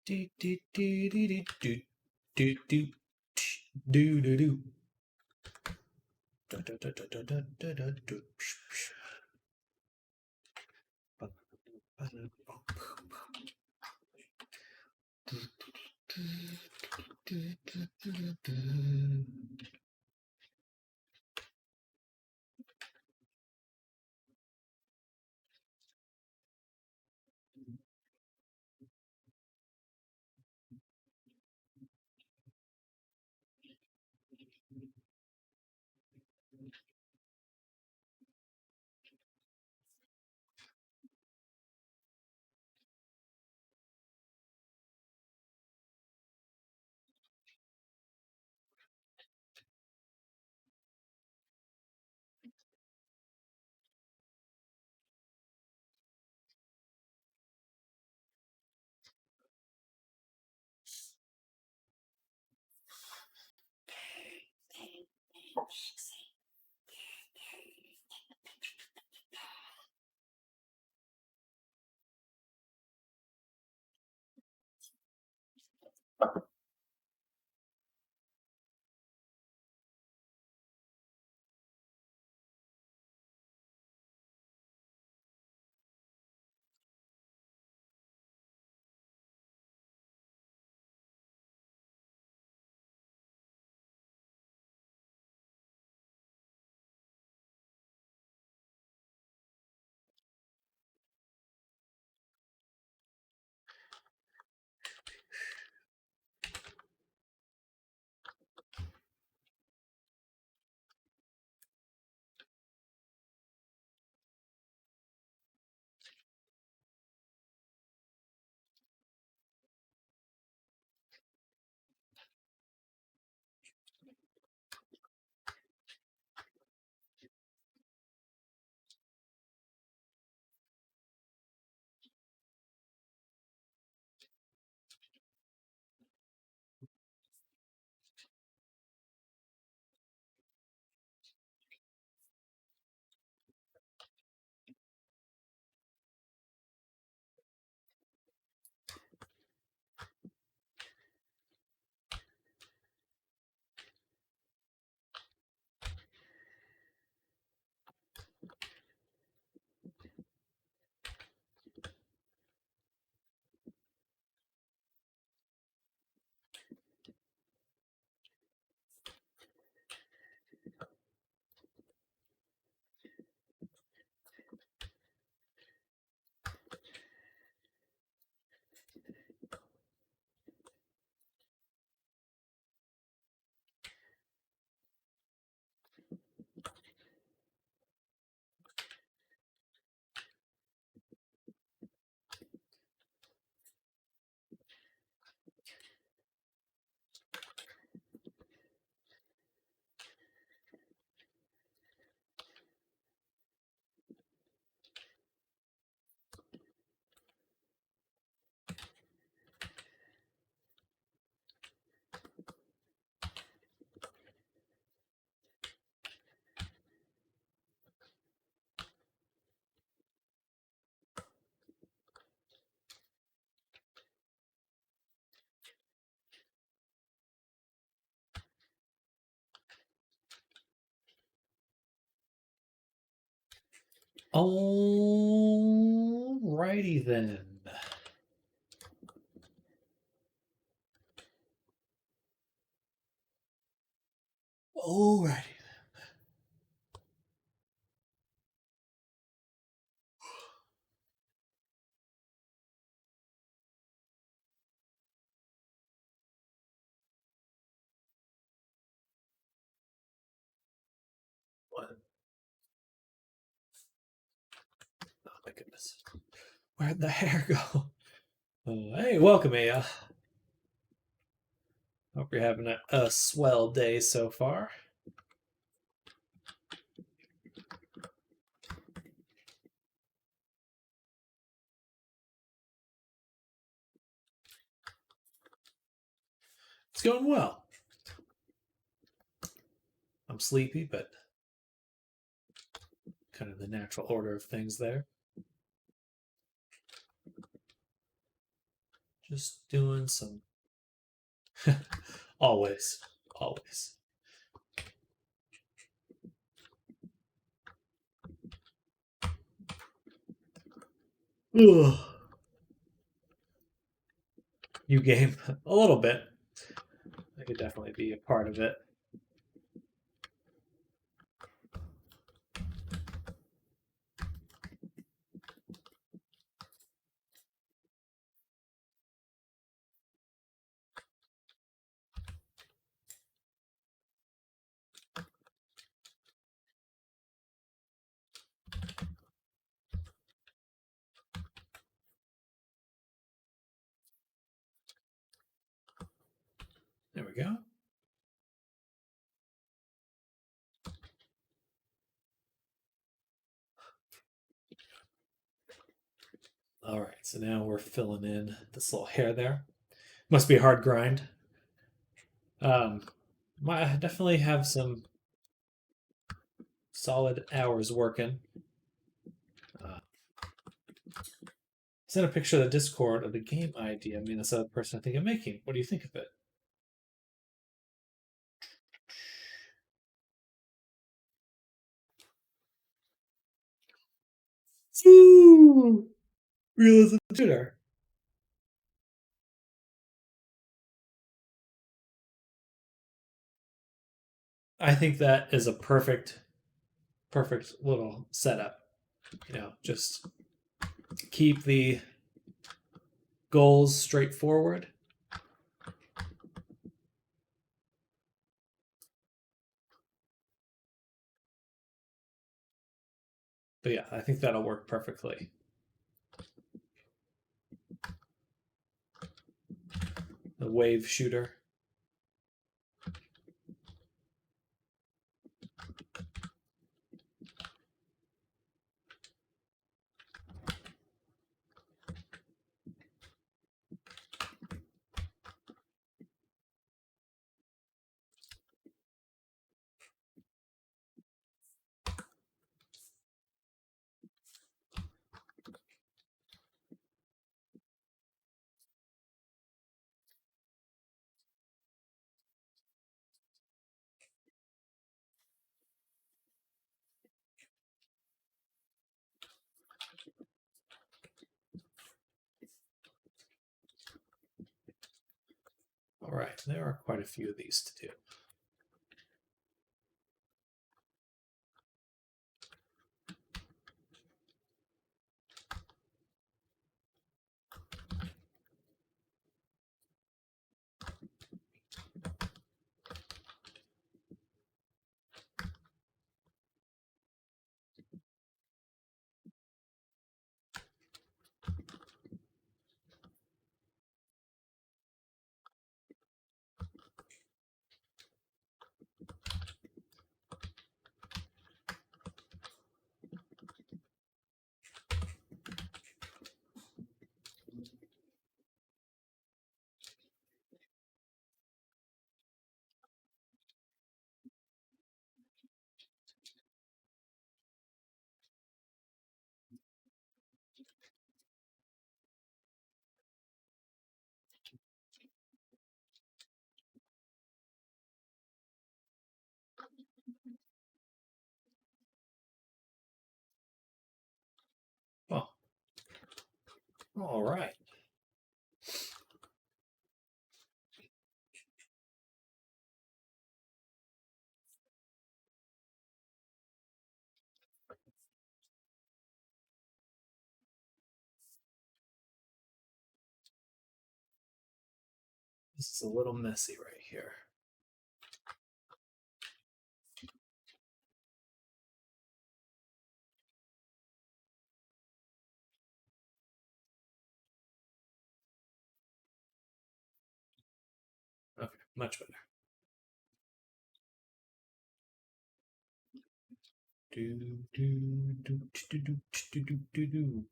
Do do do do do do do do do do. Da, da, da, da, da, da, da, do. Alrighty then. Alrighty. What? Oh my goodness. Where'd the hair go? Hey, welcome, Aya. Hope you're having a swell day so far. It's going well. I'm sleepy, but kind of the natural order of things there. Just doing some. Always. Always. Ugh. You game a little bit. I could definitely be a part of it. There we go. All right, so now we're filling in this little hair there. Must be a hard grind. I definitely have some solid hours working. Send a picture of the Discord of the game idea. I mean, this other person I think of making. What do you think of it? Ooh, realism shooter. I think that is a perfect little setup. You know, just keep the goals straightforward. But yeah, I think that'll work perfectly. The wave shooter. All right, there are quite a few of these to do. All right. This is a little messy right here. Okay, much better. Do do do do do do do do do.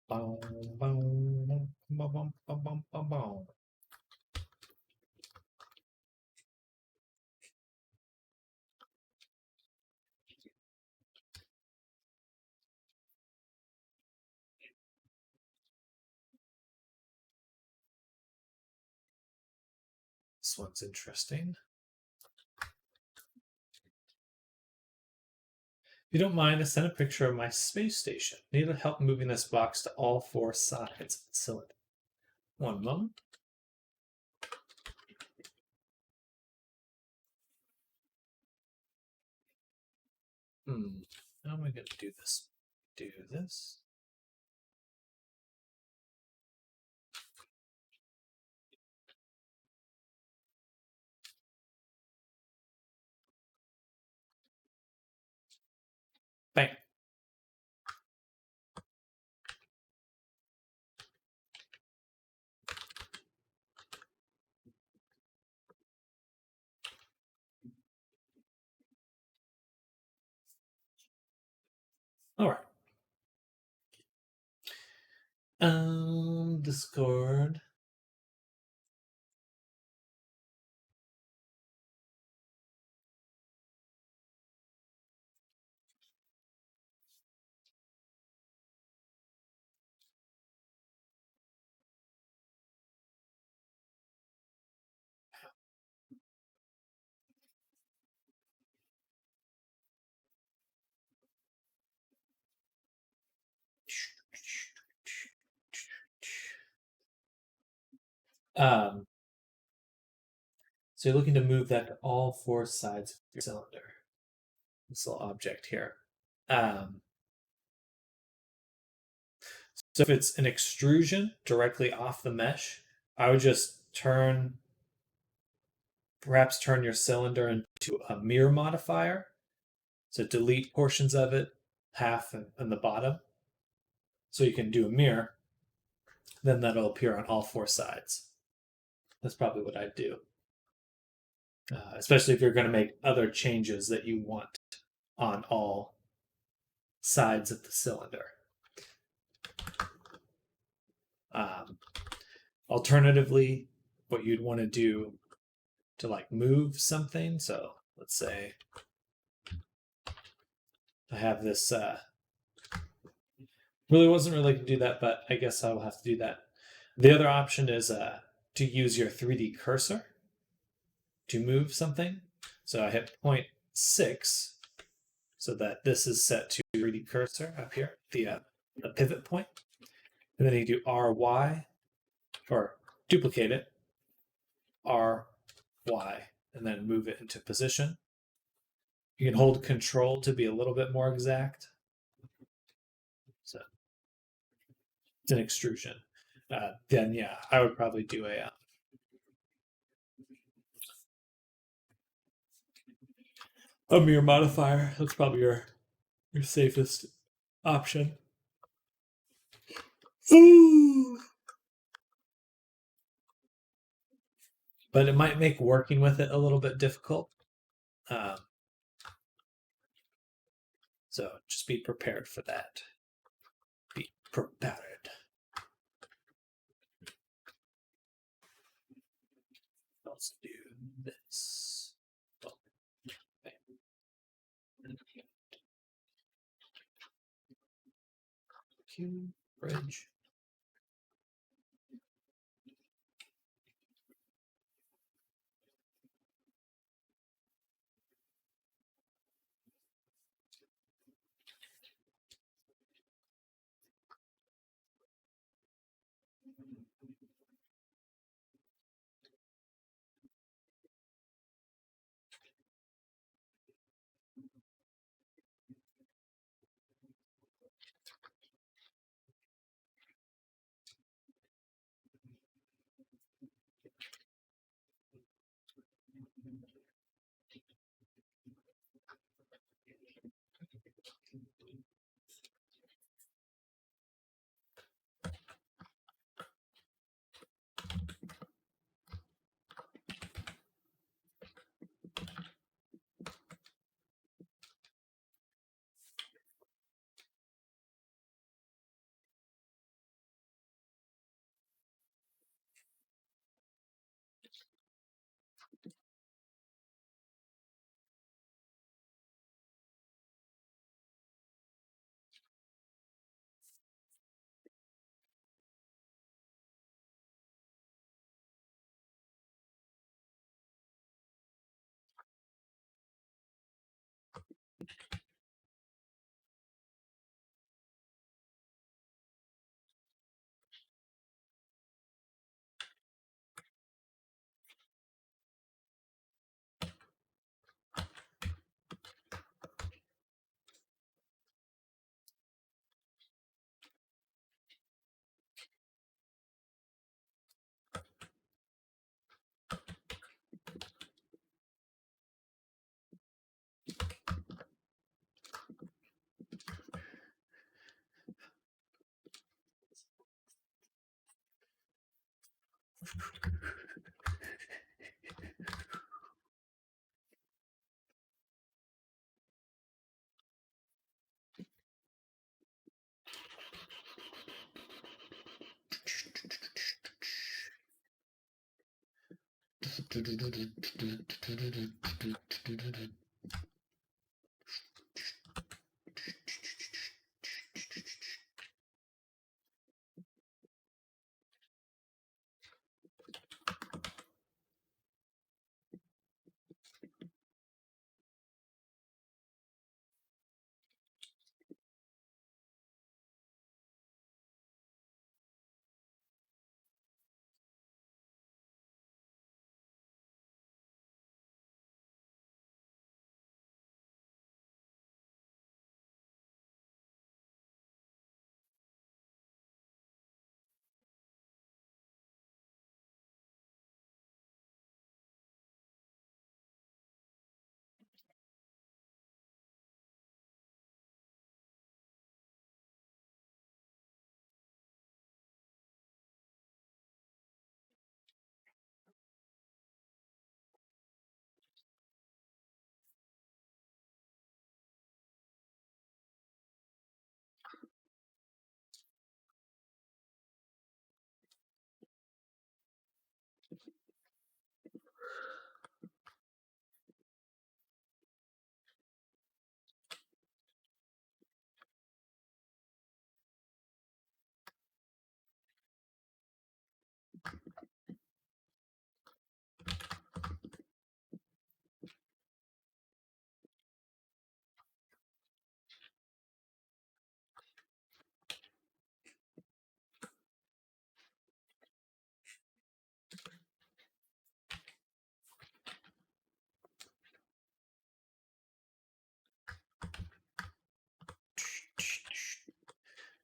Bow, bow, bow, bow, bow, bow, bow, bow. This one's interesting. If you don't mind, I sent a picture of my space station. Need help moving this box to all 4 sides of the cylinder. One moment. How am I going to do this? Do this. Bang. All right. Discord. So you're looking to move that to all 4 sides of your cylinder. This little object here. So if it's an extrusion directly off the mesh, I would just perhaps turn your cylinder into a mirror modifier. So delete portions of it, half and the bottom. So you can do a mirror. Then that'll appear on all 4 sides. That's probably what I'd do. Especially if you're going to make other changes that you want on all sides of the cylinder. Alternatively, what you'd want to do to like move something. So let's say I have this, really wasn't really going to do that, but I guess I will have to do that. The other option is to use your 3D cursor to move something. So I hit 0.6 so that this is set to 3D cursor up here, the pivot point. And then you do RY, or duplicate it, RY, and then move it into position. You can hold Control to be a little bit more exact. So it's an extrusion. Then yeah, I would probably do a mirror modifier. That's probably your safest option. But it might make working with it a little bit difficult. So just be prepared for that. Be prepared. Let's do this. Q bridge.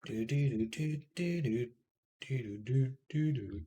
Do do do do do do do do do do.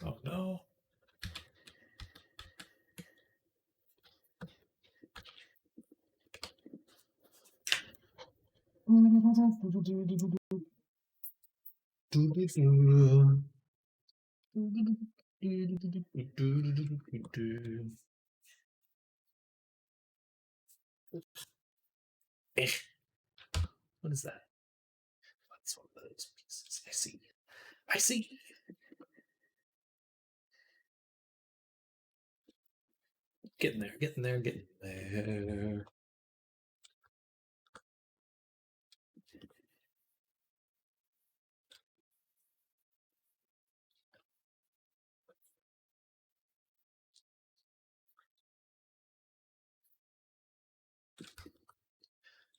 Oh no. What is that? That's one of those pieces. I see. I see. Getting there, getting there, getting there.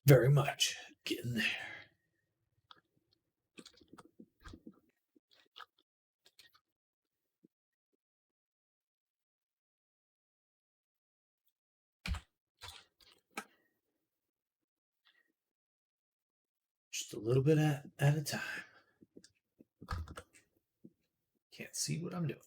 very much. Getting there. Just a little bit at a time. Can't see what I'm doing.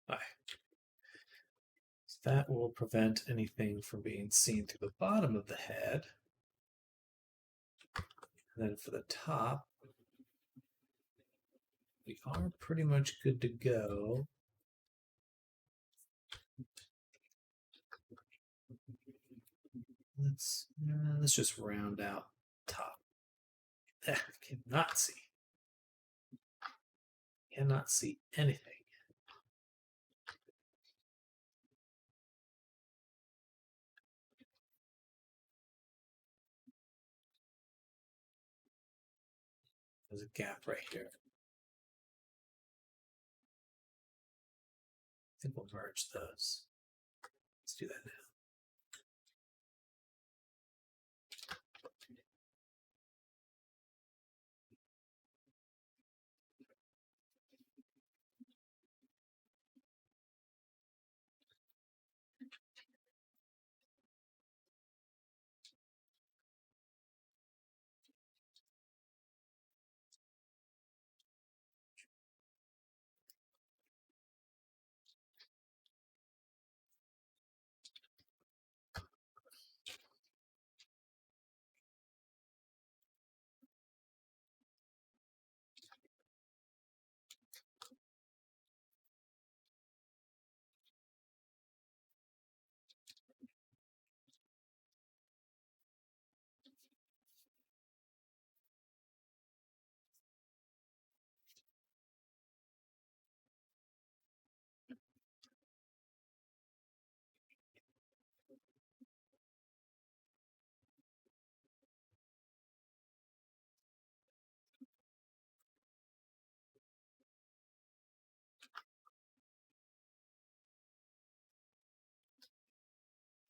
Bye. So that will prevent anything from being seen through the bottom of the head. And then for the top, we are pretty much good to go. Let's just round out top. Cannot see. Cannot see anything. There's a gap right here. I think we'll merge those. Let's do that now.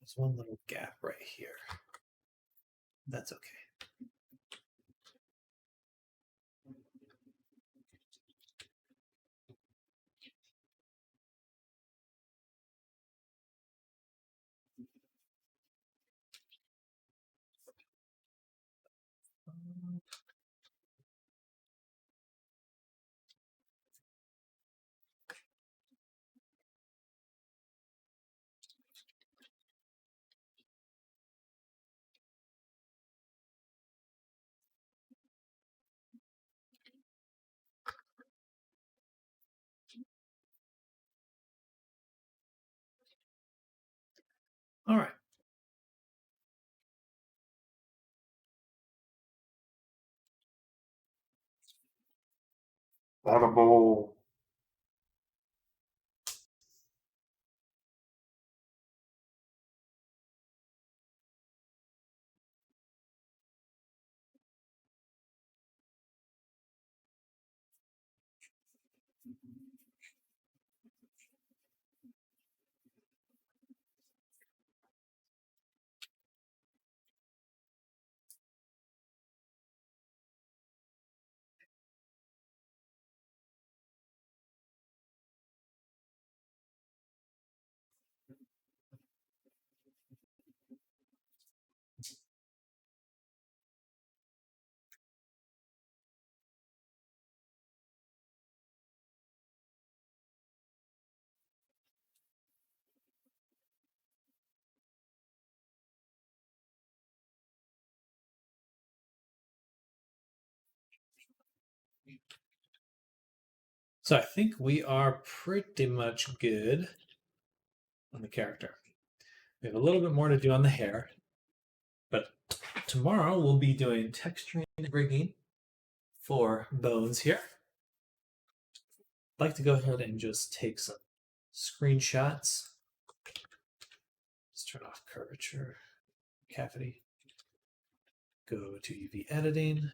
There's one little gap right here. That's okay. All right. Have a bowl. So I think we are pretty much good on the character. We have a little bit more to do on the hair, but tomorrow we'll be doing texturing and rigging for Bones here. I'd like to go ahead and just take some screenshots. Let's turn off curvature, cavity. Go to UV editing.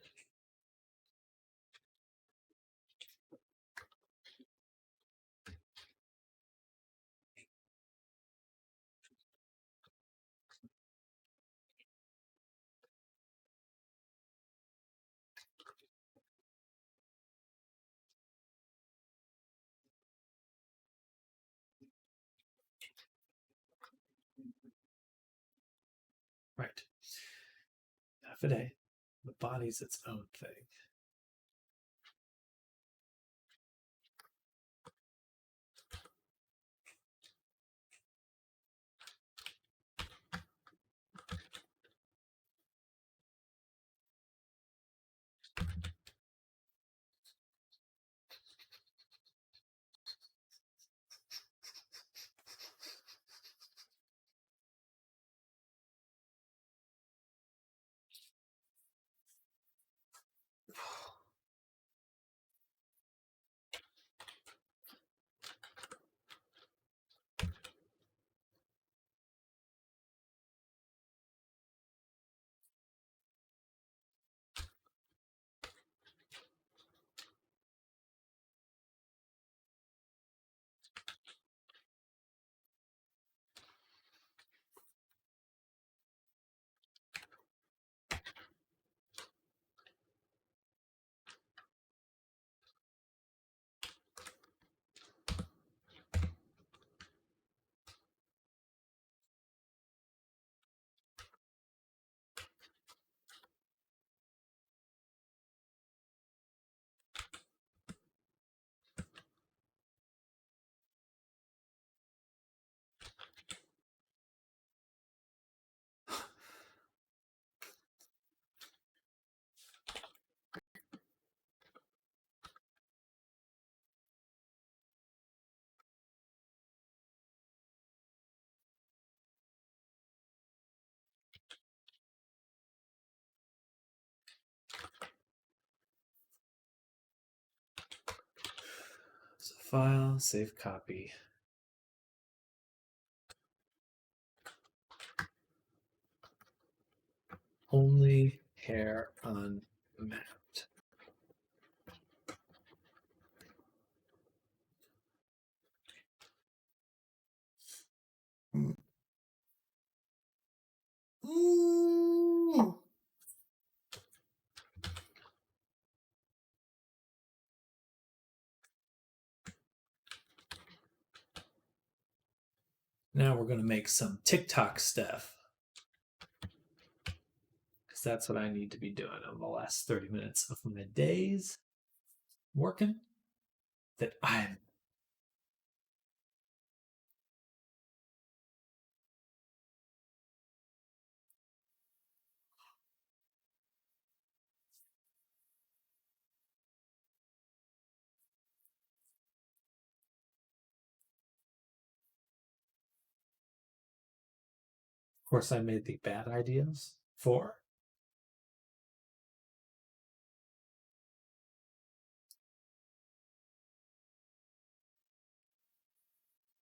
Right. Half a day. The body's its own thing. So file, save copy. Only hair unmapped. Now we're going to make some TikTok stuff. Because that's what I need to be doing over the last 30 minutes of my days working. That I'm Of course, I made the bad ideas for.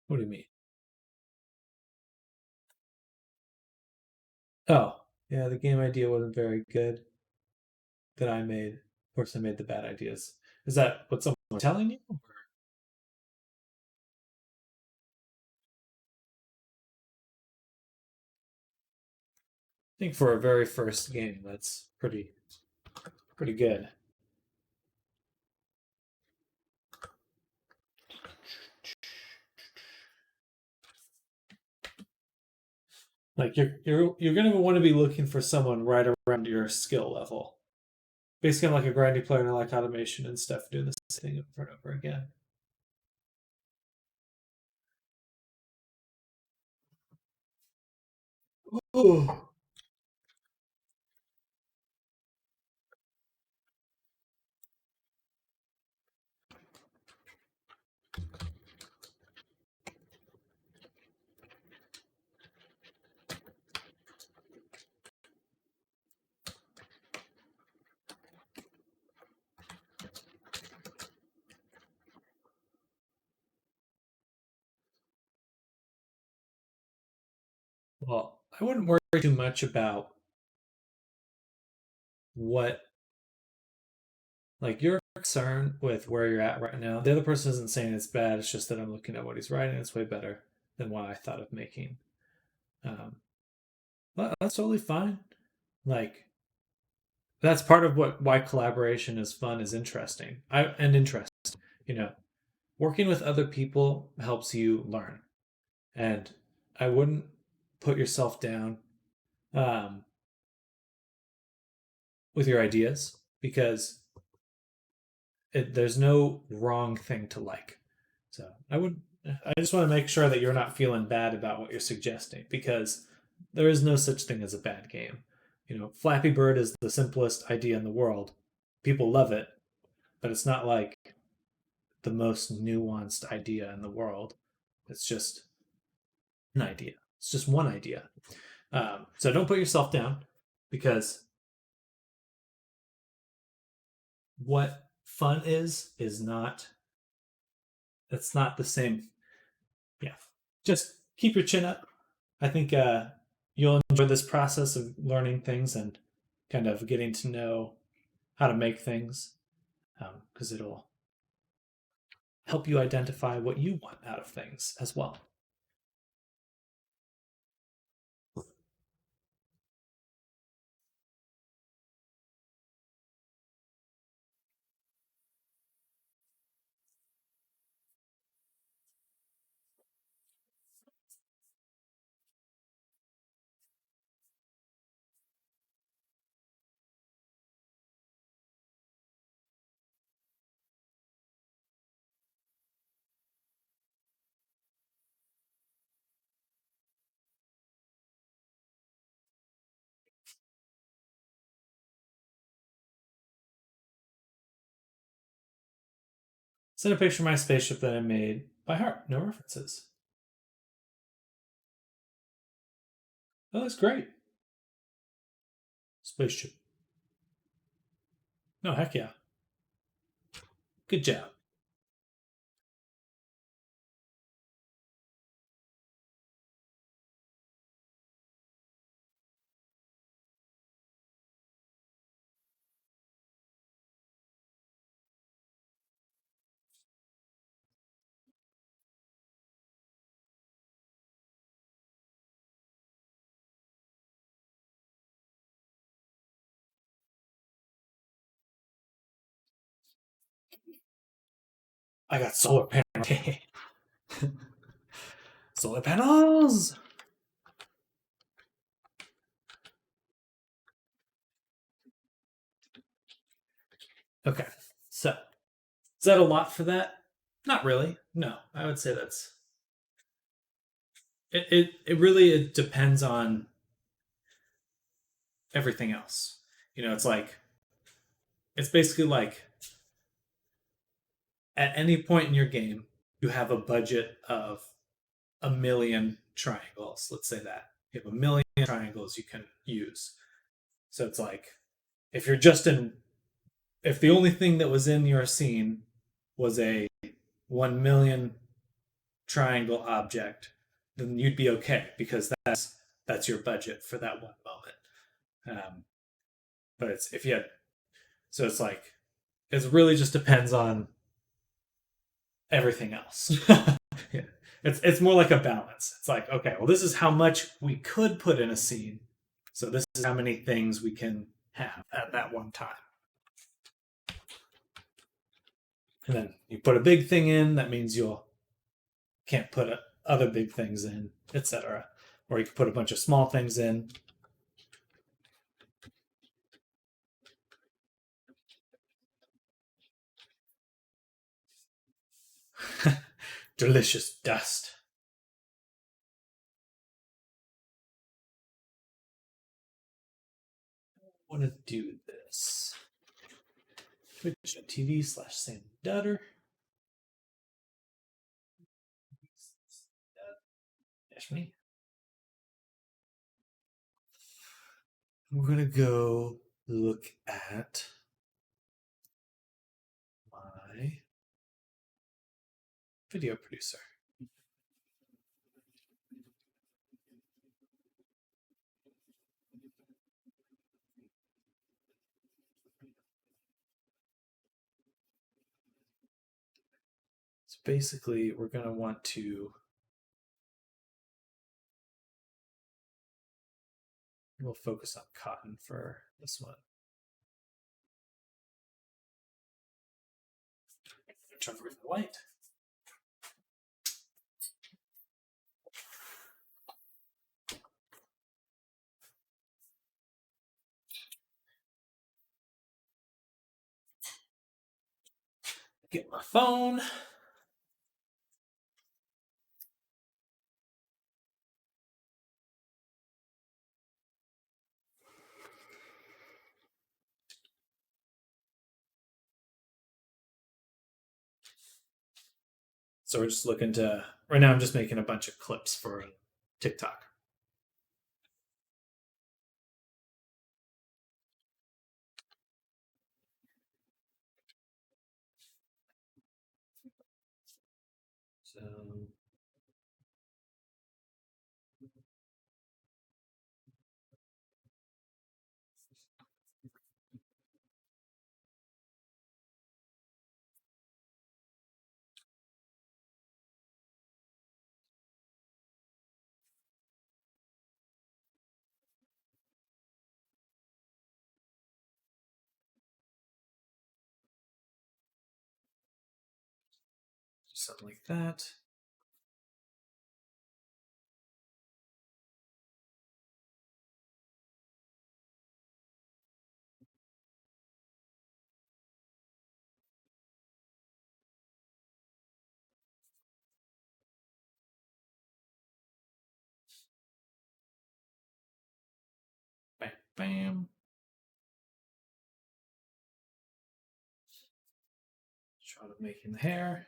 What do you mean? Oh, yeah, the game idea wasn't very good that I made. Of course, I made the bad ideas. Is that what someone was telling you? I think for a very first game, that's pretty good. Like you're gonna want to be looking for someone right around your skill level. Basically, I'm like a grindy player and I like automation and stuff, doing the same thing over and over again. Oh. Well, I wouldn't worry too much about what, like, your concern with where you're at right now. The other person isn't saying it's bad. It's just that I'm looking at what he's writing. It's way better than what I thought of making. But that's totally fine. Like, that's part of why collaboration is fun, is interesting. And interest. You know, working with other people helps you learn, and I wouldn't put yourself down um, with your ideas, because there's no wrong thing to like. So I just want to make sure that you're not feeling bad about what you're suggesting, because there is no such thing as a bad game. You know, Flappy Bird is the simplest idea in the world. People love it, but it's not like the most nuanced idea in the world. It's just an idea. It's just one idea. So don't put yourself down, because what fun is not, it's not the same. Yeah. Just keep your chin up. I think you'll enjoy this process of learning things and kind of getting to know how to make things, because it'll help you identify what you want out of things as well. Send a picture of my spaceship that I made by heart. No references. Oh, that's great. Spaceship. No, heck yeah. Good job. I got solar panels. Solar panels. Okay, so is that a lot for that? Not really. No, I would say that's it. It really, it depends on everything else. You know, it's basically like, at any point in your game, you have a budget of 1,000,000 triangles. Let's say that you have 1,000,000 triangles you can use. So it's like, if you're just in, if the only thing that was in your scene was a 1,000,000 triangle object, then you'd be okay, because that's your budget for that one moment. But it's, if you had, so it's like, it really just depends on everything else. Yeah. It's more like a balance. It's like, okay, well, this is how much we could put in a scene, so this is how many things we can have at that one time. And then you put a big thing in, that means you'll can't put other big things in, etc. Or you can put a bunch of small things in. Delicious dust. I want to do this. Twitch.tv/Sam Dutter. Dash me. We're gonna go look at my video producer. basically, we're going to want to, we'll focus on cotton for this one. Turn over the light. Get my phone. So we're just looking to, right now I'm just making a bunch of clips for TikTok. So something like that. Bam, bam. Shot of making the hair.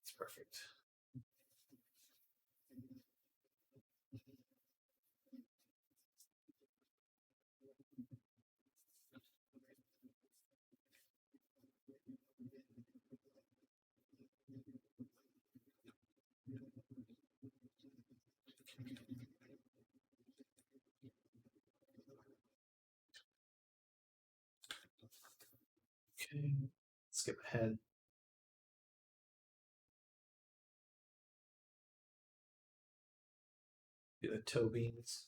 That's perfect. Okay, skip ahead. Do the toe beans.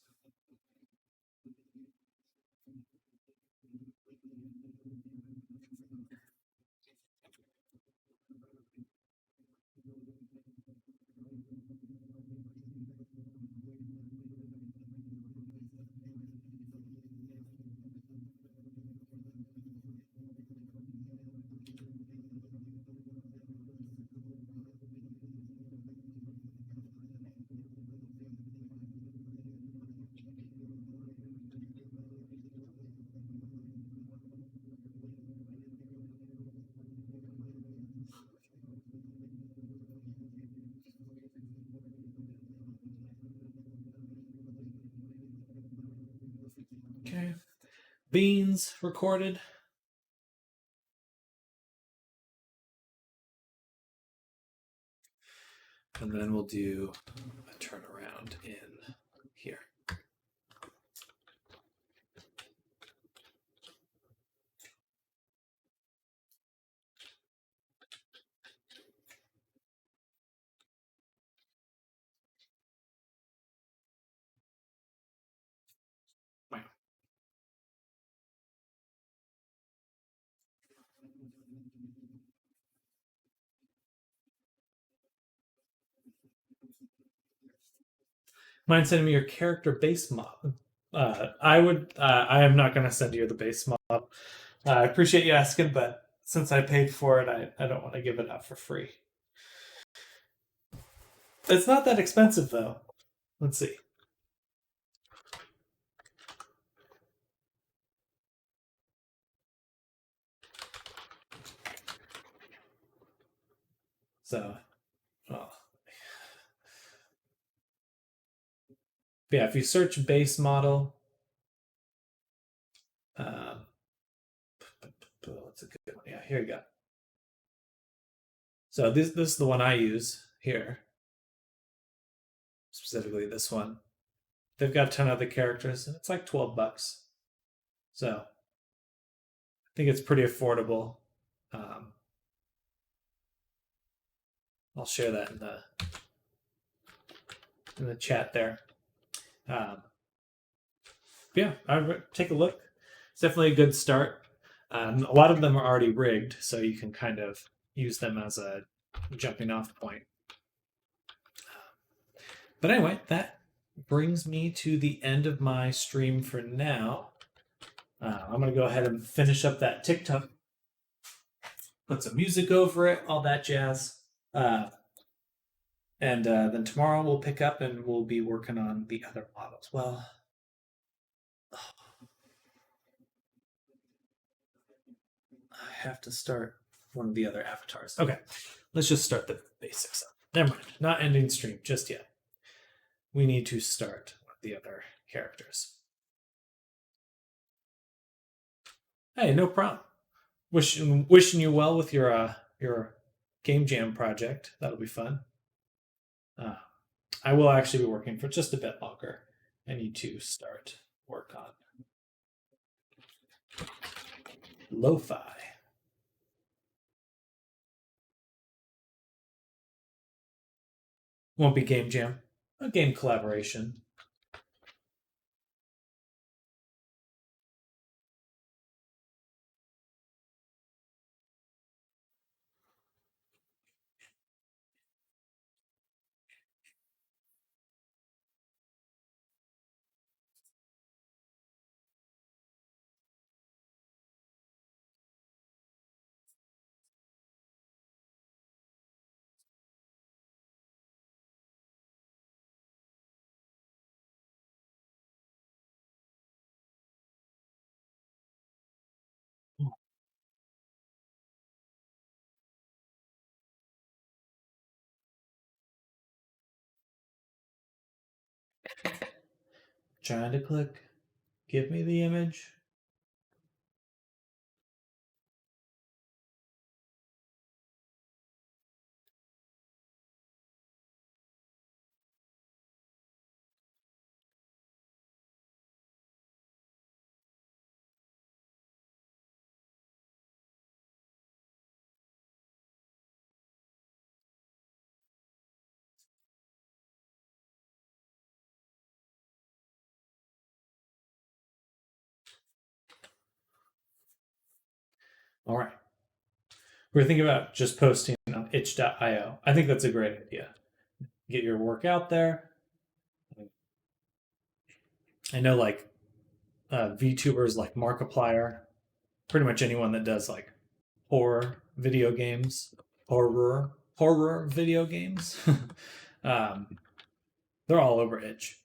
Okay. Beans recorded. And then we'll do a turnaround in here. Wow. Mind sending me your character base model? I am not going to send you the base model. I appreciate you asking, but since I paid for it, I don't want to give it out for free. It's not that expensive, though. Let's see. So, well, yeah, if you search base model, what's a good one? Yeah, here you go. So this is the one I use here. Specifically this one. They've got a ton of other characters, and it's like $12. So think it's pretty affordable. I'll share that in the chat there. Yeah, I would take a look. It's definitely a good start. A lot of them are already rigged, so you can kind of use them as a jumping off point. But anyway, that brings me to the end of my stream for now. I'm going to go ahead and finish up that TikTok, put some music over it, all that jazz. And then tomorrow we'll pick up and we'll be working on the other models. Well, I have to start one of the other avatars. Okay, let's just start the basics up. Never mind, not ending stream just yet. We need to start with the other characters. Hey, no problem. Wishing you well with your game jam project. That'll be fun. I will actually be working for just a bit longer. I need to start work on lo-fi. Won't be game jam, a game collaboration. Trying to click. Give me the image. All right. We're thinking about just posting on itch.io. I think that's a great idea. Get your work out there. I know like VTubers like Markiplier, pretty much anyone that does like horror video games, horror video games. They're all over itch.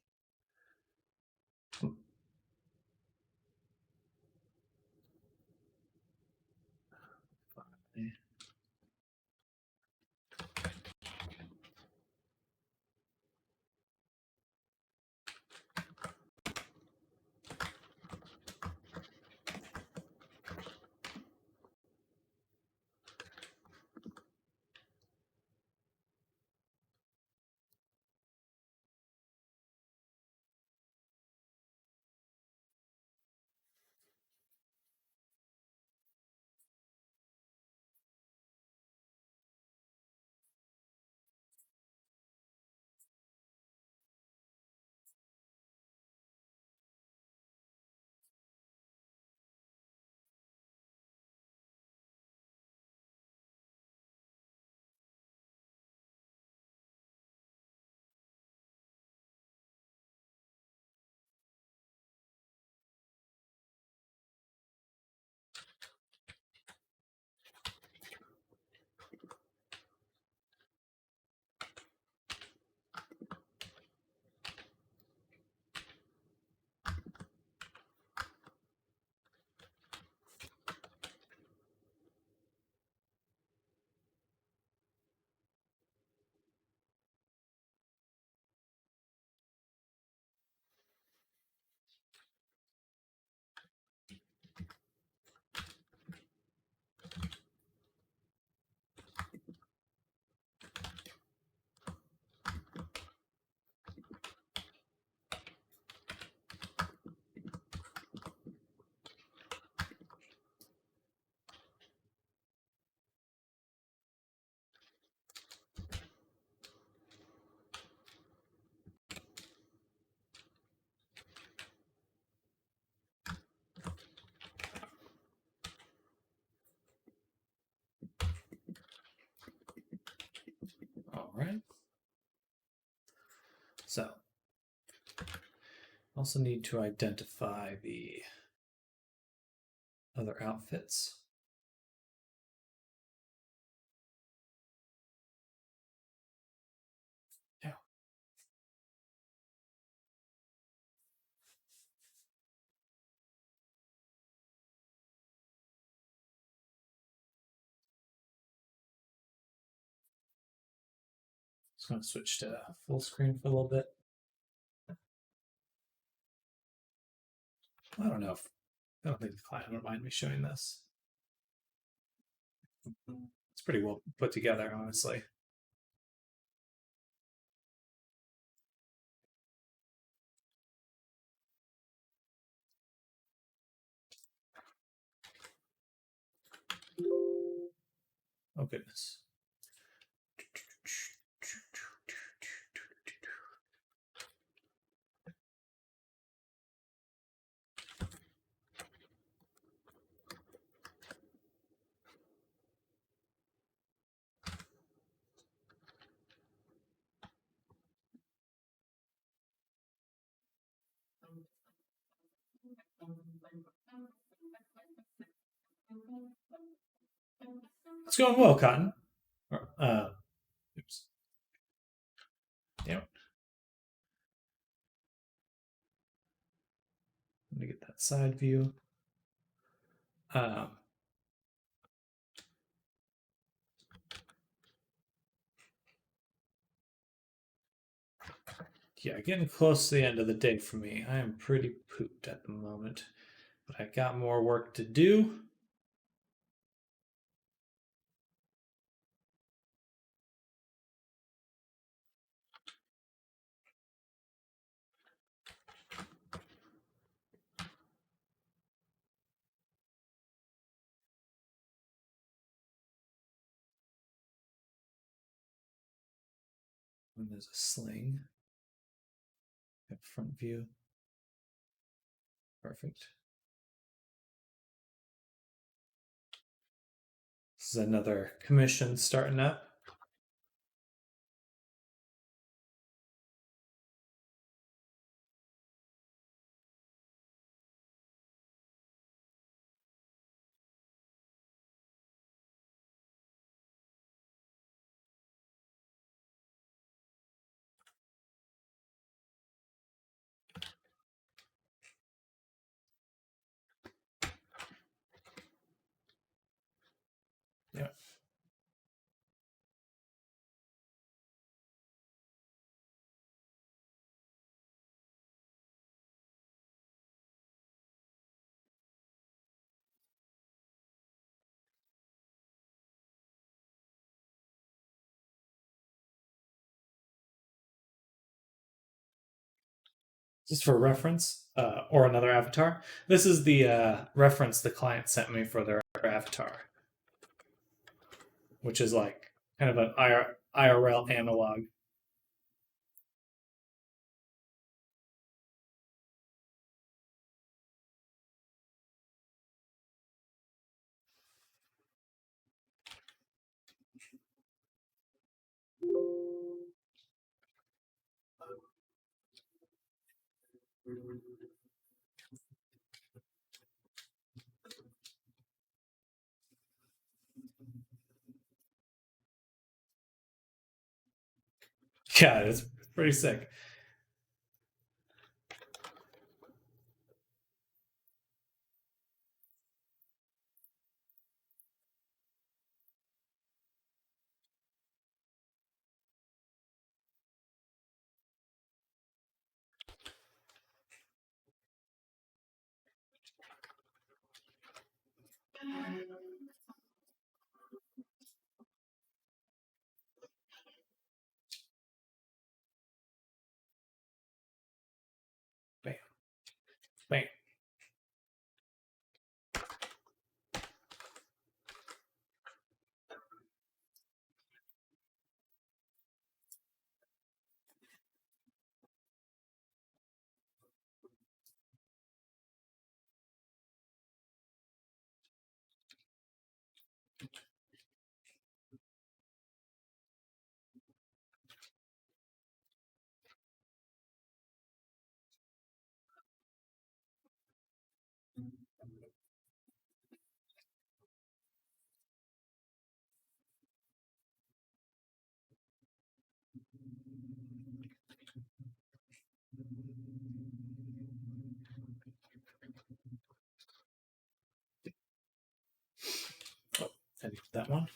right. So, also need to identify the other outfits. Yeah. Just going to switch to full screen for a little bit. I don't know if I don't think the client would mind me showing this. It's pretty well put together, honestly. Oh goodness. It's going well, Cotton. Oops. Damn it. Let me get that side view. Yeah, getting close to the end of the day for me. I am pretty pooped at the moment, but I got more work to do. And there's a sling. Got front view. Perfect. This is another commission starting up. Yeah. Just for reference, or another avatar. This is the reference the client sent me for their avatar, which is like kind of an IRL analog. Yeah, it's pretty sick. I need that one.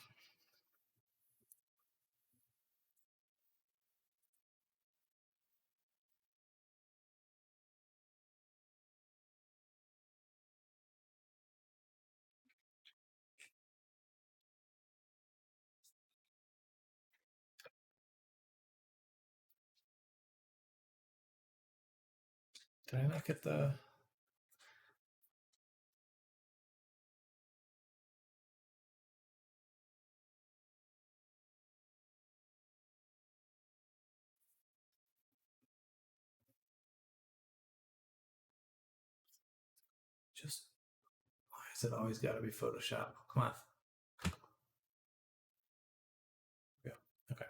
Did I not get the... Just, why is it always got to be Photoshop? Come on. Yeah. Okay.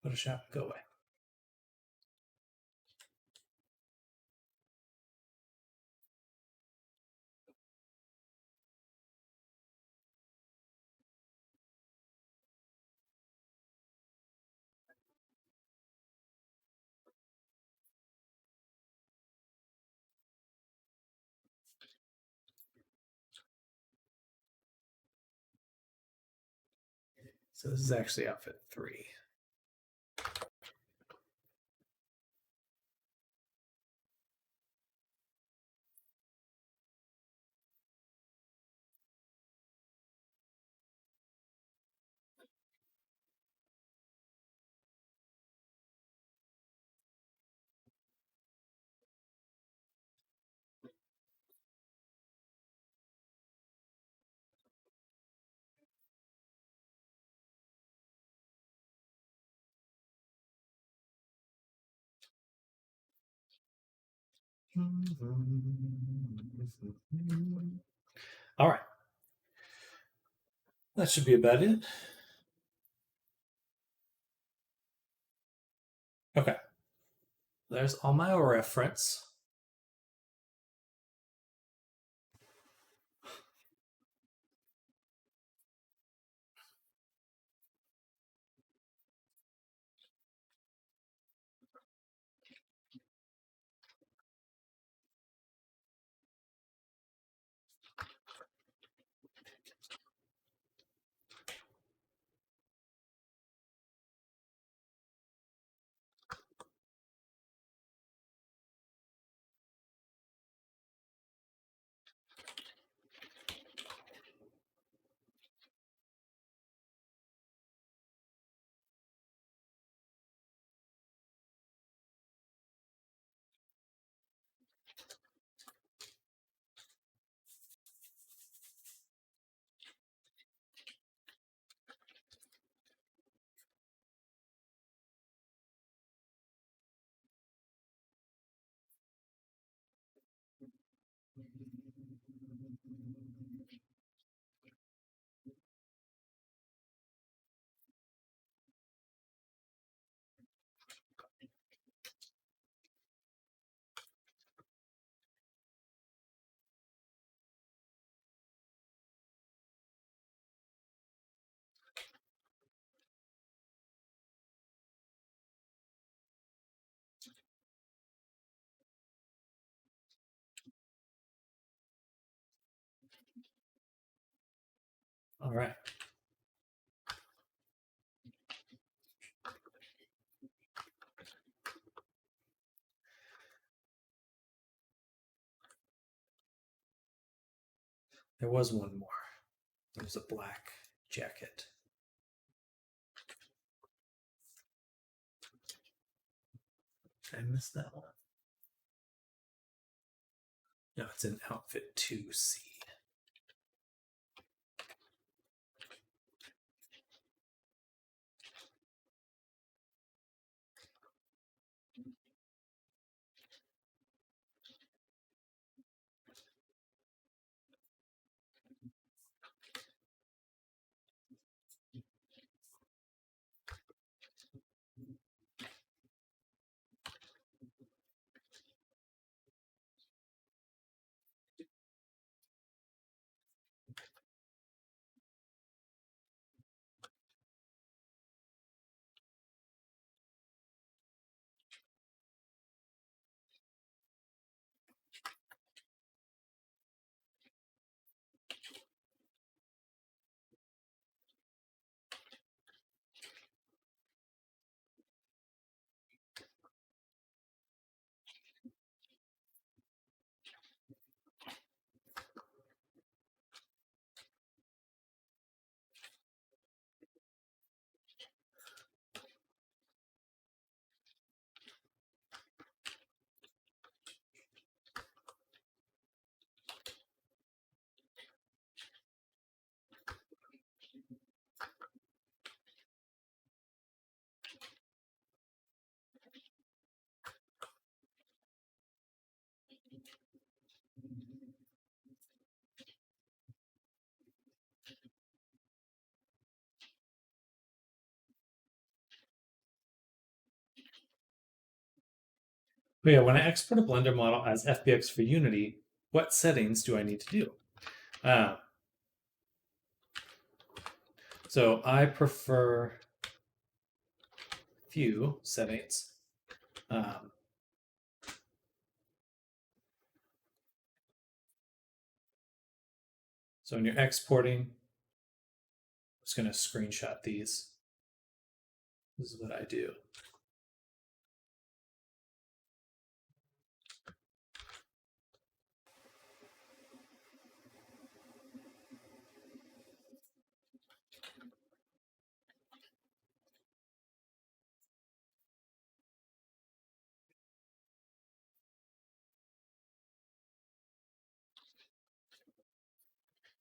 Photoshop, go away. So this is actually outfit 3. All right. That should be about it. Okay. There's all my reference. All right. There was one more. There was a black jacket. Did I miss that one? No, it's in outfit 2C. But yeah, when I export a Blender model as FBX for Unity, what settings do I need to do? So I prefer few settings. So when you're exporting, I'm just going to screenshot these. This is what I do.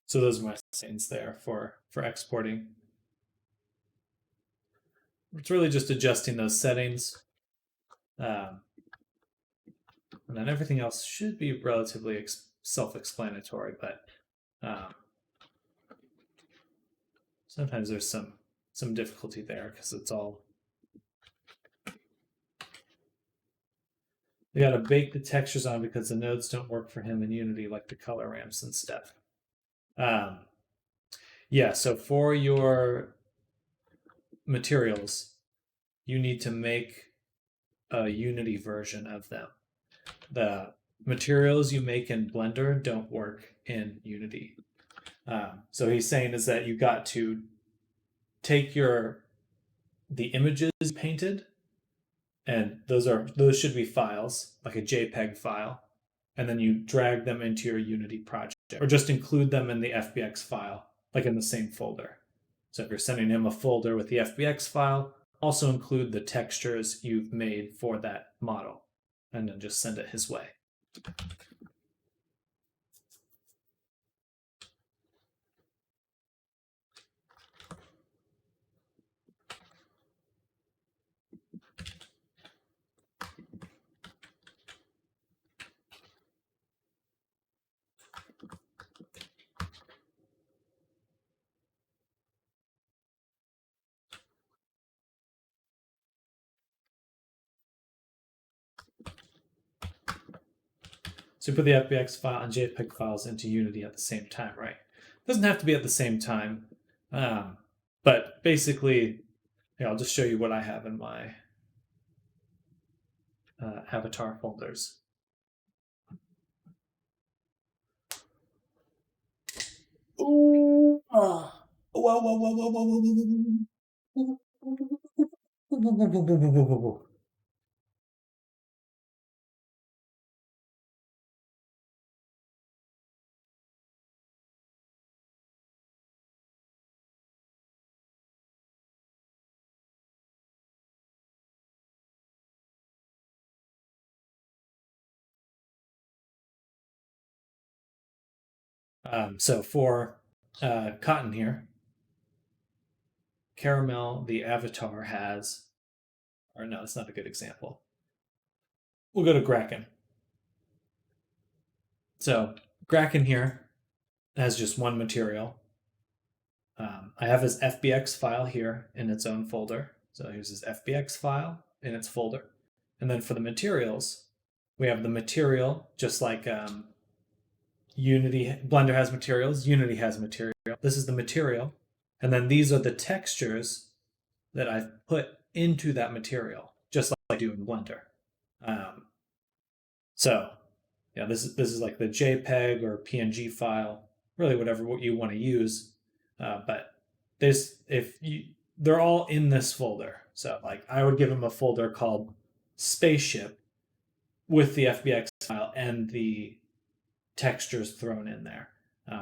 So those are my settings there for exporting. It's really just adjusting those settings. And then everything else should be relatively self-explanatory, but sometimes there's some difficulty there because it's all. We got to bake the textures on because the nodes don't work for him in Unity, like the color ramps and stuff. Yeah, so for your materials, you need to make a Unity version of them. The materials you make in Blender don't work in Unity. So he's saying is that you got to take the images painted, and those should be files, like a JPEG file, and then you drag them into your Unity project, or just include them in the FBX file, like in the same folder. So if you're sending him a folder with the FBX file, also include the textures you've made for that model, and then just send it his way. So you put the FBX file and JPEG files into Unity at the same time, right? It doesn't have to be at the same time, but basically, here, I'll just show you what I have in my avatar folders. Ooh, whoa, whoa, whoa, whoa, whoa, whoa, whoa, whoa. So for Cotton here, Caramel, the avatar has, or no, it's not a good example. We'll go to Graken. So Graken here has just one material. I have his FBX file here in its own folder. So here's his FBX file in its folder. And then for the materials, we have the material, just like Blender has materials, Unity has material. This is the material. And then these are the textures that I've put into that material, just like I do in Blender. So yeah, this is like the JPEG or PNG file, really whatever you want to use. But they're all in this folder. So like I would give him a folder called Spaceship with the FBX file and the textures thrown in there.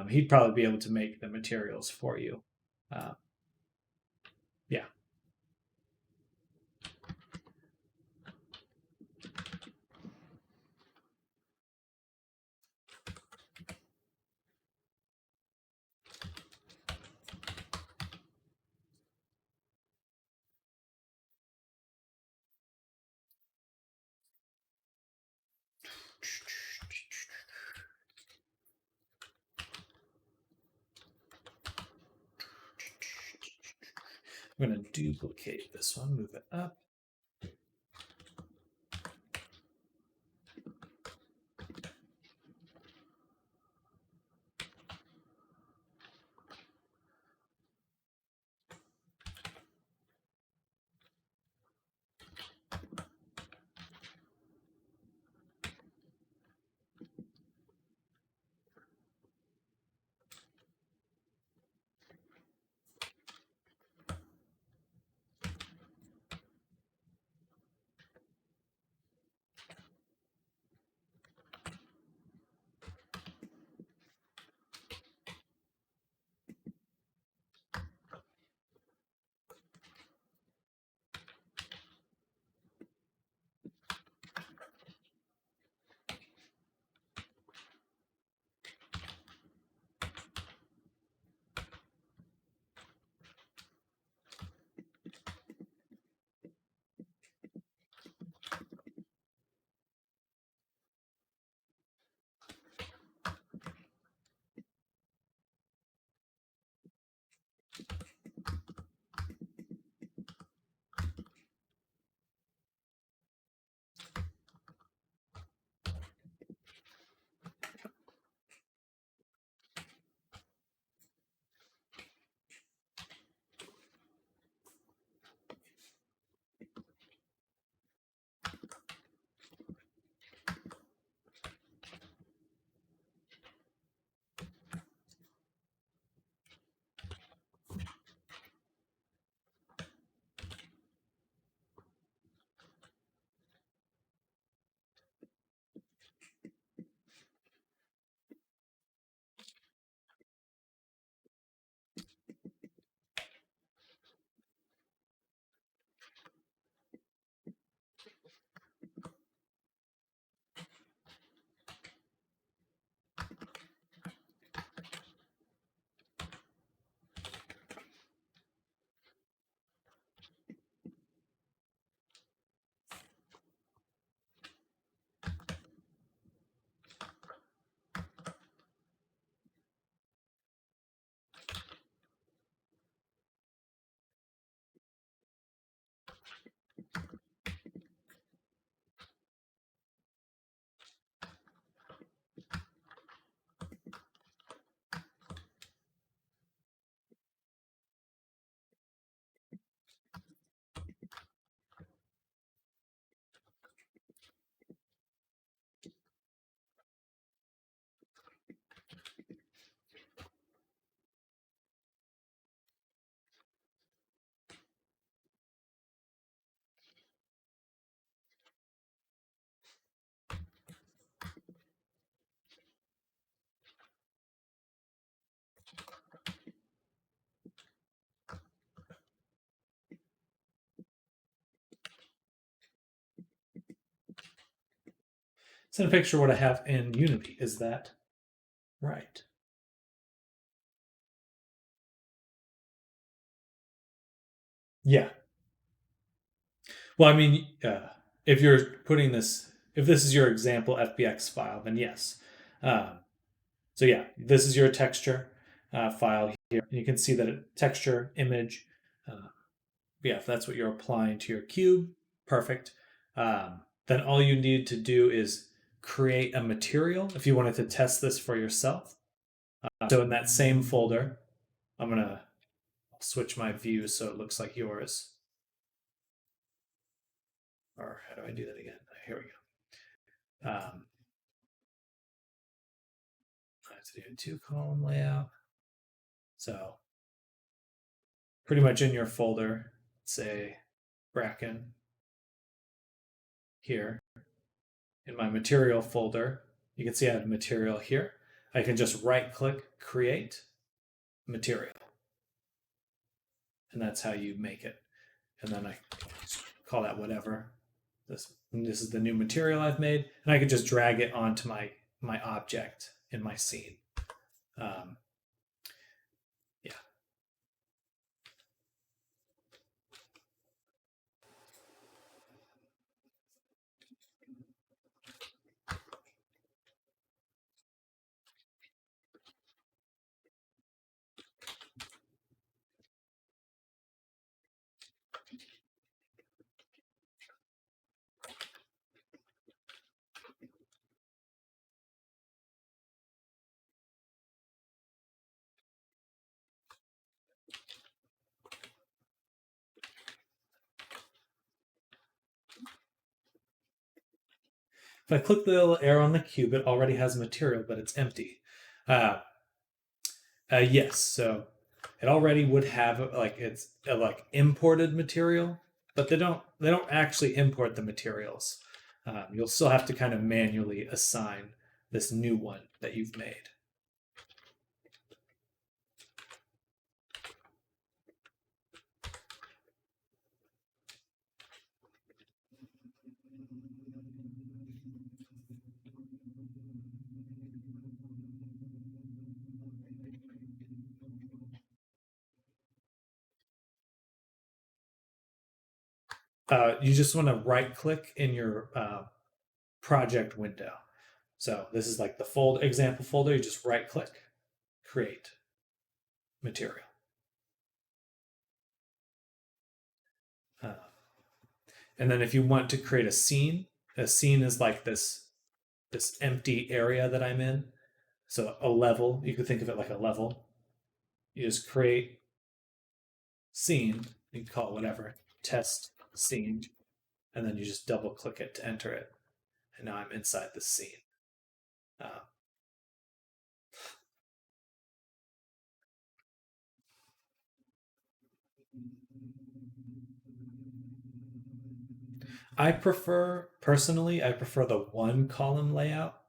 He'd probably be able to make the materials for you. Yeah. I'm going to duplicate this one, move it up. Send a picture of what I have in Unity. Is that right? Yeah. Well, I mean, if you're putting this, if this is your example FBX file, then yes. So yeah, this is your texture file here. You can see that texture, image. Yeah, if that's what you're applying to your cube, perfect. Then all you need to do is create a material if you wanted to test this for yourself. So in that same folder, I'm going to switch my view so it looks like yours. Or how do I do that again? Here we go. I have to do a 2-column layout. So pretty much in your folder, say Bracken here. In my material folder, you can see I have material here. I can just right click, create material. And that's how you make it. And then I call that whatever. This is the new material I've made. And I can just drag it onto my object in my scene. Yeah. If I click the little arrow on the cube, it already has material, but it's empty. Yes, so it already would have it's like imported material, but they don't actually import the materials. You'll still have to kind of manually assign this new one that you've made. You just want to right click in your project window. So this is like the example folder. You just right click, create material. And then if you want to create a scene is like this empty area that I'm in. So a level, you could think of it like a level. You just create scene, you can call it whatever, test scene, and then you just double click it to enter it. And now I'm inside the scene. Personally, I prefer the 1-column layout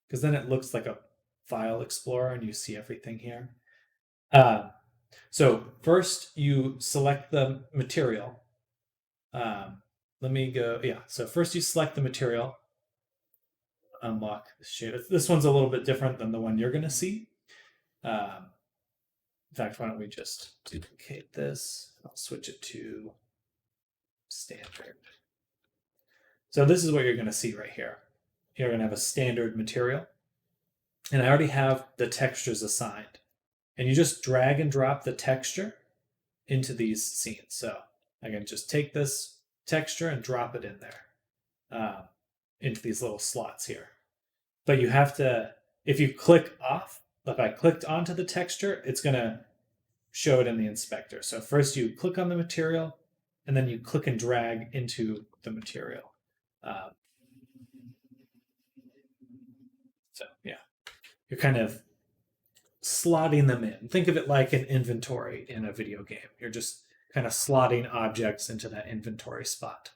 because then it looks like a file explorer and you see everything here. So first you select the material. Let me go, yeah. So first you select the material, unlock the shape. This one's a little bit different than the one you're going to see. In fact, why don't we just duplicate this? I'll switch it to standard. So this is what you're going to see right here. You're going to have a standard material. And I already have the textures assigned. And you just drag and drop the texture into these scenes. So I can just take this texture and drop it in there into these little slots here. But you have to, if you click off, if I clicked onto the texture, it's going to show it in the inspector. So first you click on the material, and then you click and drag into the material. So yeah, you're kind of slotting them in. Think of it like an inventory in a video game. You're just kind of slotting objects into that inventory spot.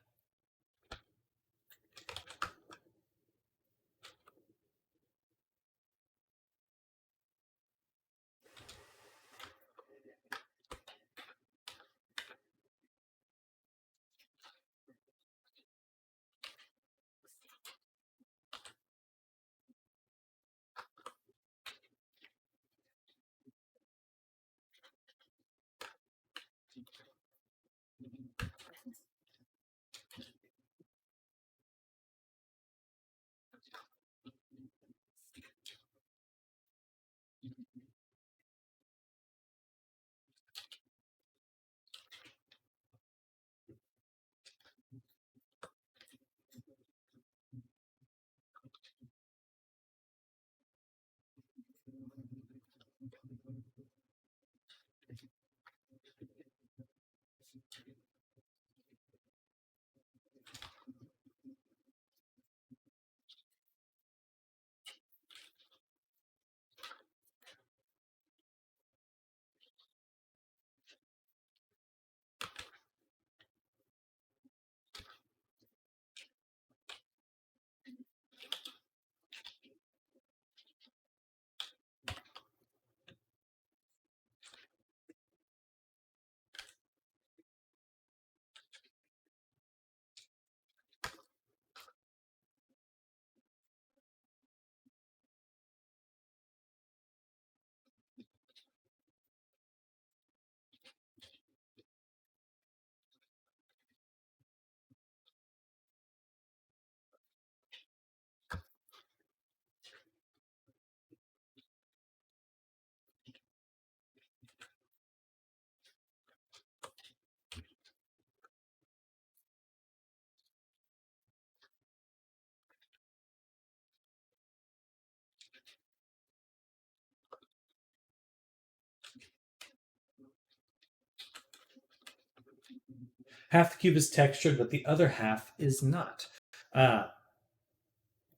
half the cube is textured, but the other half is not.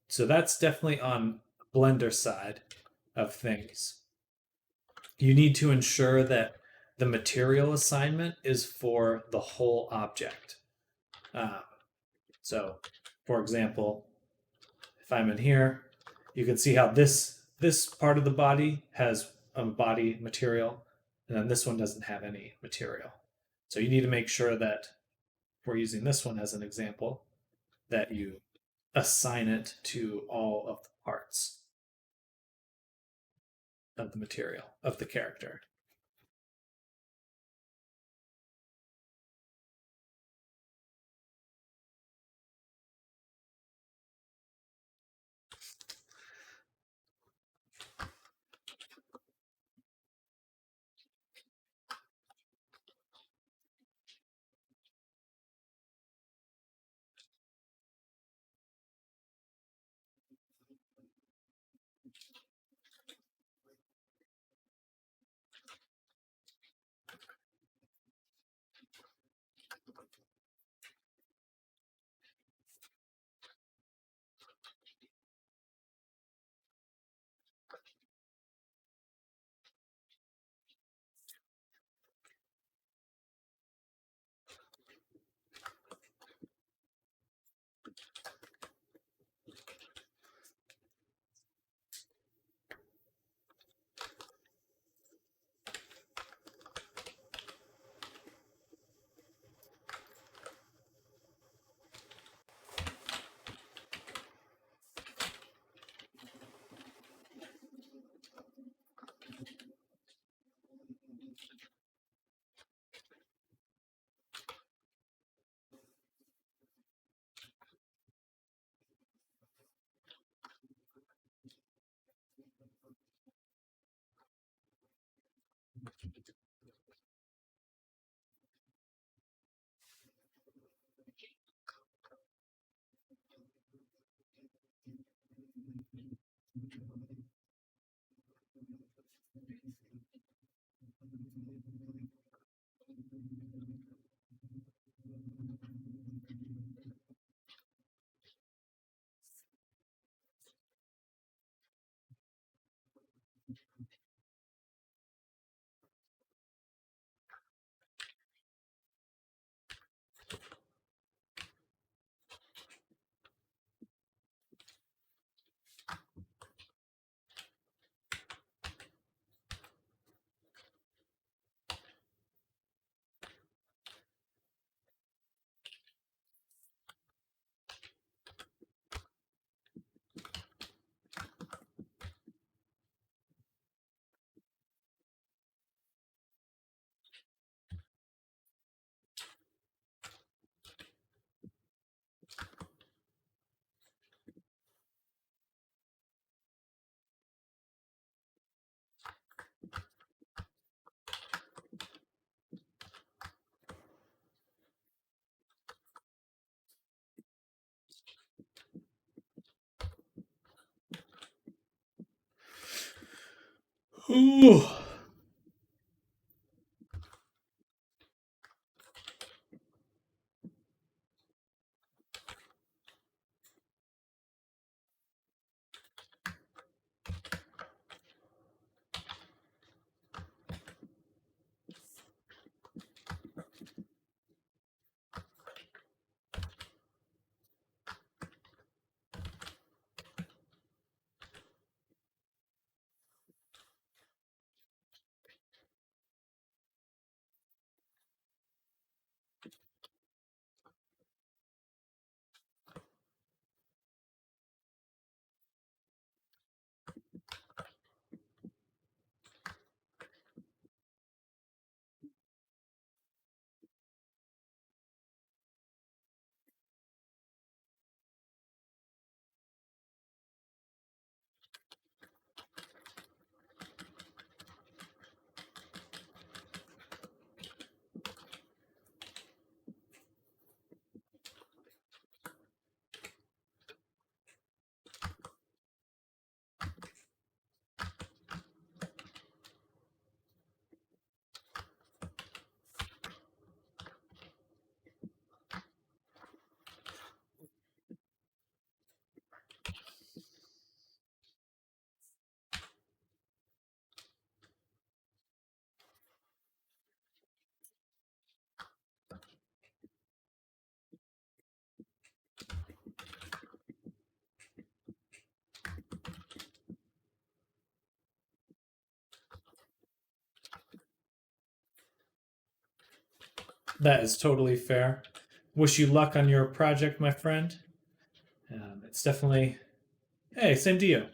So that's definitely on Blender side of things. You need to ensure that the material assignment is for the whole object. So, for example, if I'm in here, you can see how this part of the body has body material, and then this one doesn't have any material. So you need to make sure that, if we're using this one as an example, that you assign it to all of the parts of the material of the character. Ooh. That is totally fair. Wish you luck on your project, my friend. It's definitely. Hey, same to you.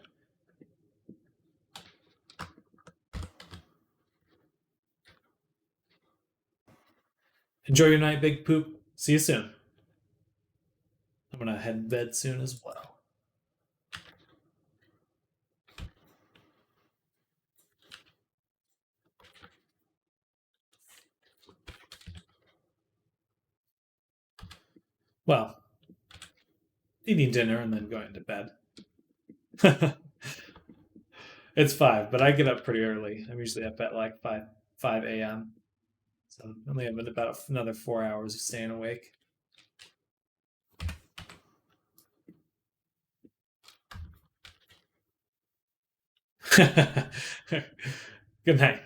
Enjoy your night, Big Poop. See you soon. I'm gonna head to bed soon as well. Well, eating dinner and then going to bed. It's 5, but I get up pretty early. I'm usually up at like 5 a.m. So I only have about another 4 hours of staying awake. Good night.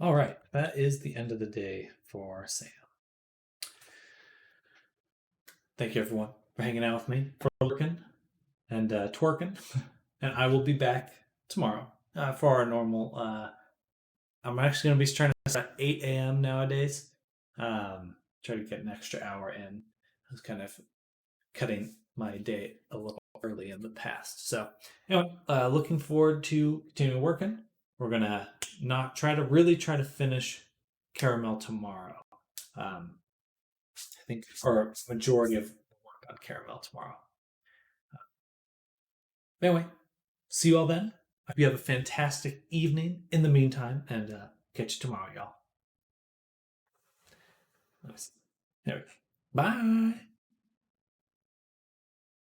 All right, that is the end of the day for Sam. thank you everyone for hanging out with me, for lurking and twerking. And I will be back tomorrow for our normal. I'm actually going to be trying to start at 8 a.m. nowadays. Try to get an extra hour in. I was kind of cutting my day a little early in the past. So anyway, looking forward to continuing working. We're gonna not try to finish Caramel tomorrow. I think, or majority of work on Caramel tomorrow. Anyway, see you all then. Hope you have a fantastic evening in the meantime, and catch you tomorrow, y'all. Nice. There we go. Bye.